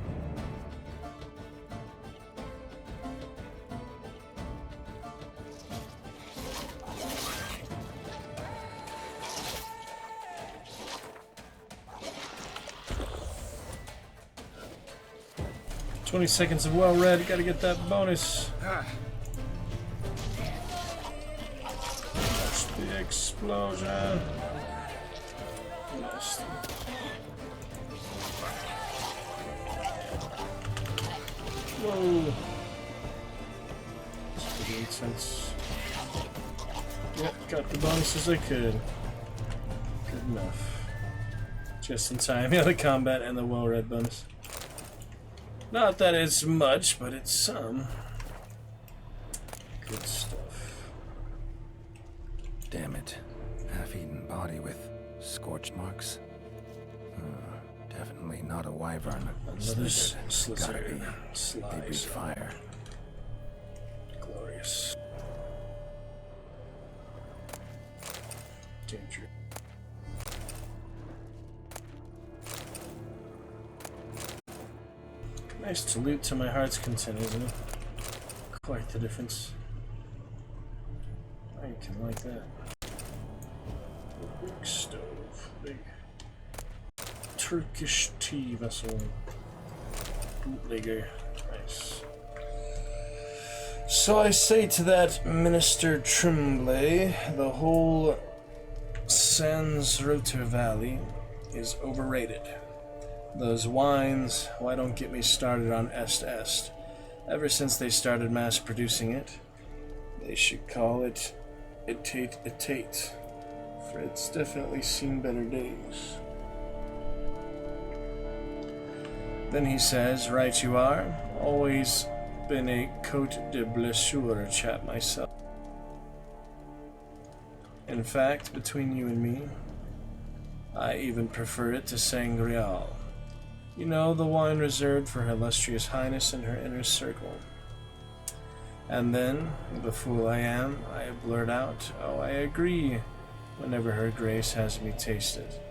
— 20 seconds of well read. Gotta get that bonus. Watch the explosion. Nasty. Whoa. That's pretty intense. Yep, got the bonuses I could. Good enough. Just in time. Yeah, the combat and the well read bonus. Not that it's much, but it's some. Good stuff. Damn it. Half-eaten body with scorch marks. Definitely not a wyvern. Another Slizzard. Gotta be. Slice. They breathe fire. Glorious. Danger. Nice to loot to my heart's content, isn't it? Quite the difference. I can like that. Big stove. Big Turkish tea vessel. Bootlegger. Nice. So I say to that Minister Tremblay, the whole Sans Roter Valley is overrated. Those wines, why don't get me started on Est. Ever since they started mass producing it, they should call it Etate, for it's definitely seen better days. Then he says, right you are, always been a Côte de Blessure chap myself. In fact, between you and me, I even prefer it to Sangreal. You know, the wine reserved for Her Illustrious Highness and her inner circle. And then, the fool I am, I blurt out, oh, I agree, whenever Her Grace has me taste it.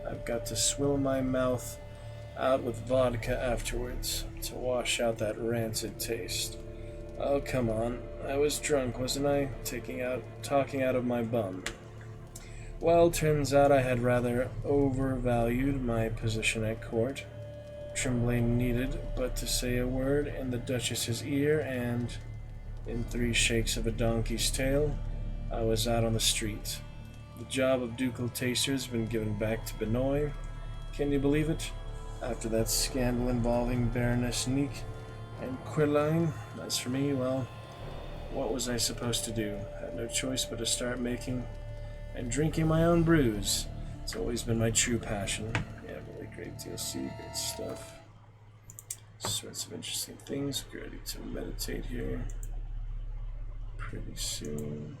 I've got to swill my mouth out with vodka afterwards, to wash out that rancid taste. Oh, come on, I was drunk, wasn't I? Talking out of my bum. Well, turns out I had rather overvalued my position at court. Tremblay needed but to say a word in the Duchess's ear, and, in 3 shakes of a donkey's tail, I was out on the street. The job of ducal taster's been given back to Benoit. Can you believe it? After that scandal involving Baroness Nick and Querline. As for me, well, what was I supposed to do? Had no choice but to start making and drinking my own brews. It's always been my true passion. Yeah, really great DLC, great stuff. Sorts of interesting things. Get ready to meditate here pretty soon.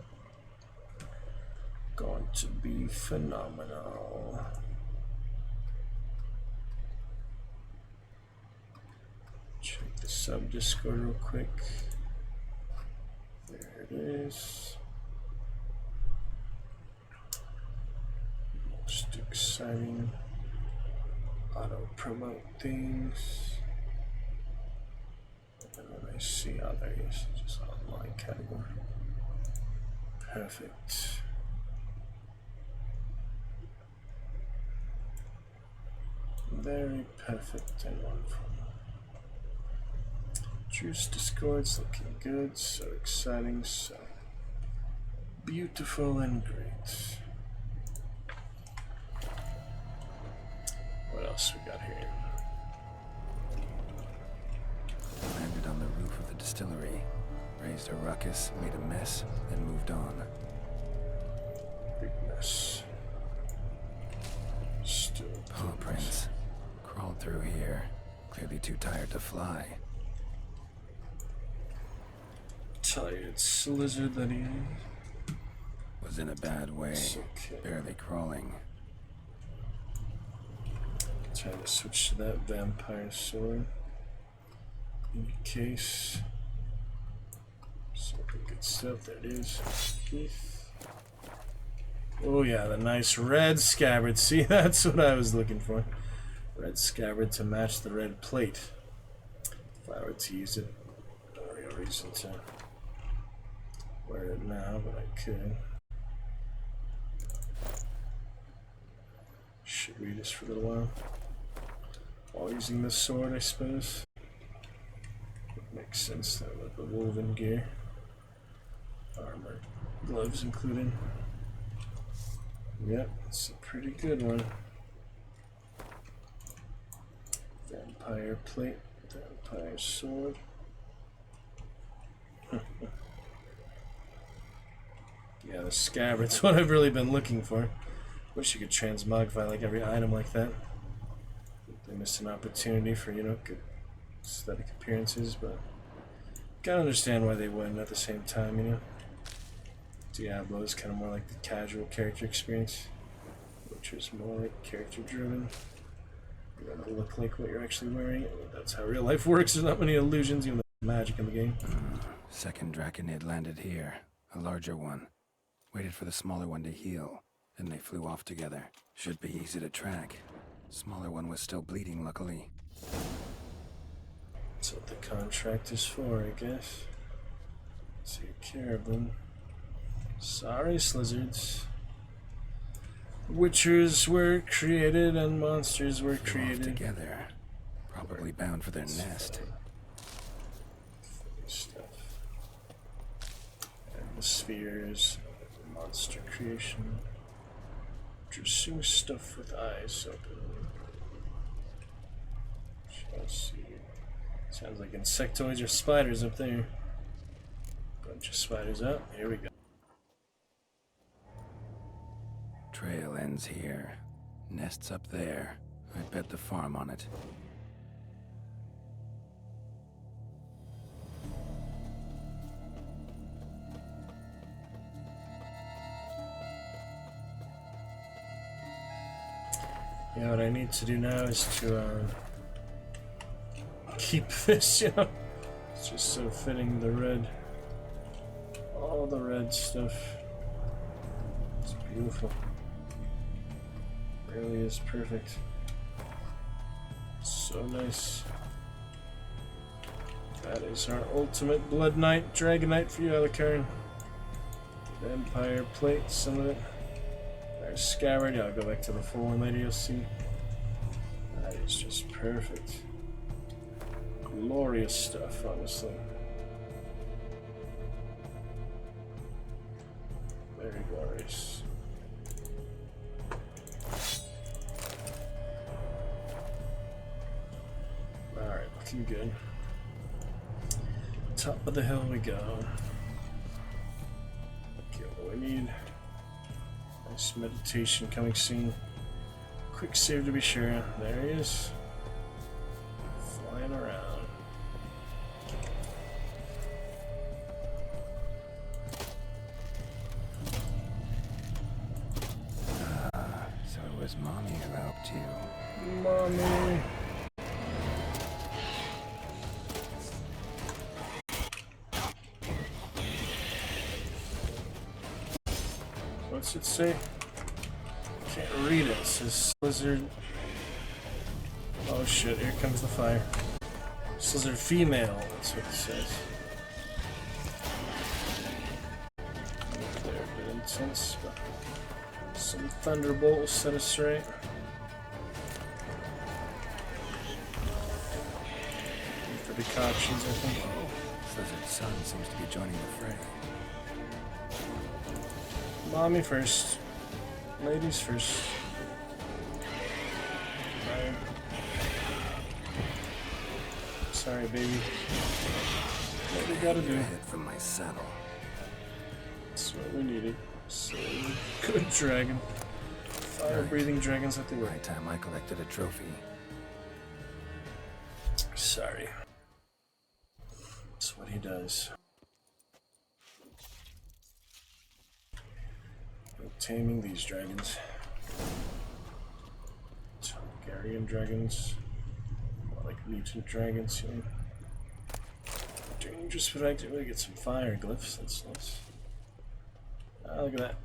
Going to be phenomenal. Check the sub Discord real quick. There it is. Most exciting auto promote things. And then I see others, just online category. Perfect. Very perfect and wonderful. Juice Discord's looking good, so exciting, so beautiful and great. What else we got here? Landed on the roof of the distillery, raised a ruckus, made a mess, and moved on. Big mess. Still Paw prints. Crawled through here. Clearly too tired to fly. Tired slizzard that he is. Was in a bad way. Okay. Barely crawling. Trying to switch to that vampire sword. In your case. Something good stuff. There it is. Oh yeah, the nice red scabbard. See, that's what I was looking for. Red scabbard to match the red plate. If I were to use it, no real reason to wear it now, but I could. Should read this for a little while. While using this sword, I suppose. It makes sense that with the woven gear. Armor, gloves included. Yep, it's a pretty good one. Vampire plate, vampire sword. Yeah, the scabbard's what I've really been looking for. Wish you could transmogrify like every item like that. They missed an opportunity for, you know, good aesthetic appearances, but gotta understand why they wouldn't at the same time, you know. Diablo is kind of more like the casual character experience, which is more like character driven. You want to look like what you're actually wearing. That's how real life works. There's not many illusions, even though there's magic in the game. Second Draconid landed here. A larger one. Waited for the smaller one to heal. Then they flew off together. Should be easy to track. Smaller one was still bleeding, luckily. That's what the contract is for, I guess. Take care of them. Sorry, Slizzards. Witchers were created and monsters were created together. Probably bound for their nest. Stuff. And the spheres. Monster creation. Interesting stuff with eyes open. Shall see. Sounds like insectoids or spiders up there. Bunch of spiders up. Here we go. Trail ends here. Nests up there. I bet the farm on it. Yeah, what I need to do now is to keep this, you know. It's just so fitting, the red. All the red stuff. It's beautiful. Really is perfect. So nice. That is our ultimate Blood Knight, Dragon Knight for you, Alucard. Vampire plate, some of it. There's Scabbard. Yeah, I'll go back to the full one later, you'll see. That is just perfect. Glorious stuff, honestly. Very glorious. Alright, looking good. Top of the hill we go. Get what we need. Nice meditation coming soon. Quick save to be sure. There he is. Flying around. So it was Mommy who helped you. Mommy. What's it say? Can't read it. It says Slizzard. Oh shit, here comes the fire. Slizzard female, that's what it says. They're a bit intense, but some thunderbolt will set us straight. For decoctions, I think. Slizzard's son seems to be joining the fray. Mommy first. Ladies first. Right. Sorry, baby. What we gotta do. Head from my saddle. That's what we needed. So good dragon. Fire-breathing dragons like they were. Right time I collected a trophy. Sorry. That's what he does. Taming these dragons. Targaryen dragons. More like mutant dragons here. Dangerous but active. We get some fire glyphs. That's nice. Ah, look at that.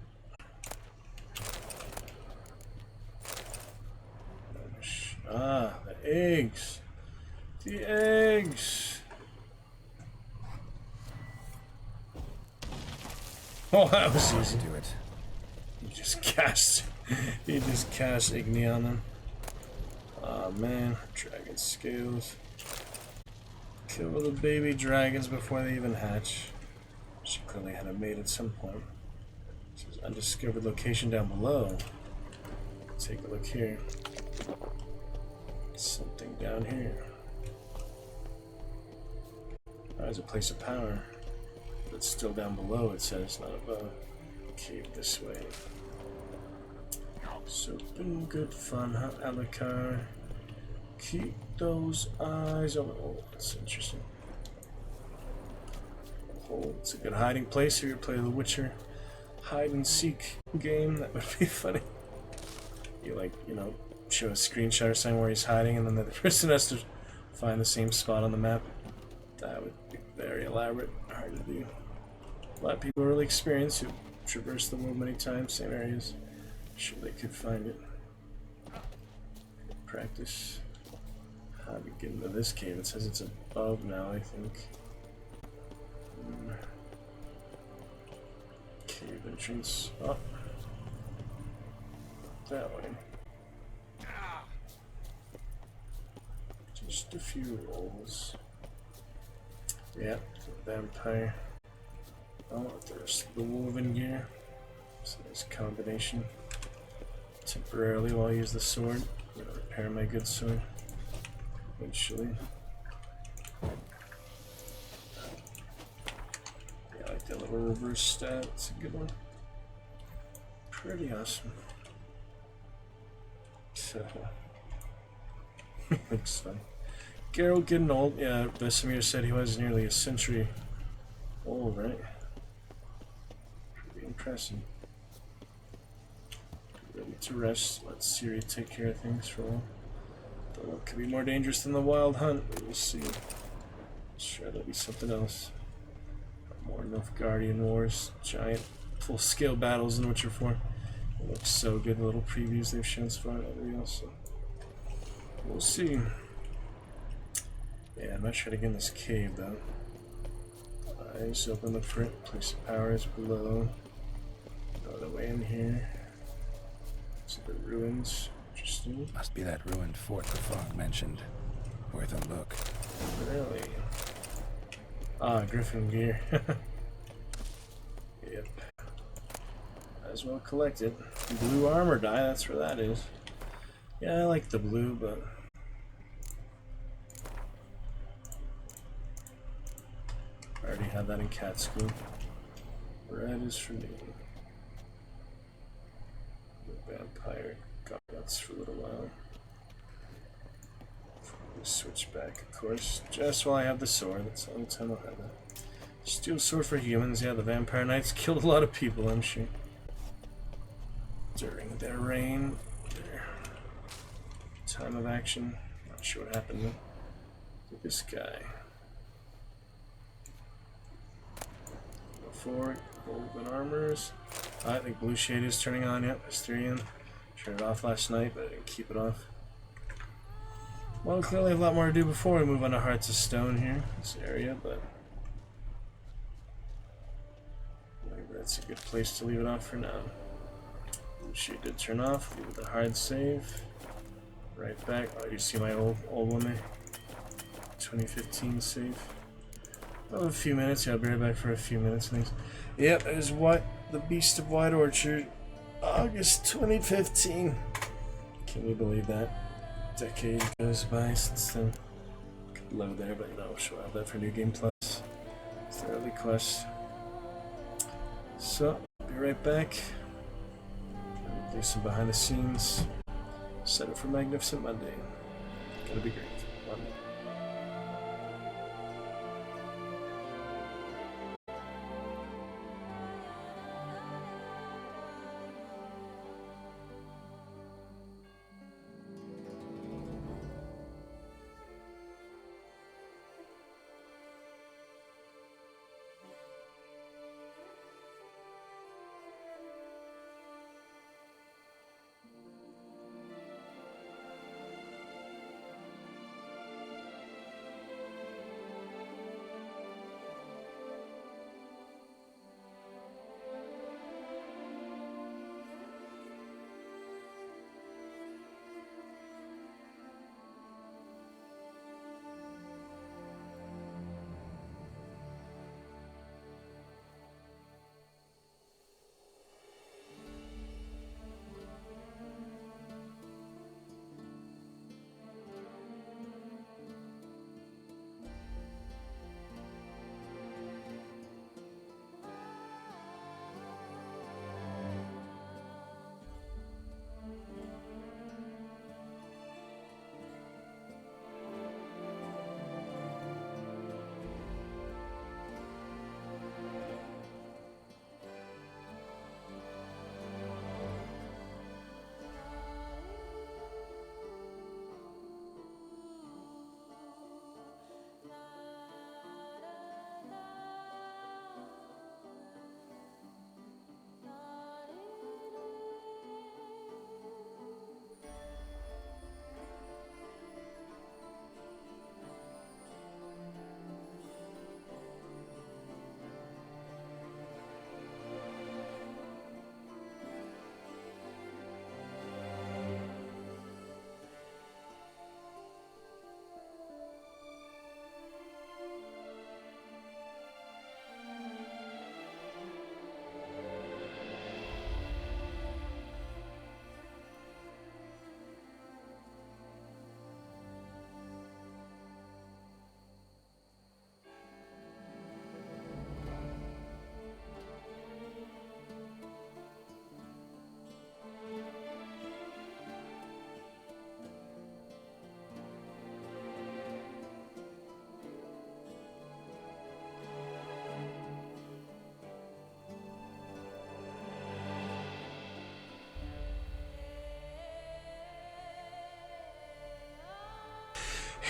Ah, the eggs. The eggs. Oh, that was easy. Do it. You just cast Igni on them. Oh man, dragon scales. Kill the baby dragons before they even hatch. She clearly had a mate at some point. There's an undiscovered location down below. Take a look here. Something down here. There's a place of power. But it's still down below, it says, not above. Cave this way. So been good fun, huh, Alucard? Keep those eyes on. Oh, that's interesting. Oh, it's a good hiding place if you play The Witcher hide and seek game. That would be funny. You like, you know, show a screenshot or something where he's hiding, and then the other person has to find the same spot on the map. That would be very elaborate, hard to do. A lot of people really experienced who traverse the world many times, same areas. I'm sure they could find it. Practice. How do we get into this cave? It says it's above now, I think. Cave entrance. Oh. That way. Just a few rolls. Yep, the vampire. Oh, there's the woven gear. So there's a combination. Temporarily while I use the sword. I'm gonna repair my good sword. Eventually. Yeah, I like that little reverse stat. It's a good one. Pretty awesome. So, looks fun. Geralt getting old. Yeah, Vesemir said he was nearly a century old, right? Pretty impressive. Ready to rest. Let Ciri take care of things for a while. Though what could be more dangerous than the wild hunt? We'll see. Sure, there'll be something else. More Nilfgaardian wars, giant full-scale battles in Witcher 4. It looks so good, the little previews they've shown so far. Everything else, so we'll see. Yeah, I'm not trying to get in this cave though. Eyes open, look for it. Place of power is below. No other way in here. See the ruins. Interesting. Must be that ruined fort the frog mentioned. Worth a look. Really? Ah, Griffin gear. Yep. Might as well collect it. Blue armor dye, that's where that is. Yeah, I like the blue, but I already had that in cat school. Red is for me. The vampire got nuts for a little while. Switch back, of course. Just while I have the sword. That's the only time I'll have that. Steel sword for humans. Yeah, the vampire knights killed a lot of people, I'm sure. During their reign. Their time of action. Not sure what happened though. Look at this guy. Before golden armors. I think blue shade is turning on. Yep, Asterion. Turned it off last night, but I didn't keep it off. Well, clearly have a lot more to do before we move on to Hearts of Stone here, this area, but maybe that's a good place to leave it off for now. She did turn off, leave it the hard save. Right back. Oh, you see my old one there? 2015 save. Oh, a few minutes. Yeah, I'll be right back for a few minutes. Things. Yep, there's the Beast of White Orchard, August 2015. Can you believe that? Decade goes by since then. Could load there, but no, she'll have that for New Game Plus. It's the early quest. So, be right back. Do some behind the scenes. Set it for Magnificent Monday. Gonna be great. Monday.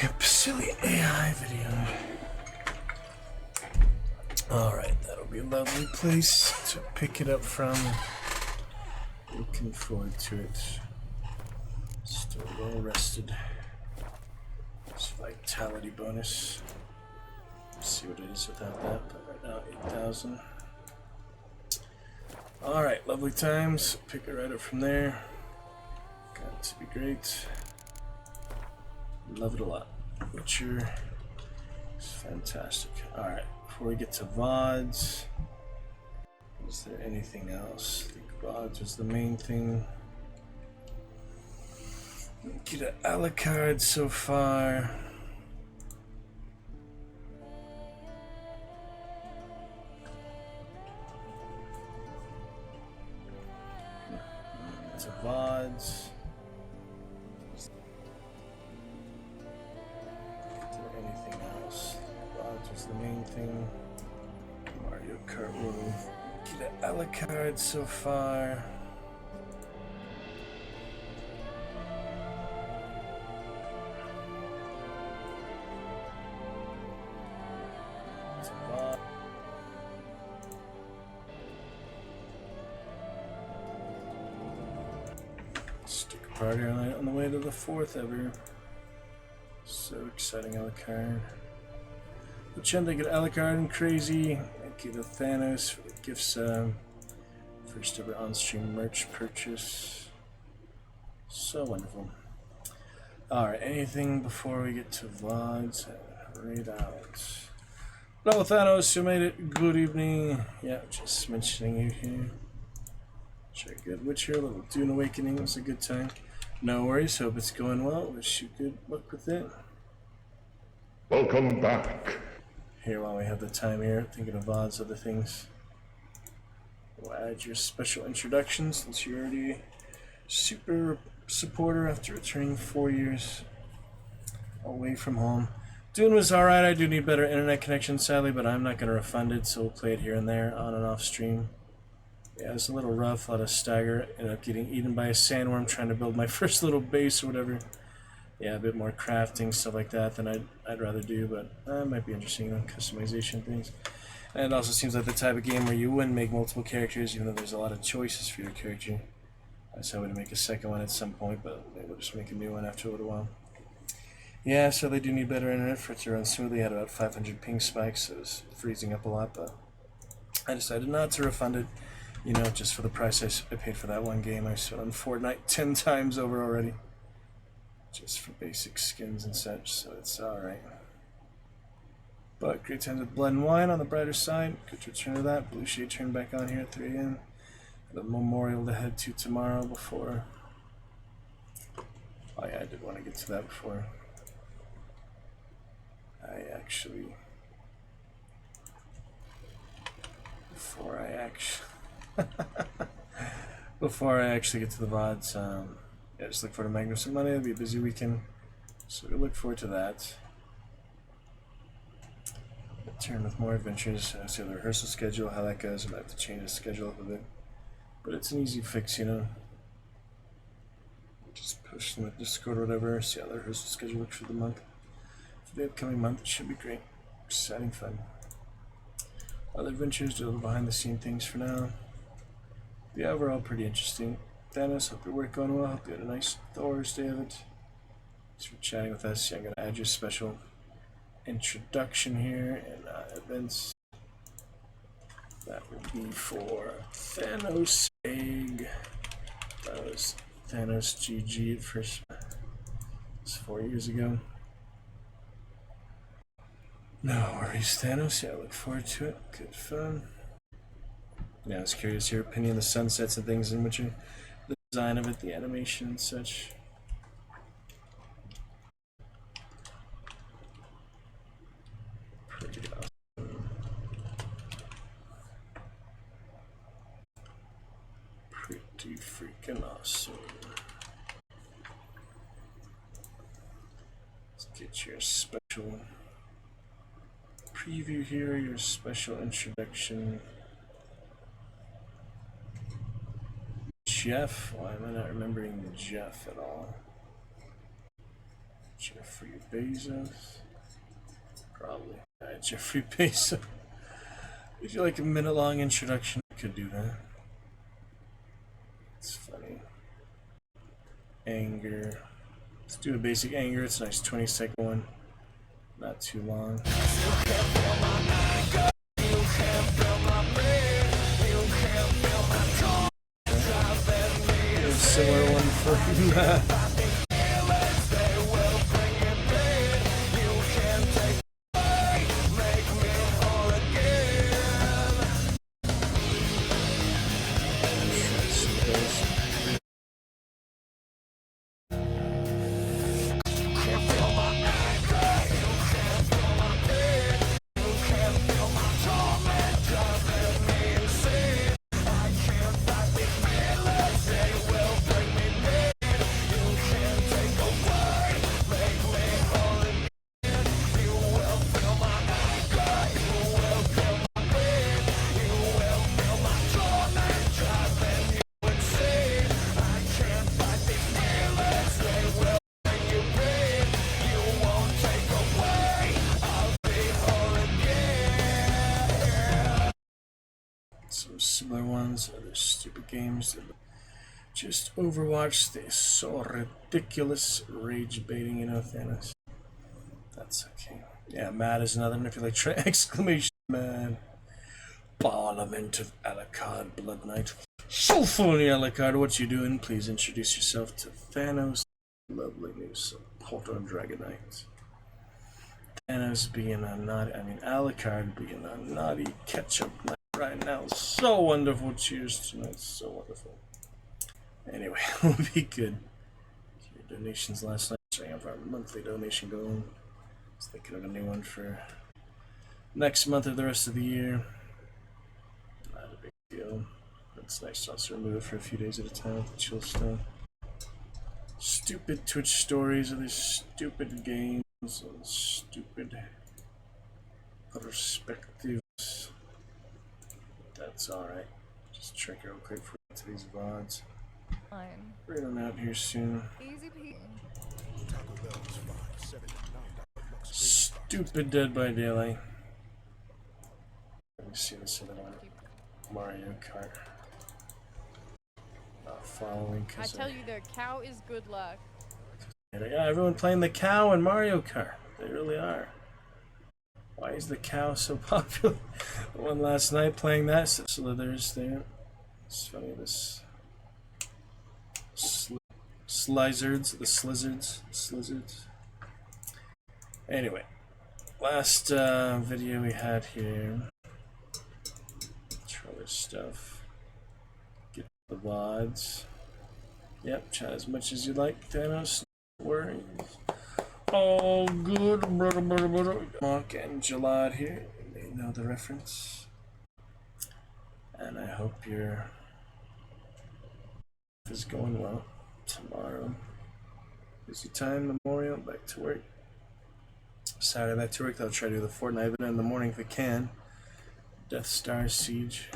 Yep, silly AI video. Alright, that'll be a lovely place to pick it up from. Looking forward to it. Still well rested. It's vitality bonus. Let's see what it is without that, but right now 8,000. Alright, lovely times. Pick it right up from there. Got to be great. Love it a lot. Witcher is fantastic. Alright, before we get to VODs, is there anything else? I think VODs was the main thing. Get an Alucard so far. To VODs. Is there anything else? VODs was the main thing. Mario Kart World. Get an Alucard so far. Stick a party on the way to the 4th ever. So exciting, Alucard. Which end they get Alucard and crazy. I get a Thanos for the gifts. First ever on-stream merch purchase. So wonderful. Alright, anything before we get to VODs? Read out. Hello Thanos, you made it. Good evening. Yeah, just mentioning you here. Check good Witcher, little Dune Awakening was a good time. No worries, hope it's going well. Wish you good luck with it. Welcome back. Here, while we have the time here, thinking of VODs, other things. We'll add your special introductions since you're already a super supporter after returning 4 years away from home. Dune was alright, I do need better internet connection sadly, but I'm not going to refund it, so we'll play it here and there, on and off stream. Yeah, it was a little rough, a lot of stagger, ended up getting eaten by a sandworm trying to build my first little base or whatever. Yeah, a bit more crafting, stuff like that than I'd rather do, but it might be interesting, you know, customization things. And it also seems like the type of game where you wouldn't make multiple characters, even though there's a lot of choices for your character. I was hoping to make a second one at some point, but maybe we'll just make a new one after a little while. Yeah, so they do need better internet for it to run smoothly. I had about 500 ping spikes, so it was freezing up a lot, but I decided not to refund it. You know, just for the price I paid for that one game. I spent on Fortnite 10 times over already. Just for basic skins and such, so it's alright. But great times with Blood and Wine on the brighter side. Good to return to that. Blue Shade turned back on here at 3 a.m. The memorial to head to tomorrow before... Oh yeah, I did want to get to that before I actually... Before I actually get to the VODs, yeah, just look forward to Magnificent Monday. It'll be a busy weekend, so we look forward to that. Return with more adventures. I see the rehearsal schedule, how that goes. I might have to change the schedule up a bit, but it's an easy fix, you know. Just push them at Discord or whatever, see how the rehearsal schedule looks for the month. For the upcoming month, it should be great. Exciting fun. Other adventures, do a little behind the scene things for now. Yeah, overall pretty interesting. Thanos, hope your work going well. Hope you had a nice Thursday of it. Thanks for chatting with us. Yeah, I'm going to add your special introduction here and events. That would be for Thanos Egg. That was Thanos GG at first. It's 4 years ago. No worries, Thanos. Yeah, I look forward to it. Good fun. Yeah, I was curious your opinion of the sunsets and things in Witcher. The design of it, the animation and such. Pretty awesome. Pretty freaking awesome. Let's get your special preview here, your special introduction. Jeff? Why am I not remembering the Jeff at all? Jeffrey Bezos. Probably. Jeffrey Bezos. Would you like a minute-long introduction? I could do that. It's funny. Anger. Let's do a basic anger. It's a nice 20-second one. Not too long. A similar one for some similar ones, other stupid games. Just Overwatch, they're so ridiculous, rage baiting, you know, Thanos. That's okay. Yeah, mad is another one if you like exclamation mad. Parliament of Alucard, Blood Knight. Soulfully Alucard, what you doing? Please introduce yourself to Thanos. Lovely new supporter Dragonite. Thanos being a naughty, Alucard being a naughty ketchup knight right now. So wonderful. Cheers tonight. So wonderful. Anyway, we'll be good. Your donations last night. So I have our monthly donation going. I was thinking of a new one for next month or the rest of the year. Not a big deal. It's nice to also remove it for a few days at a time with the chill stuff. Stupid Twitch stories of these stupid games and stupid perspectives. That's alright. Just check real quick for today's VODs. Right on out here soon. Easy peasy. Stupid Dead by Daylight. Let me see this other one. Mario Kart. Not following. I tell you, the cow is good luck. Yeah, everyone playing the cow in Mario Kart. They really are. Why is the cow so popular? The one last night playing that. Slithers there. It's funny, this. Slizzards. Anyway, last video we had here. Trailer stuff. Get the VODs. Yep, chat as much as you like, Thanos. No worries. All good, brother. Monk and Jalad here. They know the reference. And I hope your is going well. Tomorrow, busy time, Memorial, back to work. Saturday back to work. I'll try to do the Fortnite video in the morning if I can. Death Star Siege.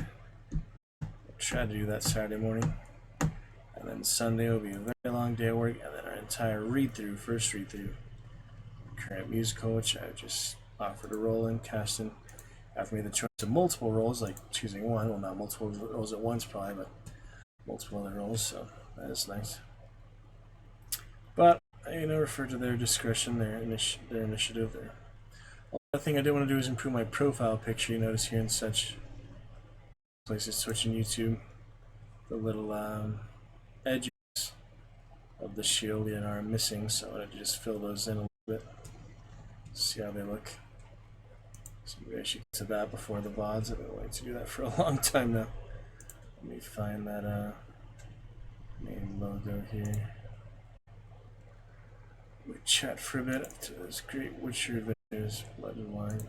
I'll try to do that Saturday morning. And then Sunday will be a very long day of work, and then our entire first read-through. Current musical, which I just offered a role in, casting. After me the choice of multiple roles, like choosing one. Well, not multiple roles at once probably, but multiple other roles, so that is nice. But I refer to their discretion, their initiative. Another thing I did want to do is improve my profile picture. You notice here in such places, Twitch and YouTube, the little edges of the shield are missing, so I wanted to just fill those in a little bit. See how they look. So maybe I should get to that before the VODs. I've been waiting to do that for a long time now. Let me find that main logo here. We chat for a bit up to those great Witcher videos, Blood and Wine.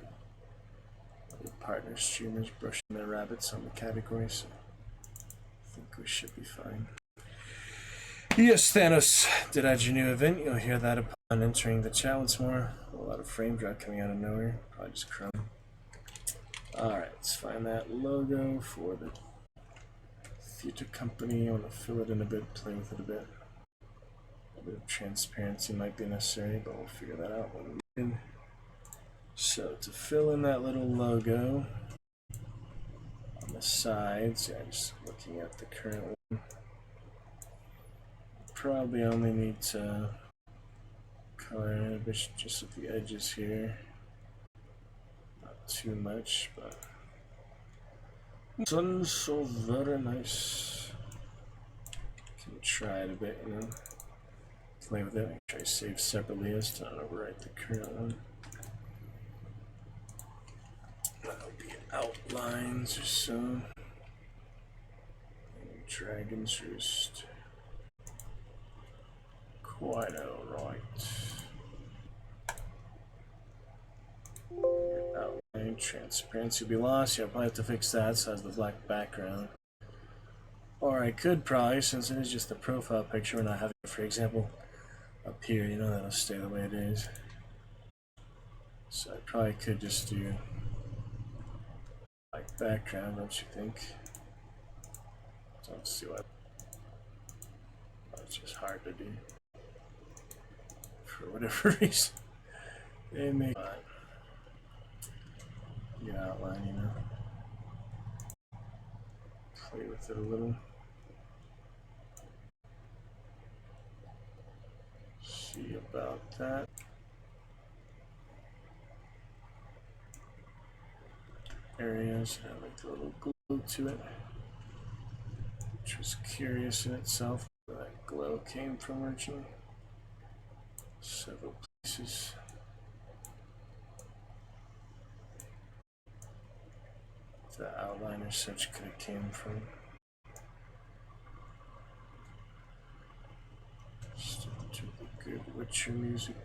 Other partner streamers brushing their rabbits on the category, so I think we should be fine. Yes, Thanos did add your new event. You'll hear that upon entering the chat once more. A lot of frame drop coming out of nowhere. Probably just Chrome. Alright, let's find that logo for the theater company. I want to fill it in a bit, play with it a bit. A bit of transparency might be necessary, but we'll figure that out when we can. So to fill in that little logo on the sides, yeah, just looking at the current one, probably only need to color in a bit just at the edges here. Not too much, but done so very nice. Can try it a bit, you know. Play with it. Try to save separately as to not overwrite the current one. That'll be outlines or so. And Dragon's Roost. Quite alright. Outline transparency will be lost. Yeah, I'll probably have to fix that so it has the black background. Or I could probably, since it is just a profile picture, we're not having it, for example, up here, you know, that'll stay the way it is. So I probably could just do like background, don't you think? Don't see what. It's just hard to do for whatever reason. It may get outline, you know. Play with it a little. See about that. Areas have like a little glow to it, which was curious in itself where that glow came from originally. Several places. The outline or such could have came from. Stick to the good Witcher music.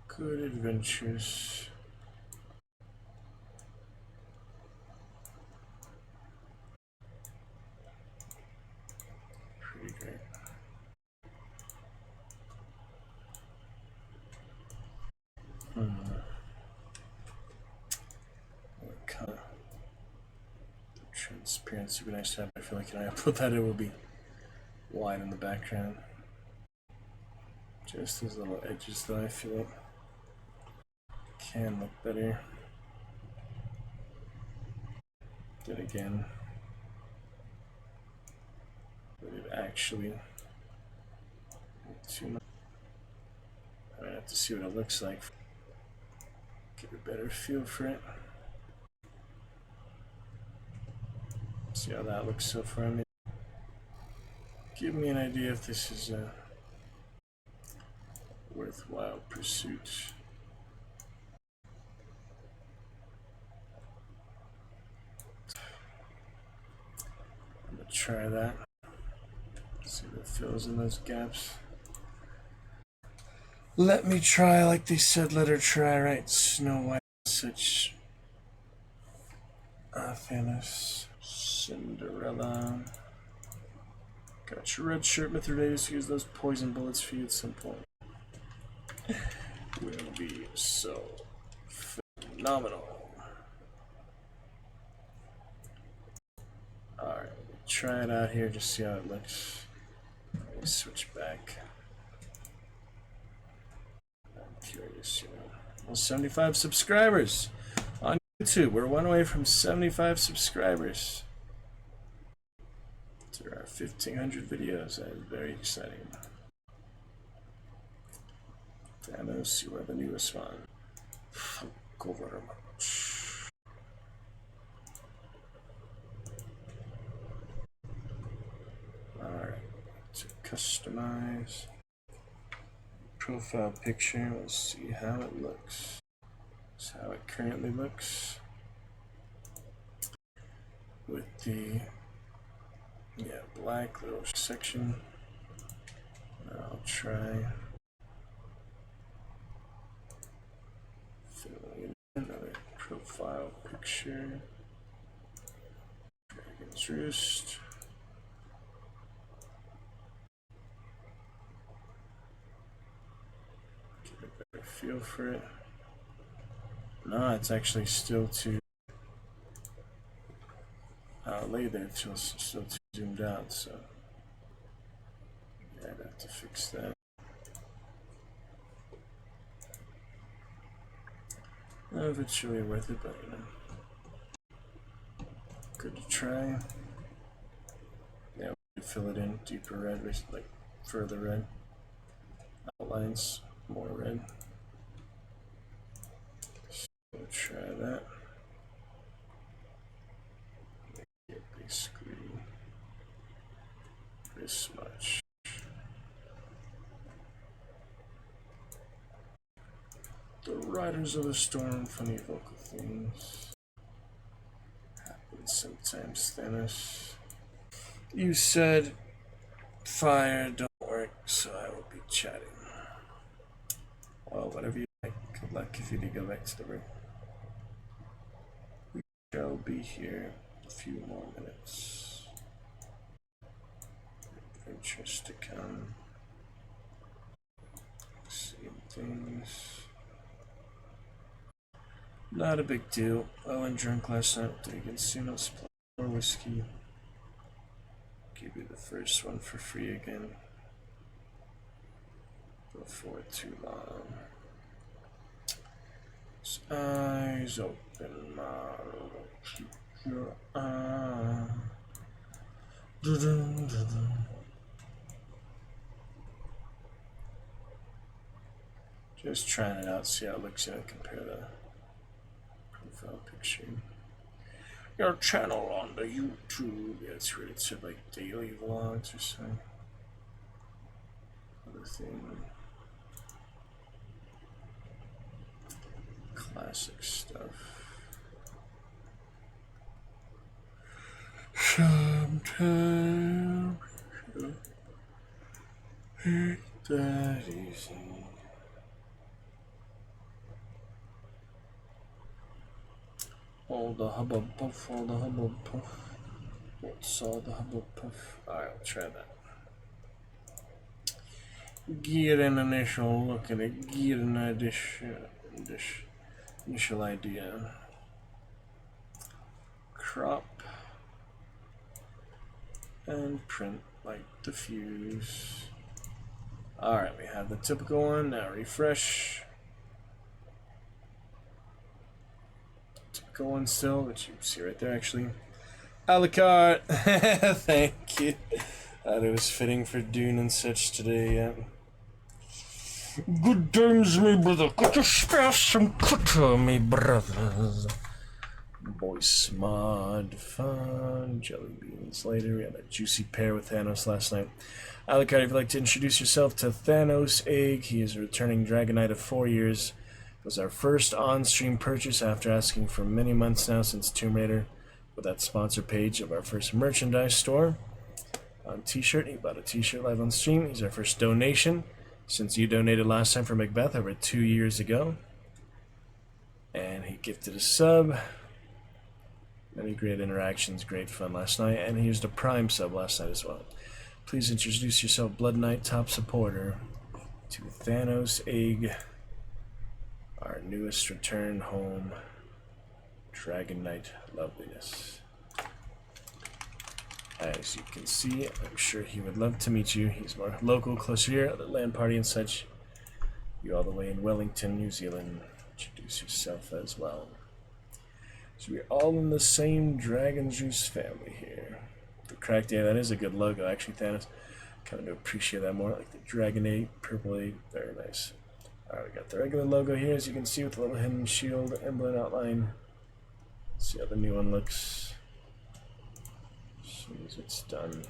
Good adventures. Pretty great. What color? Transparency would be nice to have. I feel like when I put that, it will be white in the background. Just these little edges, though, I feel like can look better. Then again, would it actually look too much? I mean, I have to see what it looks like. Get a better feel for it. See how that looks so far. Give me an idea if this is a worthwhile pursuit. I'm gonna try that. See what fills in those gaps. Let me try, like they said, let her try, right? Snow White, such. Thanos, Cinderella. Got your red shirt, Mithridates. Use those poison bullets for you at some point. Will be so phenomenal. Alright, try it out here, just see how it looks. Let me switch back. I'm curious, you know. Well, 75 subscribers on YouTube. We're one away from 75 subscribers. There are 1,500 videos. That is very exciting. Thanos, you are the newest one. Thank you very much. Alright, to customize profile picture. Let's see how it looks. That's how it currently looks. With the black little section. I'll try filling in another profile picture. Dragon's Roost. Get a better feel for it. No, it's actually still too lay there till it's still too zoomed out, so have to fix that. I don't know if it's really worth it, but you know. Good to try. Yeah, we fill it in deeper red, like further red. Outlines, more red. So we'll try that. Make it basically this much. The Riders of the Storm, funny vocal themes. Happens sometimes, Thanos. You said fire don't work, so I will be chatting. Well, whatever you like. Good luck if you do go back to the room. We shall be here a few more minutes. Adventures to come. Seeing things. Not a big deal. I went drunk last night with the casinos, more whiskey. Give you the first one for free again. Before too long. His eyes open, Marlowe. Keep your eye. Just trying it out, see how it looks, compare the profile picture. Your channel on the YouTube. Yeah, it's weird. It said like daily vlogs or something. Other thing. Classic stuff. Sometimes ain't that easy. All the hubbub puff, all the hubbub puff. What's all the hubbub puff? Alright, I'll try that. Get an initial look at it. Get an initial idea. Crop. And print like diffuse. Alright, we have the typical one. Now refresh. Typical one still, which you see right there actually. A la carte. Thank you. Thought it was fitting for Dune and such today, yeah. Good times, me brother. Got to spare some cutter, me brothers. Voice mod fun. Jelly beans later. We had a juicy pair with Thanos last night. Alucard, if you'd like to introduce yourself to Thanos Egg, he is a returning Dragon Knight of 4 years. It was our first on-stream purchase after asking for many months now since Tomb Raider with that sponsor page of our first merchandise store. On t-shirt, he bought a t-shirt live on stream. He's our first donation since you donated last time for Macbeth over 2 years ago. And he gifted a sub. Many great interactions, great fun last night, and he used a Prime sub last night as well. Please introduce yourself, Blood Knight top supporter, to Thanos Egg, our newest return home, Dragon Knight Loveliness. As you can see, I'm sure he would love to meet you. He's more local, closer here at the LAN party and such. You all the way in Wellington, New Zealand. Introduce yourself as well. So we're all in the same Dragon Juice family here. The cracked, yeah, that is a good logo, actually, Thanos. Kind of appreciate that more, like the Dragon 8, Purple 8, very nice. Alright, we got the regular logo here, as you can see, with a little hidden shield, emblem outline. Let's see how the new one looks. As soon as it's done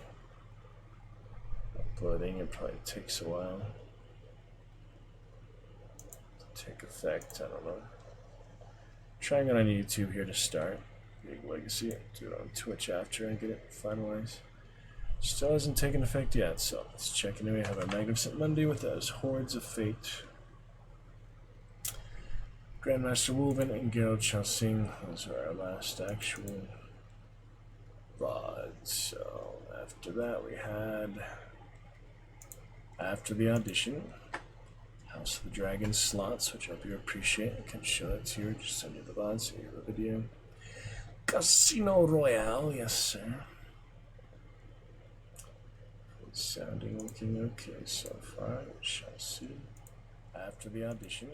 uploading, it probably takes a while to take effect, I don't know. Trying it on YouTube here to start. Big legacy. Do it on Twitch after I get it finalized. Still hasn't taken effect yet, so let's check in. We have our Magnificent Monday with those Hordes of Fate. Grandmaster Wolven and Geralt shall sing. Those are our last actual VODs. So after that we had, after the audition, House of the Dragon slots, which I hope you appreciate. I can show that to you, just send you the VOD, so you have a video. Casino Royale, yes sir. Sounding looking okay so far. We shall see after the audition.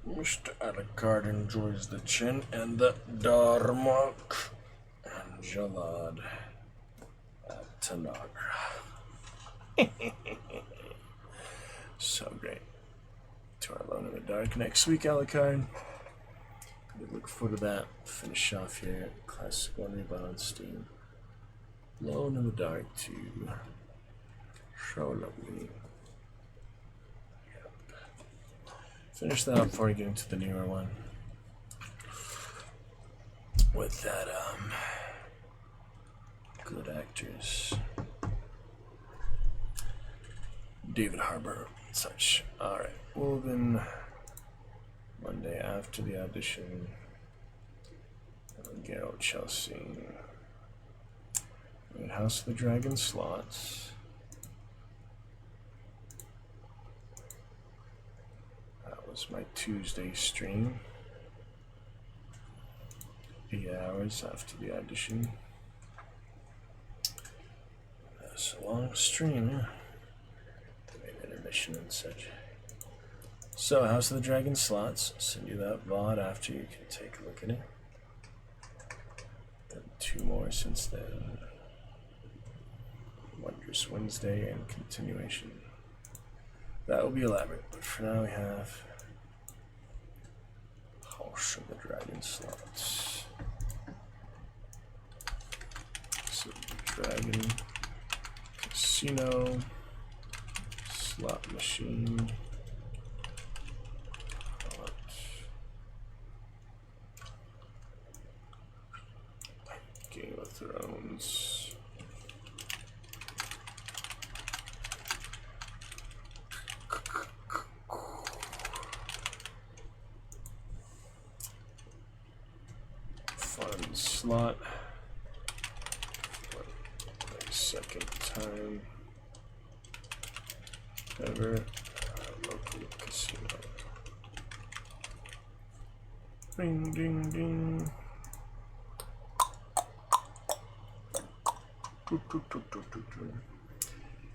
Mr. Alucard enjoys the chin and the Darmok and Jalad at Tanagra. So great. To our Alone in the Dark next week, Alucard. We look forward to that. Finish off here. Classic 1 rebound Steam. Alone in the Dark 2. So lovely. Yep. Finish that up before we get into the newer one. With that, good actors. David Harbour and such. Alright, well then, Monday after the audition, Geralt Chelsea. House of the Dragon slots. That was my Tuesday stream. 8 hours after the audition. That's a long stream, yeah. Intermission and such. So, House of the Dragon slots. Send you that VOD after you can take a look at it. Then 2 more since then. Wondrous Wednesday and continuation. That will be elaborate, but for now we have House of the Dragon slots. So, Dragon Casino. Slot machine. Game of Thrones. Fun slot. For the second time ever. Local casino. Ring ding ding.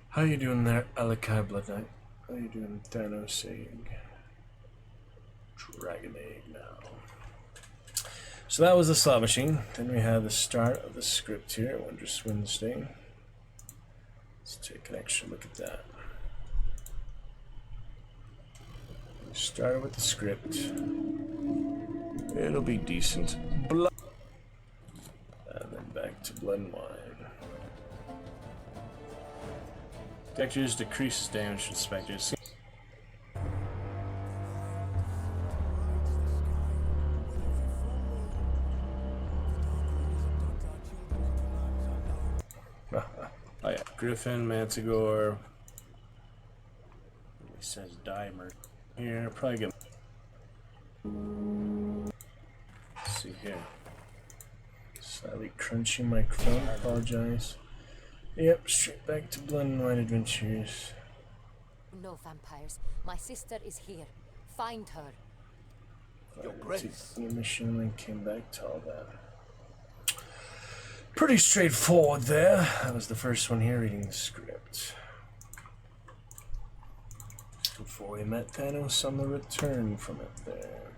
How you doing there, Alakai Blood Knight? How you doing, Dano saying Dragon Egg now? So that was the slot machine. Then we have the start of the script here, Wondrous Wednesday. Let's take an extra look at that. We started with the script. It'll be decent. Blood. And then back to Blood and Wine. Textures decreases damage to specters. Oh yeah, Griffin, Manticore. He says Dimer. Here, probably get. Let's see here. Slightly crunchy microphone. Apologize. Yep, straight back to Blood and Wine Adventures. No vampires. My sister is here. Find her. Your grace. The mission link came back to all that. Pretty straightforward there. That was the first one here reading the script. Just before we met Thanos on the return from it there.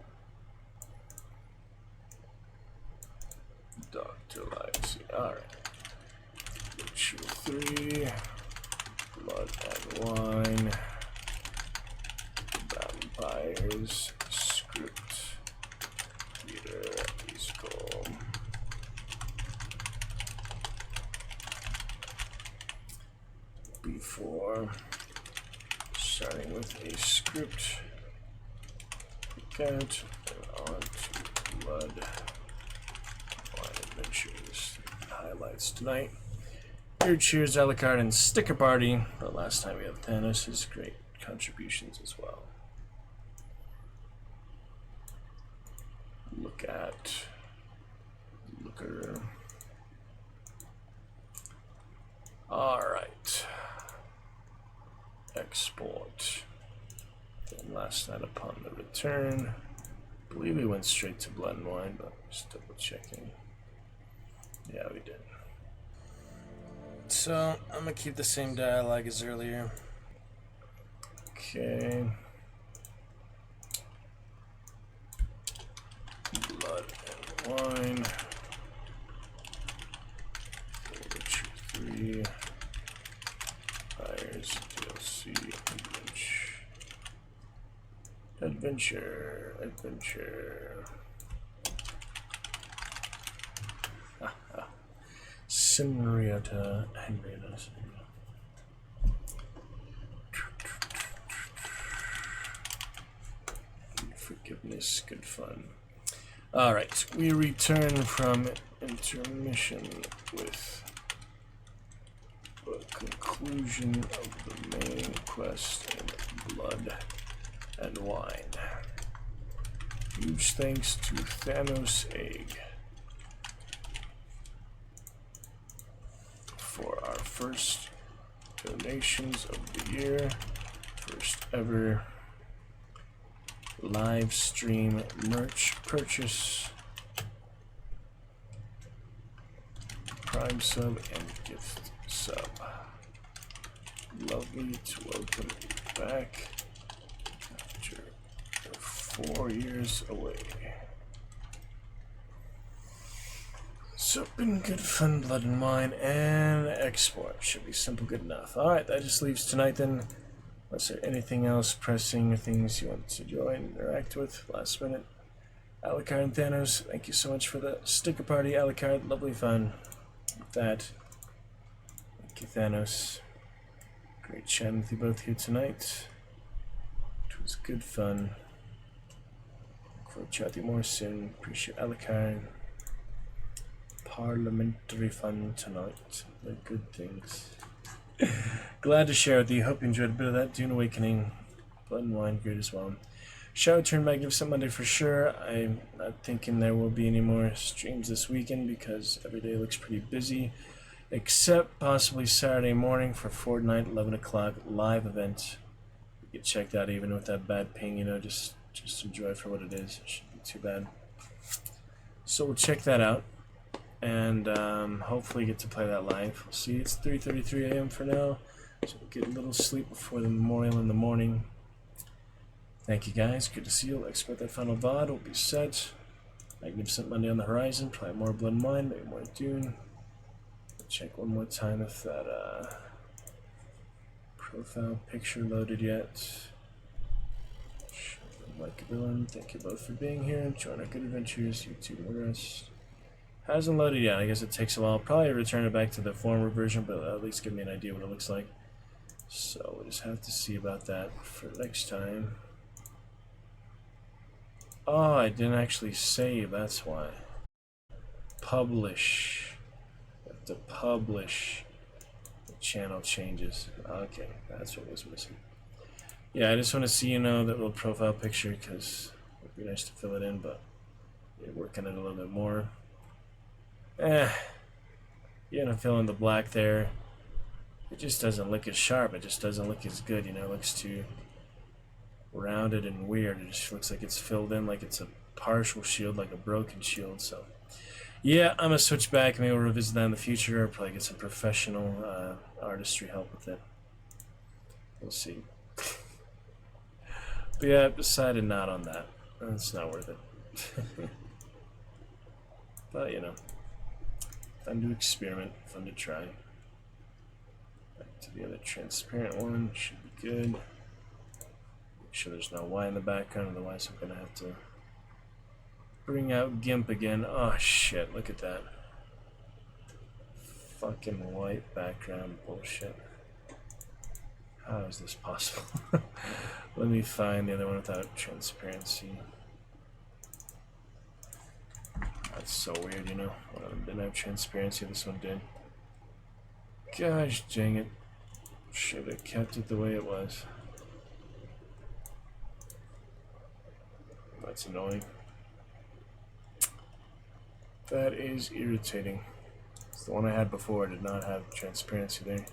Dr. Livesey. Alright. Witcher 3. Blood and Wine. Vampires. Script. Theater. Musical. Before starting with a script, pick out and on to Blood Wine Adventures. Highlights tonight. Here, cheers, Alucard, and Sticker Party. But last time we had Thanos, his great contributions as well. Look at Looker. Alright. Export. And last night upon the return. I believe we went straight to Blood and Wine, but just double checking. Yeah, we did. So, I'm gonna keep the same dialogue as earlier. Okay. Blood and wine. Witcher 3. Fires DLC. Adventure. Henrietta. Forgiveness, good fun. Alright, we return from intermission with the conclusion of the main quest in Blood and Wine. Huge thanks to Thanos Egg for our first donations of the year. First ever live stream merch purchase, Prime sub and gift sub. Lovely to welcome you back after 4 years away. So been good fun, Blood and Wine, and export. Should be simple, good enough. Alright, that just leaves tonight then. Was there anything else pressing, things you want to join, interact with, last minute? Alucard and Thanos, thank you so much for the sticker party, Alucard, lovely fun with that. Thank you, Thanos. Great chatting with you both here tonight. It was good fun. Look forward to chatting more soon. Appreciate Alucard. Parliamentary fun tonight. The good things. Glad to share with you. Hope you enjoyed a bit of that. Dune Awakening. Blood and Wine, great as well. Shall return Magnificent Monday for sure. I'm not thinking there will be any more streams this weekend because every day looks pretty busy. Except possibly Saturday morning for Fortnite, 11 o'clock live event. You can check that even with that bad ping, you know, just enjoy it for what it is. It shouldn't be too bad. So we'll check that out. And hopefully get to play that live. We'll see. It's 3:33 a.m. for now, so we'll get a little sleep before the memorial in the morning. Thank you guys. Good to see you. I'll expect that final VOD will be set. Magnificent Monday on the horizon. Probably more Blood and Wine, maybe more Dune. Check one more time if that profile picture loaded yet. Like a villain. Thank you both for being here. Join our good adventures. You too, the rest. Hasn't loaded yet. I guess it takes a while. Probably return it back to the former version, but at least give me an idea what it looks like. So we'll just have to see about that for next time. Oh, I didn't actually save. That's why. Publish. I have to publish the channel changes. Okay, that's what was missing. Yeah, I just want to see, you know, that little profile picture because it would be nice to fill it in, but we're working it a little bit more. You know, fill in the black there. It just doesn't look as sharp. It just doesn't look as good, you know. It looks too rounded and weird. It just looks like it's filled in like it's a partial shield, like a broken shield. So, yeah, I'm gonna switch back. Maybe we'll revisit that in the future, or probably get some professional artistry help with it. We'll see. But yeah, I've decided not on that. It's not worth it. But, you know. Fun to experiment, fun to try. Back to the other transparent one, should be good. Make sure there's no Y in the background, otherwise I'm gonna have to bring out GIMP again. Oh shit, look at that. Fucking white background bullshit. How is this possible? Let me find the other one without transparency. That's so weird, you know. One of them didn't have transparency, this one did. Gosh dang it. Should have kept it the way it was. That's annoying. That is irritating. It's the one I had before did not have transparency there.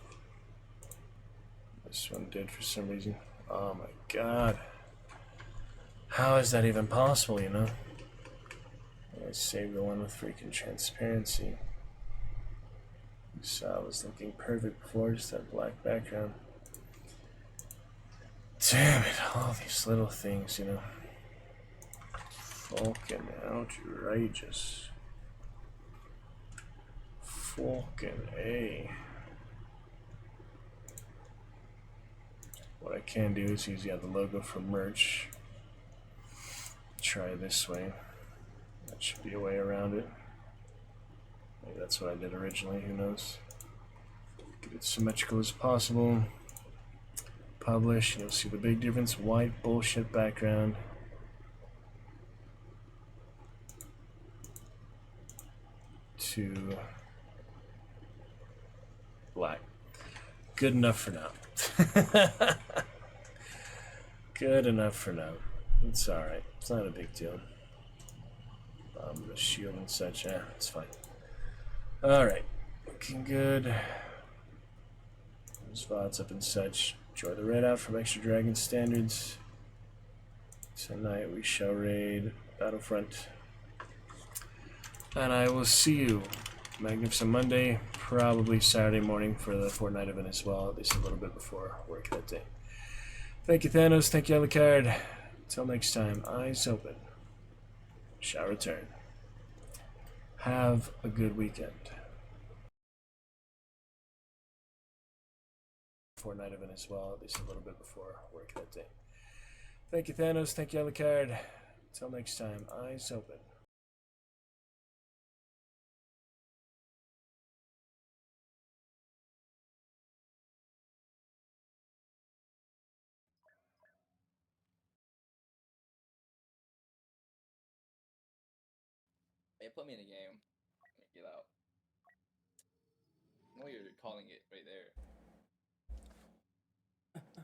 This one did for some reason. Oh my god. How is that even possible, you know? I saved the one with freaking transparency. So I was looking perfect before, just that black background. Damn it, all these little things, you know. Fucking outrageous. Fucking A. What I can do is use the logo for merch. Try this way. That should be a way around it. Maybe that's what I did originally, who knows. Get it symmetrical as possible. Publish, and you'll see the big difference. White bullshit background. To black. Good enough for now. Good enough for now. It's alright. It's not a big deal. The shield and such, yeah, it's fine. Alright. Looking good. Those VODs up and such. Enjoy the readout from Extra Dragon Standards. Tonight we shall raid Battlefront. And I will see you Magnificent Monday, probably Saturday morning for the Fortnite event as well, at least a little bit before work that day. Thank you, Thanos. Thank you, Alucard. Until next time, eyes open. Shall return. Have a good weekend. Fortnite event as well, at least a little bit before work that day. Thank you, Thanos. Thank you, Alucard. Until next time, eyes open. Hey, put me in a game. Get out. I know you're calling it right there.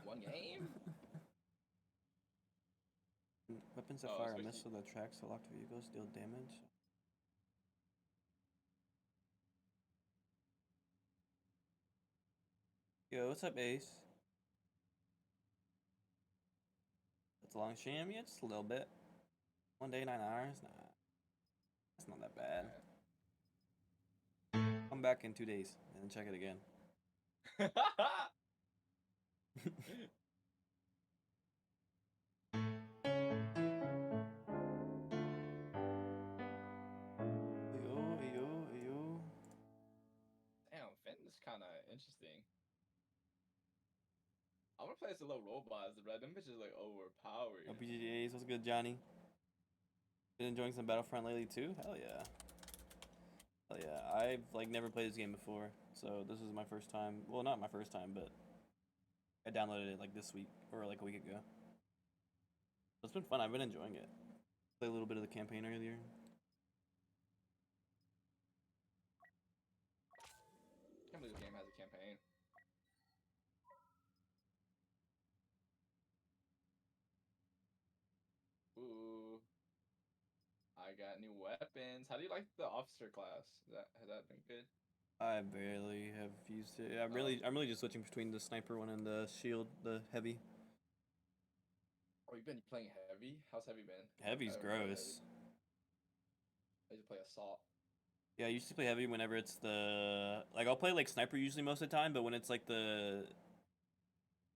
One game? Weapons that fire a missile that tracks the locked vehicles deal damage. Yo, what's up, Ace? That's a long stream? Yeah, just a little bit. 1 day, 9 hours? Nah. That's not that bad. Come back in 2 days and then check it again. Ayo. Damn, Fenton's kind of interesting. I want to play as a little robots, bro. Them bitches like overpowered. OPGAs, what's good, Johnny? Been enjoying some Battlefront lately too? Hell yeah. Hell yeah. I've like never played this game before, so this is my first time. Well, not my first time, but I downloaded it like this week or like a week ago. It's been fun. I've been enjoying it. Played a little bit of the campaign earlier. I can't believe this game has a campaign. Ooh. I got new weapons. How do you like the officer class? Has that been good? I barely have used it. I'm really just switching between the sniper one and the shield, the heavy. Oh, you've been playing heavy? How's heavy been? Heavy's gross. I used to play assault. Yeah, I used to play heavy whenever it's the like I'll play like sniper usually most of the time, but when it's like the